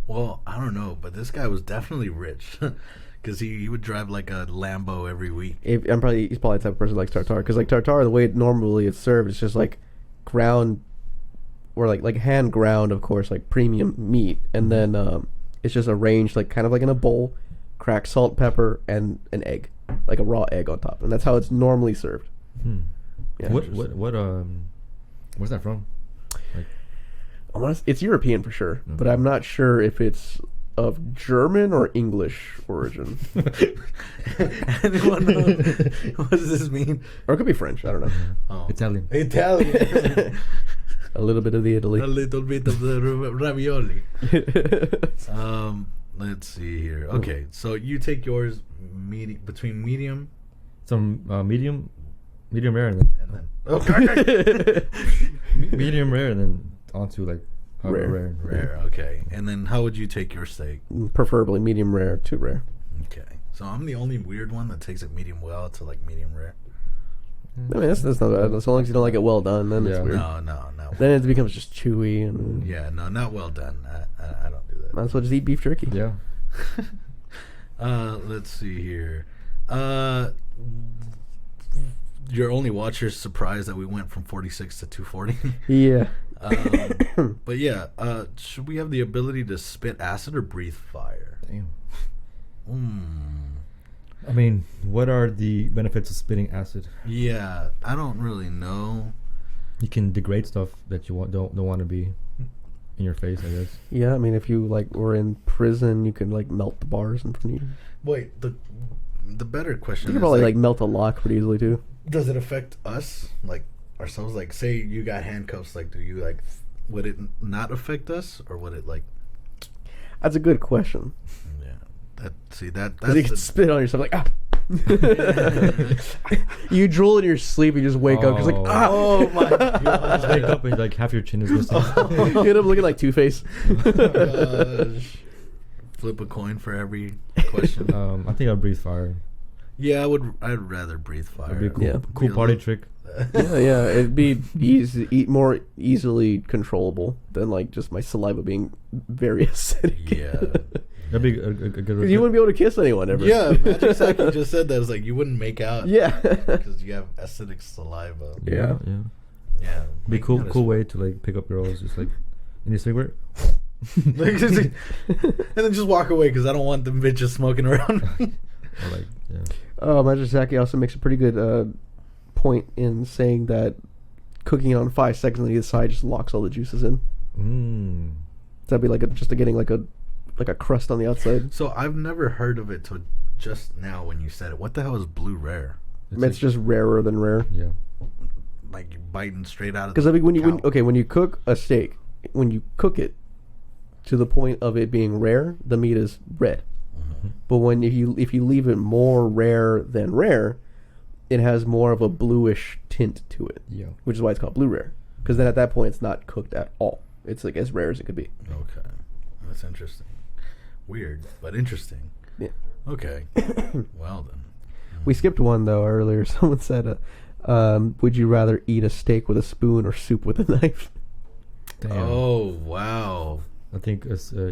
Well, I don't know, but this guy was definitely rich. Because he would drive like a Lambo every week. He's probably the type of person who likes tartare. Because like tartare, the way normally it's served, it's just like ground, or like hand ground, of course, like premium meat, and then it's just arranged like kind of like in a bowl, cracked salt, pepper, and an egg, like a raw egg on top, and that's how it's normally served. Yeah. Where's that from? Like, It's European for sure, but I'm not sure if it's of German or English origin. Anyone know what does this mean? Or it could be French. I don't know. Oh. Italian. Italian. A little bit of the Italy. A little bit of the ravioli. Let's see here. Okay, so you take yours between medium. Some medium rare, and then medium rare, and then onto like Rare. Okay, and then how would you take your steak? Preferably medium rare to rare. Okay, so I'm the only weird one that takes it medium well to like medium rare. I mean, that's not bad. As long as you don't like it well done, then it's Yeah. weird. No. Then it becomes just chewy, and Yeah, no, not well done. I don't do that. might as well just eat beef jerky. yeah. Let's see here. Your only watcher's surprised that we went from 46 to 240. Yeah. But yeah, should we have the ability to spit acid or breathe fire? Damn. Hmm. I mean, what are the benefits of spitting acid? Yeah, I don't really know. You can degrade stuff that you don't want to be in your face, I guess. Yeah, I mean, if you like were in prison, you could like melt the bars in front of you. Wait, the better question You is could probably like melt a lock pretty easily too. does it affect us, like ourselves? Like, say you got handcuffs, like, do you like, would it not affect us, or would it like? That's a good question. Yeah, that's Because you can spit on yourself like ah. You drool in your sleep, you just wake up because like ah. Oh my Just god! wake up and like half your chin is missing. You end up looking like Two-Face. Gosh. Flip a coin for every question. I think I'll breathe fire. Yeah, I'd rather breathe fire. That'd be a cool, Yeah. cool party trick. yeah, it'd be more easily controllable than like just my saliva being very acidic. Yeah. That'd be a good. 'Cause you wouldn't be able to kiss anyone ever. Yeah, Magic exactly just said that. It's like you wouldn't make out. Yeah. Because you have acidic saliva. Yeah. Yeah. Yeah. Be cool. That is- Cool way to like pick up girls. Just like in your cigarette. and then just walk away because I don't want them bitches smoking around me. Or like yeah. Magic Zaki also makes a pretty good point in saying that cooking it on 5 seconds on either side just locks all the juices in. That'd be like getting like a crust on the outside. So I've never heard of it till just now when you said it. What the hell is blue rare? It's just rarer than rare. Yeah. Like you biting straight out of Because the I mean, when cow. you cook a steak, when you cook it to the point of it being rare, the meat is red. Mm-hmm. But if you leave it more rare than rare, it has more of a bluish tint to it. Yeah. Which is why it's called blue rare. Because then at that point, it's not cooked at all. It's like as rare as it could be. Okay, that's interesting. Weird, but interesting. Yeah. Okay. Well then. We skipped one though earlier. Someone said, "Would you rather eat a steak with a spoon or soup with a knife?" Damn. Oh wow. I think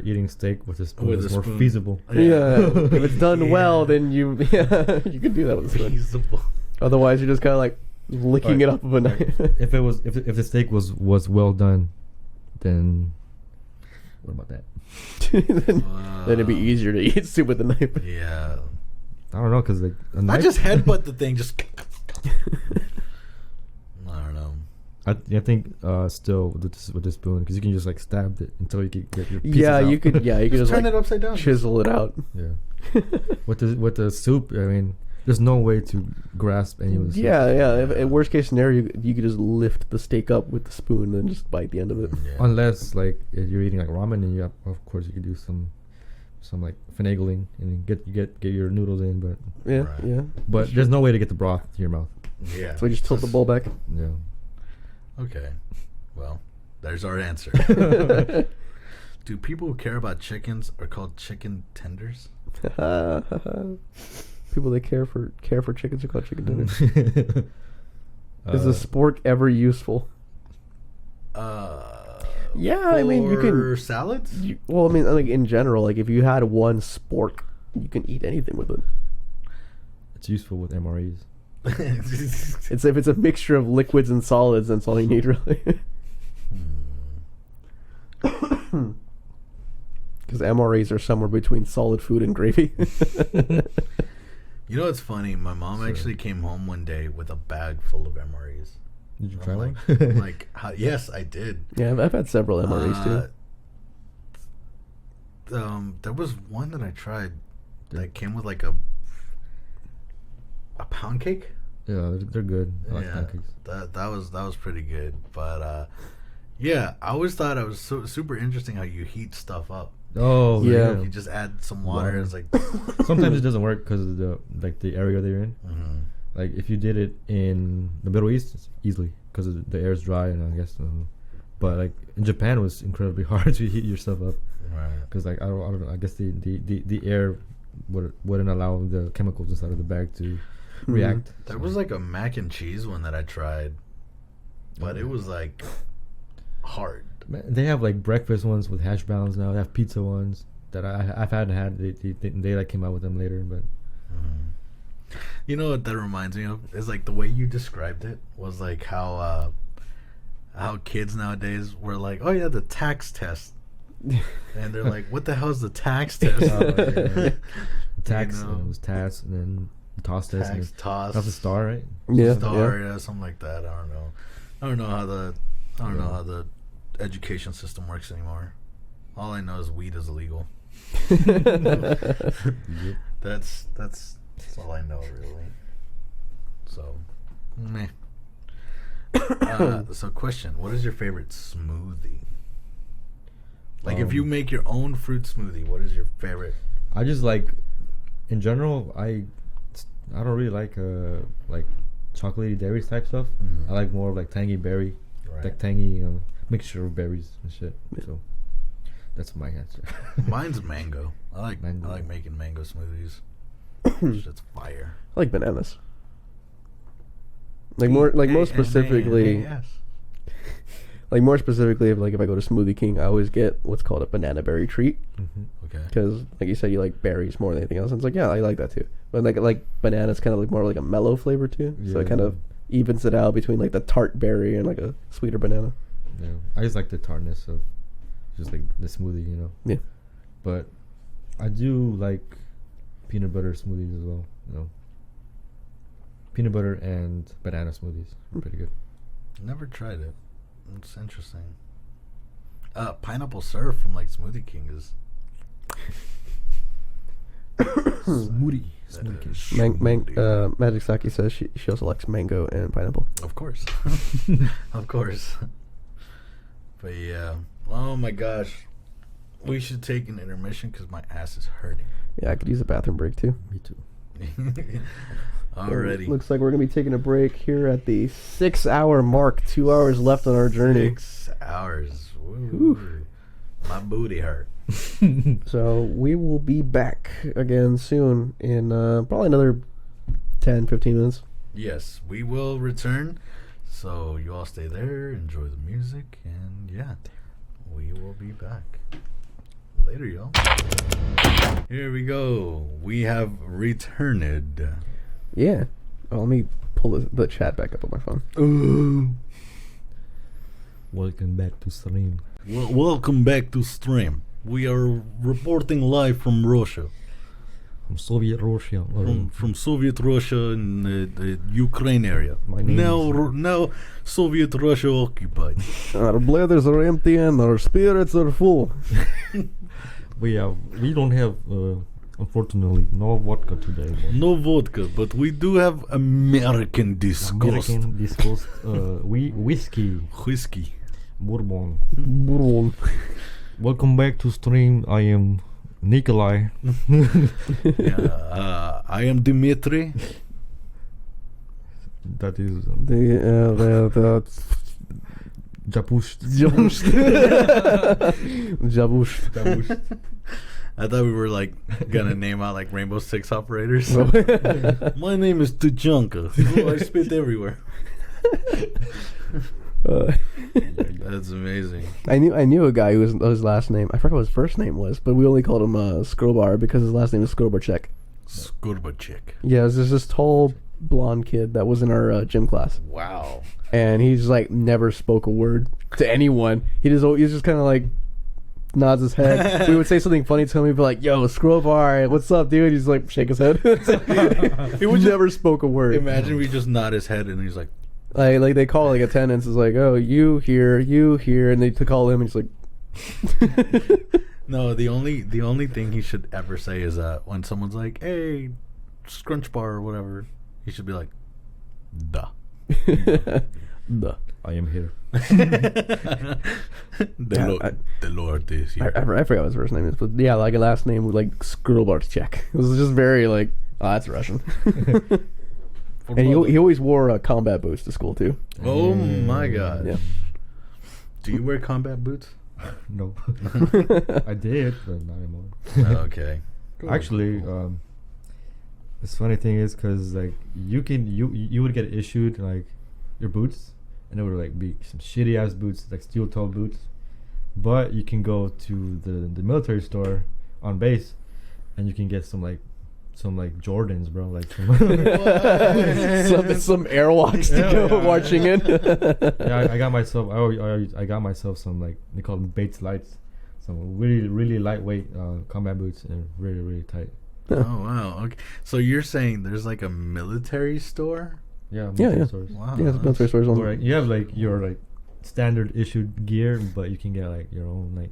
eating steak with a spoon With is a more spoon. feasible. Yeah. If it's done Yeah. well, then you you can do that with a spoon. Feasible. Otherwise, you're just kind of like licking it off of a knife. If the steak was well done, then what about that? then it'd be easier to eat soup with a knife. Yeah. I don't know, cause like a I knife. just headbutt the thing. Just. I don't know. I think still with the spoon, because you can just like stab it until you can get your pieces Yeah, out. you could. Yeah, you could just Turn like it upside down. chisel it out. Yeah. with the soup, I mean, there's no way to grasp any of the soup. Yeah. If worst case scenario, you could just lift the steak up with the spoon and just bite the end of it. Yeah. Unless like if you're eating like ramen, and you have, of course you could do some like finagling and get your noodles in, but Yeah, Right. yeah. there's no way to get the broth to your mouth. Yeah. So we just tilt the bowl back. Yeah. Okay. Well, there's our answer. Do people who care about chickens are called chicken tenders? People that care for chickens are called chicken tenders. Is Uh, the spork ever useful? Yeah, I mean, you For can. salads? Well, I mean, like in general, like if you had one spork, you can eat anything with it. It's useful with MREs. It's if it's a mixture of liquids and solids, that's all you need, really. Because MREs are somewhere between solid food and gravy. You know what's funny? My mom actually came home one day with a bag full of MREs. Did you I'm try like, one? I'm like, yes, I did. Yeah, I've had several MREs too. There was one that I tried that came with like a pound cake. Yeah, they're good. I like Yeah, pancakes. that was pretty good. But yeah, I always thought it was super interesting how you heat stuff up. Oh Yeah. yeah. You just add some water. It's like Sometimes it doesn't work because of the area they're in. Mhm. Like if you did it in the Middle East, it's easily because the air is dry and I guess. But like in Japan, it was incredibly hard to heat your stuff up Right. because like I don't know. I guess the air wouldn't allow the chemicals inside of the bag to react. There was like a mac and cheese one that I tried, but it was like hard. Man, they have like breakfast ones with hash browns now. They have pizza ones that I've had. They like came out with them later, but You know what that reminds me of? Is like the way you described it was like how kids nowadays were like, oh yeah, the tax test, and they're like, what the hell is the tax test? tax You know? it was TAS and then toss test. Tax And toss. that's a star, right? Yeah, Star, yeah. yeah, something like that. I don't know how the education system works anymore. All I know is weed is illegal. That's all I know, really. So, meh. So, question: what is your favorite smoothie? Like, if you make your own fruit smoothie, what is your favorite? I just like, in general, I don't really like chocolatey dairy type stuff. Mhm. I like more of like tangy berry, Right. like tangy mixture of berries and shit. So that's my answer. Mine's mango. I like Mango. I like making mango smoothies. Shit's fire. I like bananas. Like more specifically, Yes. like more specifically, if I go to Smoothie King, I always get what's called a banana berry treat Okay. because, like you said, you like berries more than anything else. And it's like, yeah, I like that too. But like bananas, kind of like more like a mellow flavor too. So it Yeah. kind of evens it out between like the tart berry and like a sweeter banana. Yeah, I just like the tartness of just like the smoothie, you know. Yeah. But I do like peanut butter smoothies as well, you know. Peanut butter and banana smoothies are pretty good. Never tried it. It's interesting. Pineapple syrup from like Smoothie King is Smoothie. Magic Saki says she also likes mango and pineapple. of course, of course. But yeah, oh my gosh, we should take an intermission because my ass is hurting. Yeah, I could use a bathroom break too. Me too. Already. Looks like we're gonna be taking a break here at the 6-hour mark. 2 hours left on our journey. 6 hours. Woo. My booty hurt. So we will be back again soon in probably another 10-15 minutes. Yes, we will return. So you all stay there, enjoy the music, and yeah, we will be back. Later, y'all. Here we go. We have returned. Yeah. Oh, let me pull the chat back up on my phone. Ooh. Welcome back to stream. Welcome back to stream. We are reporting live from Russia. From Soviet Russia. From Soviet Russia in the Ukraine area. My name Now Soviet Russia occupied. Our bladders are empty and our spirits are full. we don't have unfortunately no vodka today. But No vodka, but we do have American disgust. American disgust, whiskey, Whiskey. bourbon. Boom. Welcome back to stream. I am Nikolai. Yeah, I am Dimitri. That is The Japush. Jabush. I thought we were like gonna name out like Rainbow Six operators. My name is Tujanka. Oh, I spit everywhere. That's amazing. I knew a guy who was his last name. I forgot what his first name was, but we only called him Skrobar because his last name is Skrobarchek. Skrobarchek. Yeah, it was just this tall blonde kid that was in our gym class, Wow. and he's like never spoke a word to anyone. He's just kind of like nods his head. We would say something funny to him. He'd be like, "Yo, Skrobar, what's up, dude?" He's like, shake his head. He would never spoke a word. Imagine we just nod his head and he's like, Like they call like attendance is like, "Oh, you here," and they call him and he's like. no. The only thing he should ever say is when someone's like, "Hey, scrunch bar" or whatever, he should be like, "Duh." Duh. I am here. The Lord is here. I forgot what his first name is, but yeah, like a last name with like Skrobarchek. It was just very like, oh, that's Russian. And he always wore combat boots to school too. Oh my God. Yeah. Do you wear combat boots? No. I did, but not anymore. Okay. Actually, this funny thing is because like you would get issued like your boots, and it would like be some shitty ass boots, like steel toe boots, but you can go to the military store on base, and you can get some Jordans, bro, like some Airwalks to go marching in. Yeah, I got myself. I got myself some like they call them Bates lights, some really lightweight combat boots and really tight. Oh wow. Okay. So you're saying there's like a military store? Yeah, Yeah. military stores. Wow. Yeah, it's military stores on. Right, you have like your like standard issued gear, but you can get like your own like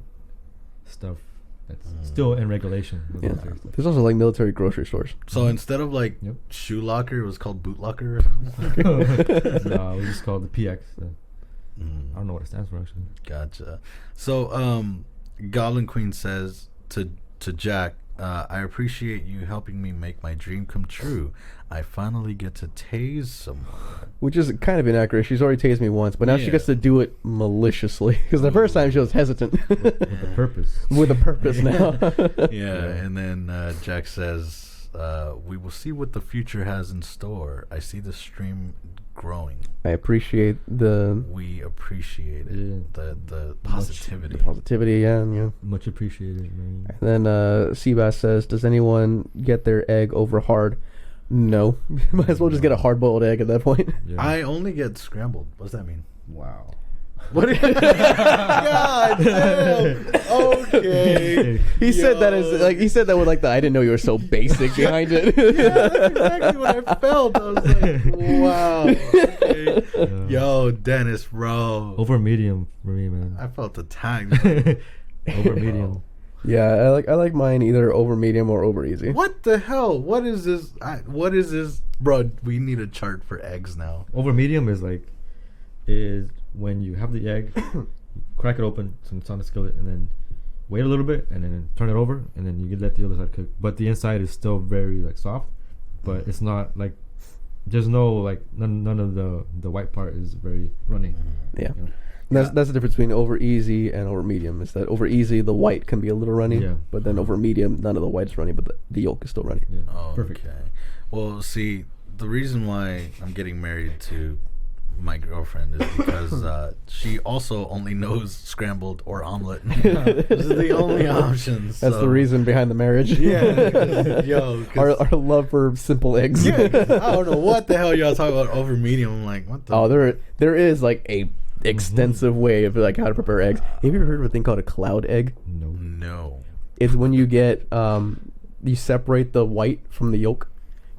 stuff that's still in regulation. With Yeah. military stuff. There's also like military grocery stores. So instead of like Yep. shoe locker, it was called boot locker or something? No, we just call it the PX. I Mm, don't know what it stands for actually. gotcha. So Goblin Queen says to Jack, I appreciate you helping me make my dream come true. I finally get to tase someone. Which is kind of inaccurate. She's already tased me once, but now she Yeah. gets to do it maliciously. Because the first time she was hesitant. With a purpose. With a purpose now. Yeah, and then Jack says, we will see what the future has in store. I see the stream growing. I appreciate the We appreciate it. Yeah. The positivity. positivity, yeah, and yeah. Much appreciated, man. And then Seabass says, does anyone get their egg over hard? No. Might as well just get a hard-boiled egg at that point. Yeah. I only get scrambled. What's that mean? Wow. What? God damn. Okay. He said that as like he said that with like the I didn't know you were so basic behind it. Yeah, that's exactly what I felt. I was like, wow. Okay. Yo, Dennis, bro. Over medium for me, man. I felt attacked. Over medium. Yeah, I like mine either over medium or over easy. What the hell? What is this? What is this? Bro, we need a chart for eggs now. Over medium is when you have the egg, crack it open, so it's on the skillet, and then wait a little bit, and then turn it over, and then you can let the other side cook. But the inside is still very like soft, but it's not like there's no like none of the white part is very runny. Yeah. You know? That's the difference between over easy and over medium. Is that over easy the white can be a little runny, Yeah. but then over medium none of the white's runny, but the yolk is still runny. Yeah. Oh, Perfect. okay. Well, see, the reason why I'm getting married to my girlfriend is because she also only knows scrambled or omelet. Those are the only options. That's the reason behind the marriage. Yeah, 'cause, yo, 'cause- our love for simple eggs. yeah, I don't know what the hell y'all talking about over medium. I'm like, what the? Oh, there is like a extensive way of like how to prepare eggs. Have you ever heard of a thing called a cloud egg? No. No. It's when you get you separate the white from the yolk.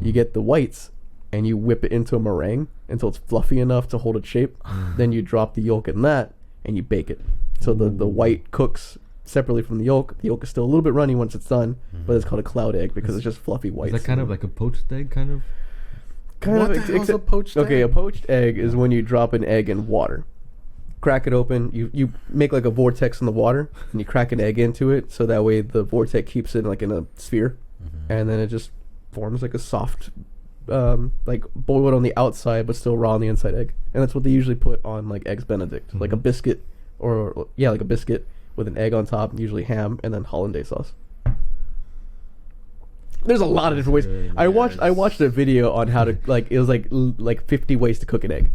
You get the whites and you whip it into a meringue until it's fluffy enough to hold its shape. Then you drop the yolk in that and you bake it. So the white cooks separately from the yolk. The yolk is still a little bit runny once it's done, but it's called a cloud egg because it's just fluffy white. Is that kind of like a poached egg, kind of? What the hell's a poached Okay, egg? a poached egg is when you drop an egg in water. Crack it open. You make like a vortex in the water, and you crack an egg into it, so that way the vortex keeps it like in a sphere, and then it just forms like a soft, like boiled on the outside but still raw on the inside egg. And that's what they usually put on like eggs Benedict, like a biscuit, or yeah, like a biscuit with an egg on top, usually ham, and then hollandaise sauce. There's a lot of different ways. Good. I watched a video on how to like it was like 50 ways to cook an egg.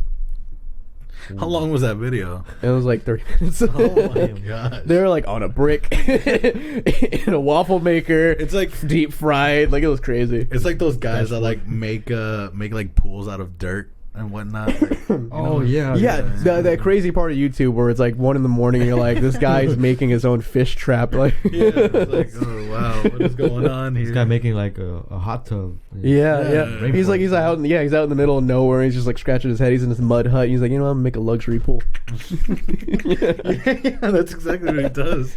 How long was that video? It was like 30 minutes. Oh my gosh. They were like on a brick in a waffle maker. It's like deep fried. Like, it was crazy. it's like those guys that like make like pools out of dirt and whatnot. Like, Oh yeah. Yeah, that crazy part of YouTube where it's like 1 in the morning and you're like, this guy's making his own fish trap. Like, yeah, it's like, oh wow, what is going on here? This guy making like a hot tub. yeah. He's out in the middle of nowhere. And he's just like scratching his head. He's in this mud hut. He's like, I'm gonna make a luxury pool. Yeah, that's exactly what he does.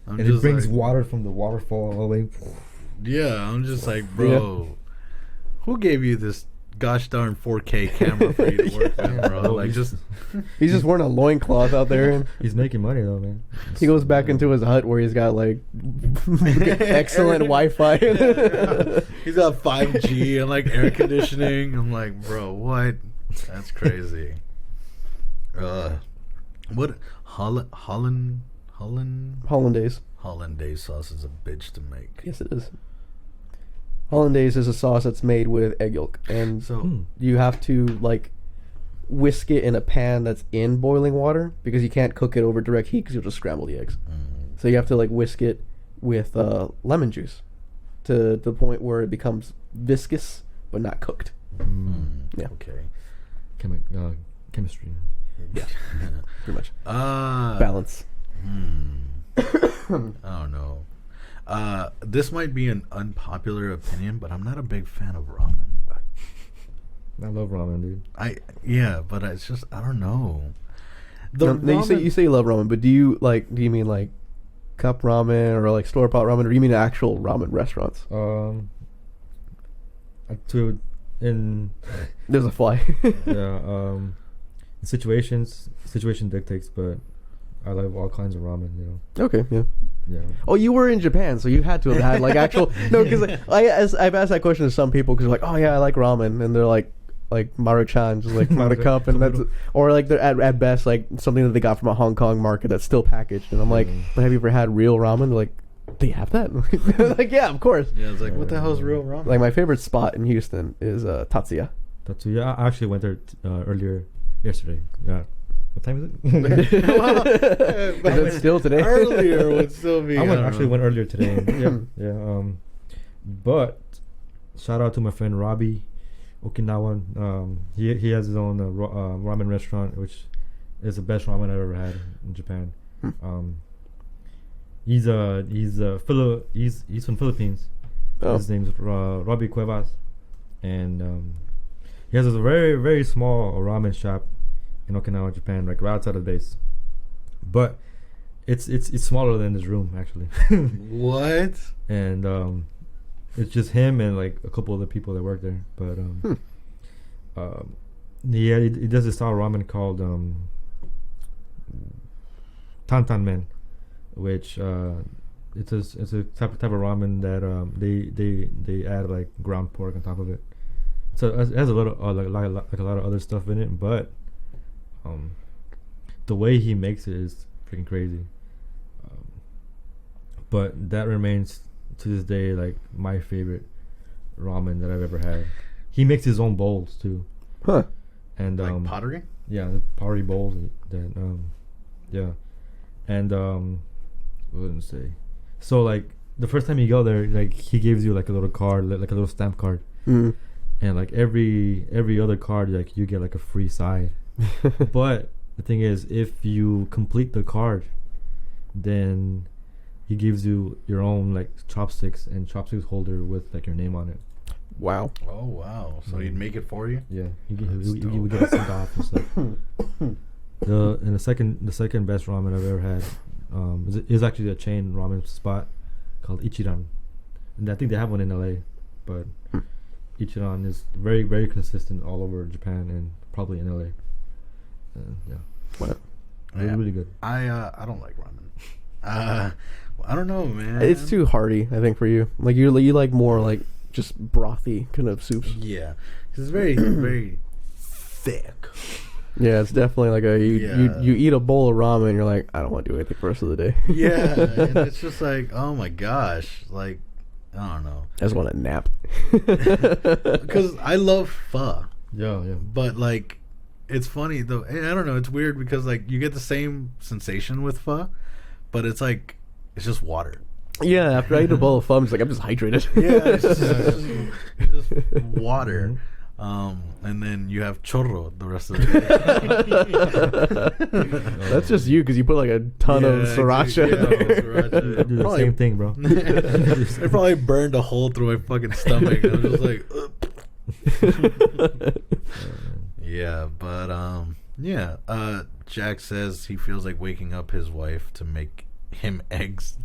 And he brings water from the waterfall all the way. Yeah, I'm just like, bro, who gave you this gosh darn 4K camera for you to work with, bro? Well, Like, just He's just wearing a loincloth out there. And He's making money though, man. he goes back into his hut where he's got like excellent Wi-Fi. he's got 5G and like air conditioning. I'm like, bro, what? That's crazy. What Hollandaise Hollandaise. sauce is a bitch to make. Yes, it is. Hollandaise is a sauce that's made with egg yolk, and So you have to like whisk it in a pan that's in boiling water because you can't cook it over direct heat because you'll just scramble the eggs. So you have to like whisk it with lemon juice to the point where it becomes viscous but not cooked. Yeah. Okay. Chemistry. Yeah, pretty much. Balance. Balance. I don't know. This might be an unpopular opinion, but I'm not a big fan of ramen. I love ramen, dude. But it's just I don't know. No, you say you love ramen, but do you mean like cup ramen or like store bought ramen, or do you mean actual ramen restaurants? There's a fly. Situation dictates, but I love all kinds of ramen, Okay, yeah. Yeah. Oh, you were in Japan, so you had to have had like actual. No, because I've asked that question to some people because like, oh yeah, I like ramen, and they're like Maruchan, just like not a cup, and that's, or like they're at best like something that they got from a Hong Kong market that's still packaged, and I'm like, but have you ever had real ramen? They're like, they have that? Like, yeah, of course. Yeah, it's like, what the hell is real ramen? Like my favorite spot in Houston is Tatsuya. Tatsuya. I actually went there earlier yesterday. Yeah. What time is it? Is it still today? Earlier would still be. I went earlier today. Yeah. But shout out to my friend Robbie Okinawan. He has his own ramen restaurant, which is the best ramen I've ever had in Japan. He's from Philippines. Oh. His name's Robbie Cuevas, and he has a very, very small ramen shop in Okinawa, Japan, like right outside of the base. But it's smaller than this room actually. What? And it's just him and like a couple other people that work there. But he does this style ramen called Tantan Men, which it's a type of ramen that they add like ground pork on top of it. So it has a little like a lot of other stuff in it, but the way he makes it is freaking crazy. But that remains to this day like my favorite ramen that I've ever had. He makes his own bowls too. Huh. And like pottery? Yeah, the pottery bowls that yeah. And what did I say? So like the first time you go there, like he gives you like a little card, like a little stamp card. Mm. And like every other card, like you get like a free side. But the thing is, if you complete the card, then he gives you your own like chopsticks and chopsticks holder with like your name on it. Wow. Oh wow! So he'd make it for you? Yeah, he would get it sent off and stuff. The second best ramen I've ever had is actually a chain ramen spot called Ichiran, and I think they have one in LA, but Ichiran is very, very consistent all over Japan and probably in LA. Yeah. What? Really, really good. I don't like ramen. I don't know, man. It's too hearty, I think, for you. Like you like more like just brothy kind of soups. Yeah, 'cause it's very, very thick. Yeah, it's definitely like you eat a bowl of ramen and you're like, I don't want to do anything for the rest of the day. Yeah, and it's just like, oh my gosh, like I don't know. I just want to nap. Because I love pho. Yeah. But like it's funny though. I don't know. It's weird because like you get the same sensation with pho, but it's like it's just water. Yeah, after I eat a bowl of pho, I'm just like, I'm just hydrated. Yeah, it's just water. And then you have chorro the rest of the day. That's just you because you put like a ton of sriracha. Sriracha. Do the same thing, bro. It probably burned a hole through my fucking stomach. I was just like, yeah, but Jack says he feels like waking up his wife to make him eggs.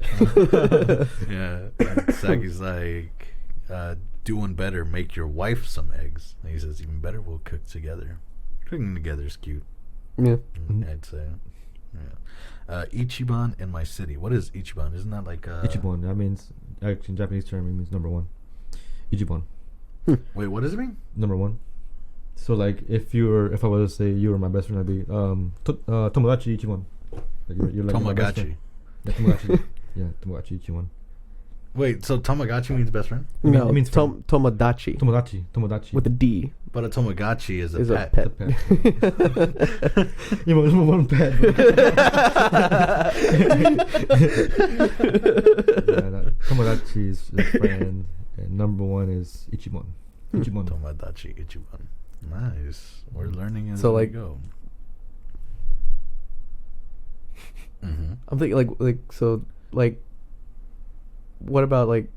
Yeah, Saki's like, doing better, make your wife some eggs. And he says, even better, we'll cook together. Cooking together is cute. Yeah. I'd say. Yeah. Ichiban in my city. What is Ichiban? Isn't that like Ichiban. That means, actually, in Japanese term, it means number one. Ichiban. Wait, what does it mean? Number one. So like, if I was to say you were my best friend, I'd be Tomodachi Ichiban. Like you're like my best friend. Tamagotchi. Yeah, Tomodachi. Yeah, Tomodachi Ichiban. Wait, so Tamagotchi means best friend? No, it means Tomodachi. Tomodachi. With a D. But a Tamagotchi is Is a a pet. pet. You want number one pet, bro. Tomodachi is friend, and number one is Ichiban. Ichiban. Tomodachi Ichiban. Nice. We're learning as So, we like- go. Mm-hmm. I'm thinking like what about like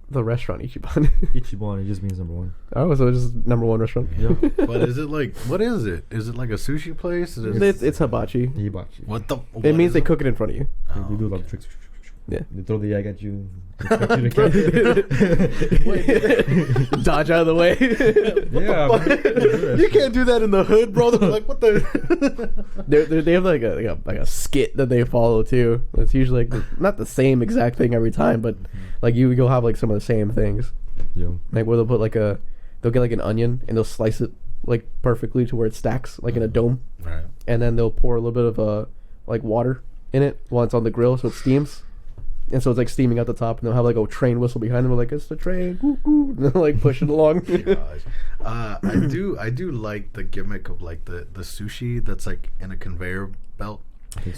the restaurant Ichiban? Ichiban, it just means number one. Oh, so it's just number one restaurant. Yeah. But is it like, what is it? Is it like a sushi place? It's hibachi. Hibachi. What the? It means they cook it in front of you. They do a lot of tricks. Yeah. They throw the egg at you. Expect you to catch Dodge out of the way. Yeah, You can't do that in the hood, bro. They're like, what the? They have like a skit that they follow too. It's usually like not the same exact thing every time, but like you'll have like some of the same things. Yeah. Like where they'll put they'll get like an onion and they'll slice it like perfectly to where it stacks like in a dome, Right. and then they'll pour a little bit of like water in it while it's on the grill so it steams. And so it's like steaming at the top, and they'll have like a train whistle behind them. They're like, it's the train, woo, woo, and they'll like push it along. Gosh. I do like the gimmick of like the sushi that's like in a conveyor belt.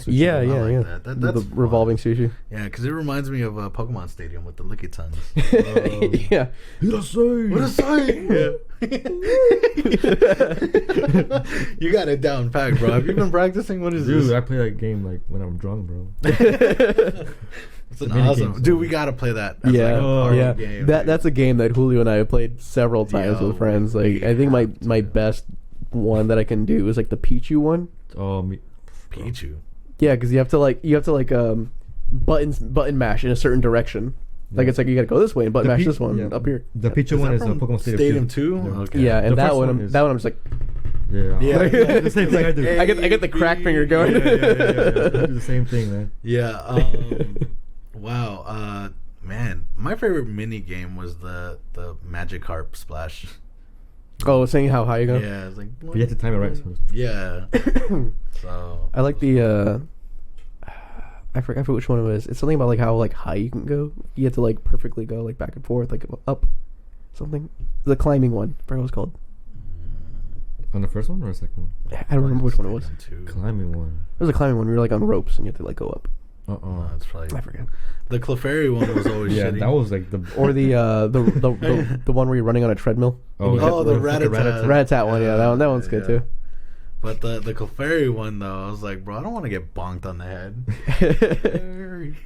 Yeah, I yeah, like yeah. that. The That's revolving fun. sushi. Yeah, because it reminds me of Pokemon Stadium with the licky tongues. Yeah. What a sight! You got it down packed, bro. Have you been practicing? What is Dude, this? I play that game like when I'm drunk, bro. It's an mini awesome, games, dude. man. We gotta play that. As Yeah, like a party yeah. game, That's a game that Julio and I have played several times Yo, with friends. Like we I think my have to. best one that I can do is like the Pichu one. Oh, me. Pichu. Yeah, because you have to button mash in a certain direction. Like Yeah. it's like you gotta go this way and button mash this one yeah. up here. The Pichu one that is a from Pokemon Stadium 2? Yeah. Okay. Yeah, and The that first one, one is- I'm just like, Yeah. Yeah. The same thing I do. Hey. I get the crack finger going. Yeah. I do the same thing, man. Yeah. Wow. Man, my favorite mini game was the Magic Harp Splash. Oh, saying how high you go. Yeah, it's like. But you have to time it right. So Yeah. So. I like the I forgot which one it was. It's something about like how like high you can go. You have to like perfectly go like back and forth, like up something. The climbing one. I forgot what it was called. on the first one or the second one? I don't remember which one it was. Climbing one. It was a climbing one. We were like on ropes and you have to like go up. That's probably I forget. the Clefairy one was always Yeah, shitty. that was like the. Or the one where you're running on a treadmill. Oh, Oh, the fucking Rattata. Rat-a-tat one, yeah, that one's good too. But the Clefairy one though, I was like, bro, I don't want to get bonked on the head.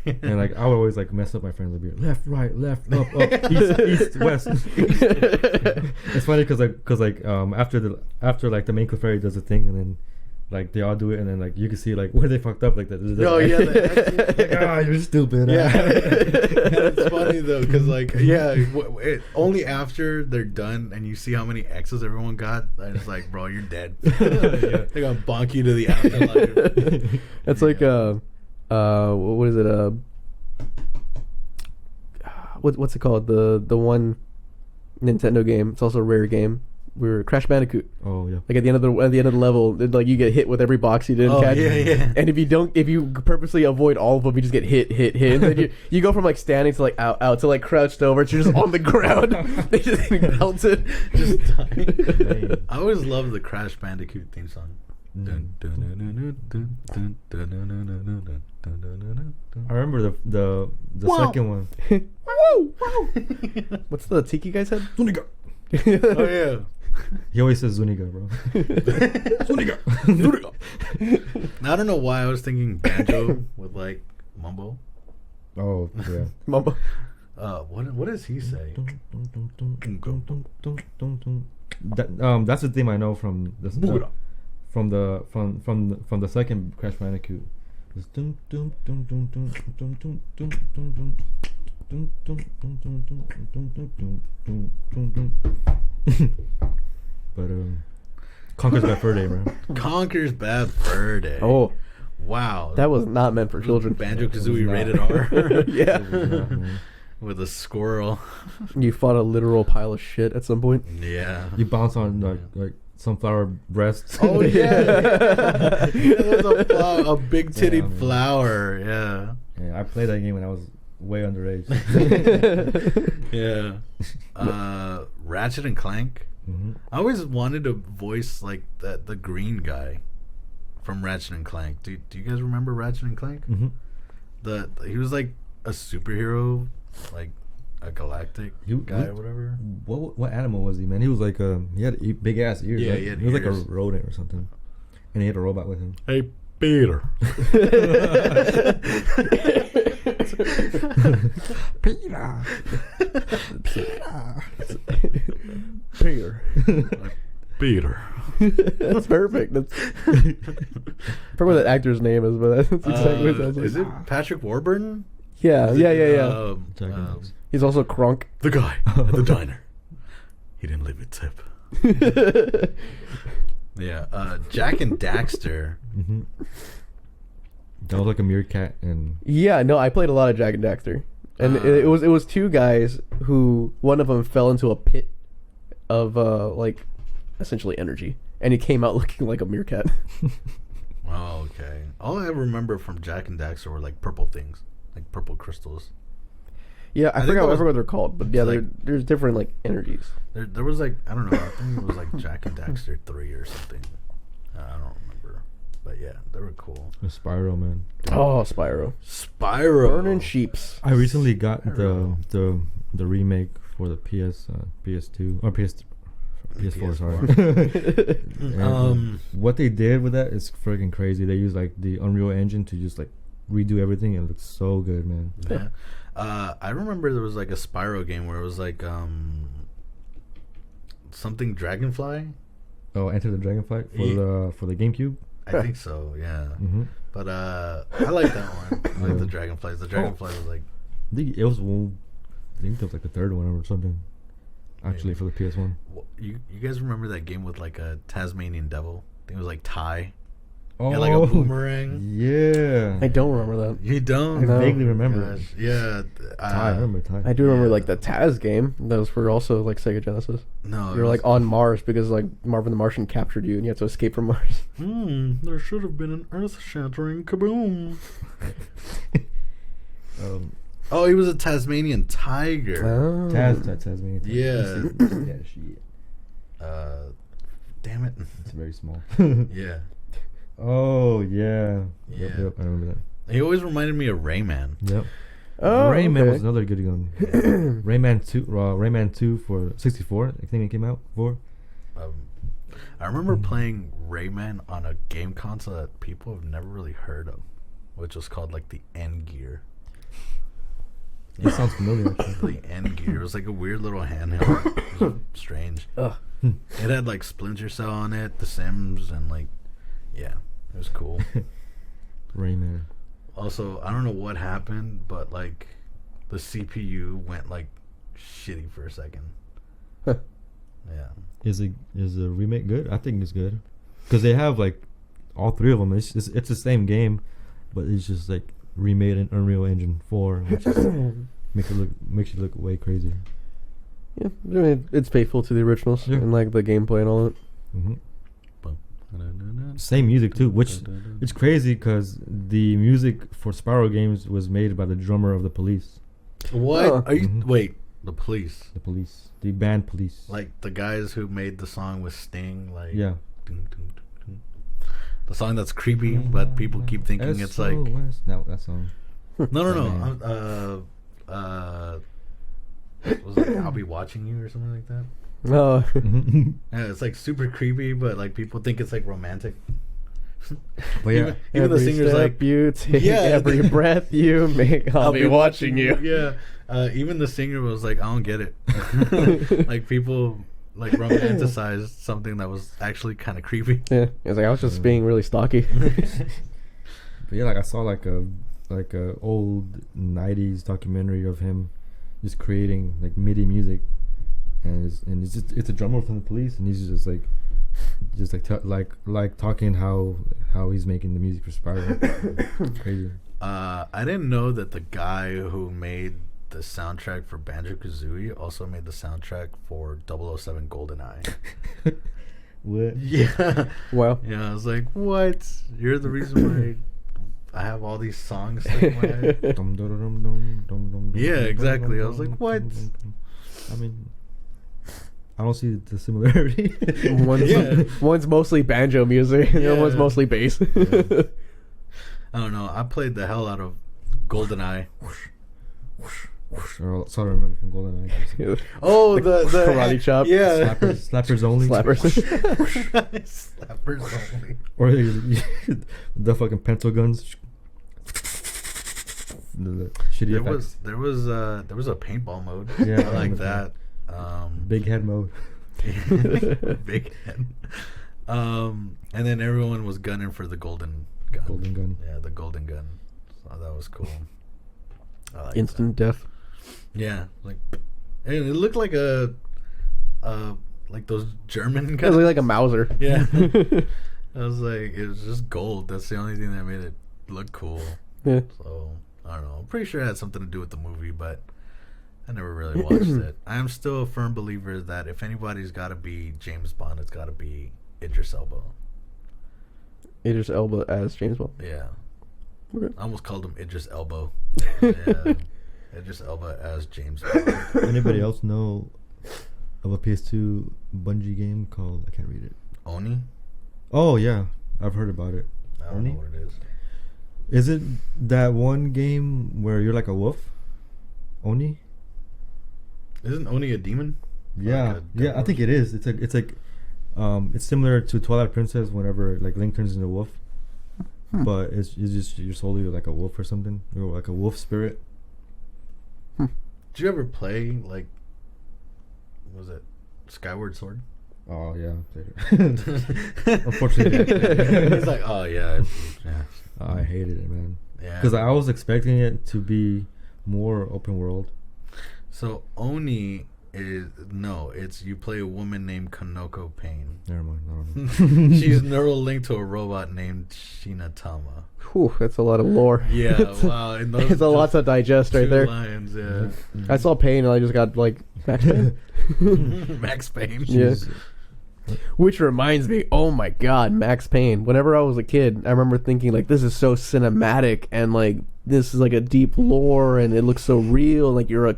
And like I would always like mess up my friends. I'd be like, left, right, left, up, east, west. It's funny because after like the main Clefairy does the thing and then like they all do it and then like you can see like where they fucked up like that. Oh yeah, Like, you're stupid. yeah. It's funny though, because like only after they're done and you see how many X's everyone got, and it's like, bro, you're dead. They're gonna bonk you to the afterlife. It's like what is it? What's it called? The one Nintendo game. It's also a rare game we were Crash Bandicoot. Oh yeah. Like at the end of the level, like you get hit with every box you didn't catch. yeah. And if you purposely avoid all of them, you just get hit. And then you go from like standing to like out to like crouched over. So you're just on the ground. They just melted. Just Dang. I always loved the Crash Bandicoot theme song. I remember the second one. What's the tiki guy said? Zuniga. Oh yeah. He always says Zuniga, bro. Zuniga. Now, I don't know why I was thinking banjo with like mumbo. Oh yeah. Mumbo. What does he say? That's the theme I know from the second Crash Bandicoot. It's but Conker's Bad Fur Day, man. Conker's Bad Fur Day. Oh, wow. that was not meant for children. Banjo Kazooie rated R. Yeah. With a squirrel. You fought a literal pile of shit at some point. Yeah. You bounce on like sunflower breasts. Oh yeah. It was a big titty Yeah, man. flower. Yeah. Yeah, I played that game when I was way underage. Yeah. Ratchet and Clank. Mm-hmm. I always wanted to voice like the green guy from Ratchet and Clank. Do you guys remember Ratchet and Clank? Mm-hmm. He was like a superhero, like a galactic guy or whatever. What animal was he, man? He was like he had big ass ears. Yeah, right? he had was like a ears. rodent or something, and he had a robot with him. Hey, Peter. Peter. Peter. Peter. That's perfect. I forget what that actor's name is, but that's exactly what it sounds like. Is it Patrick Warburton? Yeah. Jack and Dax. He's also Kronk. The guy at the diner. He didn't leave a tip. Yeah, Jack and Daxter. Mm-hmm. That was like a meerkat, and Yeah, no, I played a lot of Jack and Daxter, and it was two guys who one of them fell into a pit of like essentially energy, and he came out looking like a meerkat. Oh, okay. All I ever remember from Jack and Daxter were like purple things, like purple crystals. Yeah, I think forgot that was- what they're called, but yeah, like- there's different like energies. There was like, I don't know, I think it was like Jack and Daxter 3 or something. I don't remember. But yeah, they were cool. the Spyro, man. Oh, Spyro, Spyro. Burning Sheeps. I recently got Spyro. the remake for the PS2 or PS4. Sorry. And what they did with that is freaking crazy. They used like the Unreal Engine to just like redo everything. It looks so good, man. Yeah. I remember there was like a Spyro game where it was like something Dragonfly. Oh, Enter the Dragonflight for the GameCube. I think so, yeah. Mm-hmm. But I like that one. I like the Dragonflies. The Dragonfly was like, It was one. I think that was like the third one or something. Actually, for the PS1. you guys remember that game with like a Tasmanian devil? I think it was like Ty. Oh, Yeah, like a boomerang. Yeah. I don't remember that. You don't? I No. vaguely remember. Gosh, yeah. Ty, I remember Ty. I do remember Yeah. like the Taz game. Those were also like Sega Genesis. No. You're like on Mars because like Marvin the Martian captured you and you had to escape from Mars. there should have been an earth-shattering kaboom. Oh, he was a Tasmanian tiger. Oh. Tasmania. Yeah. Yeah, shit. Damn it. It's very small. Yeah. Oh yeah. Yeah. Yep, I remember that. He always reminded me of Rayman. Yep. Oh, Rayman okay. was another good one. Rayman 2 for 64. I think it came out for. I remember playing Rayman on a game console that people have never really heard of, which was called like the N Gear. It sounds familiar. Actually. The N Gear. It was like a weird little handheld. It was strange. Ugh. It had like Splinter Cell on it, The Sims, and like, yeah, it was cool. Rayman. Also, I don't know what happened, but like the CPU went like shitty for a second. Huh. Yeah. Is the remake good? I think it's good because they have like all three of them. It's the same game, but it's just like remade in Unreal Engine 4, which is, makes you look way crazier. Yeah, I mean, it's faithful to the originals Yeah. and like the gameplay and all that. Hmm. Same music too, which it's crazy because the music for Spyro games was made by the drummer of the Police. What? Oh. Are you Mhm. wait? The Police, The band Police. like the guys who made the song with Sting, like Yeah. dun, dun, dun, dun. The song that's creepy, but people keep thinking it's like SOS. No, that song. no. Was it I'll Be Watching You or something like that? No, Yeah, it's like super creepy, but like people think it's like romantic. But yeah, Even the every singer's step like, you take, Yeah. every breath you make, I'll be watching you. Yeah. Even the singer was like, I don't get it. Like people like romanticized something that was actually kind of creepy. Yeah, it's like I was just being really stocky. but yeah, like I saw like a old '90s documentary of him just creating like MIDI music, and it's a drummer from the Police, and he's just like talking how he's making the music for Spyro. Crazy. I didn't know that the guy who made the soundtrack for Banjo-Kazooie also made the soundtrack for 007 GoldenEye. What? Yeah. Wow. Yeah, I was like, what? You're the reason why I have all these songs stuck in my head. Dum, dum, dum, dum, dum, dum, Yeah, dum, exactly. dum, I was like, dum, what? dum, dum, dum. I mean, I don't see the similarity. One's mostly banjo music, and the other one's Yeah. mostly bass. I don't know. I played the hell out of GoldenEye. Or that's all I remember from GoldenEye. Oh, the karate chop. Yeah. Slappers only. Slappers. Slappers only. Or the fucking pencil guns. The shitty There effects. was a paintball mode. Yeah, I like remember that. Big head mode. Big head. And then everyone was gunning for the golden gun. Golden gun. Yeah, the golden gun. So that was cool. I liked Instant death. that. Yeah, like, and it looked like like those German It guns. looked like a Mauser. Yeah. I was like, it was just gold. That's the only thing that made it look cool. Yeah. So I don't know. I'm pretty sure it had something to do with the movie, but I never really watched it. I am still a firm believer that if anybody's got to be James Bond, it's got to be Idris Elba. Idris Elba as James Bond. Yeah. Okay. I almost called him Idris Elbow. Yeah. Idris Elba as James Bond. Anybody else know of a PS2 Bungie game called, I can't read it. Oni? Oh yeah, I've heard about it. I don't Oni? know what it is. Is it that one game where you're like a wolf? Oni? Isn't Oni a demon? Yeah, Like a yeah. I devil? think it is. It's like it's similar to Twilight Princess whenever like Link turns into a wolf, but it's just you're solely like a wolf or something, or like a wolf spirit. Did you ever play, like, what was it Skyward Sword? Oh yeah, I played it. Unfortunately, He's like, oh, yeah. Yeah. I hated it, man. Yeah. Because I was expecting it to be more open world. So Oni is it's you play a woman named Konoko Pain. Never mind. She's neural linked to a robot named Shinatama. Whew, that's a lot of lore. Yeah, wow. And those It's a lot to digest right two there. lines, yeah. I saw Pain and I just got like Max Payne. Max Payne. Yeah. Which reminds me, oh my god, Max Payne. Whenever I was a kid, I remember thinking like this is so cinematic and like this is like a deep lore and it looks so real. Like you're not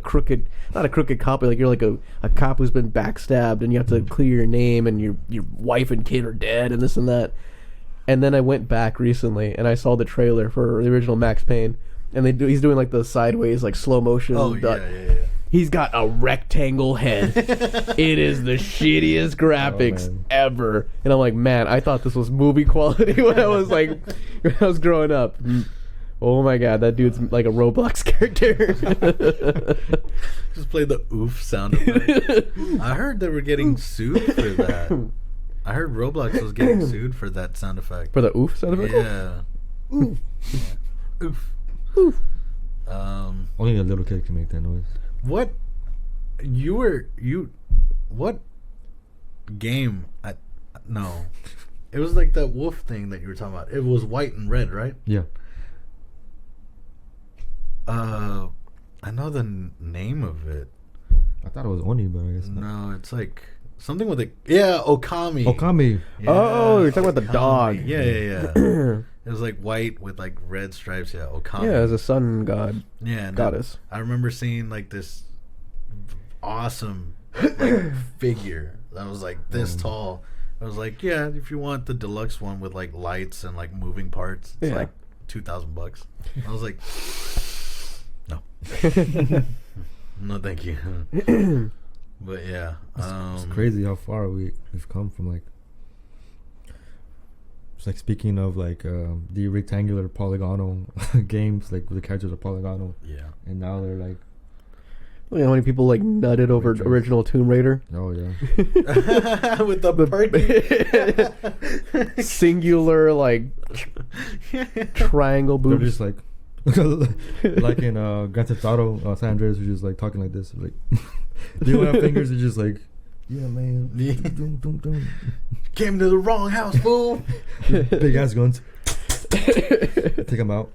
a crooked cop, but like you're like a cop who's been backstabbed and you have to clear your name and your wife and kid are dead and this and that. And then I went back recently and I saw the trailer for the original Max Payne, and he's doing like the sideways like slow motion. Oh, yeah. He's got a rectangle head. It is the shittiest graphics man. ever. And I'm like, man, I thought this was movie quality when I was growing up. Oh my god, that dude's like a Roblox character. Just play the oof sound effect. I heard they were getting sued for that. I heard Roblox was getting sued for that sound effect. For the oof sound effect? Yeah. Oof. Yeah. Oof. Oof. Only a little kid can make that noise. What what game? No, it was like that wolf thing that you were talking about. It was white and red, right? Yeah. I know the name of it. I thought it was Oni, but I guess not. No, it's like something with a Okami. Okami. Yeah, Oh, you're talking about the Okami. dog. Yeah. It was like white with like red stripes. Yeah, Okami. Yeah, as a sun god. Yeah, and Goddess. I remember seeing like this awesome like figure that was like this tall. I was like, yeah, if you want the deluxe one with like lights and like moving parts, it's like $2,000. I was like, no, no, thank you. But yeah, It's crazy how far we've come from like. It's like speaking of like the rectangular polygonal games, like the characters are polygonal. Yeah. And now they're like, Look at how many people like nutted over Rangers. original Tomb Raider. oh yeah. With the perky. Singular like triangle They're boobs. just like, like in Grand Theft Auto San Andreas, who's just like talking like this, like, do you have fingers? They're just like, yeah, man. Dum, dum, dum. Came to the wrong house, fool. Big ass guns. Take them out.